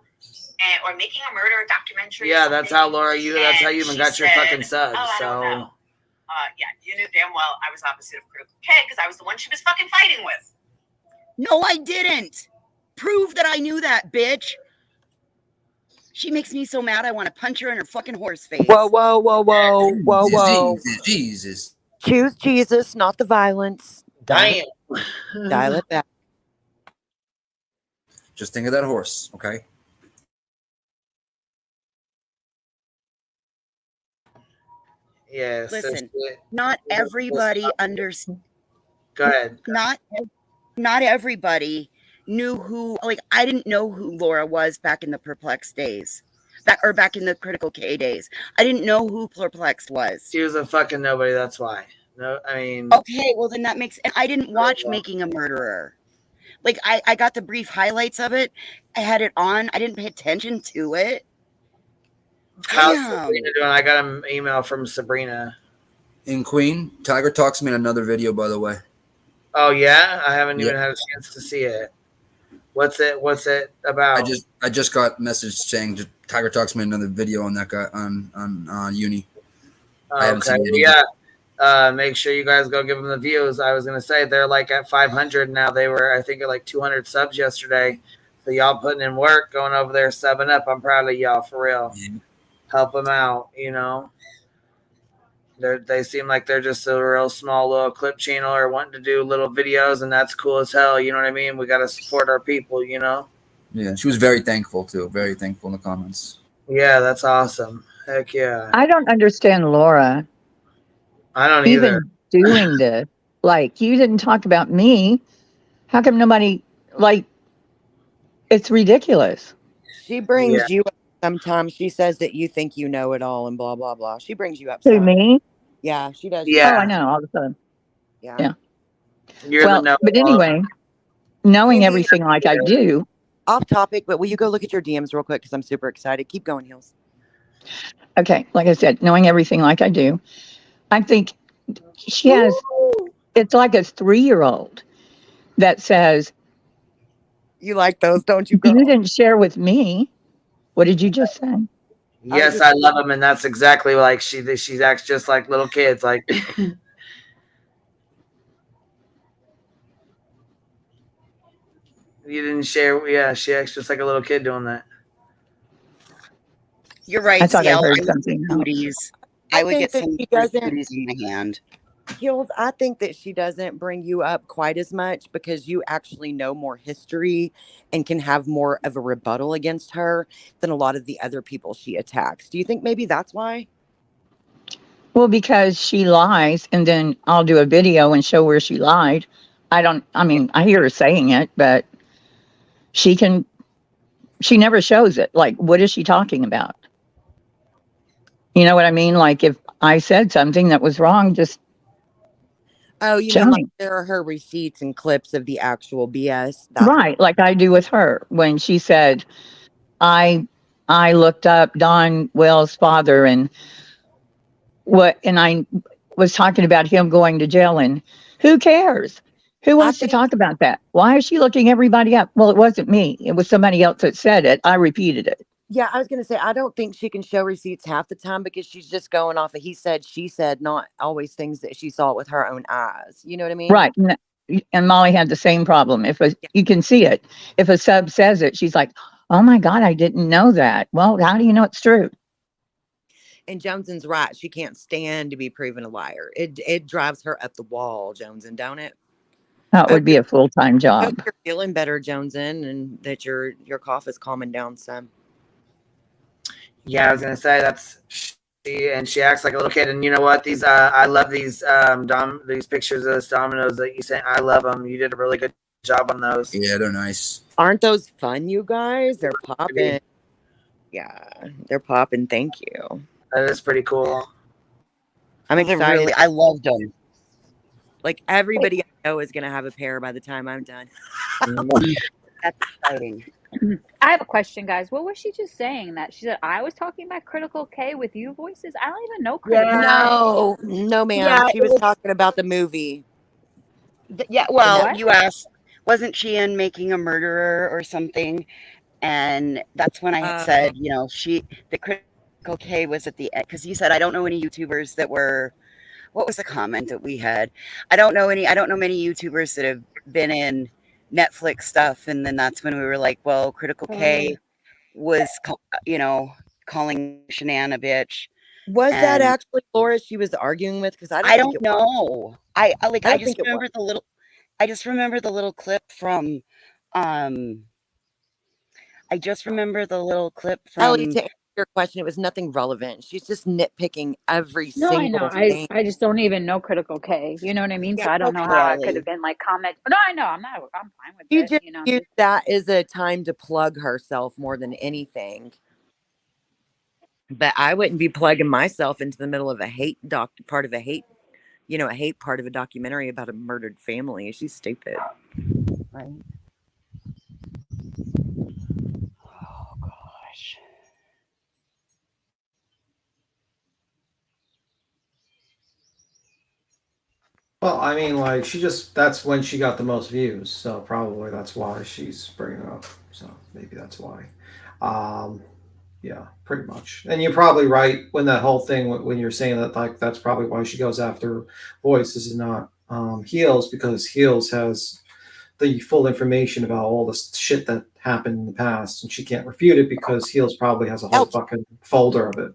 [SPEAKER 2] or Making a Murder documentary?
[SPEAKER 12] Yeah, that's how Laura. That's how you even got your fucking sub.
[SPEAKER 2] Oh,
[SPEAKER 12] so.
[SPEAKER 2] I don't know. Yeah, you knew damn well I was opposite of Critical K because I was the one she was fucking fighting with.
[SPEAKER 13] No, I didn't. Prove that I knew that, bitch. She makes me so mad I want to punch her in her fucking horse face.
[SPEAKER 17] Whoa, whoa, whoa, whoa, whoa, whoa.
[SPEAKER 5] Jesus.
[SPEAKER 17] Choose Jesus, not the violence.
[SPEAKER 12] Damn.
[SPEAKER 17] Dial it back.
[SPEAKER 5] Just think of that horse, okay?
[SPEAKER 12] Yes.
[SPEAKER 13] Listen, not everybody understands.
[SPEAKER 12] Go ahead.
[SPEAKER 13] Not everybody knew who. Like, I didn't know who Laura was back in the Perplexed days, back in the Critical K days. I didn't know who Perplexed was.
[SPEAKER 12] She was a fucking nobody. That's why. No, I mean.
[SPEAKER 13] Okay, well then that makes. I didn't watch Making a Murderer. Like, I got the brief highlights of it. I had it on. I didn't pay attention to it.
[SPEAKER 12] How's Sabrina doing? I got an email from Sabrina.
[SPEAKER 5] In Queen, Tiger Talks made another video, by the way.
[SPEAKER 12] Oh, yeah? I haven't even had a chance to see it. What's it about?
[SPEAKER 5] I just got a message saying Tiger Talks made another video on that guy on Uni. I haven't
[SPEAKER 12] Okay,
[SPEAKER 5] seen it
[SPEAKER 12] yeah. Make sure you guys go give them the views. I was gonna say they're like at 500 now. They were, I think, at like 200 subs yesterday. So y'all putting in work, going over there, subbing up. I'm proud of y'all for real.
[SPEAKER 5] Yeah.
[SPEAKER 12] Help them out. You know, they seem like they're just a real small little clip channel or wanting to do little videos, and that's cool as hell. You know what I mean? We got to support our people. You know.
[SPEAKER 5] Yeah, she was very thankful too. Very thankful in the comments.
[SPEAKER 12] Yeah, that's awesome. Heck yeah.
[SPEAKER 21] I don't understand Laura.
[SPEAKER 12] I don't
[SPEAKER 21] even
[SPEAKER 12] either.
[SPEAKER 21] doing this. Like, you didn't talk about me. How come nobody, like, it's ridiculous.
[SPEAKER 17] She brings you up sometimes. She says that you think you know it all and blah, blah, blah. She brings you up
[SPEAKER 21] Who,
[SPEAKER 17] some.
[SPEAKER 21] me?
[SPEAKER 17] Yeah, she does.
[SPEAKER 21] Oh, I know, all of a sudden.
[SPEAKER 17] Yeah.
[SPEAKER 12] You're
[SPEAKER 21] well,
[SPEAKER 12] the know.
[SPEAKER 21] but anyway, knowing
[SPEAKER 17] Candy,
[SPEAKER 21] everything like I do.
[SPEAKER 17] Off topic, but will you go look at your DMs real quick? Because I'm super excited. Keep going, Heels.
[SPEAKER 21] Okay, like I said, knowing everything like I do, I think she has, it's like a 3-year-old that says,
[SPEAKER 17] you like those, don't you, girl?
[SPEAKER 21] You didn't share with me. What did you just say?
[SPEAKER 12] Yes, I love them, and that's exactly like she acts just like little kids. Like, you didn't share. Yeah, she acts just like a little kid doing that.
[SPEAKER 13] You're right,
[SPEAKER 21] I thought I
[SPEAKER 13] CL.
[SPEAKER 21] heard something else.
[SPEAKER 13] Booties. I would
[SPEAKER 17] think
[SPEAKER 13] get
[SPEAKER 17] that
[SPEAKER 13] some
[SPEAKER 17] she doesn't.
[SPEAKER 13] booties in my hand.
[SPEAKER 17] Heels, I think that she doesn't bring you up quite as much because you actually know more history and can have more of a rebuttal against her than a lot of the other people she attacks. Do you think maybe that's why?
[SPEAKER 21] Well, because she lies, and then I'll do a video and show where she lied. I mean, I hear her saying it, but she never shows it. Like, what is she talking about? You know what I mean? Like, if I said something that was wrong, just
[SPEAKER 17] Oh, you mean like there are her receipts and clips of the actual BS?
[SPEAKER 21] Right, like I do with her when she said, I looked up Don Wells' father and I was talking about him going to jail, and who cares? Who wants to talk about that? Why is she looking everybody up? Well, it wasn't me. It was somebody else that said it. I repeated it.
[SPEAKER 17] Yeah, I was going to say, I don't think she can show receipts half the time because she's just going off of he said, she said, not always things that she saw with her own eyes. You know what I mean?
[SPEAKER 21] Right. And Molly had the same problem. You can see it. If a sub says it, she's like, oh my God, I didn't know that. Well, how do you know it's true?
[SPEAKER 17] And Joneson's right. She can't stand to be proven a liar. It drives her up the wall, Joneson, don't it?
[SPEAKER 21] That would be a full-time job.
[SPEAKER 17] Hope you're feeling better, Joneson, and that your cough is calming down some.
[SPEAKER 12] Yeah, I was gonna say she acts like a little kid, and you know what? These I love these these pictures of those dominoes that you sent. I love them. You did a really good job on those.
[SPEAKER 5] Yeah, they're nice.
[SPEAKER 17] Aren't those fun, you guys? They're popping. Yeah, they're popping. Thank you.
[SPEAKER 12] That is pretty cool.
[SPEAKER 17] I'm excited.
[SPEAKER 13] I loved them.
[SPEAKER 17] Like everybody I know is gonna have a pair by the time I'm done.
[SPEAKER 13] That's exciting.
[SPEAKER 4] I have a question, guys. What was she just saying? That she said I was talking about Critical K with you voices? I don't even know Critical K.
[SPEAKER 17] No, ma'am.
[SPEAKER 13] Yeah,
[SPEAKER 17] she was talking about the movie.
[SPEAKER 13] Yeah, well,
[SPEAKER 4] What?
[SPEAKER 13] you asked, wasn't she in Making a Murderer or something? And that's when I said, you know, the Critical K was at the end, because you said, I don't know any YouTubers that were, what was the comment that we had? I don't know many YouTubers that have been in Netflix stuff. And then that's when we were like, well, Critical K was, you know, calling Shanann a bitch.
[SPEAKER 17] Was that actually Laura she was arguing with? Because
[SPEAKER 13] I don't know. I just remember the little clip from
[SPEAKER 17] Ellie, to answer your question, it was nothing relevant. She's just nitpicking every single thing.
[SPEAKER 4] I just don't even know Critical K. You know what I mean? So I don't know how I could have been like comment. No, I know. I'm fine with
[SPEAKER 17] She
[SPEAKER 4] it.
[SPEAKER 17] just
[SPEAKER 4] You know,
[SPEAKER 17] used that as a time to plug herself more than anything. But I wouldn't be plugging myself into the middle of a hate part of a documentary about a murdered family. She's stupid.
[SPEAKER 13] Right. Oh gosh.
[SPEAKER 9] Well, I mean, like, that's when she got the most views, so probably that's why she's bringing it up. So maybe that's why. Yeah, pretty much. And you're probably right when that whole thing, when you're saying that, like, that's probably why she goes after Voices and not Heels, because Heels has the full information about all the shit that happened in the past, and she can't refute it because Heels probably has a whole fucking folder of it.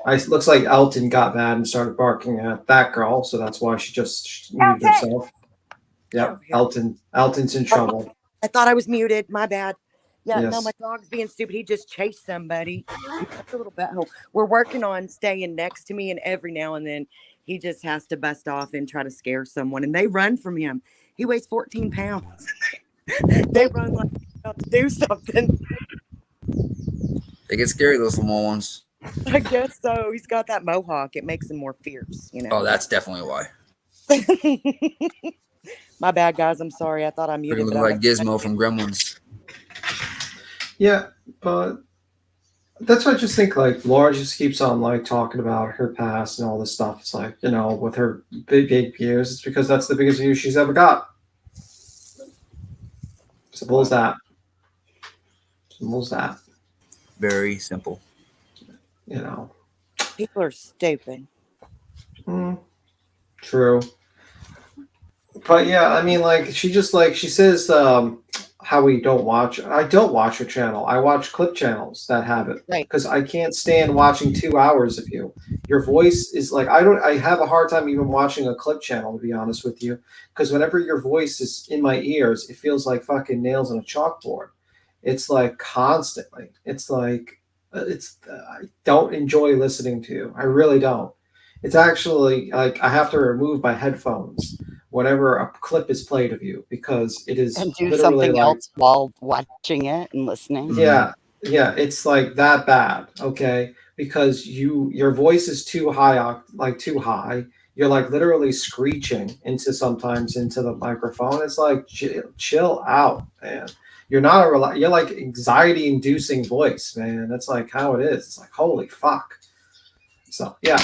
[SPEAKER 9] It looks like Elton got mad and started barking at that girl, so that's why she just muted herself. Yep, Elton's in trouble.
[SPEAKER 17] I thought I was muted. My bad. Yeah,
[SPEAKER 9] Yes.
[SPEAKER 17] no, my dog's being stupid. He just chased somebody. He's such a little butthole. We're working on staying next to me, and every now and then he just has to bust off and try to scare someone, and they run from him. He weighs 14 pounds. They run like they're about to do something.
[SPEAKER 5] They get scary, those small ones.
[SPEAKER 17] I guess so. He's got that mohawk. It makes him more fierce, you know.
[SPEAKER 5] Oh, that's definitely why.
[SPEAKER 17] My bad, guys. I'm sorry. I thought I muted.
[SPEAKER 5] You look like Gizmo from Gremlins.
[SPEAKER 9] Yeah, but that's what I just think. Like, Laura just keeps on like talking about her past and all this stuff. It's like, you know, with her big views, it's because that's the biggest view she's ever got. Simple as that. Simple as that.
[SPEAKER 5] Very simple.
[SPEAKER 9] You know,
[SPEAKER 17] people are stupid.
[SPEAKER 9] True. But yeah, I mean, like, she says how we don't watch. I don't watch her channel. I watch clip channels that have it, because I can't stand watching 2 hours of you. Your voice is like, I have a hard time even watching a clip channel, to be honest with you, because whenever your voice is in my ears, it feels like fucking nails on a chalkboard. It's like constantly. It's like I don't enjoy listening to you. I really don't. It's actually like I have to remove my headphones whenever a clip is played of you, because it is
[SPEAKER 11] and do
[SPEAKER 9] literally
[SPEAKER 11] something
[SPEAKER 9] like,
[SPEAKER 11] else while watching it and listening.
[SPEAKER 9] yeah, it's like that bad, okay? Because your voice is too high, too high. You're like literally screeching sometimes into the microphone. It's like chill out, man. You're like anxiety-inducing voice, man. That's like how it is. It's like, holy fuck. So yeah.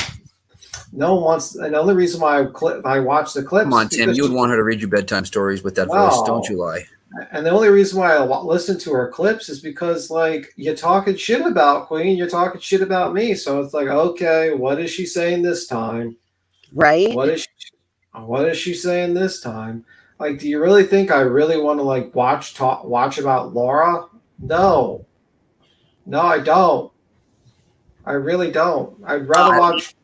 [SPEAKER 9] No one wants, and the only reason why I watch the clips.
[SPEAKER 5] Come on, Tim. You would want her to read you bedtime stories with that voice. Don't you lie.
[SPEAKER 9] And the only reason why I listen to her clips is because, like, you're talking shit about Queen, you're talking shit about me. So it's like, okay, what is she saying this time?
[SPEAKER 11] Right?
[SPEAKER 9] What is she saying this time? Like, do you really think I really want to like watch about Laura? No, I don't. I really don't. I'd rather watch.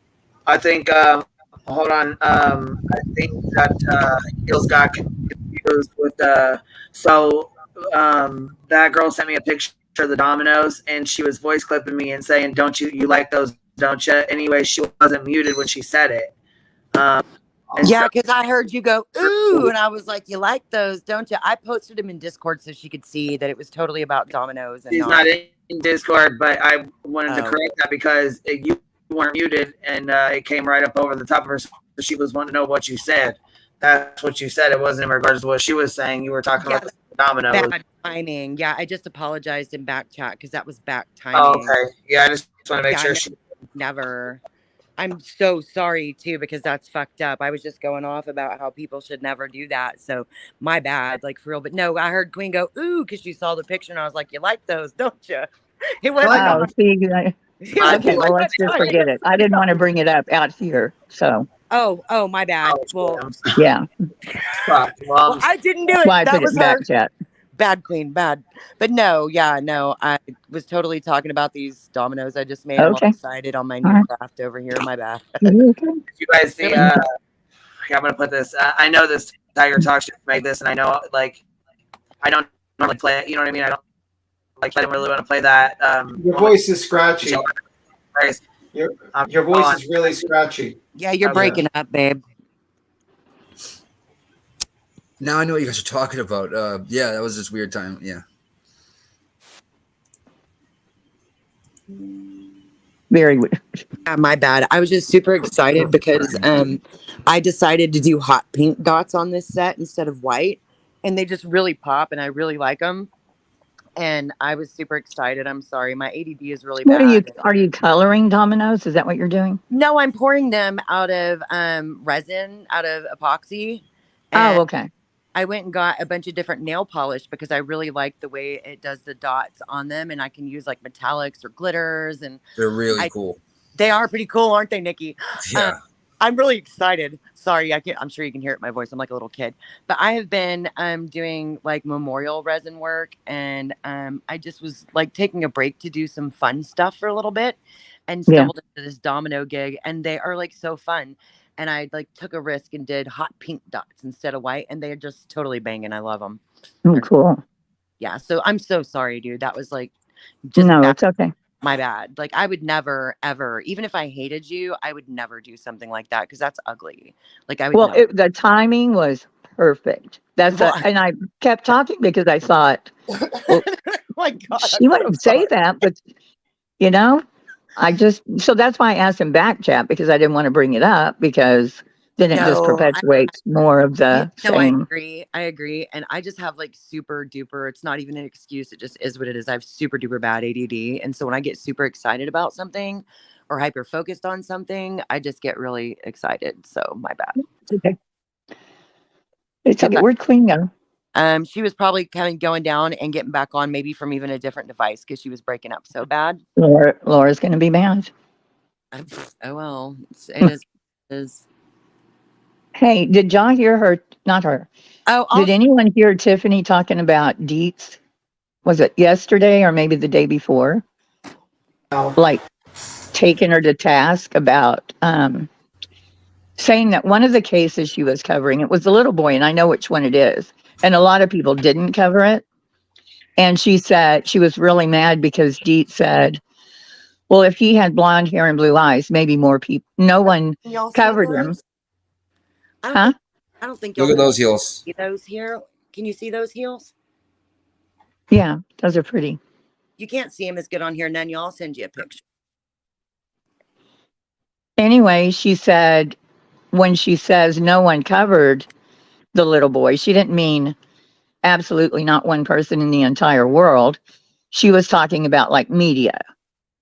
[SPEAKER 12] I think, hold on. I think that Heels got confused with that girl sent me a picture of the dominoes, and she was voice clipping me and saying, "Don't you like those? Don't you?" Anyway, she wasn't muted when she said it.
[SPEAKER 17] Yeah, because I heard you go, ooh, and I was like, you like those, don't you? I posted them in Discord so she could see that it was totally about dominoes. And
[SPEAKER 12] she's not in Discord, but I wanted to correct that because you weren't muted, and it came right up over the top of her. So she was wanting to know what you said. That's what you said. It wasn't in regards to what she was saying. You were talking about the dominoes.
[SPEAKER 17] Bad timing. Yeah, I just apologized in back chat because that was back timing.
[SPEAKER 12] Oh, okay. Yeah, I just want to make sure she
[SPEAKER 17] never. I'm so sorry too, because that's fucked up. I was just going off about how people should never do that. So my bad, like for real. But no, I heard Queen go, ooh, because she saw the picture and I was like, you like those, don't you? It wasn't.
[SPEAKER 21] Okay, well, let's just forget it. I didn't want to bring it up out here. So.
[SPEAKER 17] Oh, my bad. Well,
[SPEAKER 21] yeah.
[SPEAKER 17] Well, I didn't do it.
[SPEAKER 21] Why I
[SPEAKER 17] that
[SPEAKER 21] put
[SPEAKER 17] was
[SPEAKER 21] it back
[SPEAKER 17] her.
[SPEAKER 21] chat.
[SPEAKER 17] Bad Queen, bad. But no, I was totally talking about these dominoes I just made.
[SPEAKER 21] Okay.
[SPEAKER 17] I'm all excited on my new craft over here. My bad.
[SPEAKER 12] You guys see, I'm gonna put this. I know this Tiger Talk should make this, and I know, like, I don't normally play it. You know what I mean? I don't really want to play that.
[SPEAKER 9] Your voice is scratchy. Your voice is really scratchy.
[SPEAKER 17] Yeah, you're breaking up, babe.
[SPEAKER 5] Now I know what you guys are talking about. Yeah, that was this weird time. Yeah.
[SPEAKER 21] Very weird.
[SPEAKER 17] Yeah, my bad. I was just super excited because I decided to do hot pink dots on this set instead of white, and they just really pop, and I really like them. and I was super excited. I'm sorry, my ADD is really
[SPEAKER 21] What
[SPEAKER 17] bad.
[SPEAKER 21] are you coloring dominoes? Is that what you're doing?
[SPEAKER 17] No, I'm pouring them out of resin, out of epoxy.
[SPEAKER 21] Oh, okay.
[SPEAKER 17] I went and got a bunch of different nail polish because I really like the way it does the dots on them, and I can use like metallics or glitters, and
[SPEAKER 5] They're really cool.
[SPEAKER 17] They are pretty cool, aren't they, Nikki?
[SPEAKER 5] Yeah.
[SPEAKER 17] I'm really excited. Sorry, I'm sure you can hear it in my voice. I'm like a little kid. But I have been doing like memorial resin work, and I just was like taking a break to do some fun stuff for a little bit, and stumbled into this domino gig, and they are like so fun. And I like took a risk and did hot pink dots instead of white, and they are just totally banging. I love them.
[SPEAKER 21] Oh, cool.
[SPEAKER 17] Yeah, so I'm so sorry, dude. That was like just
[SPEAKER 21] No,
[SPEAKER 17] bad.
[SPEAKER 21] it's okay.
[SPEAKER 17] My bad. Like I would never, ever, even if I hated you, I would never do something like that because that's ugly. Like I would.
[SPEAKER 21] Well,
[SPEAKER 17] never.
[SPEAKER 21] the timing was perfect. And I kept talking because I thought, well,
[SPEAKER 17] my God,
[SPEAKER 21] she wouldn't say that, but you know, so that's why I asked him back chat, because I didn't want to bring it up, because then it just perpetuates more of the same.
[SPEAKER 17] I agree. And I just have like super duper, it's not even an excuse. It just is what it is. I have super duper bad ADD. And so when I get super excited about something or hyper focused on something, I just get really excited. So my bad.
[SPEAKER 21] It's okay. It's okay. Where'd Queen go?
[SPEAKER 17] She was probably kind of going down and getting back on, maybe from even a different device, because she was breaking up so bad.
[SPEAKER 21] Laura's going to be mad.
[SPEAKER 17] Oh well, it is.
[SPEAKER 21] Hey, did y'all hear her? Not her.
[SPEAKER 17] Oh,
[SPEAKER 21] did anyone hear Tiffany talking about Dietz? Was it yesterday or maybe the day before? Like taking her to task about saying that one of the cases she was covering, it was the little boy, and I know which one it is. And a lot of people didn't cover it. And she said she was really mad because Dietz said, well, if he had blonde hair and blue eyes, maybe more people. No one covered him.
[SPEAKER 17] I don't think
[SPEAKER 5] Look at those heels.
[SPEAKER 17] See those here? Can you see those heels?
[SPEAKER 21] Yeah, those are pretty.
[SPEAKER 17] You can't see them as good on here, Nanya. I'll send you a picture.
[SPEAKER 21] Anyway, she said when she says no one covered the little boy, she didn't mean absolutely not one person in the entire world. She was talking about like media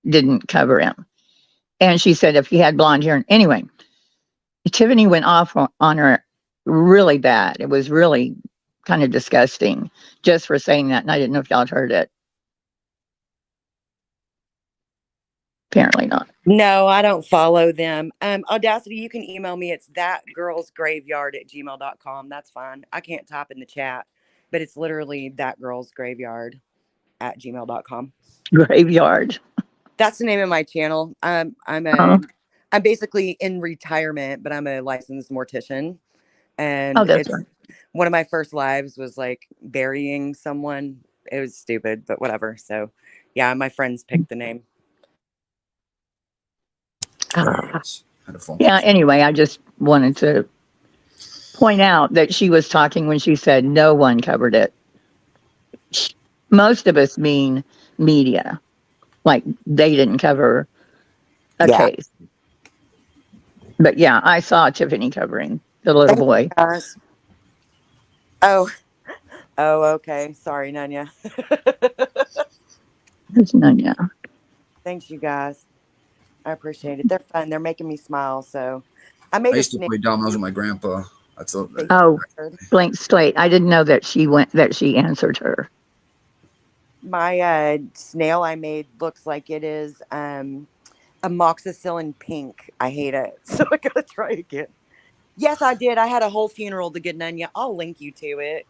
[SPEAKER 21] didn't cover him. And she said if he had blonde hair. Anyway, Tiffany went off on her really bad. It was really kind of disgusting just for saying that. And I didn't know if y'all had heard it. Apparently not.
[SPEAKER 17] No, I don't follow them. Audacity, you can email me. It's thatgirlsgraveyard@gmail.com. That's fine. I can't type in the chat, but it's literally thatgirlsgraveyard@gmail.com.
[SPEAKER 21] Graveyard.
[SPEAKER 17] That's the name of my channel. I'm basically in retirement, but I'm a licensed mortician. And
[SPEAKER 21] that's right.
[SPEAKER 17] One of my first lives was like burying someone. It was stupid, but whatever. So yeah, my friends picked the name.
[SPEAKER 21] Yeah, anyway, I just wanted to point out that she was talking when she said no one covered it. Most of us mean media. Like they didn't cover a case. But yeah, I saw Tiffany covering the little boy.
[SPEAKER 17] Oh, okay. Sorry, Nanya.
[SPEAKER 21] It's Nanya.
[SPEAKER 17] Thanks, you guys. I appreciate it. They're fun. They're making me smile. So I
[SPEAKER 5] used to play dominoes with my grandpa.
[SPEAKER 21] Blank slate. I didn't know that she answered her.
[SPEAKER 17] My snail I made looks like it is amoxicillin pink. I hate it. So I gotta try again. Yes, I did. I had a whole funeral to get Nanya. I'll link you to it.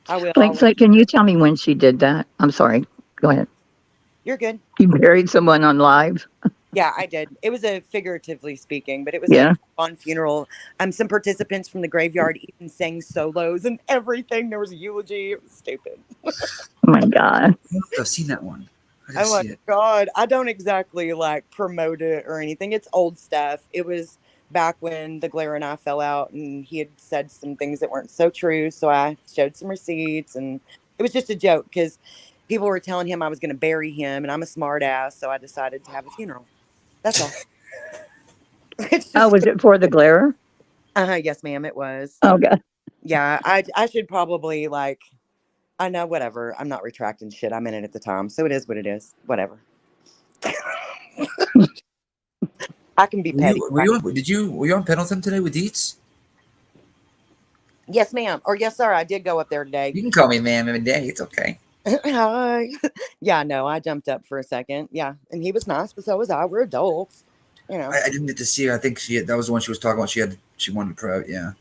[SPEAKER 17] I will.
[SPEAKER 21] Blank slate, can you tell me when she did that? I'm sorry. Go ahead.
[SPEAKER 17] You're good.
[SPEAKER 21] You buried someone on live?
[SPEAKER 17] Yeah, I did. It was a figuratively speaking, but it was a fun funeral. Some participants from the graveyard even sang solos and everything. There was a eulogy. It was stupid.
[SPEAKER 21] Oh my God.
[SPEAKER 5] I've seen that one.
[SPEAKER 17] Oh my God. I don't exactly like promote it or anything. It's old stuff. It was back when the Glare and I fell out and he had said some things that weren't so true. So I showed some receipts and it was just a joke because people were telling him I was going to bury him and I'm a smart ass. So I decided to have a funeral. That's all.
[SPEAKER 21] Was it for the Glare?
[SPEAKER 17] Yes, ma'am, it was.
[SPEAKER 21] Okay.
[SPEAKER 17] Yeah, I should probably I know, whatever. I'm not retracting shit. I'm in it at the time. So it is what it is. Whatever. I can be petty.
[SPEAKER 5] Were you on Pendleton today with Dietz?
[SPEAKER 17] Yes, ma'am. Or yes, sir. I did go up there today.
[SPEAKER 5] You can call me ma'am and daddy. It's okay.
[SPEAKER 17] Hi. Yeah, no, I jumped up for a second. Yeah, and he was nice, but so was I. We're adults, you know.
[SPEAKER 5] I didn't get to see her. I think that was the one she was talking about. She wanted to private. Yeah.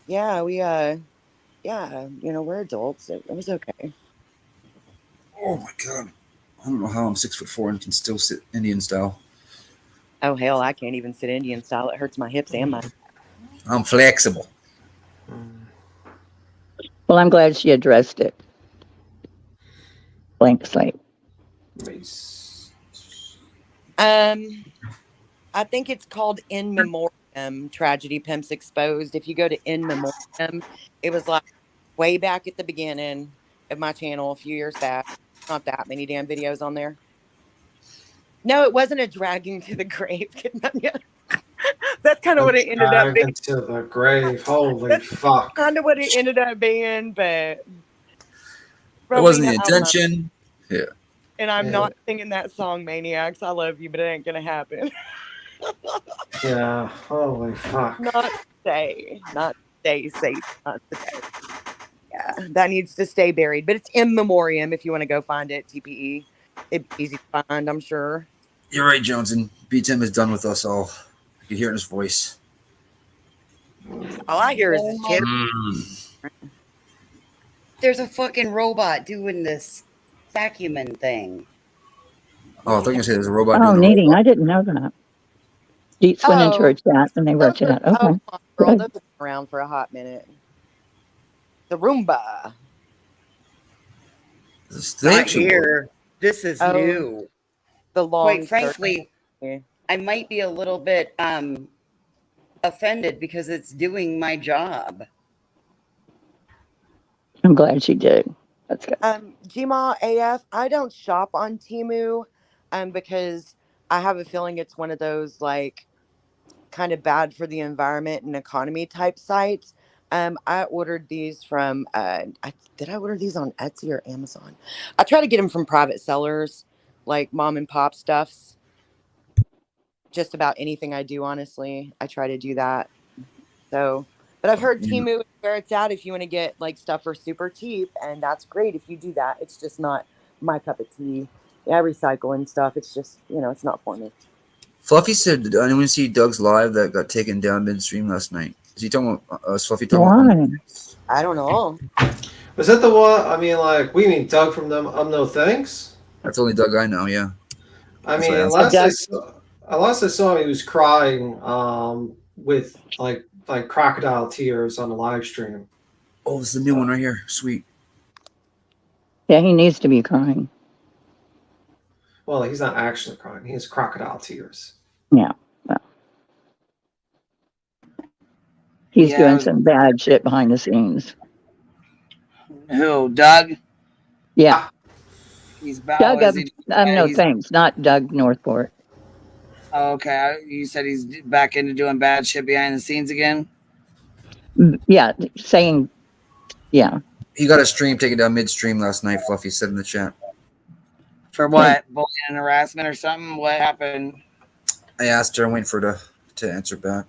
[SPEAKER 17] Yeah, we yeah, you know, we're adults. It was okay.
[SPEAKER 5] Oh my god, I don't know how I'm 6'4" and can still sit Indian style.
[SPEAKER 17] Oh hell, I can't even sit Indian style. It hurts my hips and my.
[SPEAKER 5] I'm flexible.
[SPEAKER 21] Well, I'm glad she addressed it. Blank slate.
[SPEAKER 17] I think it's called In Memoriam, Tragedy Pimps Exposed. If you go to In Memoriam, it was like way back at the beginning of my channel a few years back. Not that many damn videos on there. No, it wasn't a dragging to the grave. That's kind of what it ended up being.
[SPEAKER 9] To the grave. Holy fuck.
[SPEAKER 17] Kind of what it ended up being, but
[SPEAKER 5] it wasn't the intention. Yeah.
[SPEAKER 17] And I'm not singing that song, Maniacs. I love you, but it ain't gonna happen.
[SPEAKER 9] Yeah. Holy fuck.
[SPEAKER 17] Not today. Not today, safe. Not today. Yeah, that needs to stay buried. But it's In Memoriam if you want to go find it. TPE. It'd be easy to find, I'm sure.
[SPEAKER 5] You're right, Johnson. B-Tim is done with us all. You can hear it in his voice.
[SPEAKER 17] All I hear is his kid.
[SPEAKER 13] There's a fucking robot doing this vacuuming thing.
[SPEAKER 5] Oh, I thought you were going to say there's a robot
[SPEAKER 21] Oh,
[SPEAKER 5] doing
[SPEAKER 21] neating. I didn't know that. Deets went into her chat and they wrote chat. Okay.
[SPEAKER 17] Oh, girl, those have been around for a hot minute. The Roomba.
[SPEAKER 13] Not here. This is new.
[SPEAKER 17] The long.
[SPEAKER 13] Quite frankly, I might be a little bit offended because it's doing my job.
[SPEAKER 21] I'm glad she did. That's good.
[SPEAKER 17] Gma AF, I don't shop on Temu because I have a feeling it's one of those like kind of bad for the environment and economy type sites. I ordered these from did I order these on Etsy or Amazon? I try to get them from private sellers, like mom and pop stuffs. Just about anything I do, honestly, I try to do that. So, but I've heard Temu is where it's at if you want to get like stuff for super cheap, and that's great if you do that. It's just not my cup of tea. Yeah, I recycle and stuff. It's just, you know, it's not for me.
[SPEAKER 5] Fluffy said, "Did anyone see Doug's live that got taken down midstream last night?" Is he talking about Fluffy talking about?
[SPEAKER 17] I don't know.
[SPEAKER 9] Was that the one? I mean, like, we mean Doug from them. No thanks.
[SPEAKER 5] That's only Doug I know. Yeah.
[SPEAKER 9] I mean, last I saw him, he was crying with like crocodile tears on the live stream.
[SPEAKER 5] Oh, it's the new one right here. Sweet.
[SPEAKER 21] Yeah, he needs to be crying.
[SPEAKER 9] Well, he's not actually crying. He has crocodile tears.
[SPEAKER 21] Yeah. Well. He's doing some bad shit behind the scenes.
[SPEAKER 12] Who, Doug?
[SPEAKER 21] Yeah.
[SPEAKER 12] He's bad.
[SPEAKER 21] Doug, no thanks, not Doug Northport.
[SPEAKER 12] Oh, okay. You said he's back into doing bad shit behind the scenes again?
[SPEAKER 21] Yeah, saying, yeah.
[SPEAKER 5] He got a stream taken down midstream last night, Fluffy said in the chat.
[SPEAKER 12] For what? Bullying and harassment or something? What happened?
[SPEAKER 5] I asked her. I'm waiting for her to answer back.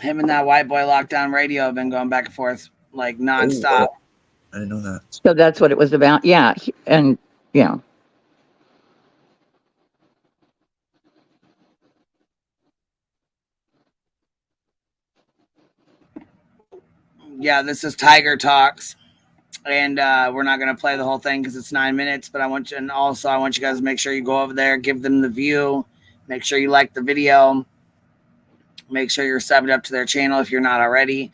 [SPEAKER 12] Him and that white boy lockdown radio have been going back and forth like nonstop.
[SPEAKER 5] Oh, I didn't know that.
[SPEAKER 21] So that's what it was about. Yeah. And yeah.
[SPEAKER 12] Yeah, this is Tiger Talks. And we're not going to play the whole thing because it's 9 minutes. But I want you guys to make sure you go over there, give them the view. Make sure you like the video. Make sure you're subbed up to their channel if you're not already.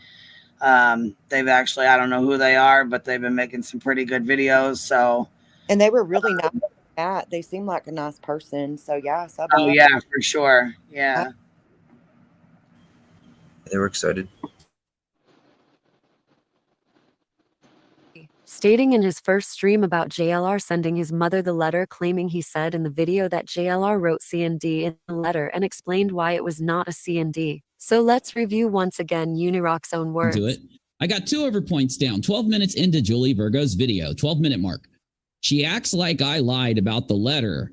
[SPEAKER 12] They've actually, I don't know who they are, but they've been making some pretty good videos. So,
[SPEAKER 17] and they were really nice. They seem like a nice person. So yeah, sub
[SPEAKER 12] oh yeah, for sure. Yeah,
[SPEAKER 5] they were excited.
[SPEAKER 3] Stating in his first stream about JLR sending his mother the letter, claiming he said in the video that JLR wrote C&D in the letter and explained why it was not a C&D. So let's review once again UniRock's own words.
[SPEAKER 14] Do it. I got 2 of her points down. 12 minutes into Julie Virgo's video, 12-minute mark. She acts like I lied about the letter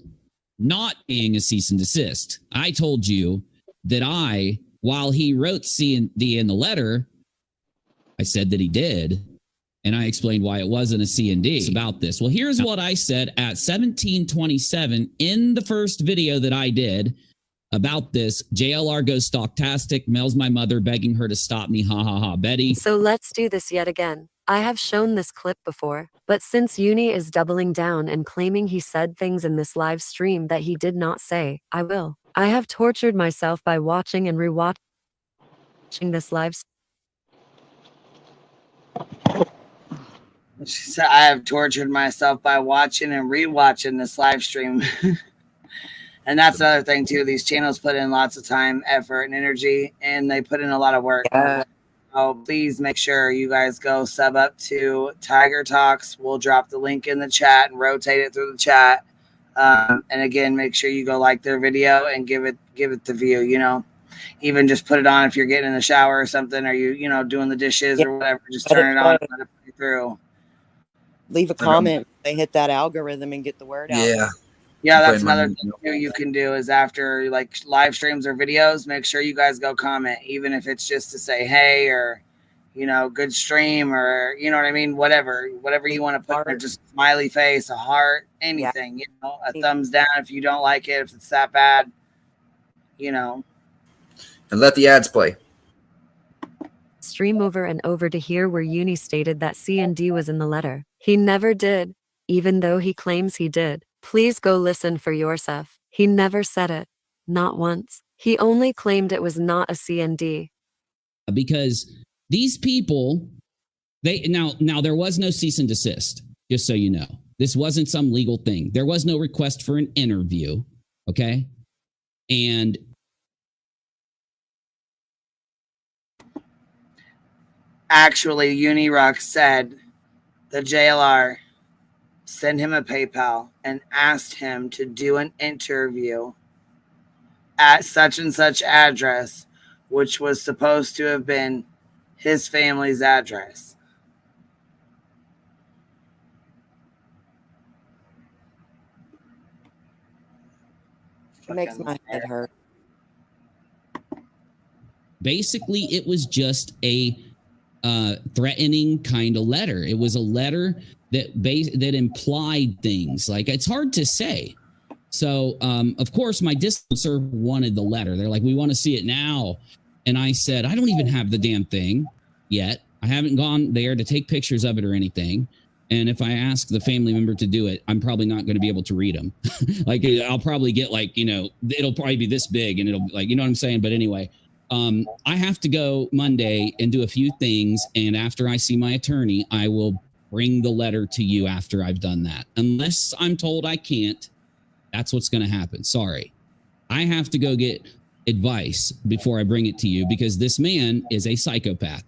[SPEAKER 14] not being a cease and desist. I told you that while he wrote C&D in the letter, I said that he did, and I explained why it wasn't a C&D. It's about this. Well, here's what I said at 17:27 in the first video that I did about this. JLR goes stocktastic, mails my mother begging her to stop me. Ha ha ha, Betty.
[SPEAKER 3] So let's do this yet again. I have shown this clip before, but since Uni is doubling down and claiming he said things in this live stream that he did not say, I will. I have tortured myself by watching and rewatching this live stream.
[SPEAKER 12] She said, I have tortured myself by watching and rewatching this live stream. And that's another thing, too. These channels put in lots of time, effort, and energy, and they put in a lot of work. So please make sure you guys go sub up to Tiger Talks. We'll drop the link in the chat and rotate it through the chat. And again, make sure you go like their video and give it the view, you know. Even just put it on if you're getting in the shower or something, or you know, doing the dishes or whatever. Just turn it on and let it play through.
[SPEAKER 17] Leave a comment. They hit that algorithm and get the word out.
[SPEAKER 12] Yeah, that's another thing too you can do is after like live streams or videos, make sure you guys go comment, even if it's just to say hey or, you know, good stream or, you know what I mean, whatever you want to put there, just a smiley face, a heart, anything, you know, a thumbs down if you don't like it, if it's that bad, you know.
[SPEAKER 5] And let the ads play.
[SPEAKER 3] Stream over and over to hear where Uni stated that C&D was in the letter. He never did, even though he claims he did. Please go listen for yourself. He never said it. Not once. He only claimed it was not a C&D.
[SPEAKER 14] Because these people, now there was no cease and desist, just so you know. This wasn't some legal thing. There was no request for an interview, okay? And
[SPEAKER 12] actually, UniRock said the JLR sent him a PayPal and asked him to do an interview at such and such address, which was supposed to have been his family's address.
[SPEAKER 17] It makes my head hurt.
[SPEAKER 14] basically, it was just a threatening kind of letter. It was a letter that implied things. Like, it's hard to say. So, of course, my Discord server wanted the letter. They're like, we want to see it now. And I said, I don't even have the damn thing yet. I haven't gone there to take pictures of it or anything. And if I ask the family member to do it, I'm probably not going to be able to read them. Like, I'll probably get like, it'll probably be this big and it'll like, you know what I'm saying? But anyway, I have to go Monday and do a few things. And after I see my attorney, I will bring the letter to you after I've done that. Unless I'm told I can't, that's what's going to happen. Sorry. I have to go get advice before I bring it to you because this man is a psychopath.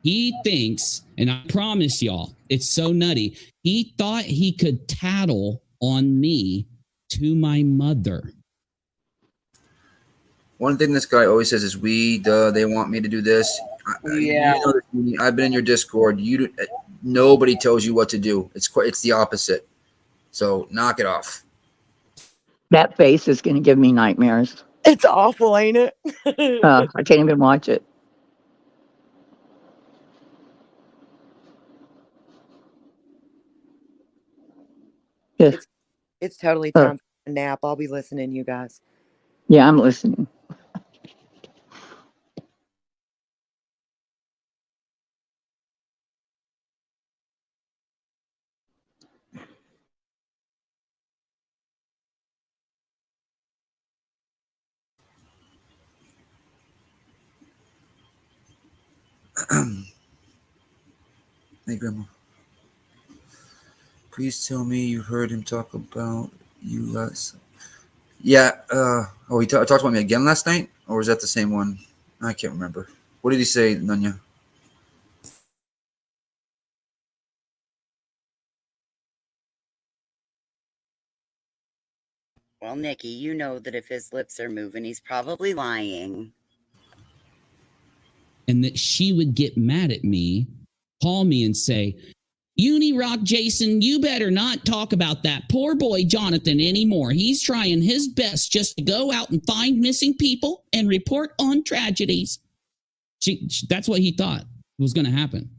[SPEAKER 14] He thinks, and I promise y'all, it's so nutty. He thought he could tattle on me to my mother.
[SPEAKER 5] One thing this guy always says is they want me to do this.
[SPEAKER 12] Yeah.
[SPEAKER 5] I've been in your Discord. Nobody tells you what to do. It's the opposite. So knock it off.
[SPEAKER 21] That face is going to give me nightmares.
[SPEAKER 17] It's awful, ain't it?
[SPEAKER 21] I can't even watch it.
[SPEAKER 17] It's totally time for a nap. I'll be listening, you guys.
[SPEAKER 21] Yeah, I'm listening.
[SPEAKER 5] Hey, Grandma. Please tell me you heard him talk about you last. Yeah. He talked about me again last night, or was that the same one? I can't remember. What did he say, Nunya?
[SPEAKER 11] Well, Nikki, you know that if his lips are moving, he's probably lying.
[SPEAKER 14] and that she would get mad at me, call me and say, UniRock Jason, you better not talk about that poor boy Jonathan anymore. He's trying his best just to go out and find missing people and report on tragedies. That's what he thought was going to happen.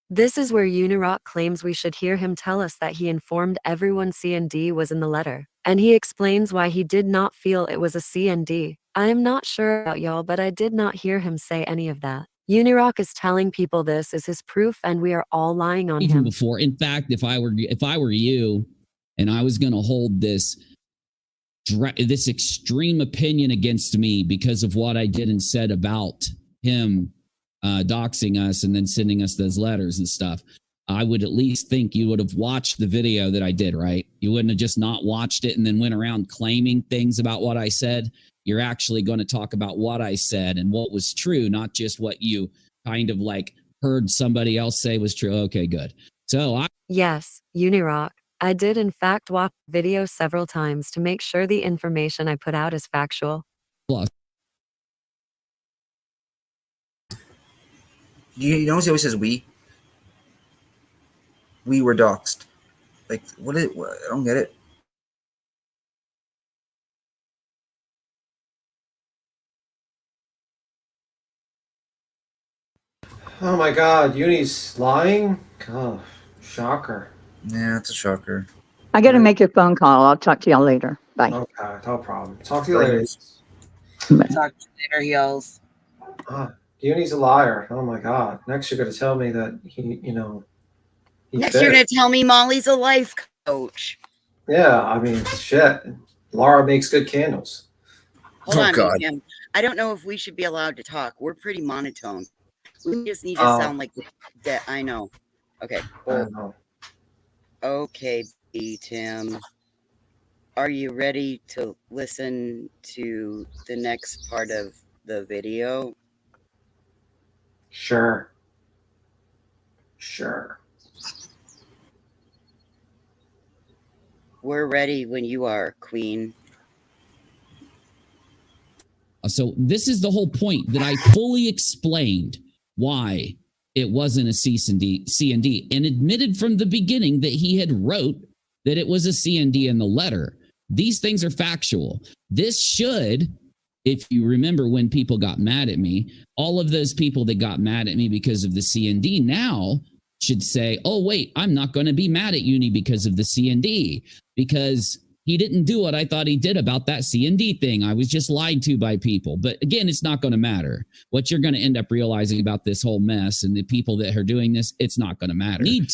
[SPEAKER 3] This is where UniRock claims we should hear him tell us that he informed everyone C&D was in the letter. And he explains why he did not feel it was a C&D. I am not sure about y'all, but I did not hear him say any of that. UniRock is telling people this is his proof and we are all lying on
[SPEAKER 14] Even
[SPEAKER 3] him.
[SPEAKER 14] before, in fact, if I were you and I was going to hold this extreme opinion against me because of what I did and said about him doxing us and then sending us those letters and stuff, I would at least think you would have watched the video that I did, right? You wouldn't have just not watched it and then went around claiming things about what I said. You're actually going to talk about what I said and what was true, not just what you kind of like heard somebody else say was true. Okay, good. So
[SPEAKER 3] Yes, UniRock. I did in fact watch the video several times to make sure the information I put out is factual.
[SPEAKER 14] Plus,
[SPEAKER 5] You notice he always says we? We were doxed. Like, what? I don't get it.
[SPEAKER 9] Oh my God, Uni's lying? Oh, shocker.
[SPEAKER 5] Yeah, it's a shocker.
[SPEAKER 21] I got to make a phone call. I'll talk to y'all later. Bye.
[SPEAKER 9] Okay, no problem. Talk to you later.
[SPEAKER 12] Talk to you later, heels.
[SPEAKER 9] Uni's a liar. Oh my God. Next, you're going to tell me that
[SPEAKER 13] Next, you're going to tell me Molly's a life coach.
[SPEAKER 9] Yeah, I mean, shit. Laura makes good candles.
[SPEAKER 13] Hold on, Tim. I don't know if we should be allowed to talk. We're pretty monotone. We just need to sound like that. I know. Okay.
[SPEAKER 9] I know.
[SPEAKER 13] Okay, Tim. Are you ready to listen to the next part of the video?
[SPEAKER 9] Sure. Sure.
[SPEAKER 13] We're ready when you are, Queen.
[SPEAKER 14] So this is the whole point that I fully explained why it wasn't a C&D and admitted from the beginning that he had wrote that it was a C&D in the letter. These things are factual. This should, if you remember when people got mad at me, all of those people that got mad at me because of the C&D now should say, oh, wait, I'm not going to be mad at Uni because of the C&D, because he didn't do what I thought he did about that C&D thing. I was just lied to by people. But again, it's not going to matter. What you're going to end up realizing about this whole mess and the people that are doing this, it's not going to matter.
[SPEAKER 12] He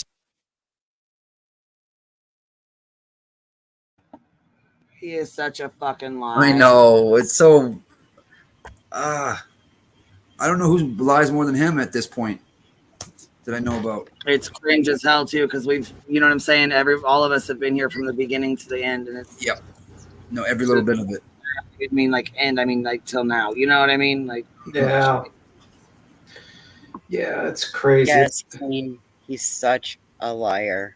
[SPEAKER 12] is such a fucking liar.
[SPEAKER 5] I know. It's so... I don't know who lies more than him at this point that I know about.
[SPEAKER 12] It's cringe as hell too, because we've, you know what I'm saying? All of us have been here from the beginning to the end, and it's
[SPEAKER 5] no, every little bit of it.
[SPEAKER 12] I mean, like end. I mean, like till now. You know what I mean? Like
[SPEAKER 9] yeah, it's crazy.
[SPEAKER 13] Yes, Queen. He's such a liar.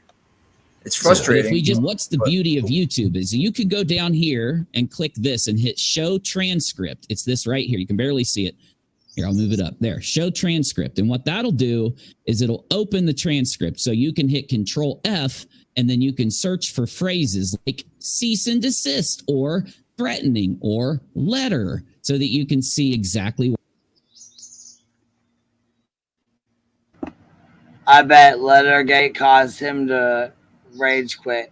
[SPEAKER 5] It's frustrating.
[SPEAKER 14] So if we just, what's the beauty of YouTube is you could go down here and click this and hit show transcript. It's this right here. You can barely see it. Here, I'll move it up. There, show transcript. And what that'll do is it'll open the transcript. So you can hit Control F and then you can search for phrases like cease and desist or threatening or letter so that you can see exactly what.
[SPEAKER 12] I bet Lettergate caused him to rage quit.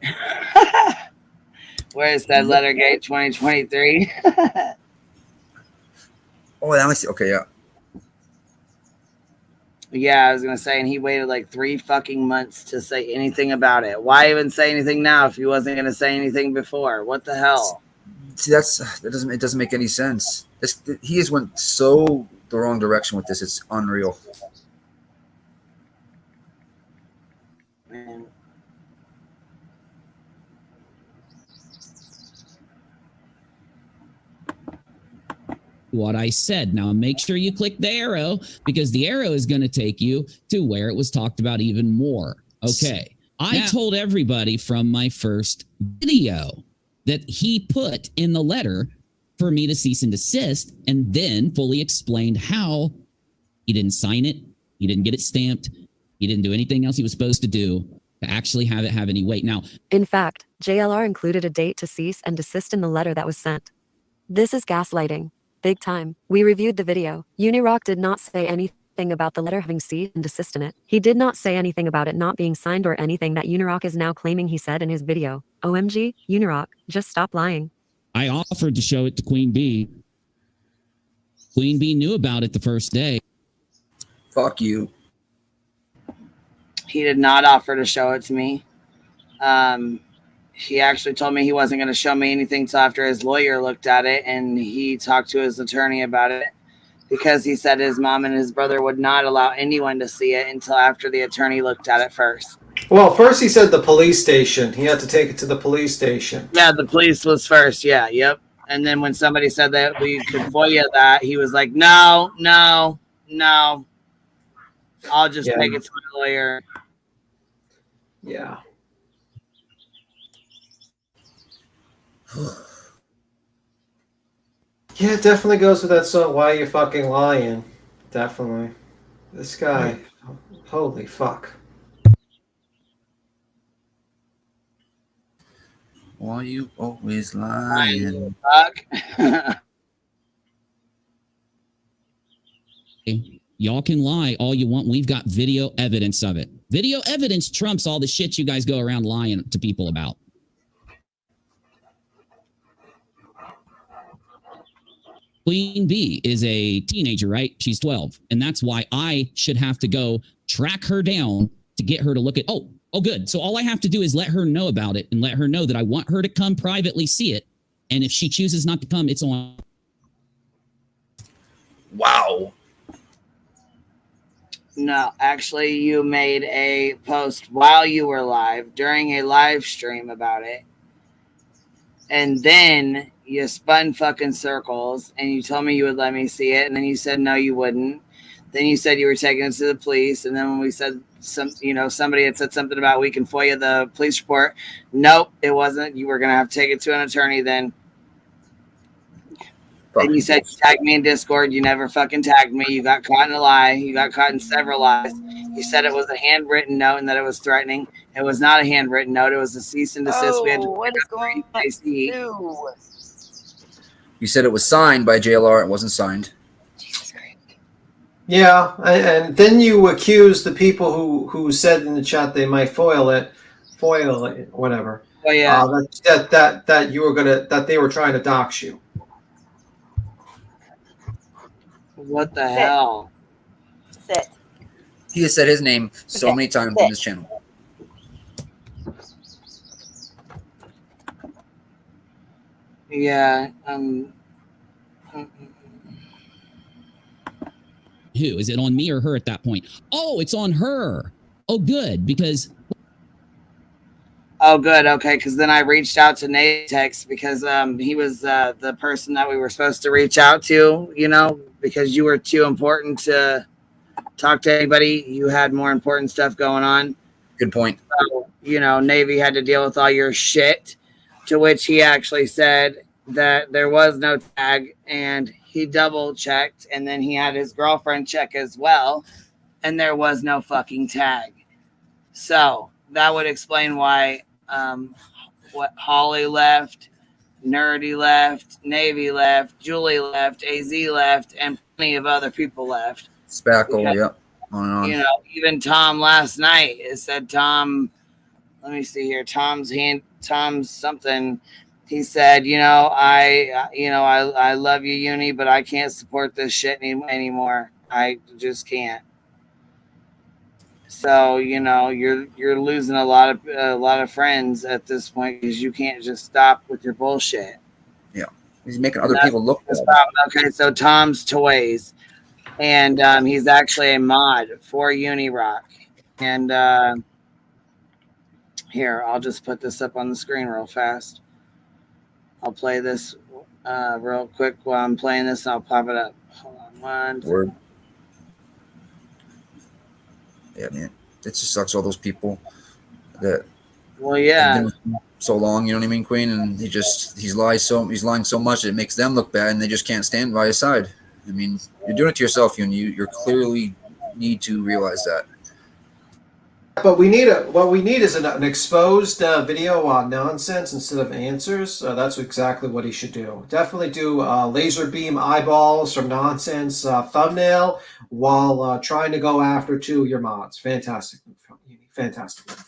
[SPEAKER 12] Where's that Lettergate 2023?
[SPEAKER 5] Oh, that was okay. Yeah.
[SPEAKER 12] Yeah, I was gonna say, and he waited like 3 fucking months to say anything about it. Why even say anything now if he wasn't gonna say anything before? What the hell?
[SPEAKER 5] See, it doesn't make any sense. He has went so the wrong direction with this. It's unreal.
[SPEAKER 12] Man.
[SPEAKER 14] What I said. Now make sure you click the arrow because the arrow is going to take you to where it was talked about even more. Okay. I told everybody from my first video that he put in the letter for me to cease and desist and then fully explained how He didn't sign it. He didn't get it stamped. He didn't do anything else he was supposed to do to actually have it have any weight. Now,
[SPEAKER 3] in fact, JLR included a date to cease and desist in the letter that was sent. This is gaslighting. Big time. We reviewed the video. UniRock did not say anything about the letter having ceased and desist in it. He did not say anything about it not being signed or anything that UniRock is now claiming he said in his video. OMG, UniRock, just stop lying.
[SPEAKER 14] I offered to show it to Queen Bee. Queen Bee knew about it the first day.
[SPEAKER 5] Fuck you.
[SPEAKER 12] He did not offer to show it to me. He actually told me he wasn't going to show me anything till after his lawyer looked at it, and he talked to his attorney about it because he said his mom and his brother would not allow anyone to see it until after the attorney looked at it first.
[SPEAKER 9] Well, first he said the police station. He had to take it to the police station.
[SPEAKER 12] Yeah, the police was first. Yeah, yep. And then when somebody said that we could FOIA that, he was like, no, no, no. I'll just take it to my lawyer.
[SPEAKER 9] Yeah. Yeah, it definitely goes with that song, Why You Fucking Lying? Definitely. This guy, holy fuck.
[SPEAKER 5] Why you always lying?
[SPEAKER 14] Y'all can lie all you want. We've got video evidence of it. Video evidence trumps all the shit you guys go around lying to people about. Queen Bee is a teenager, right? She's 12. And that's why I should have to go track her down to get her to look at, oh, good. So all I have to do is let her know about it and let her know that I want her to come privately see it. And if she chooses not to come, it's on.
[SPEAKER 5] Wow.
[SPEAKER 12] No, actually, you made a post while you were live during a live stream about it. And then you spun fucking circles and you told me you would let me see it. And then you said, no, you wouldn't. Then you said you were taking it to the police. And then when we said somebody had said something about we can FOIA the police report. Nope, it wasn't. You were going to have to take it to an attorney then. Then you said you tagged me in Discord. You never fucking tagged me. You got caught in a lie. You got caught in several lies. You said it was a handwritten note and that it was threatening. It was not a handwritten note. It was a cease and desist. We had to
[SPEAKER 15] what is going on?
[SPEAKER 5] You said it was signed by JLR. It wasn't signed.
[SPEAKER 9] Yeah, and then you accuse the people who said in the chat they might foil it, whatever.
[SPEAKER 12] Oh yeah.
[SPEAKER 9] That you were that they were trying to dox you.
[SPEAKER 12] What the hell?
[SPEAKER 15] Sit.
[SPEAKER 5] He has said his name so many times on this channel.
[SPEAKER 12] Yeah.
[SPEAKER 14] Who? Is it on me or her at that point? Oh, it's on her. Oh, good, because...
[SPEAKER 12] Oh, good. Okay, because then I reached out to Natex because he was the person that we were supposed to reach out to, because you were too important to talk to anybody. You had more important stuff going on.
[SPEAKER 5] Good point.
[SPEAKER 12] So, Navy had to deal with all your shit, to which he actually said that there was no tag, and he double checked, and then he had his girlfriend check as well, and there was no fucking tag. So that would explain why what Holly left, Nerdy left, Navy left, Julie left, AZ left, and plenty of other people left.
[SPEAKER 5] Spackle,
[SPEAKER 12] because,
[SPEAKER 5] yep. On and on.
[SPEAKER 12] Even Tom last night, it said Tom, let me see here, Tom's something. He said, I love you, Uni, but I can't support this shit anymore. I just can't. So, you're losing a lot of friends at this point because you can't just stop with your bullshit.
[SPEAKER 5] Yeah. He's making other people look bad.
[SPEAKER 12] Okay, so Tom's Toys. And he's actually a mod for UniRock. And here, I'll just put this up on the screen real fast. I'll play this real quick while I'm playing this, and I'll pop it up. Hold on.
[SPEAKER 5] Word. Yeah, man. It just sucks, all those people that have been with so long, you know what I mean, Queen? And he's lying so much it makes them look bad, and they just can't stand by his side. I mean, you're doing it to yourself, and you're clearly need to realize that.
[SPEAKER 9] But what we need is an exposed video on nonsense instead of answers. That's exactly what he should do. Definitely do laser beam eyeballs from nonsense thumbnail while trying to go after two of your mods. Fantastic move. Fantastic move.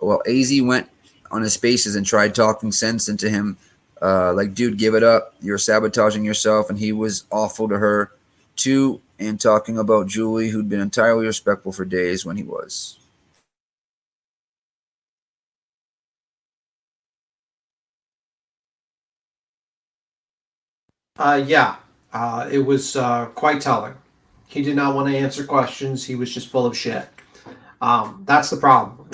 [SPEAKER 5] Well, AZ went on his spaces and tried talking sense into him. Like, dude, give it up. You're sabotaging yourself. And he was awful to her, too, and talking about Julie, who'd been entirely respectful for days when he was.
[SPEAKER 9] It was quite telling. He did not want to answer questions. He was just full of shit. That's the problem.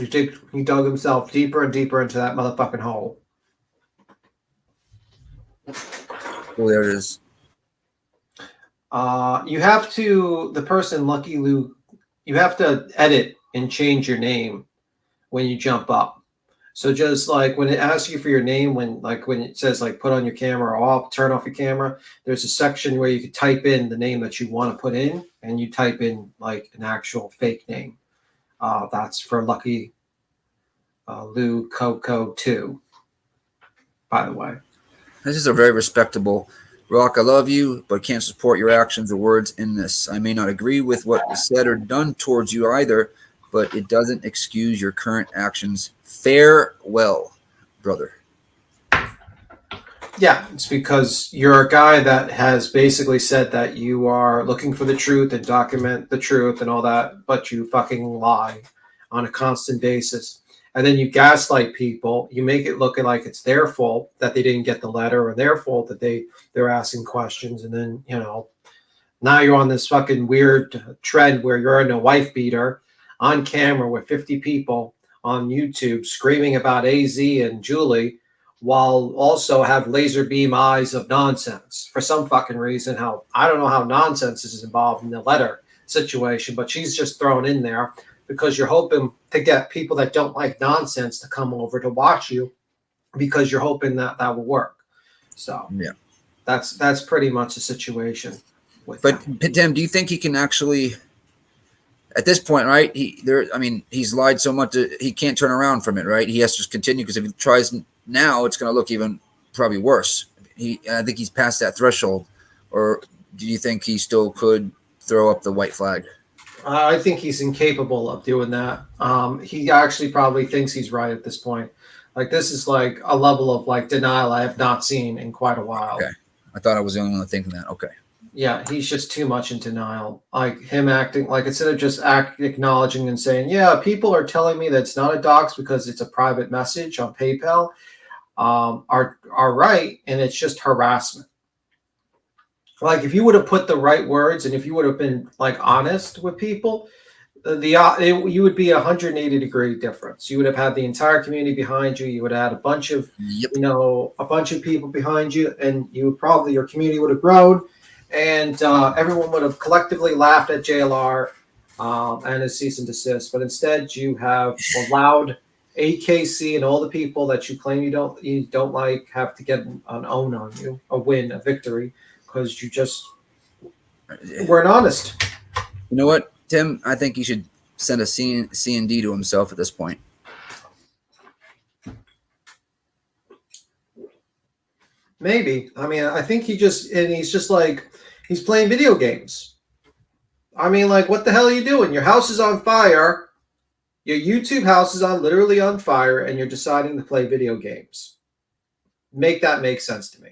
[SPEAKER 9] He dug himself deeper and deeper into that motherfucking hole.
[SPEAKER 5] Well, there it is.
[SPEAKER 9] You have to, the person, Lucky Luke, you have to edit and change your name when you jump up. So just like when it asks you for your name, when it says like put on your camera off, turn off your camera, there's a section where you can type in the name that you want to put in, and you type in like an actual fake name. That's for Lucky Lou Coco 2, by the way.
[SPEAKER 5] This is a very respectable Rock. I love you, but can't support your actions or words in this. I may not agree with what was said or done towards you either, but it doesn't excuse your current actions. Farewell, brother.
[SPEAKER 9] Yeah, it's because you're a guy that has basically said that you are looking for the truth and document the truth and all that, but you fucking lie on a constant basis. And then you gaslight people. You make it look like it's their fault that they didn't get the letter, or their fault that they're asking questions. And then, now you're on this fucking weird trend where you're in a wife beater on camera with 50 people on YouTube screaming about AZ and Julie, while also have laser beam eyes of nonsense for some fucking reason. I don't know how nonsense is involved in the letter situation, but she's just thrown in there because you're hoping to get people that don't like nonsense to come over to watch you, because you're hoping that will work. So
[SPEAKER 5] yeah,
[SPEAKER 9] that's pretty much the situation.
[SPEAKER 5] But Tim, do you think he can actually, at this point, right? He's lied so much that he can't turn around from it, right? He has to just continue, because if he tries now, it's going to look even probably worse. I think he's past that threshold. Or do you think he still could throw up the white flag?
[SPEAKER 9] I think he's incapable of doing that. He actually probably thinks he's right at this point. Like, this is like a level of like denial I have not seen in quite a while.
[SPEAKER 5] Okay. I thought I was the only one thinking that. Okay.
[SPEAKER 9] Yeah, he's just too much in denial. Like, him acting like, instead of just acknowledging and saying, yeah, people are telling me that it's not a dox because it's a private message on PayPal, are right, and it's just harassment. Like, if you would have put the right words, and if you would have been like honest with people, you would be 180-degree difference. You would have had the entire community behind you. You would have had a bunch of people behind you, and your community would have grown, and everyone would have collectively laughed at JLR and his cease and desist. But instead, you have allowed AKC and all the people that you claim you don't like have to get an own on you, a win, a victory, because you just weren't honest.
[SPEAKER 5] You know what, Tim? I think he should send a C&D to himself at this point.
[SPEAKER 9] Maybe. I think he's just like, he's playing video games. Like, what the hell are you doing? Your house is on fire. Your YouTube house is literally on fire, and you're deciding to play video games. Make that make sense to me.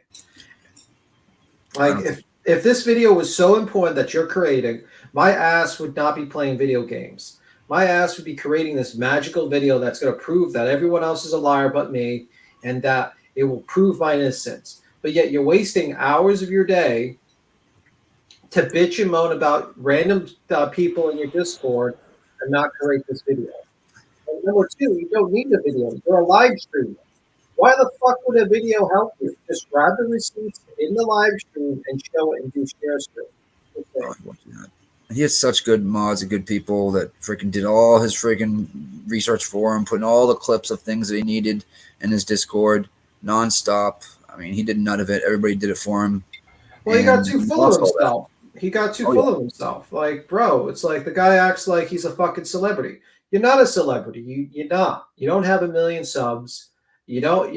[SPEAKER 9] Like, if this video was so important that you're creating, my ass would not be playing video games. My ass would be creating this magical video that's going to prove that everyone else is a liar but me, and that it will prove my innocence. But yet you're wasting hours of your day to bitch and moan about random people in your Discord and not create this video. And number two, you don't need the video. You're a live streamer. Why the fuck would a video help you? Just grab the receipts in the live stream and show it and do share screen. Okay.
[SPEAKER 5] He has such good mods and good people that freaking did all his freaking research for him, putting all the clips of things that he needed in his Discord nonstop. I mean, he did none of it. Everybody did it for him.
[SPEAKER 9] Well, he got too full of
[SPEAKER 5] lost all that.
[SPEAKER 9] himself. He got too full of himself. Like, bro, it's like the guy acts like he's a fucking celebrity. You're not a celebrity. You're not. You don't have 1 million subs. You don't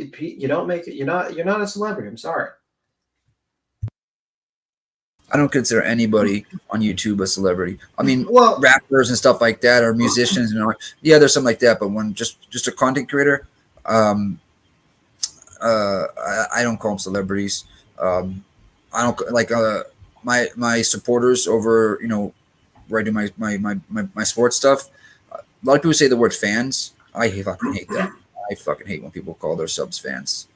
[SPEAKER 9] make it. You're not a celebrity. I'm sorry.
[SPEAKER 5] I don't consider anybody on YouTube a celebrity. I mean,
[SPEAKER 9] well,
[SPEAKER 5] rappers and stuff like that, or musicians, and all. Yeah, there's something like that. But when just a content creator, I don't call them celebrities. I don't like my supporters over, you know, where I do my sports stuff. A lot of people say the word fans. I fucking hate that. I fucking hate when people call their subs fans.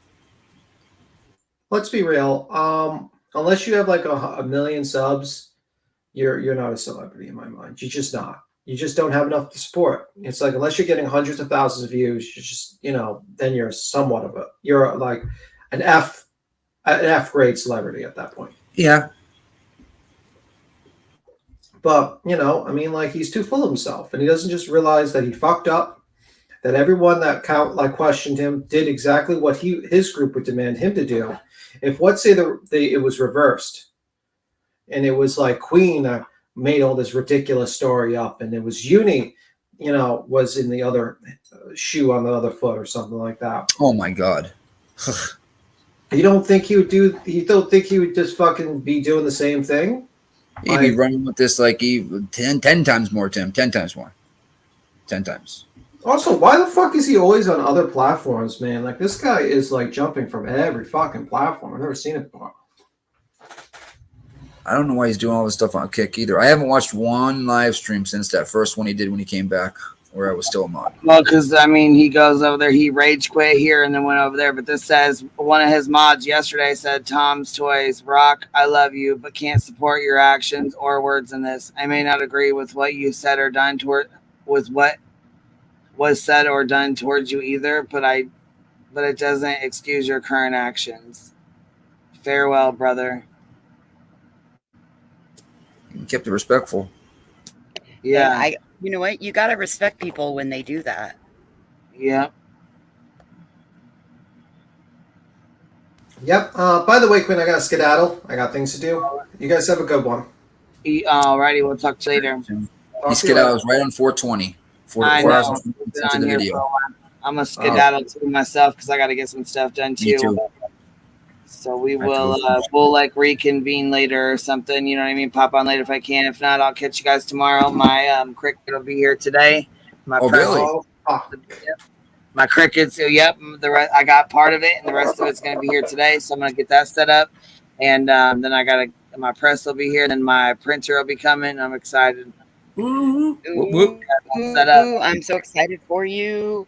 [SPEAKER 9] Let's be real. Unless you have like 1 million subs, you're not a celebrity in my mind. You're just not. You just don't have enough to support. It's like, unless you're getting hundreds of thousands of views, you're just, you know, then you're somewhat of you're like an F grade celebrity at that point.
[SPEAKER 5] Yeah.
[SPEAKER 9] But, you know, I mean, like, he's too full of himself, and he doesn't just realize that he fucked up, that everyone that questioned him did exactly what his group would demand him to do. If, let's say, it was reversed, and it was like Queen made all this ridiculous story up, and it was Uni, you know, was in the other shoe on the other foot or something like that.
[SPEAKER 5] Oh my God.
[SPEAKER 9] You don't think he would do? You don't think he would just fucking be doing the same thing?
[SPEAKER 5] He'd be running with this like 10 times more, Tim. 10 times more. 10 times.
[SPEAKER 9] Also, why the fuck is he always on other platforms, man? Like, this guy is like jumping from every fucking platform. I've never seen it before.
[SPEAKER 5] I don't know why he's doing all this stuff on Kick either. I haven't watched one live stream since that first one he did when he came back, where I was still a mod.
[SPEAKER 12] Well, because, I mean, he goes over there, he rage quit here and then went over there. But this says, one of his mods yesterday said, Tom's Toys, Rock, I love you, but can't support your actions or words in this. I may not agree with what you said or done with what was said or done towards you either, but it doesn't excuse your current actions. Farewell, brother.
[SPEAKER 5] He kept it respectful.
[SPEAKER 12] Yeah.
[SPEAKER 11] You know what? You got to respect people when they do that.
[SPEAKER 12] Yeah.
[SPEAKER 9] Yep. By the way, Quinn, I got to skedaddle. I got things to do. You guys have a good one.
[SPEAKER 12] Alrighty, we'll talk to you later.
[SPEAKER 5] He skedaddles right on 420.
[SPEAKER 12] I know.
[SPEAKER 5] Into the video.
[SPEAKER 12] I'm a skedaddle to myself because I got to get some stuff done too.
[SPEAKER 5] Me too.
[SPEAKER 12] So we will we'll like reconvene later or something. You know what I mean? Pop on later if I can. If not, I'll catch you guys tomorrow. My cricket will be here today.
[SPEAKER 5] Really?
[SPEAKER 12] My crickets. Yep. I got part of it, and the rest of it's going to be here today. So I'm going to get that set up, and then I got my press will be here. Then my printer will be coming. I'm excited.
[SPEAKER 11] Ooh,
[SPEAKER 12] set up.
[SPEAKER 11] I'm so excited for you.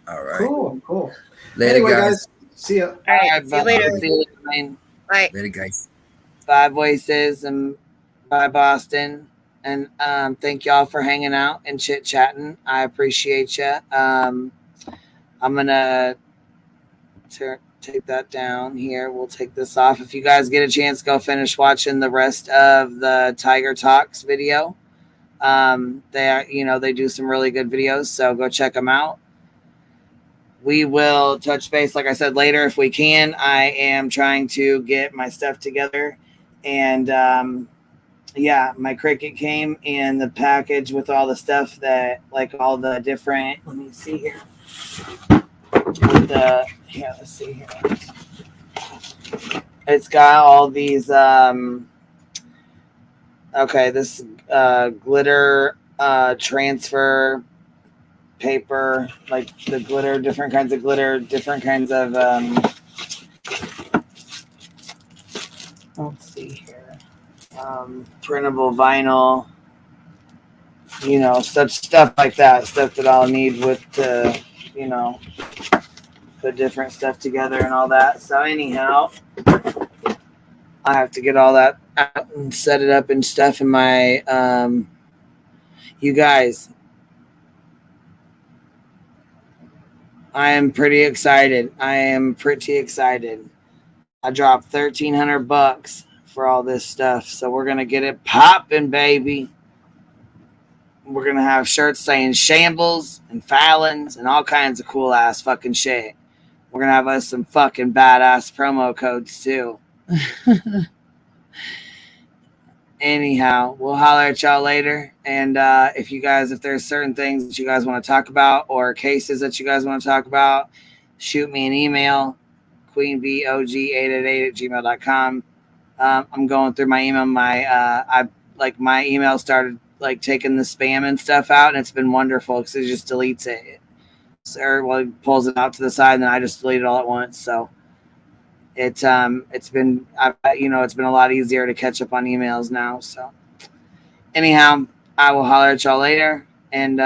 [SPEAKER 5] All right.
[SPEAKER 9] Cool.
[SPEAKER 5] Later,
[SPEAKER 9] anyway,
[SPEAKER 5] guys.
[SPEAKER 9] See ya.
[SPEAKER 11] All right. See you later. Bye.
[SPEAKER 5] Later, guys.
[SPEAKER 12] Bye, Voices, and bye, Boston. And thank y'all for hanging out and chit-chatting. I appreciate you. I'm going to take that down here. We'll take this off. If you guys get a chance, go finish watching the rest of the Tiger Talks video. They do some really good videos, so go check them out. We will touch base, like I said, later if we can. I am trying to get my stuff together. And, my Cricut came in the package with all the stuff that, like all the different, let me see here. Let's see here. It's got all these, this glitter transfer paper, like the glitter, different kinds of glitter, different kinds of let's see here, printable vinyl, such stuff like that, stuff that I'll need put different stuff together and all that. So anyhow, I have to get all that out and set it up and stuff in my you guys, I am pretty excited. I dropped $1,300 for all this stuff. So we're going to get it popping, baby. We're going to have shirts saying Shambles and Fallons and all kinds of cool ass fucking shit. We're going to have us some fucking badass promo codes too. Anyhow, we'll holler at y'all later. And if there's certain things that you guys want to talk about or cases that you guys want to talk about, shoot me an email, queenbog888@gmail.com. I'm going through my email. My email started like taking the spam and stuff out, and it's been wonderful because it just deletes it. It pulls it out to the side, and then I just delete it all at once. So it's been a lot easier to catch up on emails now. So anyhow, I will holler at y'all later. And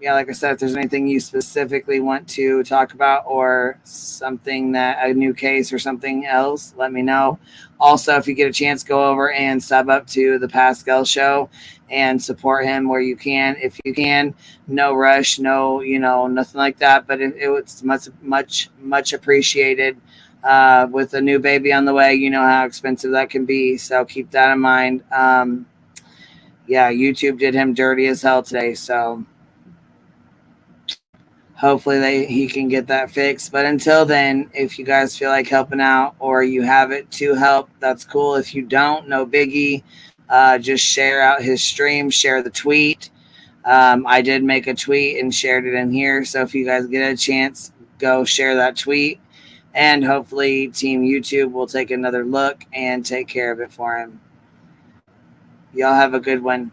[SPEAKER 12] like I said, if there's anything you specifically want to talk about or something a new case or something else, let me know. Also, if you get a chance, go over and sub up to the Pascal show and support him where you can. If you can, no rush, no, nothing like that. But it was much appreciated. With a new baby on the way, you know how expensive that can be. So keep that in mind. YouTube did him dirty as hell today. So hopefully he can get that fixed. But until then, if you guys feel like helping out or you have it to help, that's cool. If you don't, no biggie. Just share out his stream, share the tweet. I did make a tweet and shared it in here. So if you guys get a chance, go share that tweet. And hopefully Team YouTube will take another look and take care of it for him. Y'all have a good one.